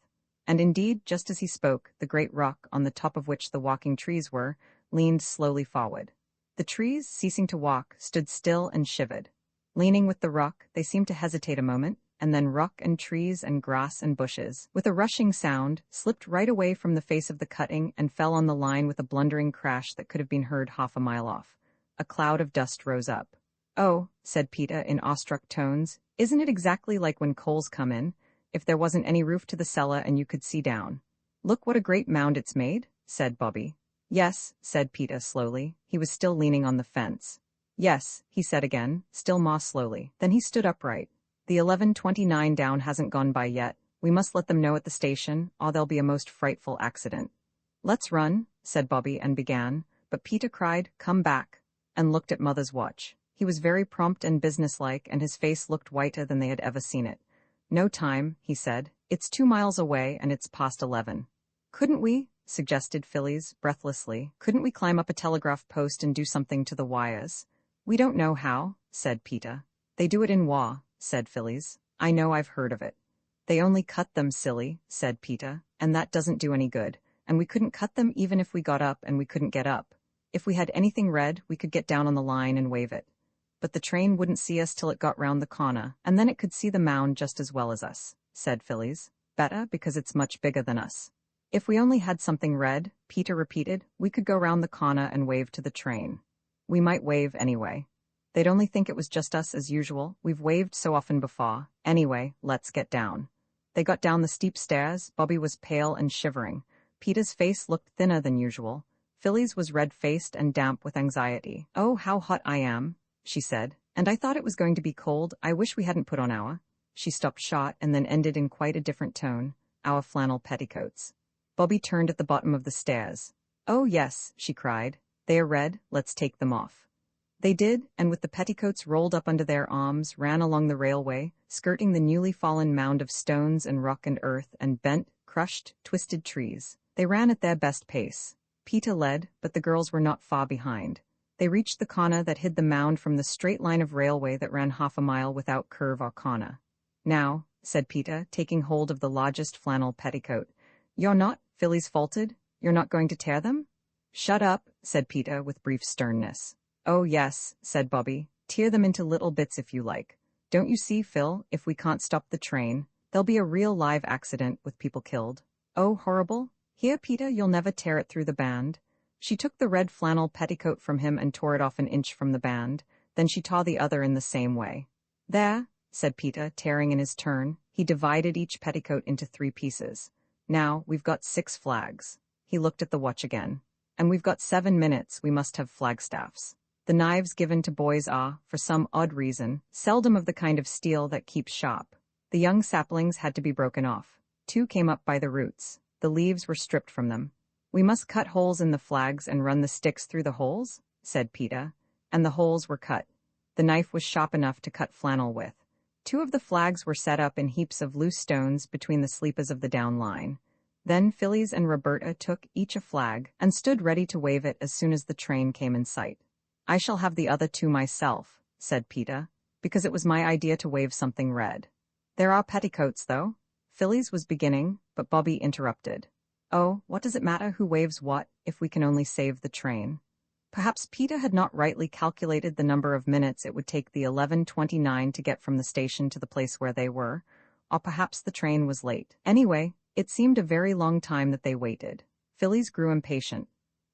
And indeed, just as he spoke, the great rock, on the top of which the walking trees were, leaned slowly forward. The trees, ceasing to walk, stood still and shivered. Leaning with the rock, they seemed to hesitate a moment, and then rock and trees and grass and bushes, with a rushing sound, slipped right away from the face of the cutting and fell on the line with a blundering crash that could have been heard half a mile off. A cloud of dust rose up. "Oh," said Peter in awestruck tones, "isn't it exactly like when coals come in, if there wasn't any roof to the cellar and you could see down?" "Look what a great mound it's made," said Bobby. "Yes," said Peter slowly. He was still leaning on the fence. "Yes," he said again, still more slowly. Then he stood upright. "The 11:29 down hasn't gone by yet. We must let them know at the station, or there'll be a most frightful accident." "Let's run," said Bobby and began, but Peter cried, "Come back," and looked at Mother's watch. He was very prompt and businesslike, and his face looked whiter than they had ever seen it. "No time," he said. "It's 2 miles away, and it's past 11. "Couldn't we?" suggested Phyllis, breathlessly. "Couldn't we climb up a telegraph post and do something to the wires?" "We don't know how," said Peter. "They do it in war," said Phyllis. "I know, I've heard of it." "They only cut them, silly," said Peter, "and that doesn't do any good, and we couldn't cut them even if we got up, and we couldn't get up. If we had anything red, we could get down on the line and wave it. But the train wouldn't see us till it got round the corner, and then it could see the mound just as well as us," said Phyllis. "Better, because it's much bigger than us." "If we only had something red," Peter repeated, "we could go round the corner and wave to the train." "We might wave anyway. They'd only think it was just us as usual. We've waved so often before. Anyway, let's get down." They got down the steep stairs. Bobby was pale and shivering. Peter's face looked thinner than usual. Phyllis was red-faced and damp with anxiety. "Oh, how hot I am," she said. "And I thought it was going to be cold. I wish we hadn't put on our..." she stopped short and then ended in quite a different tone. Our flannel petticoats. Bobby turned at the bottom of the stairs. Oh yes, she cried. They are red, let's take them off. They did, and with the petticoats rolled up under their arms, ran along the railway, skirting the newly fallen mound of stones and rock and earth and bent, crushed, twisted trees. They ran at their best pace. Peter led, but the girls were not far behind. They reached the corner that hid the mound from the straight line of railway that ran half a mile without curve or corner. Now, said Peter, taking hold of the largest flannel petticoat. You're not, Phyllis faltered. You're not going to tear them? Shut up, said Peter with brief sternness. Oh yes, said Bobby. Tear them into little bits if you like. Don't you see, Phil, if we can't stop the train, there'll be a real live accident with people killed. Oh, horrible. Here, Peter, you'll never tear it through the band. She took the red flannel petticoat from him and tore it off an inch from the band. Then she tore the other in the same way. There, said Peter, tearing in his turn. He divided each petticoat into 3 pieces. Now, we've got 6 flags. He looked at the watch again. And we've got 7 minutes, we must have flagstaffs. The knives given to boys are, for some odd reason, seldom of the kind of steel that keeps sharp. The young saplings had to be broken off. 2 came up by the roots. The leaves were stripped from them. We must cut holes in the flags and run the sticks through the holes, said Peter. And the holes were cut. The knife was sharp enough to cut flannel with. 2 of the flags were set up in heaps of loose stones between the sleepers of the down line. Then Phyllis and Roberta took each a flag and stood ready to wave it as soon as the train came in sight. I shall have the other 2 myself, said Peter, because it was my idea to wave something red. There are petticoats, though. Phyllis was beginning, but Bobby interrupted. Oh, what does it matter who waves what, if we can only save the train? Perhaps Peter had not rightly calculated the number of minutes it would take the 11:29 to get from the station to the place where they were, or perhaps the train was late. Anyway, it seemed a very long time that they waited. Phyllis grew impatient.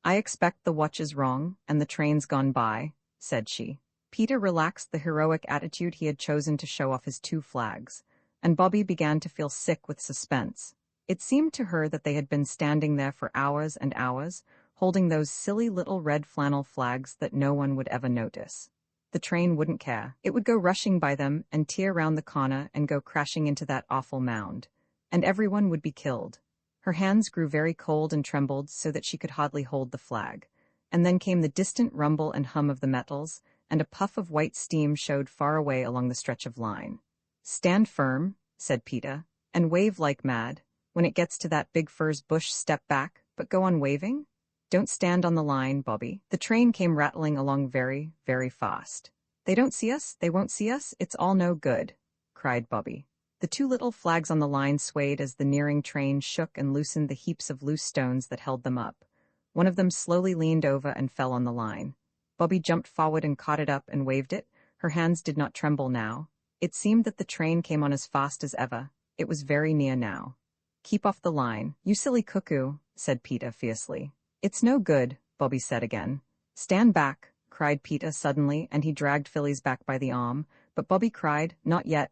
I expect the watch is wrong, and the train's gone by, said she. Peter relaxed the heroic attitude he had chosen to show off his 2 flags, and Bobby began to feel sick with suspense. It seemed to her that they had been standing there for hours and hours, holding those silly little red flannel flags that no one would ever notice. The train wouldn't care. It would go rushing by them and tear round the corner and go crashing into that awful mound. And everyone would be killed. Her hands grew very cold and trembled so that she could hardly hold the flag. And then came the distant rumble and hum of the metals, and a puff of white steam showed far away along the stretch of line. Stand firm, said Peter, and wave like mad. When it gets to that big furze bush, step back, but go on waving. Don't stand on the line, Bobby. The train came rattling along very, very fast. They don't see us, they won't see us, it's all no good, cried Bobby. The 2 little flags on the line swayed as the nearing train shook and loosened the heaps of loose stones that held them up. One of them slowly leaned over and fell on the line. Bobby jumped forward and caught it up and waved it. Her hands did not tremble now. It seemed that the train came on as fast as ever. It was very near now. Keep off the line, you silly cuckoo, said Peter fiercely. It's no good, Bobby said again. Stand back, cried Peter suddenly, and he dragged Phyllis back by the arm, but Bobby cried, not yet,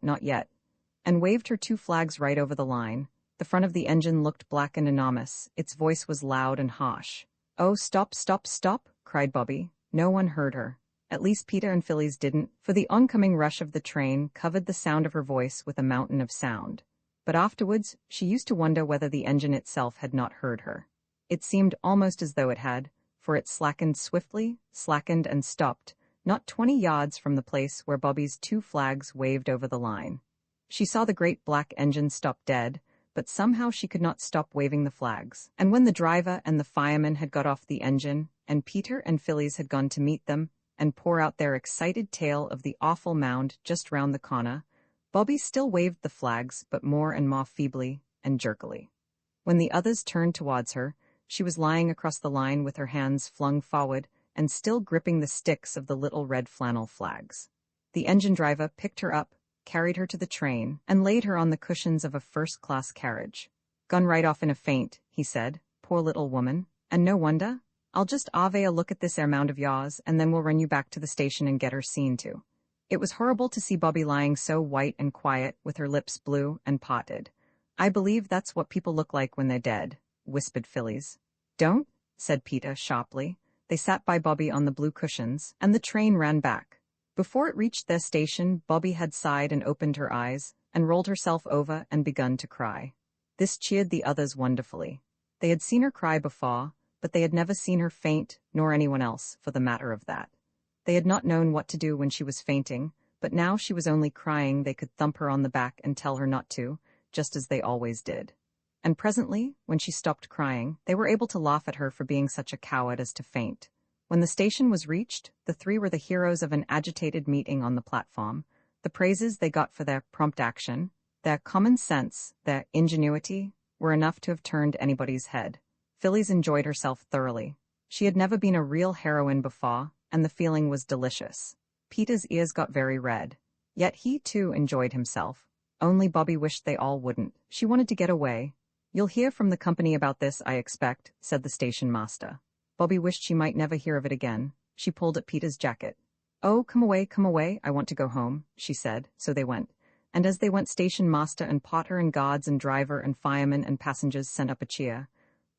and waved her 2 flags right over the line. The front of the engine looked black and enormous. Its voice was loud and harsh. Oh, stop, stop, stop, cried Bobby. No one heard her. At least Peter and Phyllis didn't, for the oncoming rush of the train covered the sound of her voice with a mountain of sound. But afterwards, she used to wonder whether the engine itself had not heard her. It seemed almost as though it had, for it slackened swiftly, slackened and stopped, not 20 yards from the place where Bobby's 2 flags waved over the line. She saw the great black engine stop dead, but somehow she could not stop waving the flags. And when the driver and the fireman had got off the engine, and Peter and Phyllis had gone to meet them and pour out their excited tale of the awful mound just round the corner, Bobby still waved the flags, but more and more feebly and jerkily. When the others turned towards her, she was lying across the line with her hands flung forward and still gripping the sticks of the little red flannel flags. The engine driver picked her up, carried her to the train, and laid her on the cushions of a first-class carriage. Gone right off in a faint, he said. Poor little woman. And no wonder. I'll just ave a look at this 'ere mound of yours, and then we'll run you back to the station and get her seen to. It was horrible to see Bobby lying so white and quiet, with her lips blue and parted. I believe that's what people look like when they're dead, whispered Phyllis. Don't, said Peter sharply. They sat by Bobby on the blue cushions, and the train ran back. Before it reached their station, Bobby had sighed and opened her eyes, and rolled herself over and begun to cry. This cheered the others wonderfully. They had seen her cry before, but they had never seen her faint, nor anyone else, for the matter of that. They had not known what to do when she was fainting, but now she was only crying they could thump her on the back and tell her not to, just as they always did. And presently, when she stopped crying, they were able to laugh at her for being such a coward as to faint. When the station was reached, the three were the heroes of an agitated meeting on the platform. The praises they got for their prompt action, their common sense, their ingenuity, were enough to have turned anybody's head. Phyllis enjoyed herself thoroughly. She had never been a real heroine before, and the feeling was delicious. Peter's ears got very red. Yet he, too, enjoyed himself. Only Bobby wished they all wouldn't. She wanted to get away. "You'll hear from the company about this, I expect," said the station master. Bobby wished she might never hear of it again. She pulled at Peter's jacket. "Oh, come away, I want to go home," she said, so they went. And as they went, station master and porter and guards and driver and firemen and passengers sent up a cheer.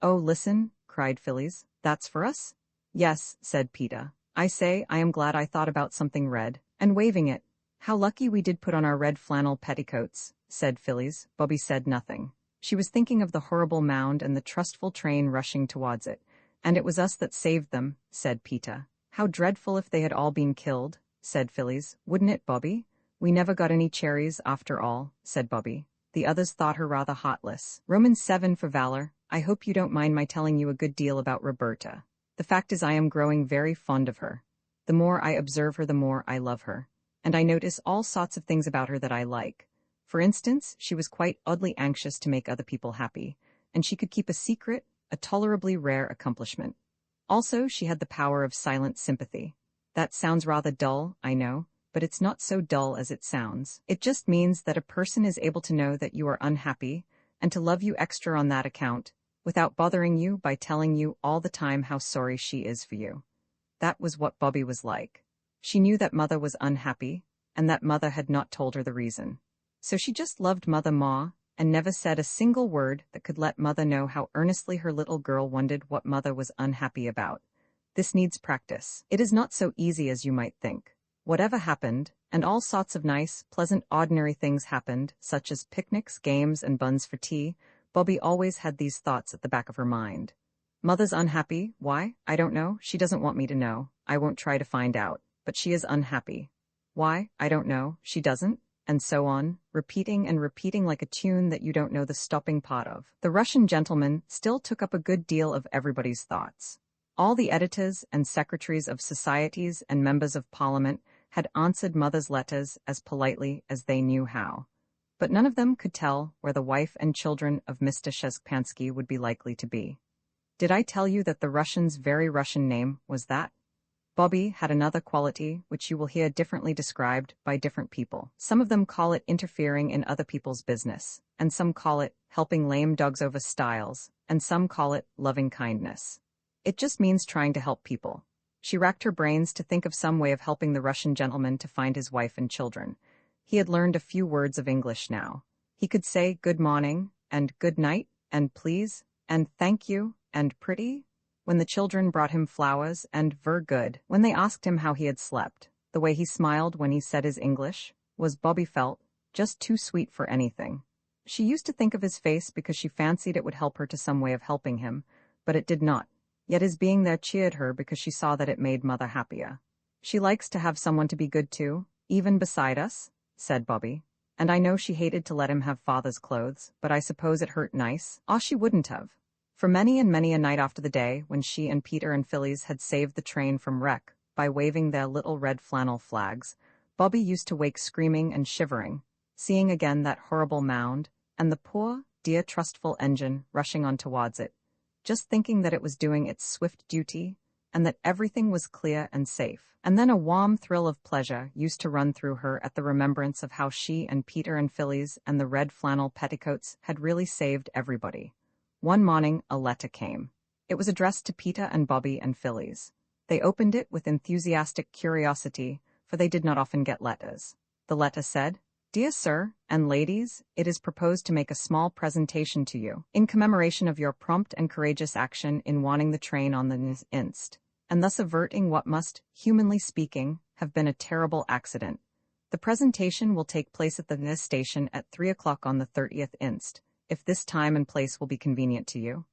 "Oh, listen," cried Phyllis. "That's for us?" "Yes," said Peter. "I say, I am glad I thought about something red," and waving it. "How lucky we did put on our red flannel petticoats," said Phyllis. Bobby said nothing. She was thinking of the horrible mound and the trustful train rushing towards it. "And it was us that saved them," said Peter. "How dreadful if they had all been killed," said Phyllis. "Wouldn't it, Bobby?" "We never got any cherries after all," said Bobby. The others thought her rather heartless. Romans 7 for valor. I hope you don't mind my telling you a good deal about Roberta. The fact is I am growing very fond of her. The more I observe her, the more I love her. And I notice all sorts of things about her that I like. For instance, she was quite oddly anxious to make other people happy, and she could keep a secret, a tolerably rare accomplishment. Also, she had the power of silent sympathy. That sounds rather dull, I know, but it's not so dull as it sounds. It just means that a person is able to know that you are unhappy, and to love you extra on that account, without bothering you by telling you all the time how sorry she is for you. That was what Bobby was like. She knew that Mother was unhappy, and that Mother had not told her the reason. So she just loved Mother more, and never said a single word that could let Mother know how earnestly her little girl wondered what Mother was unhappy about. This needs practice. It is not so easy as you might think. Whatever happened, and all sorts of nice, pleasant, ordinary things happened, such as picnics, games, and buns for tea, Bobby always had these thoughts at the back of her mind. Mother's unhappy. Why? I don't know. She doesn't want me to know. I won't try to find out. But she is unhappy. Why? I don't know. She doesn't. And so on, repeating and repeating like a tune that you don't know the stopping part of. The Russian gentleman still took up a good deal of everybody's thoughts. All the editors and secretaries of societies and members of parliament had answered Mother's letters as politely as they knew how. But none of them could tell where the wife and children of Mr. Shezpansky would be likely to be. Did I tell you that the Russian's very Russian name was that? Bobby had another quality which you will hear differently described by different people. Some of them call it interfering in other people's business, and some call it helping lame dogs over stiles, and some call it loving kindness. It just means trying to help people. She racked her brains to think of some way of helping the Russian gentleman to find his wife and children. He had learned a few words of English now. He could say good morning, and good night, and please, and thank you, and pretty, when the children brought him flowers, and ver good, when they asked him how he had slept. The way he smiled when he said his English was, Bobby felt, just too sweet for anything. She used to think of his face because she fancied it would help her to some way of helping him, but it did not. Yet his being there cheered her because she saw that it made Mother happier. She likes to have someone to be good to, even beside us, said Bobby. And I know she hated to let him have Father's clothes, but I suppose it hurt nice. She wouldn't have. For many and many a night after the day when she and Peter and Phyllis had saved the train from wreck by waving their little red flannel flags, Bobby used to wake screaming and shivering, seeing again that horrible mound, and the poor, dear trustful engine rushing on towards it, just thinking that it was doing its swift duty, and that everything was clear and safe. And then a warm thrill of pleasure used to run through her at the remembrance of how she and Peter and Phyllis and the red flannel petticoats had really saved everybody. One morning, a letter came. It was addressed to Peter and Bobby and Phyllis. They opened it with enthusiastic curiosity, for they did not often get letters. The letter said, Dear Sir and Ladies, it is proposed to make a small presentation to you, in commemoration of your prompt and courageous action in wanting the train on the inst, and thus averting what must, humanly speaking, have been a terrible accident. The presentation will take place at the Nes station at 3 o'clock on the 30th inst, if this time and place will be convenient to you.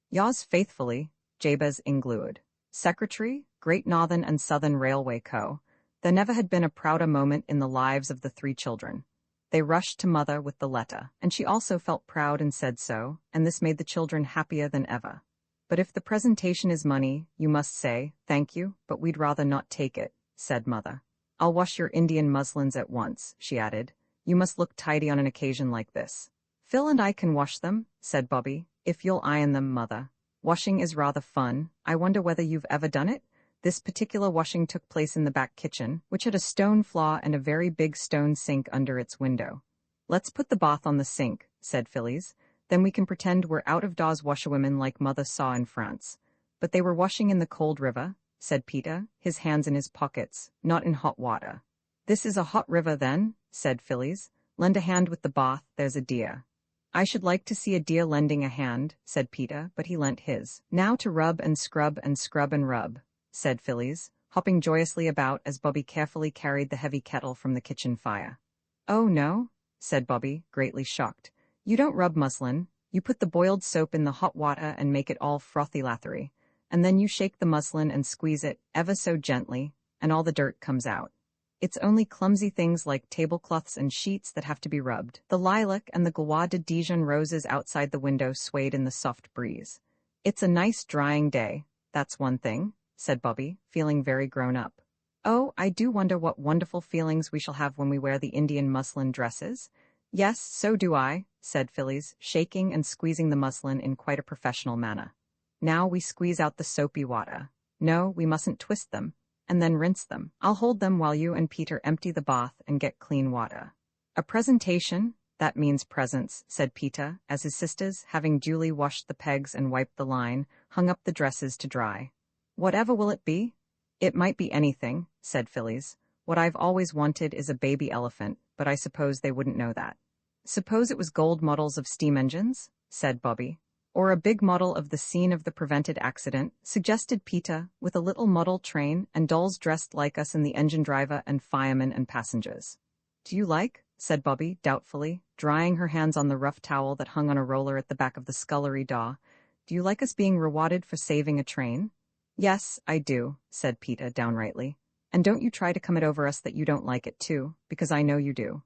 Yours faithfully, Jabez Inglewood. Secretary, Great Northern and Southern Railway Co. There never had been a prouder moment in the lives of the three children. They rushed to mother with the letter, and she also felt proud and said so, and this made the children happier than ever. But if the presentation is money, you must say, "Thank you, but we'd rather not take it," said mother. "I'll wash your Indian muslins at once," she added. "You must look tidy on an occasion like this." "Phil and I can wash them," said Bobby, "if you'll iron them, mother. Washing is rather fun. I wonder whether you've ever done it?" This particular washing took place in the back kitchen, which had a stone floor and a very big stone sink under its window. "Let's put the bath on the sink," said Phyllis. "Then we can pretend we're out-of-doors washerwomen like mother saw in France." "But they were washing in the cold river," said Peter, his hands in his pockets, "not in hot water." "This is a hot river then," said Phyllis. "Lend a hand with the bath, there's a dear." "I should like to see a dear lending a hand," said Peter, but he lent his. "Now to rub and scrub and scrub and rub," said Phyllis, hopping joyously about as Bobby carefully carried the heavy kettle from the kitchen fire. "Oh no," said Bobby, greatly shocked. "You don't rub muslin. You put the boiled soap in the hot water and make it all frothy lathery, and then you shake the muslin and squeeze it ever so gently, and all the dirt comes out. It's only clumsy things like tablecloths and sheets that have to be rubbed." The lilac and the Gloire de Dijon roses outside the window swayed in the soft breeze. "It's a nice drying day, that's one thing," said Bobby, feeling very grown up. "Oh, I do wonder what wonderful feelings we shall have when we wear the Indian muslin dresses." "Yes, so do I," said Phyllis, shaking and squeezing the muslin in quite a professional manner. "Now we squeeze out the soapy water. No, we mustn't twist them, and then rinse them. I'll hold them while you and Peter empty the bath and get clean water." "A presentation? That means presents," said Peter, as his sisters, having duly washed the pegs and wiped the line, hung up the dresses to dry. "Whatever will it be?" "It might be anything," said Phyllis. "What I've always wanted is a baby elephant, but I suppose they wouldn't know that." "Suppose it was gold models of steam engines?" said Bobby. "Or a big model of the scene of the prevented accident," suggested Peter, "with a little model train and dolls dressed like us and the engine driver and firemen and passengers." "Do you like?" said Bobby, doubtfully, drying her hands on the rough towel that hung on a roller at the back of the scullery door. "Do you like us being rewarded for saving a train?" "Yes, I do," said Peter downrightly. "And don't you try to come it over us that you don't like it too, because I know you do."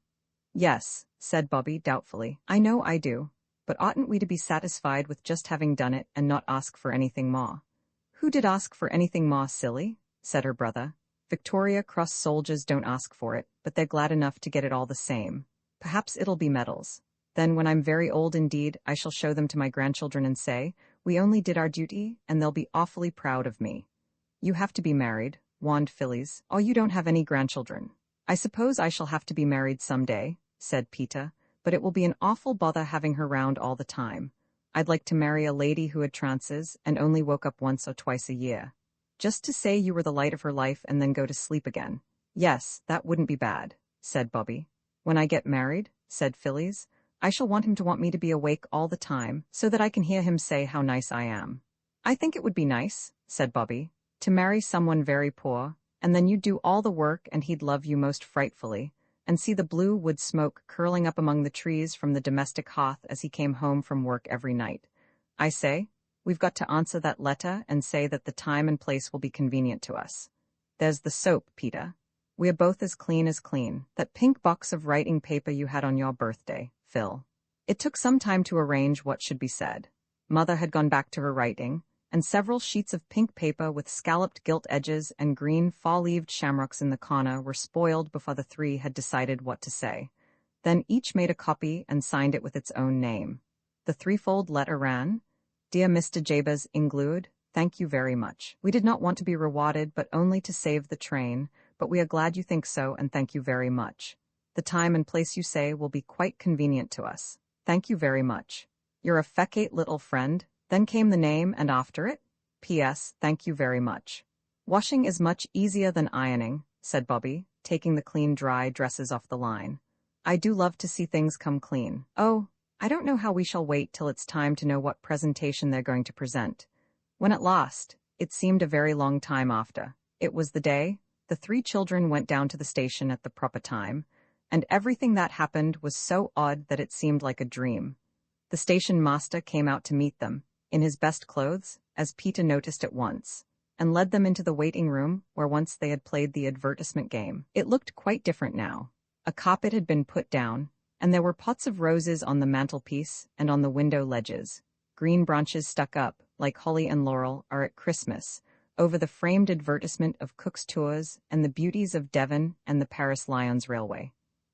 "Yes," said Bobby doubtfully, "I know I do. But oughtn't we to be satisfied with just having done it and not ask for anything more?" "Who did ask for anything more, silly?" said her brother. "Victoria Cross soldiers don't ask for it, but they're glad enough to get it all the same. Perhaps it'll be medals. Then when I'm very old indeed, I shall show them to my grandchildren and say, 'We only did our duty,' and they'll be awfully proud of me." "You have to be married," warned Phyllis, "or you don't have any grandchildren." "I suppose I shall have to be married some day," said Peter, "but it will be an awful bother having her round all the time. I'd like to marry a lady who had trances and only woke up once or twice a year. Just to say you were the light of her life and then go to sleep again." "Yes, that wouldn't be bad," said Bobby. "When I get married," said Phyllis, "I shall want him to want me to be awake all the time so that I can hear him say how nice I am." "I think it would be nice," said Bobby, "to marry someone very poor, and then you'd do all the work and he'd love you most frightfully, and see the blue wood smoke curling up among the trees from the domestic hearth as he came home from work every night. I say, we've got to answer that letter and say that the time and place will be convenient to us. There's the soap, Peter. We are both as clean as clean. That pink box of writing paper you had on your birthday, Phil." It took some time to arrange what should be said. Mother had gone back to her writing, and several sheets of pink paper with scalloped gilt edges and green fall-leaved shamrocks in the corner were spoiled before the three had decided what to say. Then each made a copy and signed it with its own name. The threefold letter ran, "Dear Mr. Jabez Inglewood, thank you very much. We did not want to be rewarded but only to save the train, but we are glad you think so and thank you very much. The time and place you say will be quite convenient to us. Thank you very much. Your affectionate little friend." Then came the name and after it, "P.S. Thank you very much." "Washing is much easier than ironing," said Bobby, taking the clean dry dresses off the line. "I do love to see things come clean. Oh, I don't know how we shall wait till it's time to know what presentation they're going to present. When at last, it seemed a very long time after, it was the day, the three children went down to the station at the proper time, and everything that happened was so odd that it seemed like a dream. The station master came out to meet them, in his best clothes, as Peter noticed at once, and led them into the waiting room where once they had played the advertisement game. It looked quite different now. A carpet had been put down, and there were pots of roses on the mantelpiece and on the window ledges. Green branches stuck up, like holly and laurel are at Christmas, over the framed advertisement of Cook's Tours and the beauties of Devon and the Paris-Lyons Railway.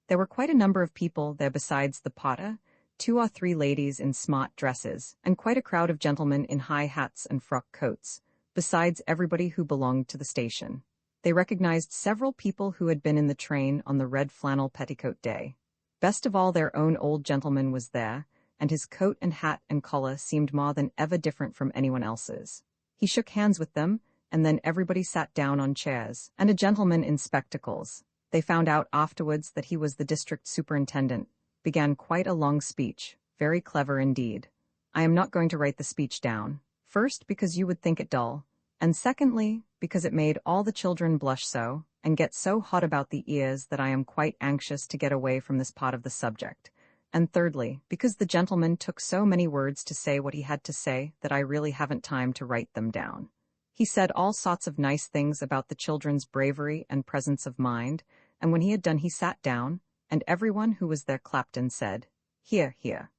There were quite a number of people there besides the potter, 2 or 3 ladies in smart dresses, and quite a crowd of gentlemen in high hats and frock coats, besides everybody who belonged to the station. They recognized several people who had been in the train on the red flannel petticoat day. Best of all, their own old gentleman was there, and his coat and hat and collar seemed more than ever different from anyone else's. He shook hands with them, and then everybody sat down on chairs, and a gentleman in spectacles. They found out afterwards that he was the district superintendent, began quite a long speech, very clever indeed. I am not going to write the speech down, first because you would think it dull, and secondly because it made all the children blush so, and get so hot about the ears that I am quite anxious to get away from this part of the subject, and thirdly because the gentleman took so many words to say what he had to say that I really haven't time to write them down. He said all sorts of nice things about the children's bravery and presence of mind, and when he had done he sat down, and everyone who was there clapped and said, "Hear, hear."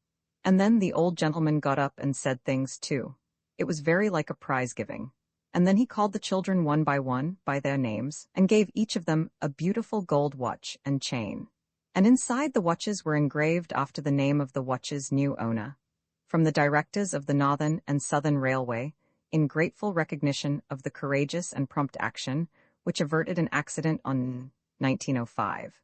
And then the old gentleman got up and said things too. It was very like a prize-giving. And then he called the children one by their names, and gave each of them a beautiful gold watch and chain. And inside the watches were engraved after the name of the watch's new owner. From the directors of the Northern and Southern Railway, in grateful recognition of the courageous and prompt action which averted an accident on 1905.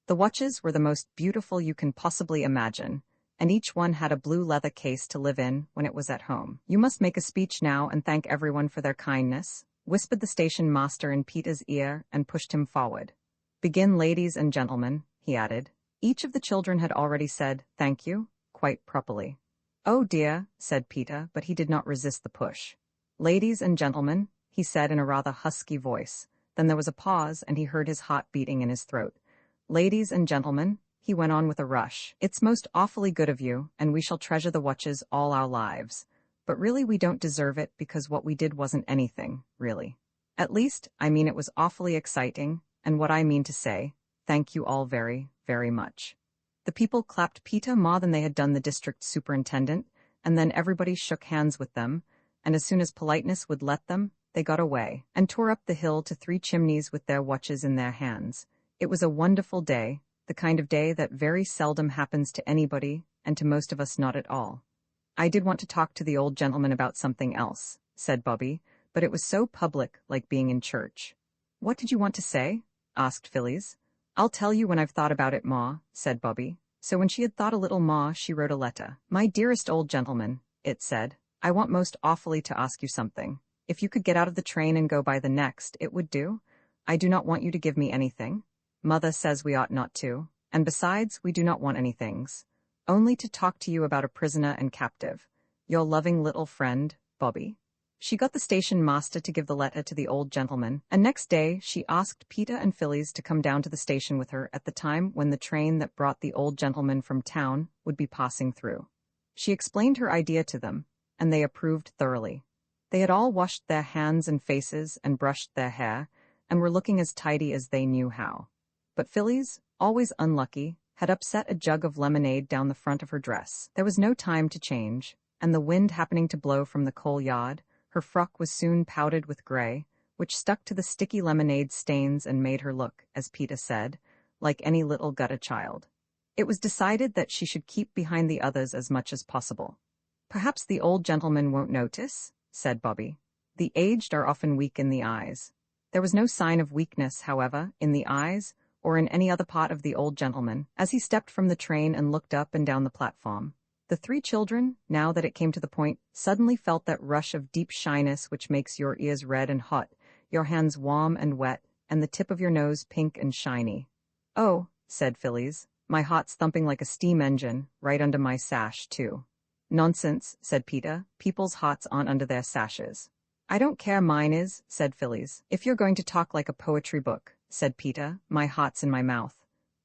The watches were the most beautiful you can possibly imagine, and each one had a blue leather case to live in when it was at home. "You must make a speech now and thank everyone for their kindness," whispered the station master in Peter's ear and pushed him forward. "Begin, ladies and gentlemen," he added. Each of the children had already said, "Thank you," quite properly. "Oh dear," said Peter, but he did not resist the push. "Ladies and gentlemen," he said in a rather husky voice. Then there was a pause, and he heard his heart beating in his throat. "Ladies and gentlemen," he went on with a rush, "it's most awfully good of you, and we shall treasure the watches all our lives. But really we don't deserve it because what we did wasn't anything, really. At least, I mean it was awfully exciting, and what I mean to say, thank you all very, very much." The people clapped Peter more than they had done the district superintendent, and then everybody shook hands with them, and as soon as politeness would let them, they got away, and tore up the hill to 3 Chimneys with their watches in their hands. It was a wonderful day, the kind of day that very seldom happens to anybody, and to most of us not at all. "I did want to talk to the old gentleman about something else," said Bobby, "but it was so public, like being in church." "What did you want to say?" asked Phyllis. "I'll tell you when I've thought about it, Ma," said Bobby. So when she had thought a little more, she wrote a letter. "My dearest old gentleman," it said, "I want most awfully to ask you something. If you could get out of the train and go by the next, it would do. I do not want you to give me anything. Mother says we ought not to, and besides, we do not want anythings. Only to talk to you about a prisoner and captive. Your loving little friend, Bobby." She got the station master to give the letter to the old gentleman, and next day she asked Peter and Phyllis to come down to the station with her at the time when the train that brought the old gentleman from town would be passing through. She explained her idea to them, and they approved thoroughly. They had all washed their hands and faces and brushed their hair, and were looking as tidy as they knew how. But Phyllis, always unlucky, had upset a jug of lemonade down the front of her dress. There was no time to change, and the wind happening to blow from the coal yard, her frock was soon powdered with gray, which stuck to the sticky lemonade stains and made her look, as Peter said, like any little gutter child. It was decided that she should keep behind the others as much as possible. "Perhaps the old gentleman won't notice," said Bobby. "The aged are often weak in the eyes." There was no sign of weakness, however, in the eyes, or in any other part of the old gentleman, as he stepped from the train and looked up and down the platform. The 3 children, now that it came to the point, suddenly felt that rush of deep shyness which makes your ears red and hot, your hands warm and wet, and the tip of your nose pink and shiny. "Oh," said Phyllis, "my heart's thumping like a steam engine, right under my sash, too." "Nonsense," said Peter, "people's hearts aren't under their sashes." I don't care, mine is, said Phyllis. If you're going to talk like a poetry book, said Peter, my heart's in my mouth.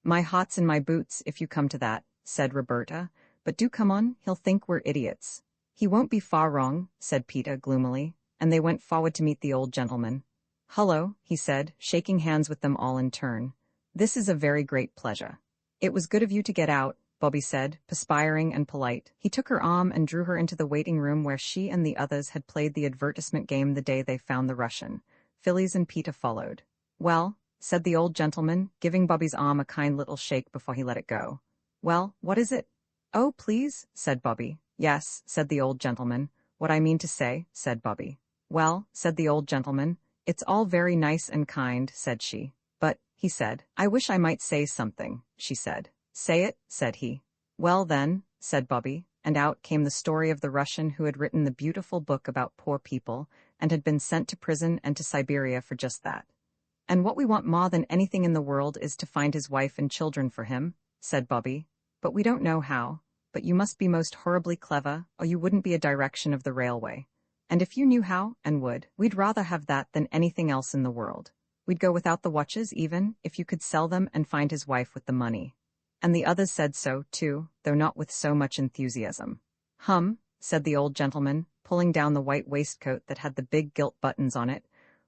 My heart's in my boots, if you come to that, said Roberta. But do come on, he'll think we're idiots. He won't be far wrong, said Peter gloomily, and they went forward to meet the old gentleman. Hullo, he said, shaking hands with them all in turn. This is a very great pleasure. It was good of you to get out, Bobby said, perspiring and polite. He took her arm and drew her into the waiting room where she and the others had played the advertisement game the day they found the Russian. Phyllis and Peter followed. Well, said the old gentleman, giving Bobby's arm a kind little shake before he let it go. Well, what is it? Oh, please, said Bobby. Yes, said the old gentleman. What I mean to say, said Bobby. Well, said the old gentleman, it's all very nice and kind, said she. But, he said, I wish I might say something, she said. Say it, said he. Well then, said Bobby, and out came the story of the Russian who had written the beautiful book about poor people and had been sent to prison and to Siberia for just that. And what we want more than anything in the world is to find his wife and children for him, said Bobby. But we don't know how. But you must be most horribly clever, or you wouldn't be a direction of the railway. And if you knew how, and would, we'd rather have that than anything else in the world. We'd go without the watches even, if you could sell them and find his wife with the money. And the others said so, too, though not with so much enthusiasm. Said the old gentleman, pulling down the white waistcoat that had the big gilt buttons on it.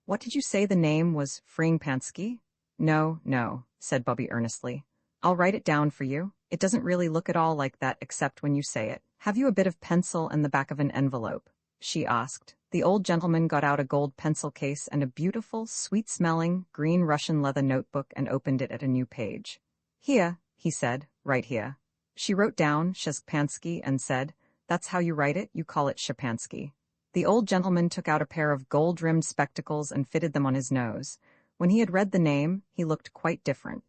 What did you say the name was? Pansky? No, said Bobby earnestly. I'll write it down for you. It doesn't really look at all like that except when you say it. Have you a bit of pencil and the back of an envelope? She asked. The old gentleman got out a gold pencil case and a beautiful, sweet-smelling, green Russian leather notebook and opened it at a new page. Here, he said, right here. She wrote down Shespansky and said, That's how you write it, you call it Shapansky. The old gentleman took out a pair of gold-rimmed spectacles and fitted them on his nose. When he had read the name, he looked quite different.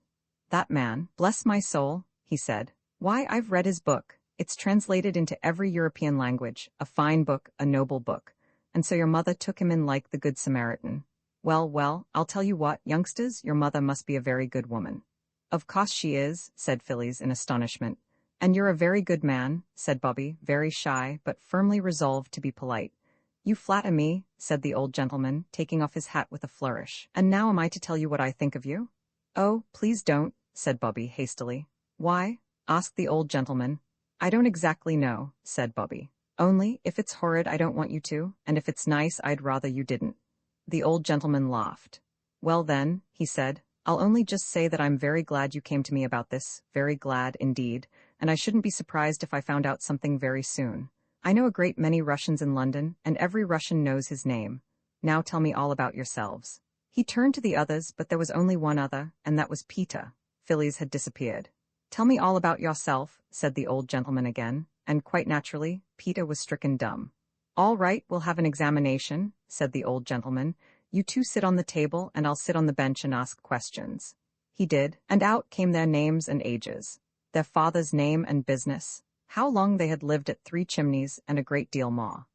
That man, bless my soul, he said. Why, I've read his book. It's translated into every European language, a fine book, a noble book. And so your mother took him in like the Good Samaritan. Well, I'll tell you what, youngsters, your mother must be a very good woman. Of course she is, said Phyllis in astonishment. And you're a very good man, said Bobby, very shy, but firmly resolved to be polite. You flatter me, said the old gentleman, taking off his hat with a flourish. And now am I to tell you what I think of you? Oh, please don't, said Bobby hastily. Why? Asked the old gentleman. I don't exactly know, said Bobby. Only, if it's horrid I don't want you to, and if it's nice I'd rather you didn't. The old gentleman laughed. Well then, he said, I'll only just say that I'm very glad you came to me about this, very glad indeed, and I shouldn't be surprised if I found out something very soon. I know a great many Russians in London, and every Russian knows his name. Now tell me all about yourselves. He turned to the others, but there was only one other, and that was Peter. Phyllis had disappeared. Tell me all about yourself, said the old gentleman again, and quite naturally, Peter was stricken dumb. All right, we'll have an examination, said the old gentleman. You two sit on the table, and I'll sit on the bench and ask questions. He did, and out came their names and ages, their father's name and business, how long they had lived at Three Chimneys, and a great deal more.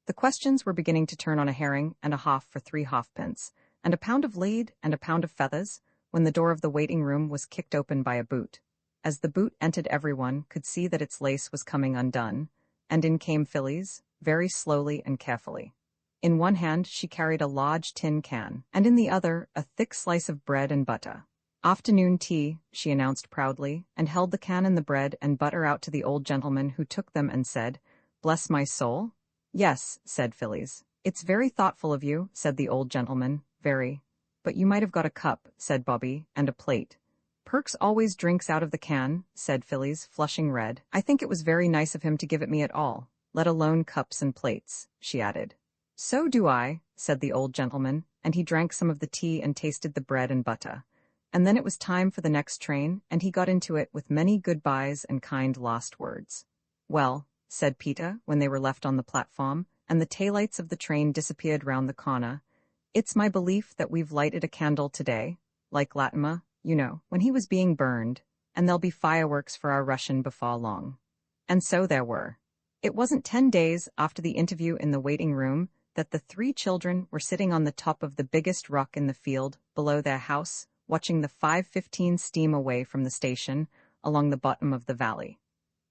The questions were beginning to turn on a herring and a half for 3 halfpence, and a pound of lead and a pound of feathers, when the door of the waiting room was kicked open by a boot. As the boot entered, everyone could see that its lace was coming undone, and in came Phyllis, very slowly and carefully. In one hand she carried a large tin can, and in the other a thick slice of bread and butter. Afternoon tea, she announced proudly, and held the can and the bread and butter out to the old gentleman, who took them and said, Bless my soul? Yes, said Phyllis. It's very thoughtful of you, said the old gentleman, very. But you might have got a cup, said Bobby, and a plate. Perks always drinks out of the can, said Phyllis, flushing red. I think it was very nice of him to give it me at all, let alone cups and plates, she added. So do I, said the old gentleman, and he drank some of the tea and tasted the bread and butter. And then it was time for the next train, and he got into it with many goodbyes and kind last words. Well, said Peter, when they were left on the platform, and the taillights of the train disappeared round the corner, it's my belief that we've lighted a candle today, like Latimer, you know, when he was being burned, and there'll be fireworks for our Russian before long. And so there were. It wasn't 10 days after the interview in the waiting room that the 3 children were sitting on the top of the biggest rock in the field below their house, watching the 5:15 steam away from the station along the bottom of the valley.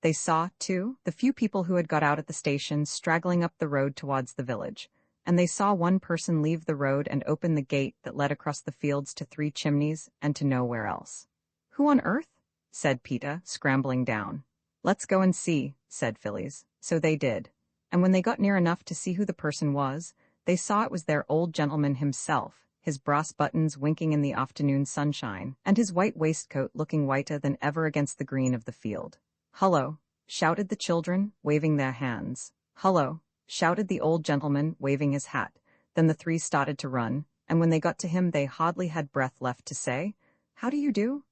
They saw, too, the few people who had got out at the station straggling up the road towards the village, and they saw one person leave the road and open the gate that led across the fields to 3 chimneys and to nowhere else. "Who on earth?" said Peter, scrambling down. "Let's go and see," said Phyllis. So they did. And when they got near enough to see who the person was, they saw it was their old gentleman himself, his brass buttons winking in the afternoon sunshine, and his white waistcoat looking whiter than ever against the green of the field. "Hullo!" shouted the children, waving their hands. "Hullo!" shouted the old gentleman, waving his hat. Then the 3 started to run, and when they got to him they hardly had breath left to say, "How do you do?"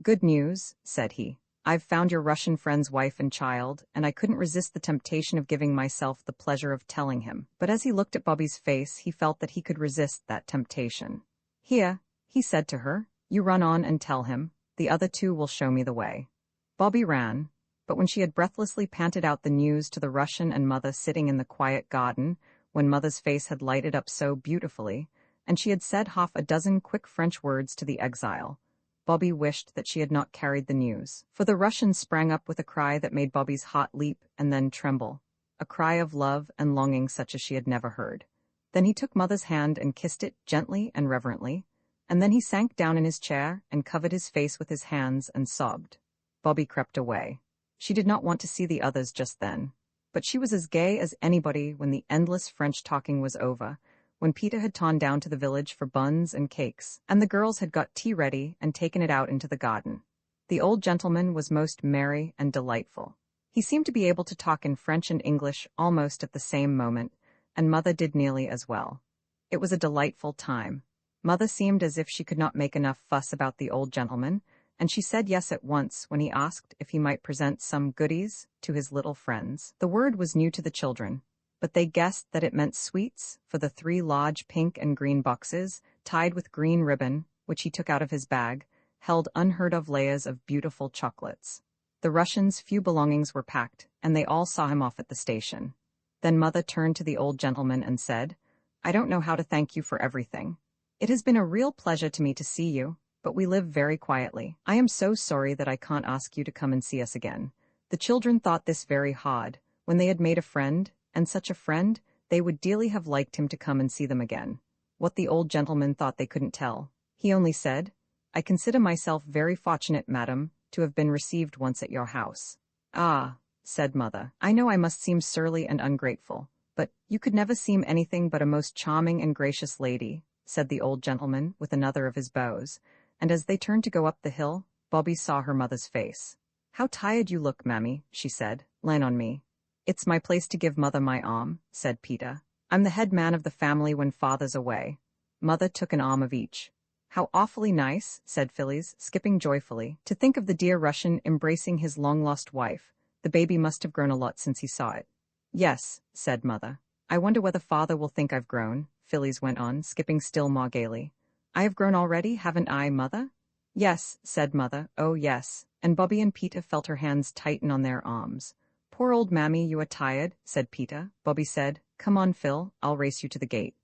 "Good news," said he. "I've found your Russian friend's wife and child, and I couldn't resist the temptation of giving myself the pleasure of telling him." But as he looked at Bobby's face, he felt that he could resist that temptation. "Here," he said to her, "you run on and tell him. The other 2 will show me the way." Bobby ran, but when she had breathlessly panted out the news to the Russian and Mother sitting in the quiet garden, when Mother's face had lighted up so beautifully, and she had said half a dozen quick French words to the exile, Bobby wished that she had not carried the news. For the Russian sprang up with a cry that made Bobby's heart leap and then tremble, a cry of love and longing such as she had never heard. Then he took Mother's hand and kissed it gently and reverently, and then he sank down in his chair and covered his face with his hands and sobbed. Bobby crept away. She did not want to see the others just then, but she was as gay as anybody when the endless French talking was over, when Peter had gone down to the village for buns and cakes, and the girls had got tea ready and taken it out into the garden. The old gentleman was most merry and delightful. He seemed to be able to talk in French and English almost at the same moment, and Mother did nearly as well. It was a delightful time. Mother seemed as if she could not make enough fuss about the old gentleman, and she said yes at once when he asked if he might present some goodies to his little friends. The word was new to the children, but they guessed that it meant sweets, for the 3 large pink and green boxes, tied with green ribbon, which he took out of his bag, held unheard-of layers of beautiful chocolates. The Russian's few belongings were packed, and they all saw him off at the station. Then Mother turned to the old gentleman and said, "I don't know how to thank you for everything. It has been a real pleasure to me to see you, but we live very quietly. I am so sorry that I can't ask you to come and see us again." The children thought this very hard. When they had made a friend, and such a friend, they would dearly have liked him to come and see them again. What the old gentleman thought they couldn't tell. He only said, "I consider myself very fortunate, madam, to have been received once at your house." "Ah," said Mother, "I know I must seem surly and ungrateful, but you could never seem anything but a most charming and gracious lady," said the old gentleman with another of his bows, and as they turned to go up the hill, Bobby saw her mother's face. "How tired you look, mammy," she said. "Lean on me." "It's my place to give Mother my arm," said Peter. "I'm the head man of the family when Father's away." Mother took an arm of each. "How awfully nice," said Phyllis, skipping joyfully. "To think of the dear Russian embracing his long-lost wife. The baby must have grown a lot since he saw it." "Yes," said Mother. "I wonder whether Father will think I've grown," Phyllis went on, skipping still more gaily. "I have grown already, haven't I, Mother?" "Yes," said Mother. "Oh, yes." And Bobby and Peter felt her hands tighten on their arms. "Poor old Mammy, you are tired," said Peter. Bobby said, "Come on, Phil, I'll race you to the gate."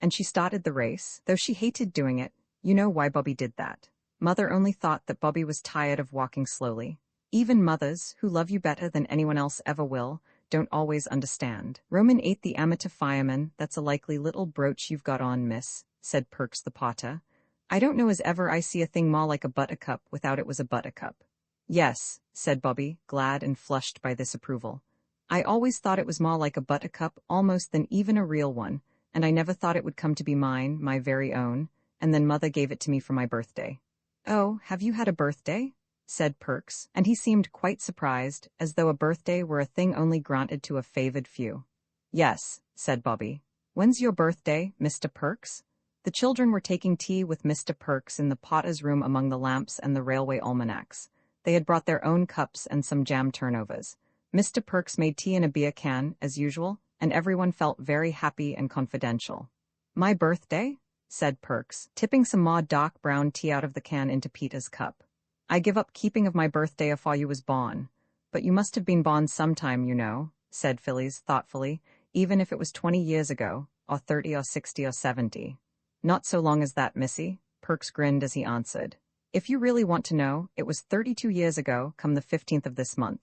And she started the race, though she hated doing it. You know why Bobby did that. Mother only thought that Bobby was tired of walking slowly. Even mothers, who love you better than anyone else ever will, don't always understand. "Roman 8 the amateur fireman, that's a likely little brooch you've got on, miss," said Perks the potter. "I don't know as ever I see a thing more like a buttercup without it was a buttercup." "Yes," said Bobby, glad and flushed by this approval. "I always thought it was more like a buttercup almost than even a real one, and I never thought it would come to be mine, my very own, and then Mother gave it to me for my birthday." "Oh, have you had a birthday?" said Perks, and he seemed quite surprised, as though a birthday were a thing only granted to a favored few. "Yes," said Bobby. "When's your birthday, Mr. Perks?" The children were taking tea with Mr. Perks in the potter's room among the lamps and the railway almanacs. They had brought their own cups and some jam turnovers. Mr. Perks made tea in a beer can, as usual, and everyone felt very happy and confidential. "My birthday?" said Perks, tipping some more dark brown tea out of the can into Peter's cup. "I give up keeping of my birthday afore you was born. But you must have been born sometime, you know," said Phyllis thoughtfully, "even if it was 20 years ago, or 30 or 60 or 70. "Not so long as that, missy," Perks grinned as he answered. "If you really want to know, it was 32 years ago, come the 15th of this month."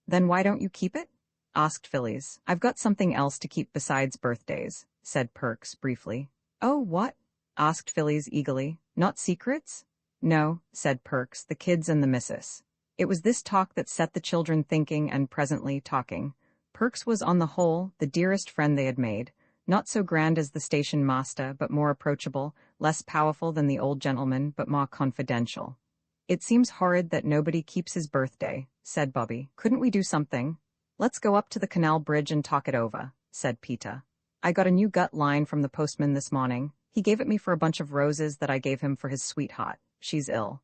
"Then why don't you keep it?" asked Phyllis. "I've got something else to keep besides birthdays," said Perks briefly. Oh, what? Asked Phillies eagerly. Not secrets? No, said Perks, the kids and the missus. It was this talk that set the children thinking and presently talking. Perks was on the whole the dearest friend they had made, not so grand as the station master, but more approachable, less powerful than the old gentleman, but more confidential. It seems horrid that nobody keeps his birthday, said Bobby. Couldn't we do something? Let's go up to the canal bridge and talk it over, said Peter. I got a new gut line from the postman this morning. He gave it me for a bunch of roses that I gave him for his sweetheart. She's ill.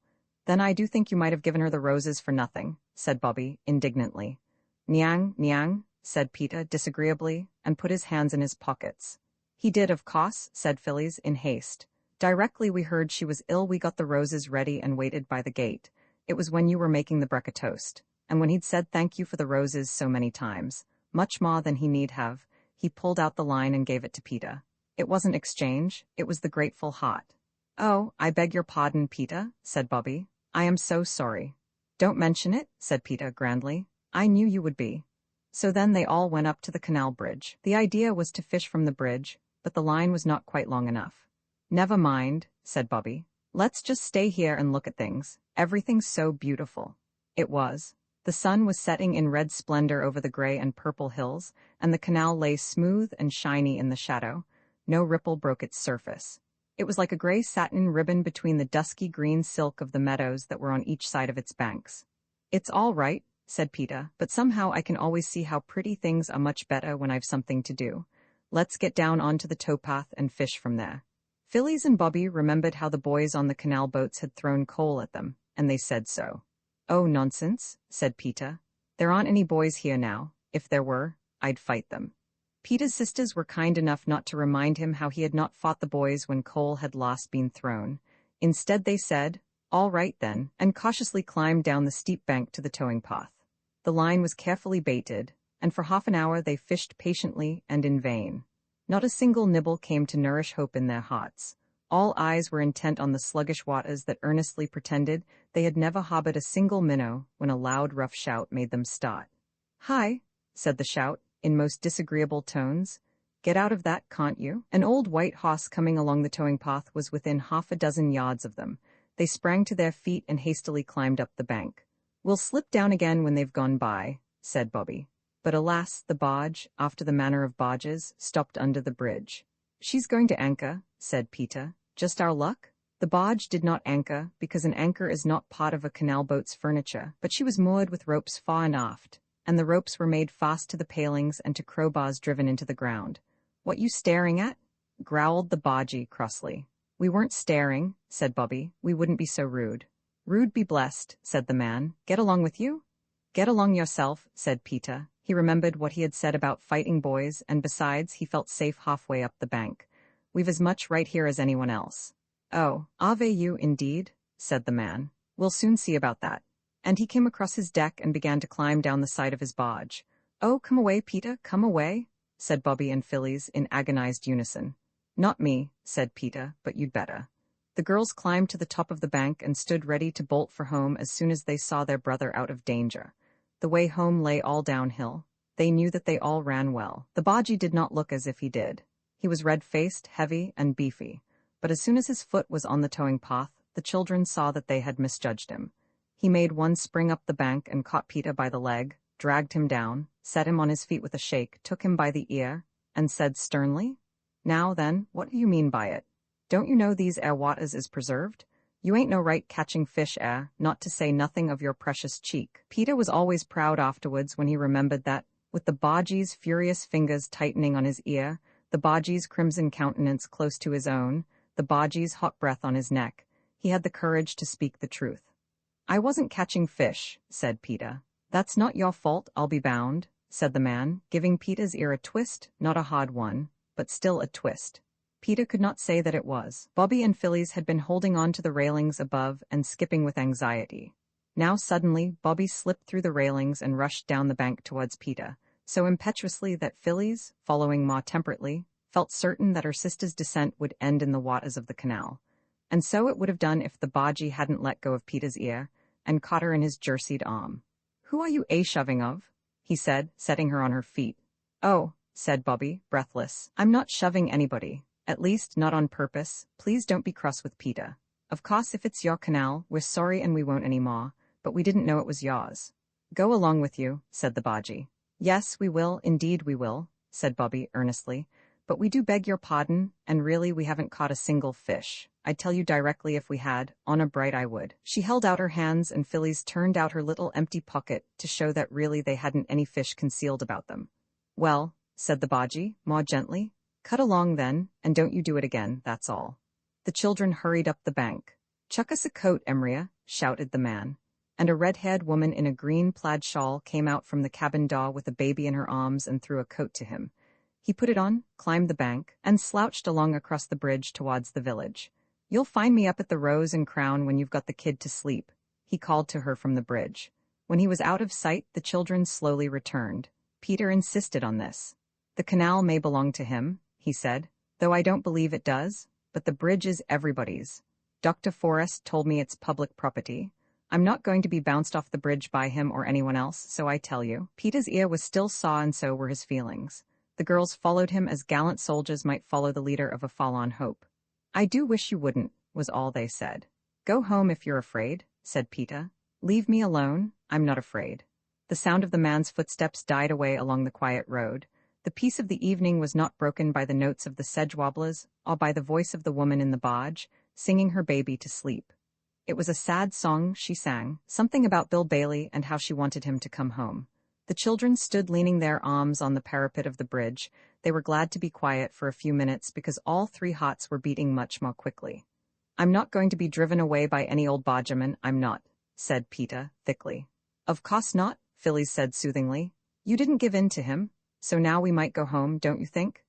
Then I do think you might have given her the roses for nothing, said Bobby, indignantly. Niang, niang, said Peter disagreeably, and put his hands in his pockets. He did, of course, said Phillies, in haste. Directly we heard she was ill we got the roses ready and waited by the gate. It was when you were making the breakfast toast. And when he'd said thank you for the roses so many times, much more than he need have, he pulled out the line and gave it to Peter. It wasn't exchange, it was the grateful heart. Oh, I beg your pardon, Peter, said Bobby. I am so sorry. Don't mention it, said Peter grandly. I knew you would be. So then they all went up to the canal bridge. The idea was to fish from the bridge, but the line was not quite long enough. Never mind, said Bobby. Let's just stay here and look at things. Everything's so beautiful. It was. The sun was setting in red splendor over the gray and purple hills, and the canal lay smooth and shiny in the shadow. No ripple broke its surface. It was like a gray satin ribbon between the dusky green silk of the meadows that were on each side of its banks. It's all right, said Peter, but somehow I can always see how pretty things are much better when I've something to do. Let's get down onto the towpath and fish from there. Phillies and Bobby remembered how the boys on the canal boats had thrown coal at them, and they said so. Oh, nonsense, said Peter. There aren't any boys here now. If there were, I'd fight them. Peter's sisters were kind enough not to remind him how he had not fought the boys when coal had last been thrown. Instead they said, all right then, and cautiously climbed down the steep bank to the towing path. The line was carefully baited, and for half an hour they fished patiently and in vain. Not a single nibble came to nourish hope in their hearts. All eyes were intent on the sluggish waters that earnestly pretended they had never harbored a single minnow when a loud, rough shout made them start. Hi, said the shout, in most disagreeable tones. Get out of that, can't you? An old white horse coming along the towing path was within half a dozen yards of them. They sprang to their feet and hastily climbed up the bank. We'll slip down again when they've gone by, said Bobby. But alas, the barge, after the manner of barges, stopped under the bridge. She's going to anchor, said Peter. Just our luck? The barge did not anchor, because an anchor is not part of a canal boat's furniture, but she was moored with ropes fore and aft, and the ropes were made fast to the palings and to crowbars driven into the ground. What you staring at? Growled the bargee crossly. We weren't staring, said Bobby. We wouldn't be so rude. Rude be blessed, said the man. Get along with you? Get along yourself, said Peter. He remembered what he had said about fighting boys, and besides, he felt safe halfway up the bank. We've as much right here as anyone else. Oh, have you indeed? Said the man. We'll soon see about that. And he came across his deck and began to climb down the side of his barge. Oh, come away, Peter, come away, said Bobby and Phillies in agonized unison. Not me, said Peter, but you'd better. The girls climbed to the top of the bank and stood ready to bolt for home as soon as they saw their brother out of danger. The way home lay all downhill. They knew that they all ran well. The bargee did not look as if he did. He was red-faced, heavy, and beefy. But as soon as his foot was on the towing path, the children saw that they had misjudged him. He made one spring up the bank and caught Peter by the leg, dragged him down, set him on his feet with a shake, took him by the ear, and said sternly, Now then, what do you mean by it? Don't you know these waters is preserved? You ain't no right catching fish not to say nothing of your precious cheek. Peter was always proud afterwards when he remembered that, with the bargee's furious fingers tightening on his ear, the bargee's crimson countenance close to his own, the bargee's hot breath on his neck, he had the courage to speak the truth. I wasn't catching fish, said Peter. That's not your fault, I'll be bound, said the man, giving Peter's ear a twist, not a hard one, but still a twist. Peter could not say that it was. Bobby and Phillies had been holding on to the railings above and skipping with anxiety. Now suddenly, Bobby slipped through the railings and rushed down the bank towards Peter, so impetuously that Phillies, following more temperately, felt certain that her sister's descent would end in the waters of the canal. And so it would have done if the bargee hadn't let go of Peter's ear and caught her in his jerseyed arm. Who are you shoving of? He said, setting her on her feet. Oh, said Bobby, breathless. I'm not shoving anybody. At least, not on purpose. Please don't be cross with Peter. Of course, if it's your canal, we're sorry and we won't anymore, but we didn't know it was yours. Go along with you, said the Baji. Yes, we will, indeed we will, said Bobby earnestly. But we do beg your pardon, and really we haven't caught a single fish. I'd tell you directly if we had, on a bright I would. She held out her hands and Phyllis turned out her little empty pocket to show that really they hadn't any fish concealed about them. Well, said the Baji, more gently, cut along then, and don't you do it again, that's all. The children hurried up the bank. Chuck us a coat, Emria, shouted the man. And a red-haired woman in a green plaid shawl came out from the cabin door with a baby in her arms and threw a coat to him. He put it on, climbed the bank, and slouched along across the bridge towards the village. You'll find me up at the Rose and Crown when you've got the kid to sleep, he called to her from the bridge. When he was out of sight, the children slowly returned. Peter insisted on this. The canal may belong to him, he said, though I don't believe it does, but the bridge is everybody's. Dr. Forrest told me it's public property. I'm not going to be bounced off the bridge by him or anyone else, so I tell you. Peter's ear was still sore and so were his feelings. The girls followed him as gallant soldiers might follow the leader of a forlorn hope. I do wish you wouldn't, was all they said. Go home if you're afraid, said Peter. Leave me alone, I'm not afraid. The sound of the man's footsteps died away along the quiet road. The peace of the evening was not broken by the notes of the sedge wobblers or by the voice of the woman in the barge, singing her baby to sleep. It was a sad song she sang, something about Bill Bailey and how she wanted him to come home. The children stood leaning their arms on the parapet of the bridge. They were glad to be quiet for a few minutes because all three hearts were beating much more quickly. I'm not going to be driven away by any old bargeman, I'm not, said Peter, thickly. Of course not, Phyllis said soothingly. You didn't give in to him, so now we might go home, don't you think?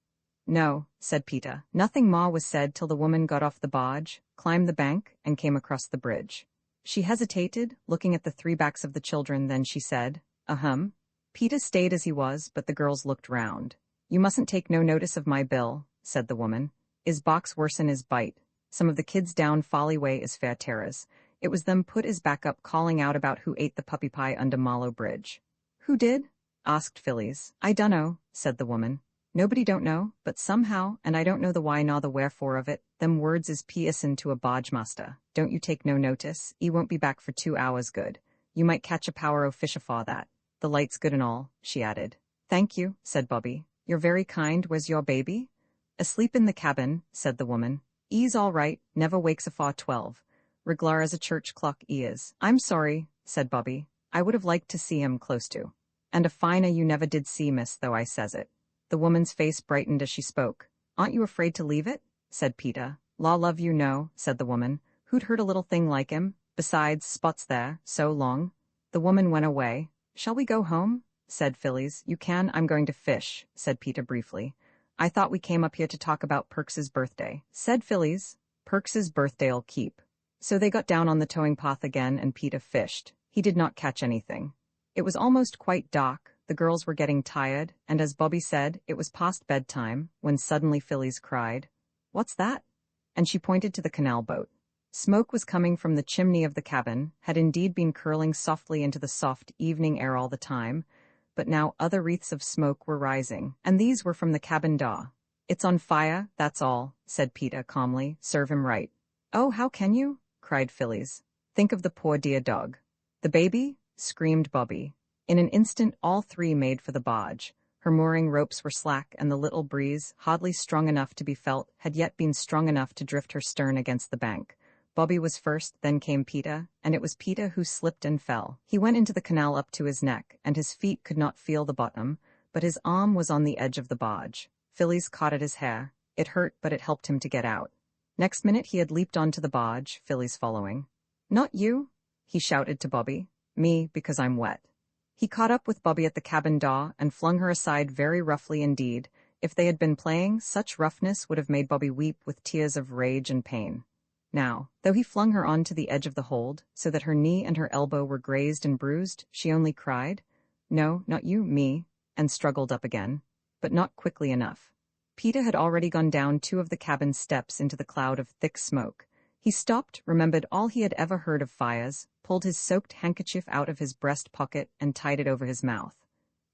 No, said Peter. Nothing more was said till the woman got off the barge, climbed the bank, and came across the bridge. She hesitated, looking at the three backs of the children, then she said, Ahem. Peter stayed as he was, but the girls looked round. You mustn't take no notice of my Bill, said the woman. Is box worse'n his bite. Some of the kids down Folly Way is fair terrors. It was them put his back up calling out about who ate the puppy pie under Marlow Bridge. Who did? Asked Phyllis. I dunno, said the woman. Nobody don't know, but somehow, and I don't know the why nor the wherefore of it, them words is piesin' to a barge master. Don't you take no notice, 'e won't be back for 2 hours good. You might catch a power o' fish afore that. The light's good and all, she added. Thank you, said Bobby. You're very kind. Where's your baby? Asleep in the cabin, said the woman. 'E's all right, never wakes afore 12. Reglar as a church clock 'e is. I'm sorry, said Bobby. I would have liked to see him close to. And a finer you never did see, miss, though I says it. The woman's face brightened as she spoke. Aren't you afraid to leave it? Said Peter. Law love you no, said the woman. Who'd hurt a little thing like him? Besides, Spot's there, so long. The woman went away. Shall we go home? Said Phyllis. You can, I'm going to fish, said Peter briefly. I thought we came up here to talk about Perks's birthday, said Phyllis. Perks's birthday'll keep. So they got down on the towing path again and Peter fished. He did not catch anything. It was almost quite dark, the girls were getting tired, and as Bobby said, it was past bedtime, when suddenly Phyllis cried, What's that? And she pointed to the canal boat. Smoke was coming from the chimney of the cabin, had indeed been curling softly into the soft evening air all the time, but now other wreaths of smoke were rising, and these were from the cabin door. It's on fire, that's all, said Peter calmly. Serve him right. Oh, how can you? Cried Phyllis. Think of the poor dear dog. The baby? Screamed Bobby. In an instant all three made for the barge. Her mooring ropes were slack and the little breeze, hardly strong enough to be felt, had yet been strong enough to drift her stern against the bank. Bobby was first, then came Peter, and it was Peter who slipped and fell. He went into the canal up to his neck, and his feet could not feel the bottom, but his arm was on the edge of the barge. Phyllis caught at his hair. It hurt, but it helped him to get out. Next minute he had leaped onto the barge, Phyllis following. Not you? He shouted to Bobby. Me, because I'm wet. He caught up with Bobby at the cabin door and flung her aside very roughly indeed. If they had been playing, such roughness would have made Bobby weep with tears of rage and pain. Now, though he flung her on to the edge of the hold, so that her knee and her elbow were grazed and bruised, she only cried, No, not you, me, and struggled up again, but not quickly enough. Peter had already gone down 2 of the cabin steps into the cloud of thick smoke. He stopped, remembered all he had ever heard of fires, pulled his soaked handkerchief out of his breast pocket and tied it over his mouth.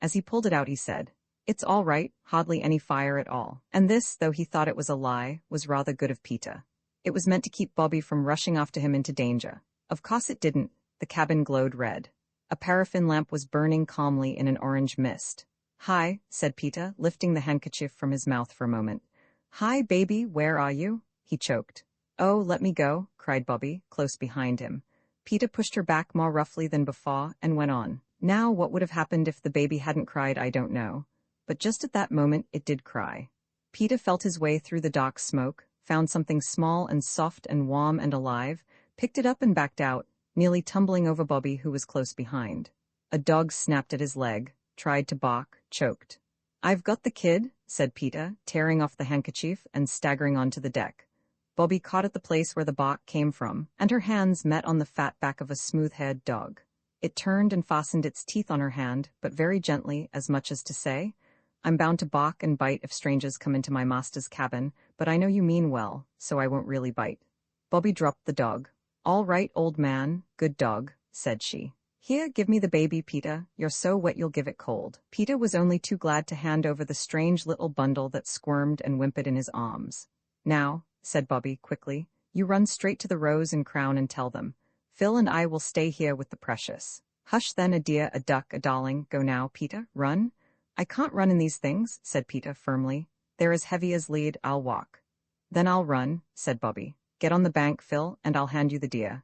As he pulled it out he said, It's all right, hardly any fire at all. And this, though he thought it was a lie, was rather good of Peter. It was meant to keep Bobby from rushing after him into danger. Of course it didn't. The cabin glowed red. A paraffin lamp was burning calmly in an orange mist. "Hi," said Peter, lifting the handkerchief from his mouth for a moment. "Hi, baby, where are you?" He choked. "Oh, let me go," cried Bobby, close behind him. Peter pushed her back more roughly than before and went on. Now, what would have happened if the baby hadn't cried, I don't know. But just at that moment, it did cry. Peter felt his way through the dark smoke, found something small and soft and warm and alive, picked it up and backed out, nearly tumbling over Bobby, who was close behind. A dog snapped at his leg, tried to bark, choked. "I've got the kid," said Peter, tearing off the handkerchief and staggering onto the deck. Bobby caught at the place where the bark came from, and her hands met on the fat back of a smooth-haired dog. It turned and fastened its teeth on her hand, but very gently, as much as to say, "I'm bound to bark and bite if strangers come into my master's cabin, but I know you mean well, so I won't really bite." Bobby dropped the dog. "All right, old man, good dog," said she. "Here, give me the baby, Peter. You're so wet you'll give it cold." Peter was only too glad to hand over the strange little bundle that squirmed and whimpered in his arms. "Now," said Bobby quickly, "you run straight to the Rose and Crown and tell them. Phil and I will stay here with the precious." "Hush then, a dear, a duck, a darling. Go now, Peter, run." "I can't run in these things," said Peter firmly. "They're as heavy as lead, I'll walk." "Then I'll run," said Bobby. "Get on the bank, Phil, and I'll hand you the deer."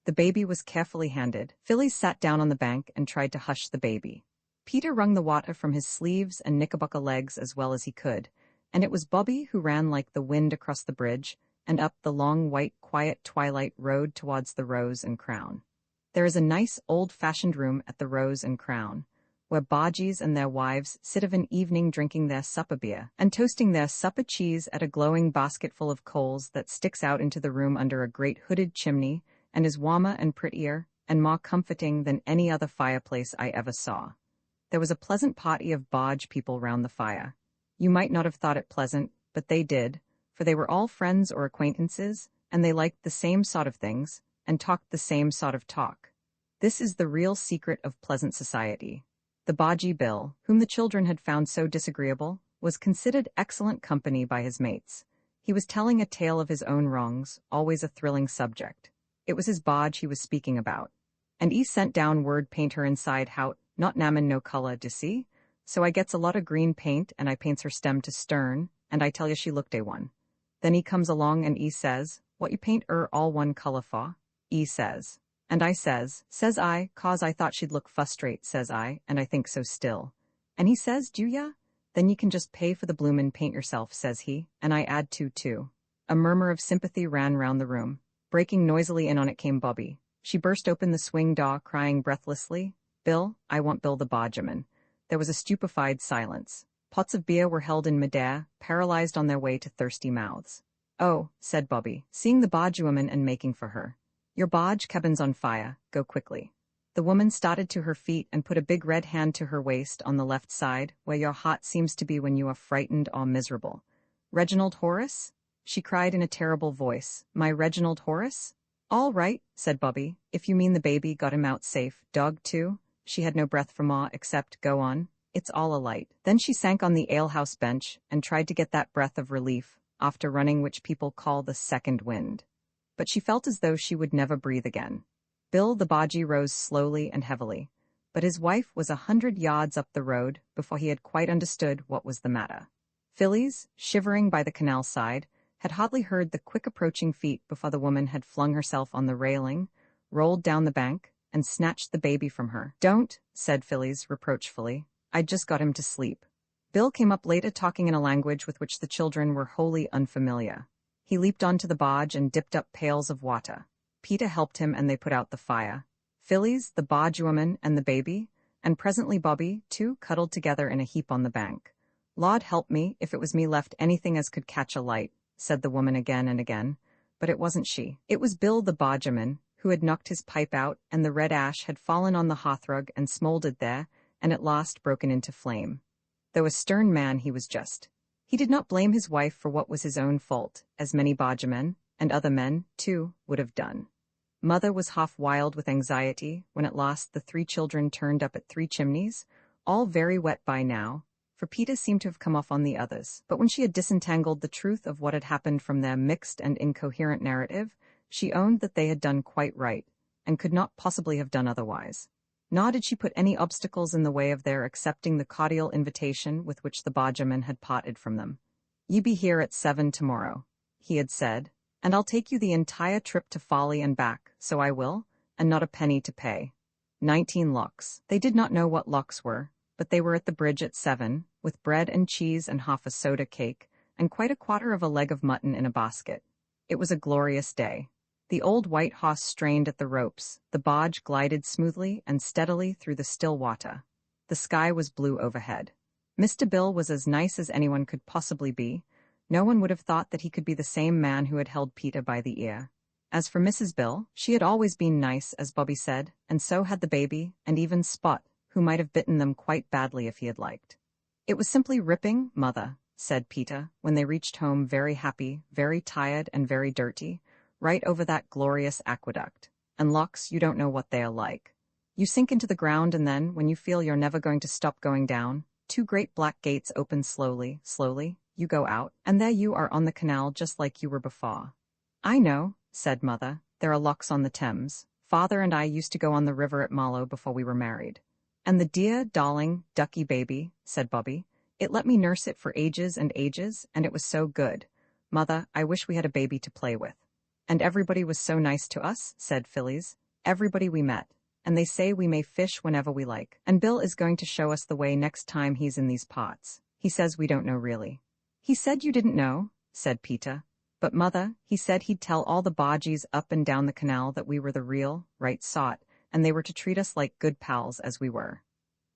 The baby was carefully handed. Philly sat down on the bank and tried to hush the baby. Peter wrung the water from his sleeves and knickerbocker legs as well as he could, and it was Bobby who ran like the wind across the bridge and up the long, white, quiet twilight road towards the Rose and Crown. There is a nice, old-fashioned room at the Rose and Crown, where bargees and their wives sit of an evening drinking their supper beer and toasting their supper cheese at a glowing basketful of coals that sticks out into the room under a great hooded chimney and is warmer and prettier and more comforting than any other fireplace I ever saw. There was a pleasant party of barge people round the fire. You might not have thought it pleasant, but they did, for they were all friends or acquaintances, and they liked the same sort of things, and talked the same sort of talk. This is the real secret of pleasant society. The bargee Bill, whom the children had found so disagreeable, was considered excellent company by his mates. He was telling a tale of his own wrongs, always a thrilling subject. It was his barge he was speaking about. "And he sent down word paint her inside hout, not namin no color, d'ye see? So I gets a lot of green paint, and I paints her stem to stern, and I tell you she looked A1. Then he comes along and he says, 'What you paint her all one color for?' He says. And I says I, 'Cause I thought she'd look frustrate,' says I, 'and I think so still.' And he says, 'Do ya? Then ye can just pay for the bloomin' paint yourself,' says he, and I add to too." A murmur of sympathy ran round the room. Breaking noisily in on it came Bobby. She burst open the swing door, crying breathlessly, "Bill, I want Bill the bargeman." There was a stupefied silence. Pots of beer were held in midair, paralyzed on their way to thirsty mouths. "Oh," said Bobby, seeing the bargewoman and making for her. "Your barge cabin's on fire. Go quickly." The woman started to her feet and put a big red hand to her waist on the left side, where your heart seems to be when you are frightened or miserable. "Reginald Horace?" she cried in a terrible voice. "My Reginald Horace?" "All right," said Bobby, "if you mean the baby got him out safe. Dog too?" She had no breath for ma except, "Go on. It's all a light." Then she sank on the alehouse bench and tried to get that breath of relief, after running which people call the second wind. But she felt as though she would never breathe again. Bill the bargee rose slowly and heavily, but his wife was 100 yards up the road before he had quite understood what was the matter. Phillies, shivering by the canal side, had hardly heard the quick approaching feet before the woman had flung herself on the railing, rolled down the bank, and snatched the baby from her. "Don't," said Phillies reproachfully. "I'd just got him to sleep." Bill came up later talking in a language with which the children were wholly unfamiliar. He leaped onto the barge and dipped up pails of water. Peter helped him and they put out the fire. Phillies, the bargewoman, and the baby, and presently Bobby, too, cuddled together in a heap on the bank. "Lord help me, if it was me left anything as could catch a light," said the woman again and again. But it wasn't she. It was Bill the bargeman, who had knocked his pipe out, and the red ash had fallen on the hearthrug and smoldered there, and at last broken into flame. Though a stern man, he was just. He did not blame his wife for what was his own fault, as many bargemen, and other men, too, would have done. Mother was half wild with anxiety when at last the 3 children turned up at 3 Chimneys, all very wet by now, for Peter seemed to have come off on the others. But when she had disentangled the truth of what had happened from their mixed and incoherent narrative, she owned that they had done quite right, and could not possibly have done otherwise. Nor did she put any obstacles in the way of their accepting the cordial invitation with which the bargeman had parted from them. "You be here at 7 tomorrow," he had said, "and I'll take you the entire trip to Folly and back, so I will, and not a penny to pay." 19 locks. They did not know what locks were, but they were at the bridge at 7, with bread and cheese and half a soda cake, and quite a quarter of a leg of mutton in a basket. It was a glorious day. The old white horse strained at the ropes, the barge glided smoothly and steadily through the still water. The sky was blue overhead. Mr. Bill was as nice as anyone could possibly be. No one would have thought that he could be the same man who had held Peter by the ear. As for Mrs. Bill, she had always been nice, as Bobby said, and so had the baby, and even Spot, who might have bitten them quite badly if he had liked. "It was simply ripping, Mother," said Peter, when they reached home very happy, very tired, and very dirty, right over that glorious aqueduct. And locks, you don't know what they are like. You sink into the ground, and then, when you feel you're never going to stop going down, two great black gates open slowly, you go out, and there you are on the canal just like you were before. "I know," said Mother, "there are locks on the Thames. Father and I used to go on the river at Marlow before we were married." "And the dear, darling, ducky baby," said Bobby. "It let me nurse it for ages and ages, and it was so good. Mother, I wish we had a baby to play with." "And everybody was so nice to us," said Phyllis. "Everybody we met. And they say we may fish whenever we like. And Bill is going to show us the way next time he's in these parts. He says we don't know really." "He said you didn't know," said Peter. "But Mother, he said he'd tell all the bargees up and down the canal that we were the real, right sort, and they were to treat us like good pals as we were."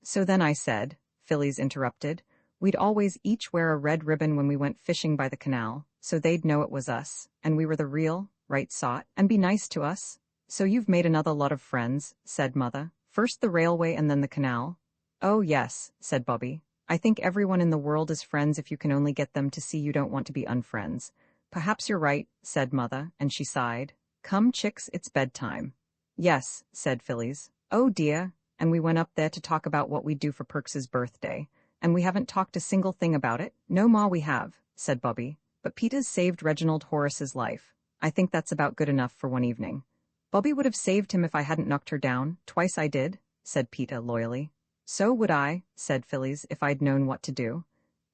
"So then I said," Phyllis interrupted, "we'd always each wear a red ribbon when we went fishing by the canal, so they'd know it was us, and we were the real, right sort, and be nice to us." "So you've made another lot of friends," said Mother. "First the railway and then the canal." "Oh yes," said Bobby. "I think everyone in the world is friends if you can only get them to see you don't want to be unfriends." "Perhaps you're right," said Mother, and she sighed. "Come, chicks, it's bedtime." "Yes," said Phyllis. "Oh dear," and we went up there to talk about what we'd do for Perks's birthday. "And we haven't talked a single thing about it." "No, Ma, we have," said Bobby. "But Peter's saved Reginald Horace's life. I think that's about good enough for one evening." "Bobby would have saved him if I hadn't knocked her down. Twice I did," said Peter loyally. "So would I," said Phyllis, "if I'd known what to do."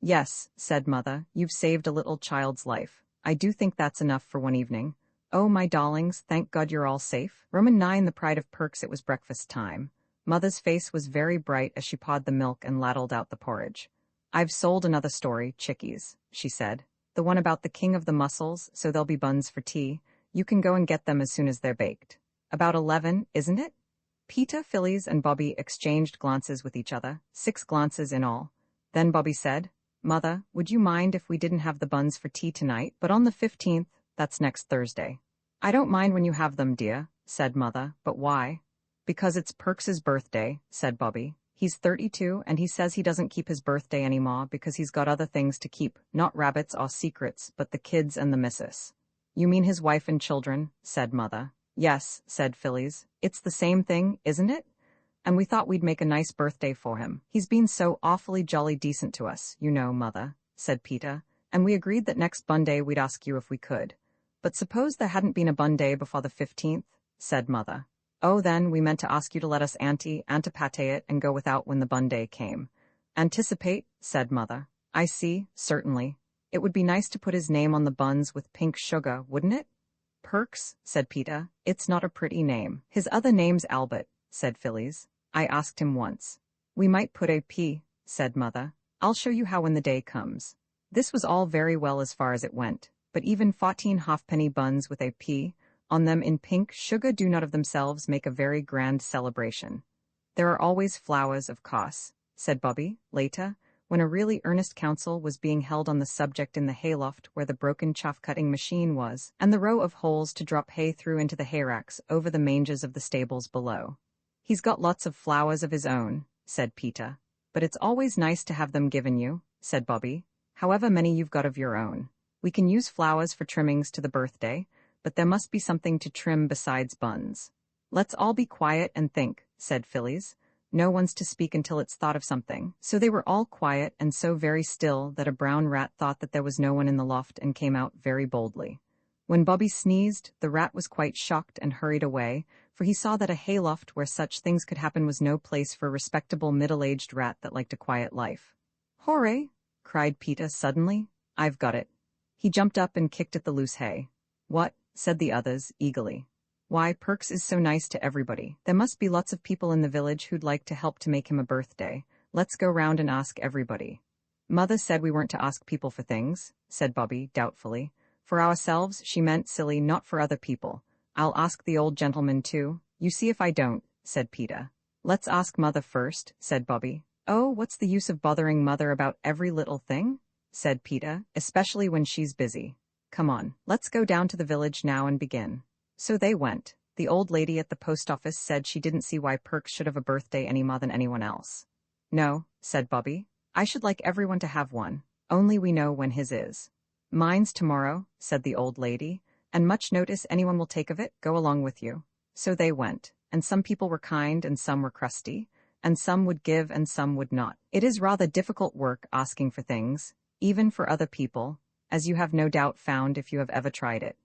"Yes," said Mother, "you've saved a little child's life. I do think that's enough for one evening. Oh, my darlings, thank God you're all safe." Roman 9, the pride of Perks, it was breakfast time. Mother's face was very bright as she pawed the milk and ladled out the porridge. "I've sold another story, chickies," she said. "The one about the king of the mussels, so there'll be buns for tea. You can go and get them as soon as they're baked. About 11, isn't it?" Peter, Phyllis, and Bobby exchanged glances with each other, 6 glances in all. Then Bobby said, "Mother, would you mind if we didn't have the buns for tea tonight, but on the 15th, that's next Thursday?" "I don't mind when you have them, dear," said Mother, "but why?" "Because it's Perks's birthday," said Bobby. "He's 32, and he says he doesn't keep his birthday anymore because he's got other things to keep, not rabbits or secrets, but the kids and the missus." "You mean his wife and children," said Mother. "Yes," said Phyllis. "It's the same thing, isn't it? And we thought we'd make a nice birthday for him. He's been so awfully jolly decent to us, you know, Mother," said Peter, "and we agreed that next Bunday we'd ask you if we could." "But suppose there hadn't been a Bunday before the 15th, said Mother. "Oh, then, we meant to ask you to let us anticipate it and go without when the Bunday came." "Anticipate," said Mother. "I see, certainly. It would be nice to put his name on the buns with pink sugar, wouldn't it?" "Perks," said Peter. "It's not a pretty name." "His other name's Albert," said Phyllis. "I asked him once." "We might put a P," said Mother. "I'll show you how when the day comes." This was all very well as far as it went, but even 14 halfpenny buns with a P on them in pink sugar do not of themselves make a very grand celebration. "There are always flowers, of course," said Bobby, later, when a really earnest council was being held on the subject in the hayloft where the broken chaff-cutting machine was, and the row of holes to drop hay through into the hayracks over the manges of the stables below. "He's got lots of flowers of his own," said Peter. "But it's always nice to have them given you," said Bobby, "however many you've got of your own. We can use flowers for trimmings to the birthday, but there must be something to trim besides buns." "Let's all be quiet and think," said Phyllis. No one's to speak until it's thought of something. So they were all quiet and so very still that a brown rat thought that there was no one in the loft and came out very boldly. When Bobby sneezed, the rat was quite shocked and hurried away, for he saw that a hayloft where such things could happen was no place for a respectable middle-aged rat that liked a quiet life. "Hooray!" cried Peter suddenly. "I've got it." He jumped up and kicked at the loose hay. "What?" said the others, eagerly. "Why, Perks is so nice to everybody. There must be lots of people in the village who'd like to help to make him a birthday. Let's go round and ask everybody." "Mother said we weren't to ask people for things," said Bobby, doubtfully. "For ourselves, she meant, silly, not for other people. I'll ask the old gentleman too. You see if I don't," said Peter. "Let's ask Mother first," said Bobby. "Oh, what's the use of bothering Mother about every little thing?" said Peter, "especially when she's busy. Come on, let's go down to the village now and begin." So they went. The old lady at the post office said she didn't see why Perks should have a birthday any more than anyone else. "No," said Bobby. "I should like everyone to have one, only we know when his is." "Mine's tomorrow," said the old lady, "and much notice anyone will take of it, go along with you." So they went, and some people were kind and some were crusty, and some would give and some would not. It is rather difficult work asking for things, even for other people, as you have no doubt found if you have ever tried it.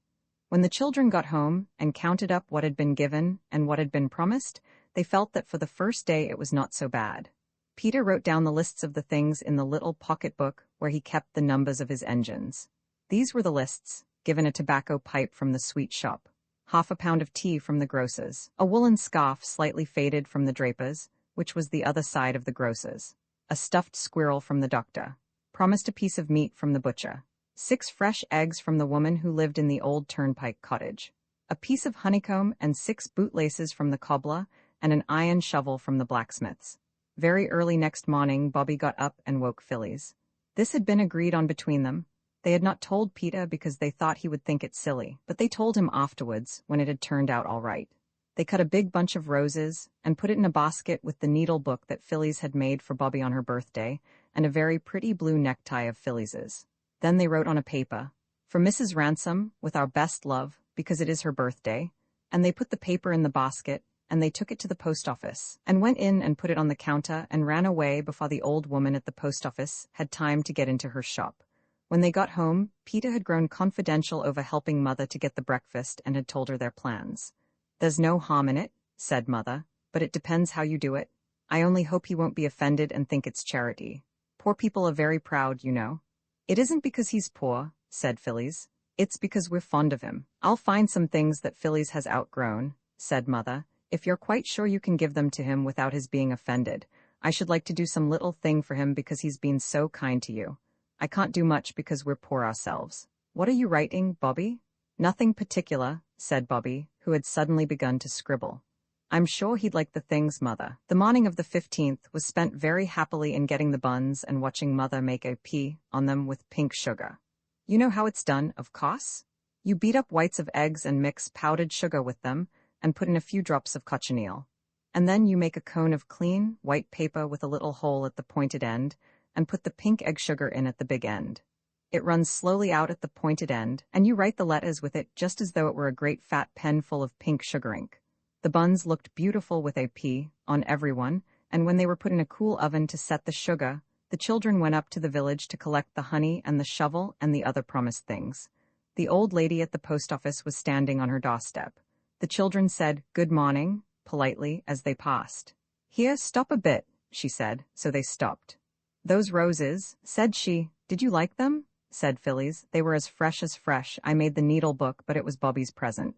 When the children got home and counted up what had been given and what had been promised, they felt that for the first day it was not so bad. Peter wrote down the lists of the things in the little pocketbook where he kept the numbers of his engines. These were the lists: given a tobacco pipe from the sweet shop, half a pound of tea from the grocer's, a woolen scarf slightly faded from the draper's, which was the other side of the grocer's, a stuffed squirrel from the doctor, promised a piece of meat from the butcher, 6 fresh eggs from the woman who lived in the old turnpike cottage, a piece of honeycomb and 6 bootlaces from the cobbler, and an iron shovel from the blacksmith's. Very early next morning, Bobby got up and woke Phyllis. This had been agreed on between them. They had not told Peter because they thought he would think it silly, but they told him afterwards when it had turned out all right. They cut a big bunch of roses and put it in a basket with the needle book that Phyllis had made for Bobby on her birthday and a very pretty blue necktie of Phyllis's. Then they wrote on a paper, "For Mrs. Ransom, with our best love, because it is her birthday," and they put the paper in the basket, and they took it to the post office, and went in and put it on the counter and ran away before the old woman at the post office had time to get into her shop. When they got home, Peter had grown confidential over helping Mother to get the breakfast and had told her their plans. "There's no harm in it," said Mother, "but it depends how you do it. I only hope he won't be offended and think it's charity. Poor people are very proud, you know." "It isn't because he's poor," said Phyllis. "It's because we're fond of him." "I'll find some things that Phyllis has outgrown," said Mother, "if you're quite sure you can give them to him without his being offended. I should like to do some little thing for him because he's been so kind to you. I can't do much because we're poor ourselves." "What are you writing, Bobby?" "Nothing particular," said Bobby, who had suddenly begun to scribble. "I'm sure he'd like the things, Mother." The morning of the 15th was spent very happily in getting the buns and watching Mother make a pea on them with pink sugar. You know how it's done, of course? You beat up whites of eggs and mix powdered sugar with them, and put in a few drops of cochineal. And then you make a cone of clean, white paper with a little hole at the pointed end, and put the pink egg sugar in at the big end. It runs slowly out at the pointed end, and you write the letters with it just as though it were a great fat pen full of pink sugar ink. The buns looked beautiful with a P on everyone, and when they were put in a cool oven to set the sugar, the children went up to the village to collect the honey and the shovel and the other promised things. The old lady at the post office was standing on her doorstep. The children said, "Good morning," politely, as they passed. "Here, stop a bit," she said, so they stopped. "Those roses," said she. "Did you like them?" said Phyllis. "They were as fresh as fresh. I made the needle book, but it was Bobby's present."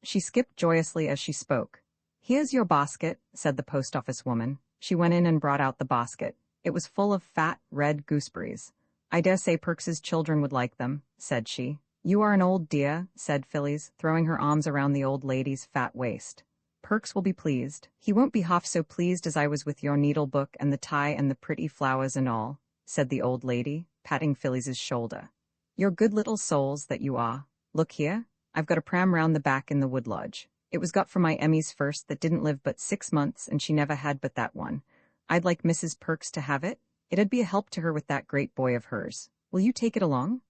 She skipped joyously as she spoke. "Here's your basket," said the post office woman. She went in and brought out the basket. It was full of fat, red gooseberries. "I dare say Perks's children would like them," said she. "You are an old dear," said Phyllis, throwing her arms around the old lady's fat waist. "Perks will be pleased." "He won't be half so pleased as I was with your needle-book and the tie and the pretty flowers and all," said the old lady, patting Phyllis's shoulder. "You're good little souls that you are. Look here, I've got a pram round the back in the wood lodge. It was got for my Emmy's first that didn't live but 6 months and she never had but that one. I'd like Mrs. Perks to have it. It'd be a help to her with that great boy of hers. Will you take it along?"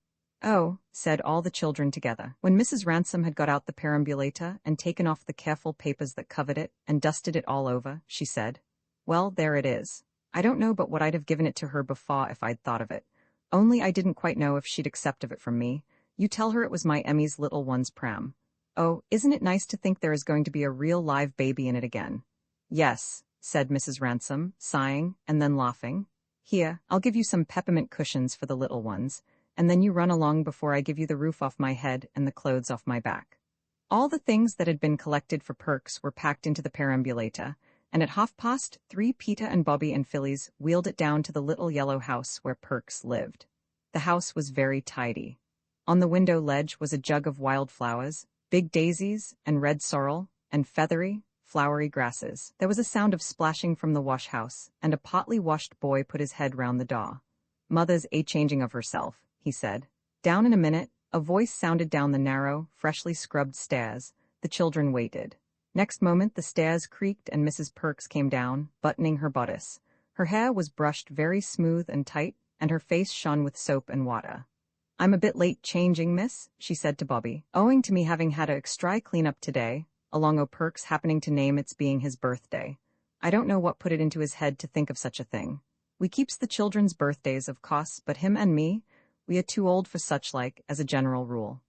"Oh," said all the children together. When Mrs. Ransom had got out the perambulator and taken off the careful papers that covered it and dusted it all over, she said, Well, there it is. I don't know but what I'd have given it to her before if I'd thought of it. Only I didn't quite know if she'd accept of it from me. You tell her it was my Emmy's little one's pram. Oh, isn't it nice to think there is going to be a real live baby in it again? Yes, said Mrs. Ransom, sighing, and then laughing. Here, I'll give you some peppermint cushions for the little ones, and then you run along before I give you the roof off my head and the clothes off my back. All the things that had been collected for Perks were packed into the perambulator, and at 3:30 Peter and Bobby and Phyllis wheeled it down to the little yellow house where Perks lived. The house was very tidy. On the window ledge was a jug of wildflowers, big daisies and red sorrel, and feathery, flowery grasses. There was a sound of splashing from the wash house, and a partly washed boy put his head round the door. Mother's a-changing of herself, he said. Down in a minute, a voice sounded down the narrow, freshly scrubbed stairs. The children waited. Next moment the stairs creaked and Mrs. Perks came down, buttoning her bodice. Her hair was brushed very smooth and tight, and her face shone with soap and water. I'm a bit late changing, miss, she said to Bobby, owing to me having had a extra clean-up today, along o' Perks happening to name its being his birthday. I don't know what put it into his head to think of such a thing. We keeps the children's birthdays, of course, but him and me, we are too old for such like, as a general rule.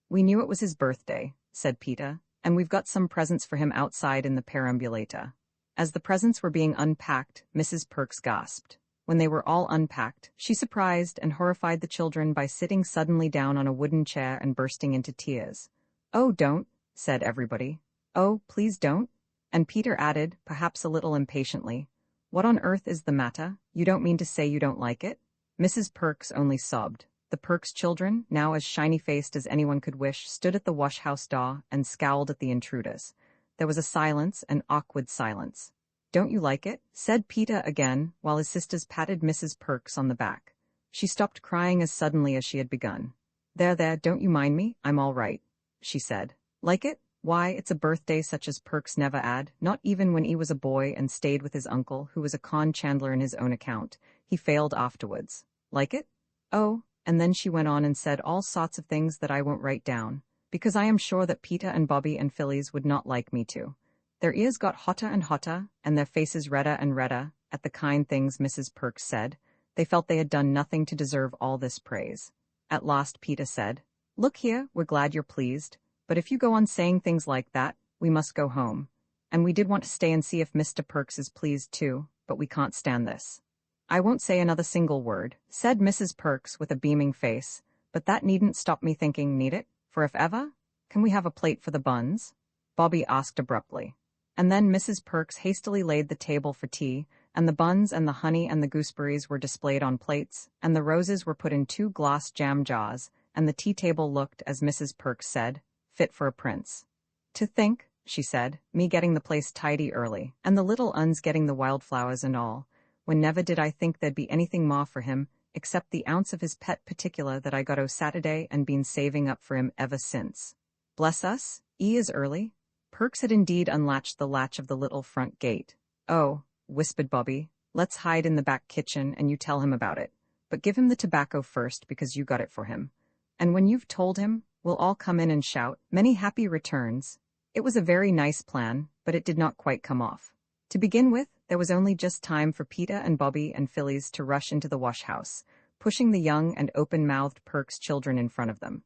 We knew it was his birthday, said Peter, and we've got some presents for him outside in the perambulator. As the presents were being unpacked, Mrs. Perks gasped. When they were all unpacked, she surprised and horrified the children by sitting suddenly down on a wooden chair and bursting into tears. Oh, don't, said everybody. Oh, please don't. And Peter added, perhaps a little impatiently, what on earth is the matter? You don't mean to say you don't like it? Mrs. Perks only sobbed. The Perks children, now as shiny-faced as anyone could wish, stood at the wash-house door and scowled at the intruders. There was a silence, an awkward silence. Don't you like it? Said Peter again, while his sisters patted Mrs. Perks on the back. She stopped crying as suddenly as she had begun. There, don't you mind me, I'm all right, she said. Like it? Why, it's a birthday such as Perks never had, not even when he was a boy and stayed with his uncle, who was a con chandler in his own account. He failed afterwards. Like it? Oh, and then she went on and said all sorts of things that I won't write down, because I am sure that Peter and Bobby and Phyllis would not like me to. Their ears got hotter and hotter, and their faces redder and redder, at the kind things Mrs. Perks said. They felt they had done nothing to deserve all this praise. At last Peter said, Look here, we're glad you're pleased, but if you go on saying things like that, we must go home. And we did want to stay and see if Mr. Perks is pleased too, but we can't stand this. I won't say another single word, said Mrs. Perks with a beaming face, but that needn't stop me thinking, need it? For if ever, can we have a plate for the buns? Bobby asked abruptly. And then Mrs. Perks hastily laid the table for tea, and the buns and the honey and the gooseberries were displayed on plates, and the roses were put in 2 glass jam jars, and the tea table looked, as Mrs. Perks said, fit for a prince. To think, she said, me getting the place tidy early, and the little uns getting the wildflowers and all, when never did I think there'd be anything more for him, except the ounce of his pet particular that I got o' Saturday and been saving up for him ever since. Bless us, is early. Perks had indeed unlatched the latch of the little front gate. Oh, whispered Bobby, let's hide in the back kitchen and you tell him about it. But give him the tobacco first because you got it for him. And when you've told him, we'll all come in and shout, many happy returns. It was a very nice plan, but it did not quite come off. To begin with, there was only just time for Peter and Bobby and Phyllis to rush into the wash-house, pushing the young and open-mouthed Perks children in front of them.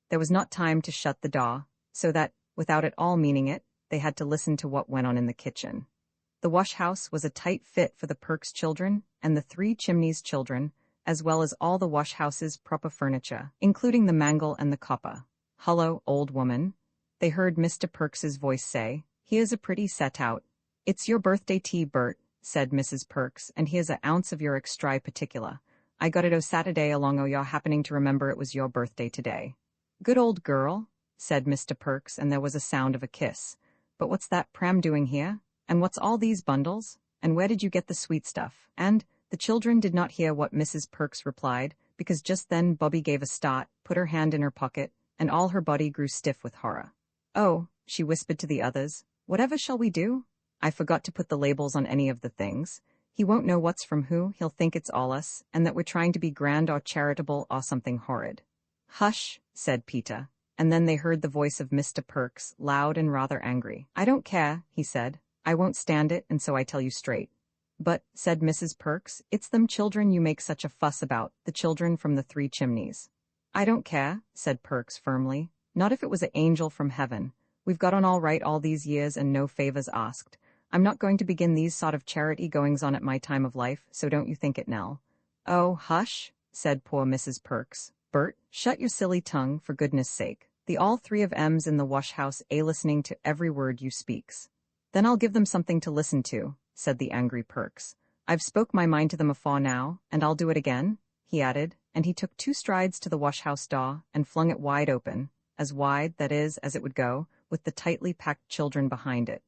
There was not time to shut the door, so that, without at all meaning it, they had to listen to what went on in the kitchen. The wash-house was a tight fit for the Perks children and the 3 Chimneys children, as well as all the wash-house's proper furniture, including the mangle and the copper. Hullo, old woman, they heard Mr. Perks's voice say. Here's a pretty set-out. It's your birthday tea, Bert, said Mrs. Perks, and here's a ounce of your extra particular. I got it o' Saturday along o' your happening to remember it was your birthday today. Good old girl, said Mr. Perks, and there was a sound of a kiss. But what's that pram doing here? And what's all these bundles? And where did you get the sweet stuff? And the children did not hear what Mrs. Perks replied, because just then Bobby gave a start, put her hand in her pocket, and all her body grew stiff with horror. Oh, she whispered to the others, whatever shall we do? I forgot to put the labels on any of the things. He won't know what's from who, he'll think it's all us, and that we're trying to be grand or charitable or something horrid. Hush, said Peter, and then they heard the voice of Mr. Perks, loud and rather angry. I don't care, he said. I won't stand it, and so I tell you straight. But, said Mrs. Perks, it's them children you make such a fuss about, the children from the Three Chimneys. I don't care, said Perks firmly. Not if it was an angel from heaven. We've got on all right all these years and no favors asked. I'm not going to begin these sort of charity goings-on at my time of life, so don't you think it, Nell. Oh, hush, said poor Mrs. Perks. Bert, shut your silly tongue, for goodness sake. The all three of M's in the wash-house a listening to every word you speaks. Then I'll give them something to listen to, said the angry Perks. I've spoke my mind to them afore now, and I'll do it again, he added, and he took 2 strides to the wash-house door and flung it wide open, as wide, that is, as it would go, with the tightly packed children behind it.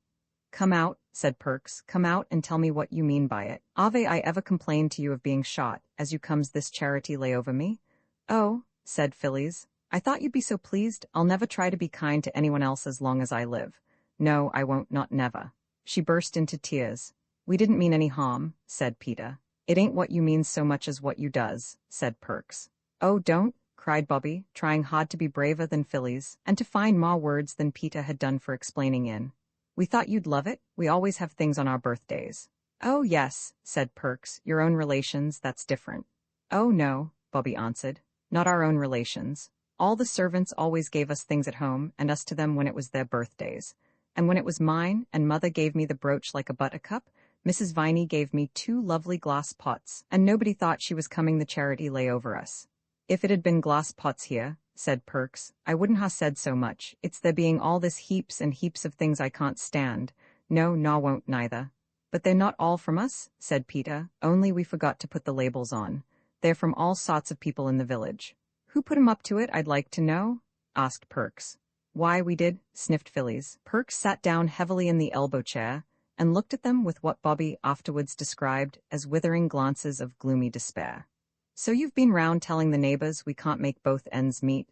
Come out, said Perks, come out and tell me what you mean by it. Ave I ever complained to you of being shot, as you comes this charity lay over me? Oh, said Phyllis, I thought you'd be so pleased. I'll never try to be kind to anyone else as long as I live. No, I won't, not never. She burst into tears. We didn't mean any harm, said Peter. It ain't what you mean so much as what you does, said Perks. Oh, don't, cried Bobby, trying hard to be braver than Phyllis, and to find more words than Peter had done for explaining in. We thought you'd love it. We always have things on our birthdays. Oh, yes, said Perks, your own relations, that's different. Oh, no, Bobby answered. Not our own relations. All the servants always gave us things at home, and us to them when it was their birthdays. And when it was mine, and Mother gave me the brooch like a buttercup, Mrs. Viney gave me 2 lovely glass pots, and nobody thought she was coming the charity lay over us. If it had been glass pots here, said Perks, I wouldn't ha' said so much. It's there being all this heaps and heaps of things I can't stand. No, nor won't neither. But they're not all from us, said Peter, only we forgot to put the labels on. They're from all sorts of people in the village. Who put 'em up to it, I'd like to know? Asked Perks. Why, we did, sniffed Phyllis. Perks sat down heavily in the elbow chair and looked at them with what Bobby afterwards described as withering glances of gloomy despair. So you've been round telling the neighbors we can't make both ends meet?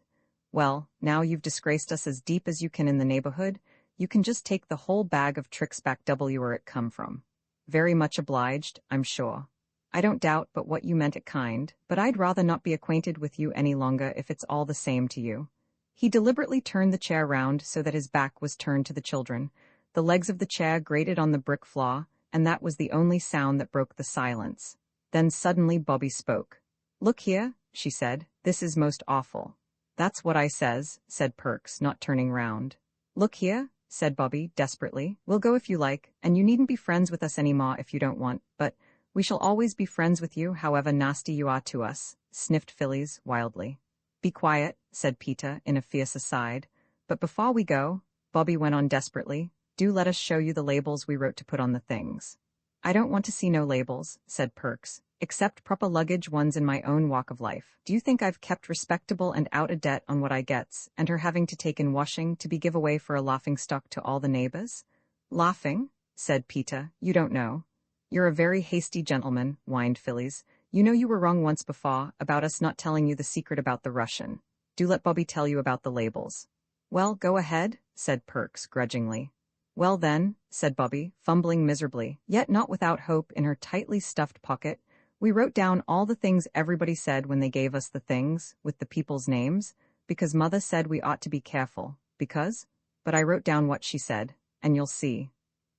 Well, now you've disgraced us as deep as you can in the neighborhood, you can just take the whole bag of tricks back where it come from. Very much obliged, I'm sure. I don't doubt but what you meant it kind, but I'd rather not be acquainted with you any longer if it's all the same to you. He deliberately turned the chair round so that his back was turned to the children. The legs of the chair grated on the brick floor, and that was the only sound that broke the silence. Then suddenly Bobby spoke. Look here, she said, this is most awful. That's what I says, said Perks, not turning round. Look here, said Bobby, desperately, we'll go if you like, and you needn't be friends with us any more if you don't want, but we shall always be friends with you, however nasty you are to us, sniffed Phyllis wildly. Be quiet, said Peter in a fierce aside, but before we go, Bobby went on desperately, do let us show you the labels we wrote to put on the things. I don't want to see no labels, said Perks, except proper luggage ones in my own walk of life. Do you think I've kept respectable and out of debt on what I gets, and her having to take in washing to be give away for a laughing stock to all the neighbors? Laughing? Said Peter, you don't know. You're a very hasty gentleman, whined Phyllis. You know you were wrong once before, about us not telling you the secret about the Russian. Do let Bobby tell you about the labels. Well, go ahead, said Perks grudgingly. Well then, said Bobby, fumbling miserably, yet not without hope in her tightly stuffed pocket, we wrote down all the things everybody said when they gave us the things, with the people's names, because Mother said we ought to be careful, but I wrote down what she said, and you'll see.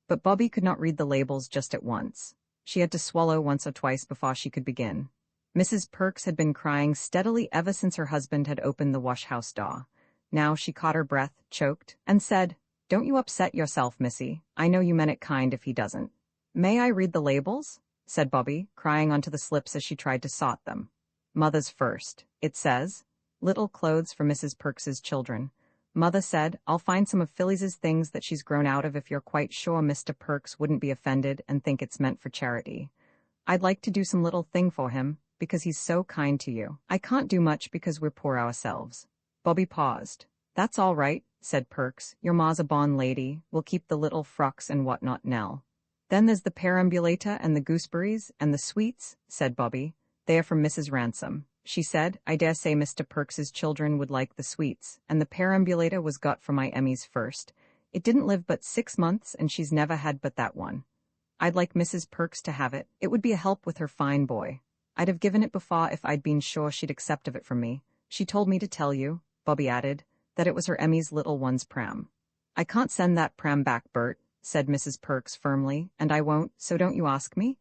But Bobby could not read the labels just at once. She had to swallow once or twice before she could begin. Mrs. Perks had been crying steadily ever since her husband had opened the wash-house door. Now she caught her breath, choked, and said, Don't you upset yourself, missy. I know you meant it kind if he doesn't. May I read the labels? Said Bobby, crying onto the slips as she tried to sort them. Mother's first. It says, Little clothes for Mrs. Perks's children. Mother said, I'll find some of Phyllis's things that she's grown out of if you're quite sure Mr. Perks wouldn't be offended and think it's meant for charity. I'd like to do some little thing for him, because he's so kind to you. I can't do much because we're poor ourselves. Bobby paused. That's all right, said Perks. Your ma's a bon lady. We'll keep the little frocks and whatnot, Nell. Then there's the perambulator and the gooseberries and the sweets, said Bobby. They are from Mrs. Ransom. She said, I dare say Mr. Perks's children would like the sweets, and the perambulator was got for my Emmy's first. It didn't live but 6 months, and she's never had but that one. I'd like Mrs. Perks to have it. It would be a help with her fine boy. I'd have given it before if I'd been sure she'd accept of it from me. She told me to tell you, Bobby added, that it was her Emmy's little one's pram. I can't send that pram back, Bert, said Mrs. Perks firmly, and I won't, so don't you ask me.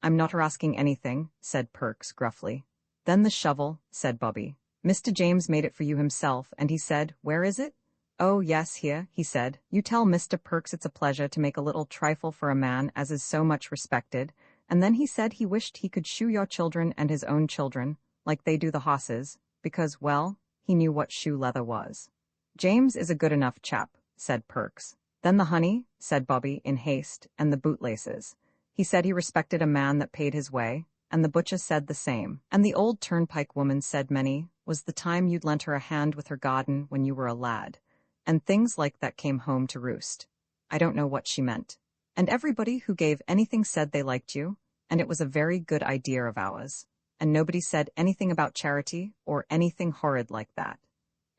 I'm not asking anything, said Perks gruffly. Then the shovel, said Bobby. Mr. James made it for you himself, and he said, where is it? Oh, yes, here, he said. You tell Mr. Perks it's a pleasure to make a little trifle for a man as is so much respected, and then he said he wished he could shoe your children and his own children, like they do the hosses, because, well, he knew what shoe leather was. James is a good enough chap, said Perks. Then the honey, said Bobby in haste, and the bootlaces. He said he respected a man that paid his way, and the butcher said the same. And the old turnpike woman said many was the time you'd lent her a hand with her garden when you were a lad. And things like that came home to roost. I don't know what she meant. And everybody who gave anything said they liked you, and it was a very good idea of ours. And nobody said anything about charity or anything horrid like that.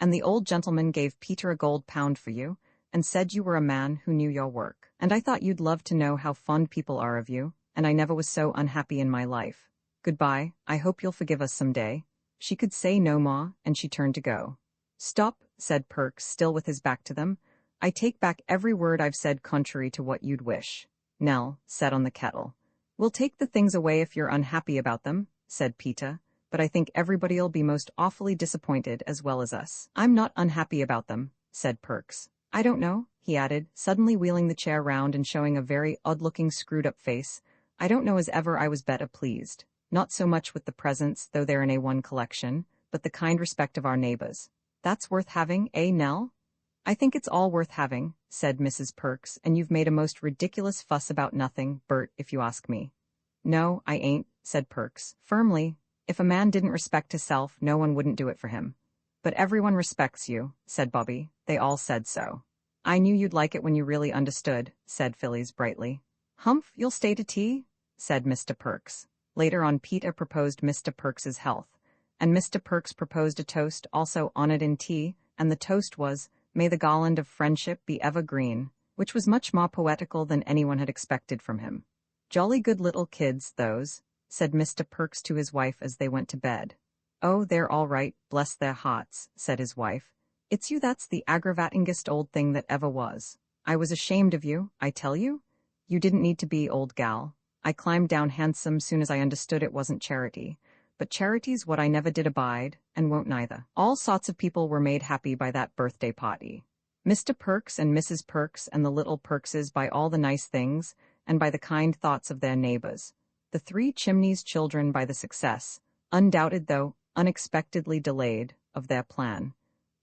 And the old gentleman gave Peter a gold pound for you, and said you were a man who knew your work. And I thought you'd love to know how fond people are of you, and I never was so unhappy in my life. Goodbye, I hope you'll forgive us some day. She could say no more, and she turned to go. Stop, said Perks, still with his back to them. I take back every word I've said contrary to what you'd wish. Nell, set on the kettle. We'll take the things away if you're unhappy about them, said Peter, but I think everybody'll be most awfully disappointed as well as us. I'm not unhappy about them, said Perks. I don't know, he added, suddenly wheeling the chair round and showing a very odd-looking screwed-up face. I don't know as ever I was better pleased. Not so much with the presents, though they're in A1 collection, but the kind respect of our neighbors. That's worth having, eh, Nell? I think it's all worth having, said Mrs. Perks, and you've made a most ridiculous fuss about nothing, Bert, if you ask me. No, I ain't, said Perks, firmly. If a man didn't respect hisself, no one wouldn't do it for him. But everyone respects you, said Bobby. They all said so. I knew you'd like it when you really understood, said Phyllis brightly. Humph, you'll stay to tea? Said Mr. Perks. Later on Peter proposed Mr. Perks's health, and Mr. Perks proposed a toast also honoured in tea, and the toast was, May the garland of friendship be ever green, which was much more poetical than anyone had expected from him. Jolly good little kids, those, said Mr. Perks to his wife as they went to bed. Oh, they're all right, bless their hearts, said his wife. It's you that's the aggravatingest old thing that ever was. I was ashamed of you, I tell you. You didn't need to be, old gal. I climbed down handsome soon as I understood it wasn't charity. But charity's what I never did abide, and won't neither. All sorts of people were made happy by that birthday party. Mr. Perks and Mrs. Perks and the little Perkses by all the nice things, and by the kind thoughts of their neighbors. The Three Chimneys children by the success, undoubted though unexpectedly delayed, of their plan.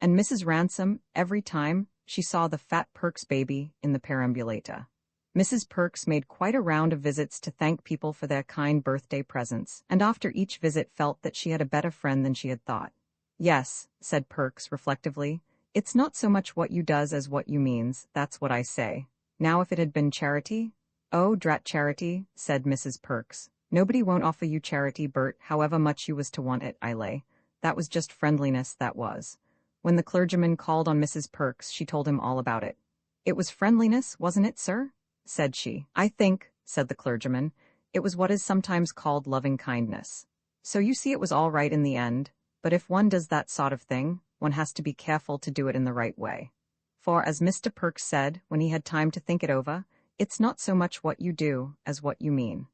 And Mrs. Ransom, every time she saw the fat Perks baby in the perambulator. Mrs. Perks made quite a round of visits to thank people for their kind birthday presents, and after each visit felt that she had a better friend than she had thought. Yes, said Perks reflectively, it's not so much what you does as what you means, that's what I say. Now if it had been charity? Oh, drat charity, said Mrs. Perks. Nobody won't offer you charity, Bert, however much you was to want it, I lay. That was just friendliness, that was. When the clergyman called on Mrs. Perks, she told him all about it. It was friendliness, wasn't it, sir? Said she. I think, said the clergyman, it was what is sometimes called loving kindness. So you see it was all right in the end, but if one does that sort of thing, one has to be careful to do it in the right way. For as Mr. Perks said when he had time to think it over, it's not so much what you do as what you mean.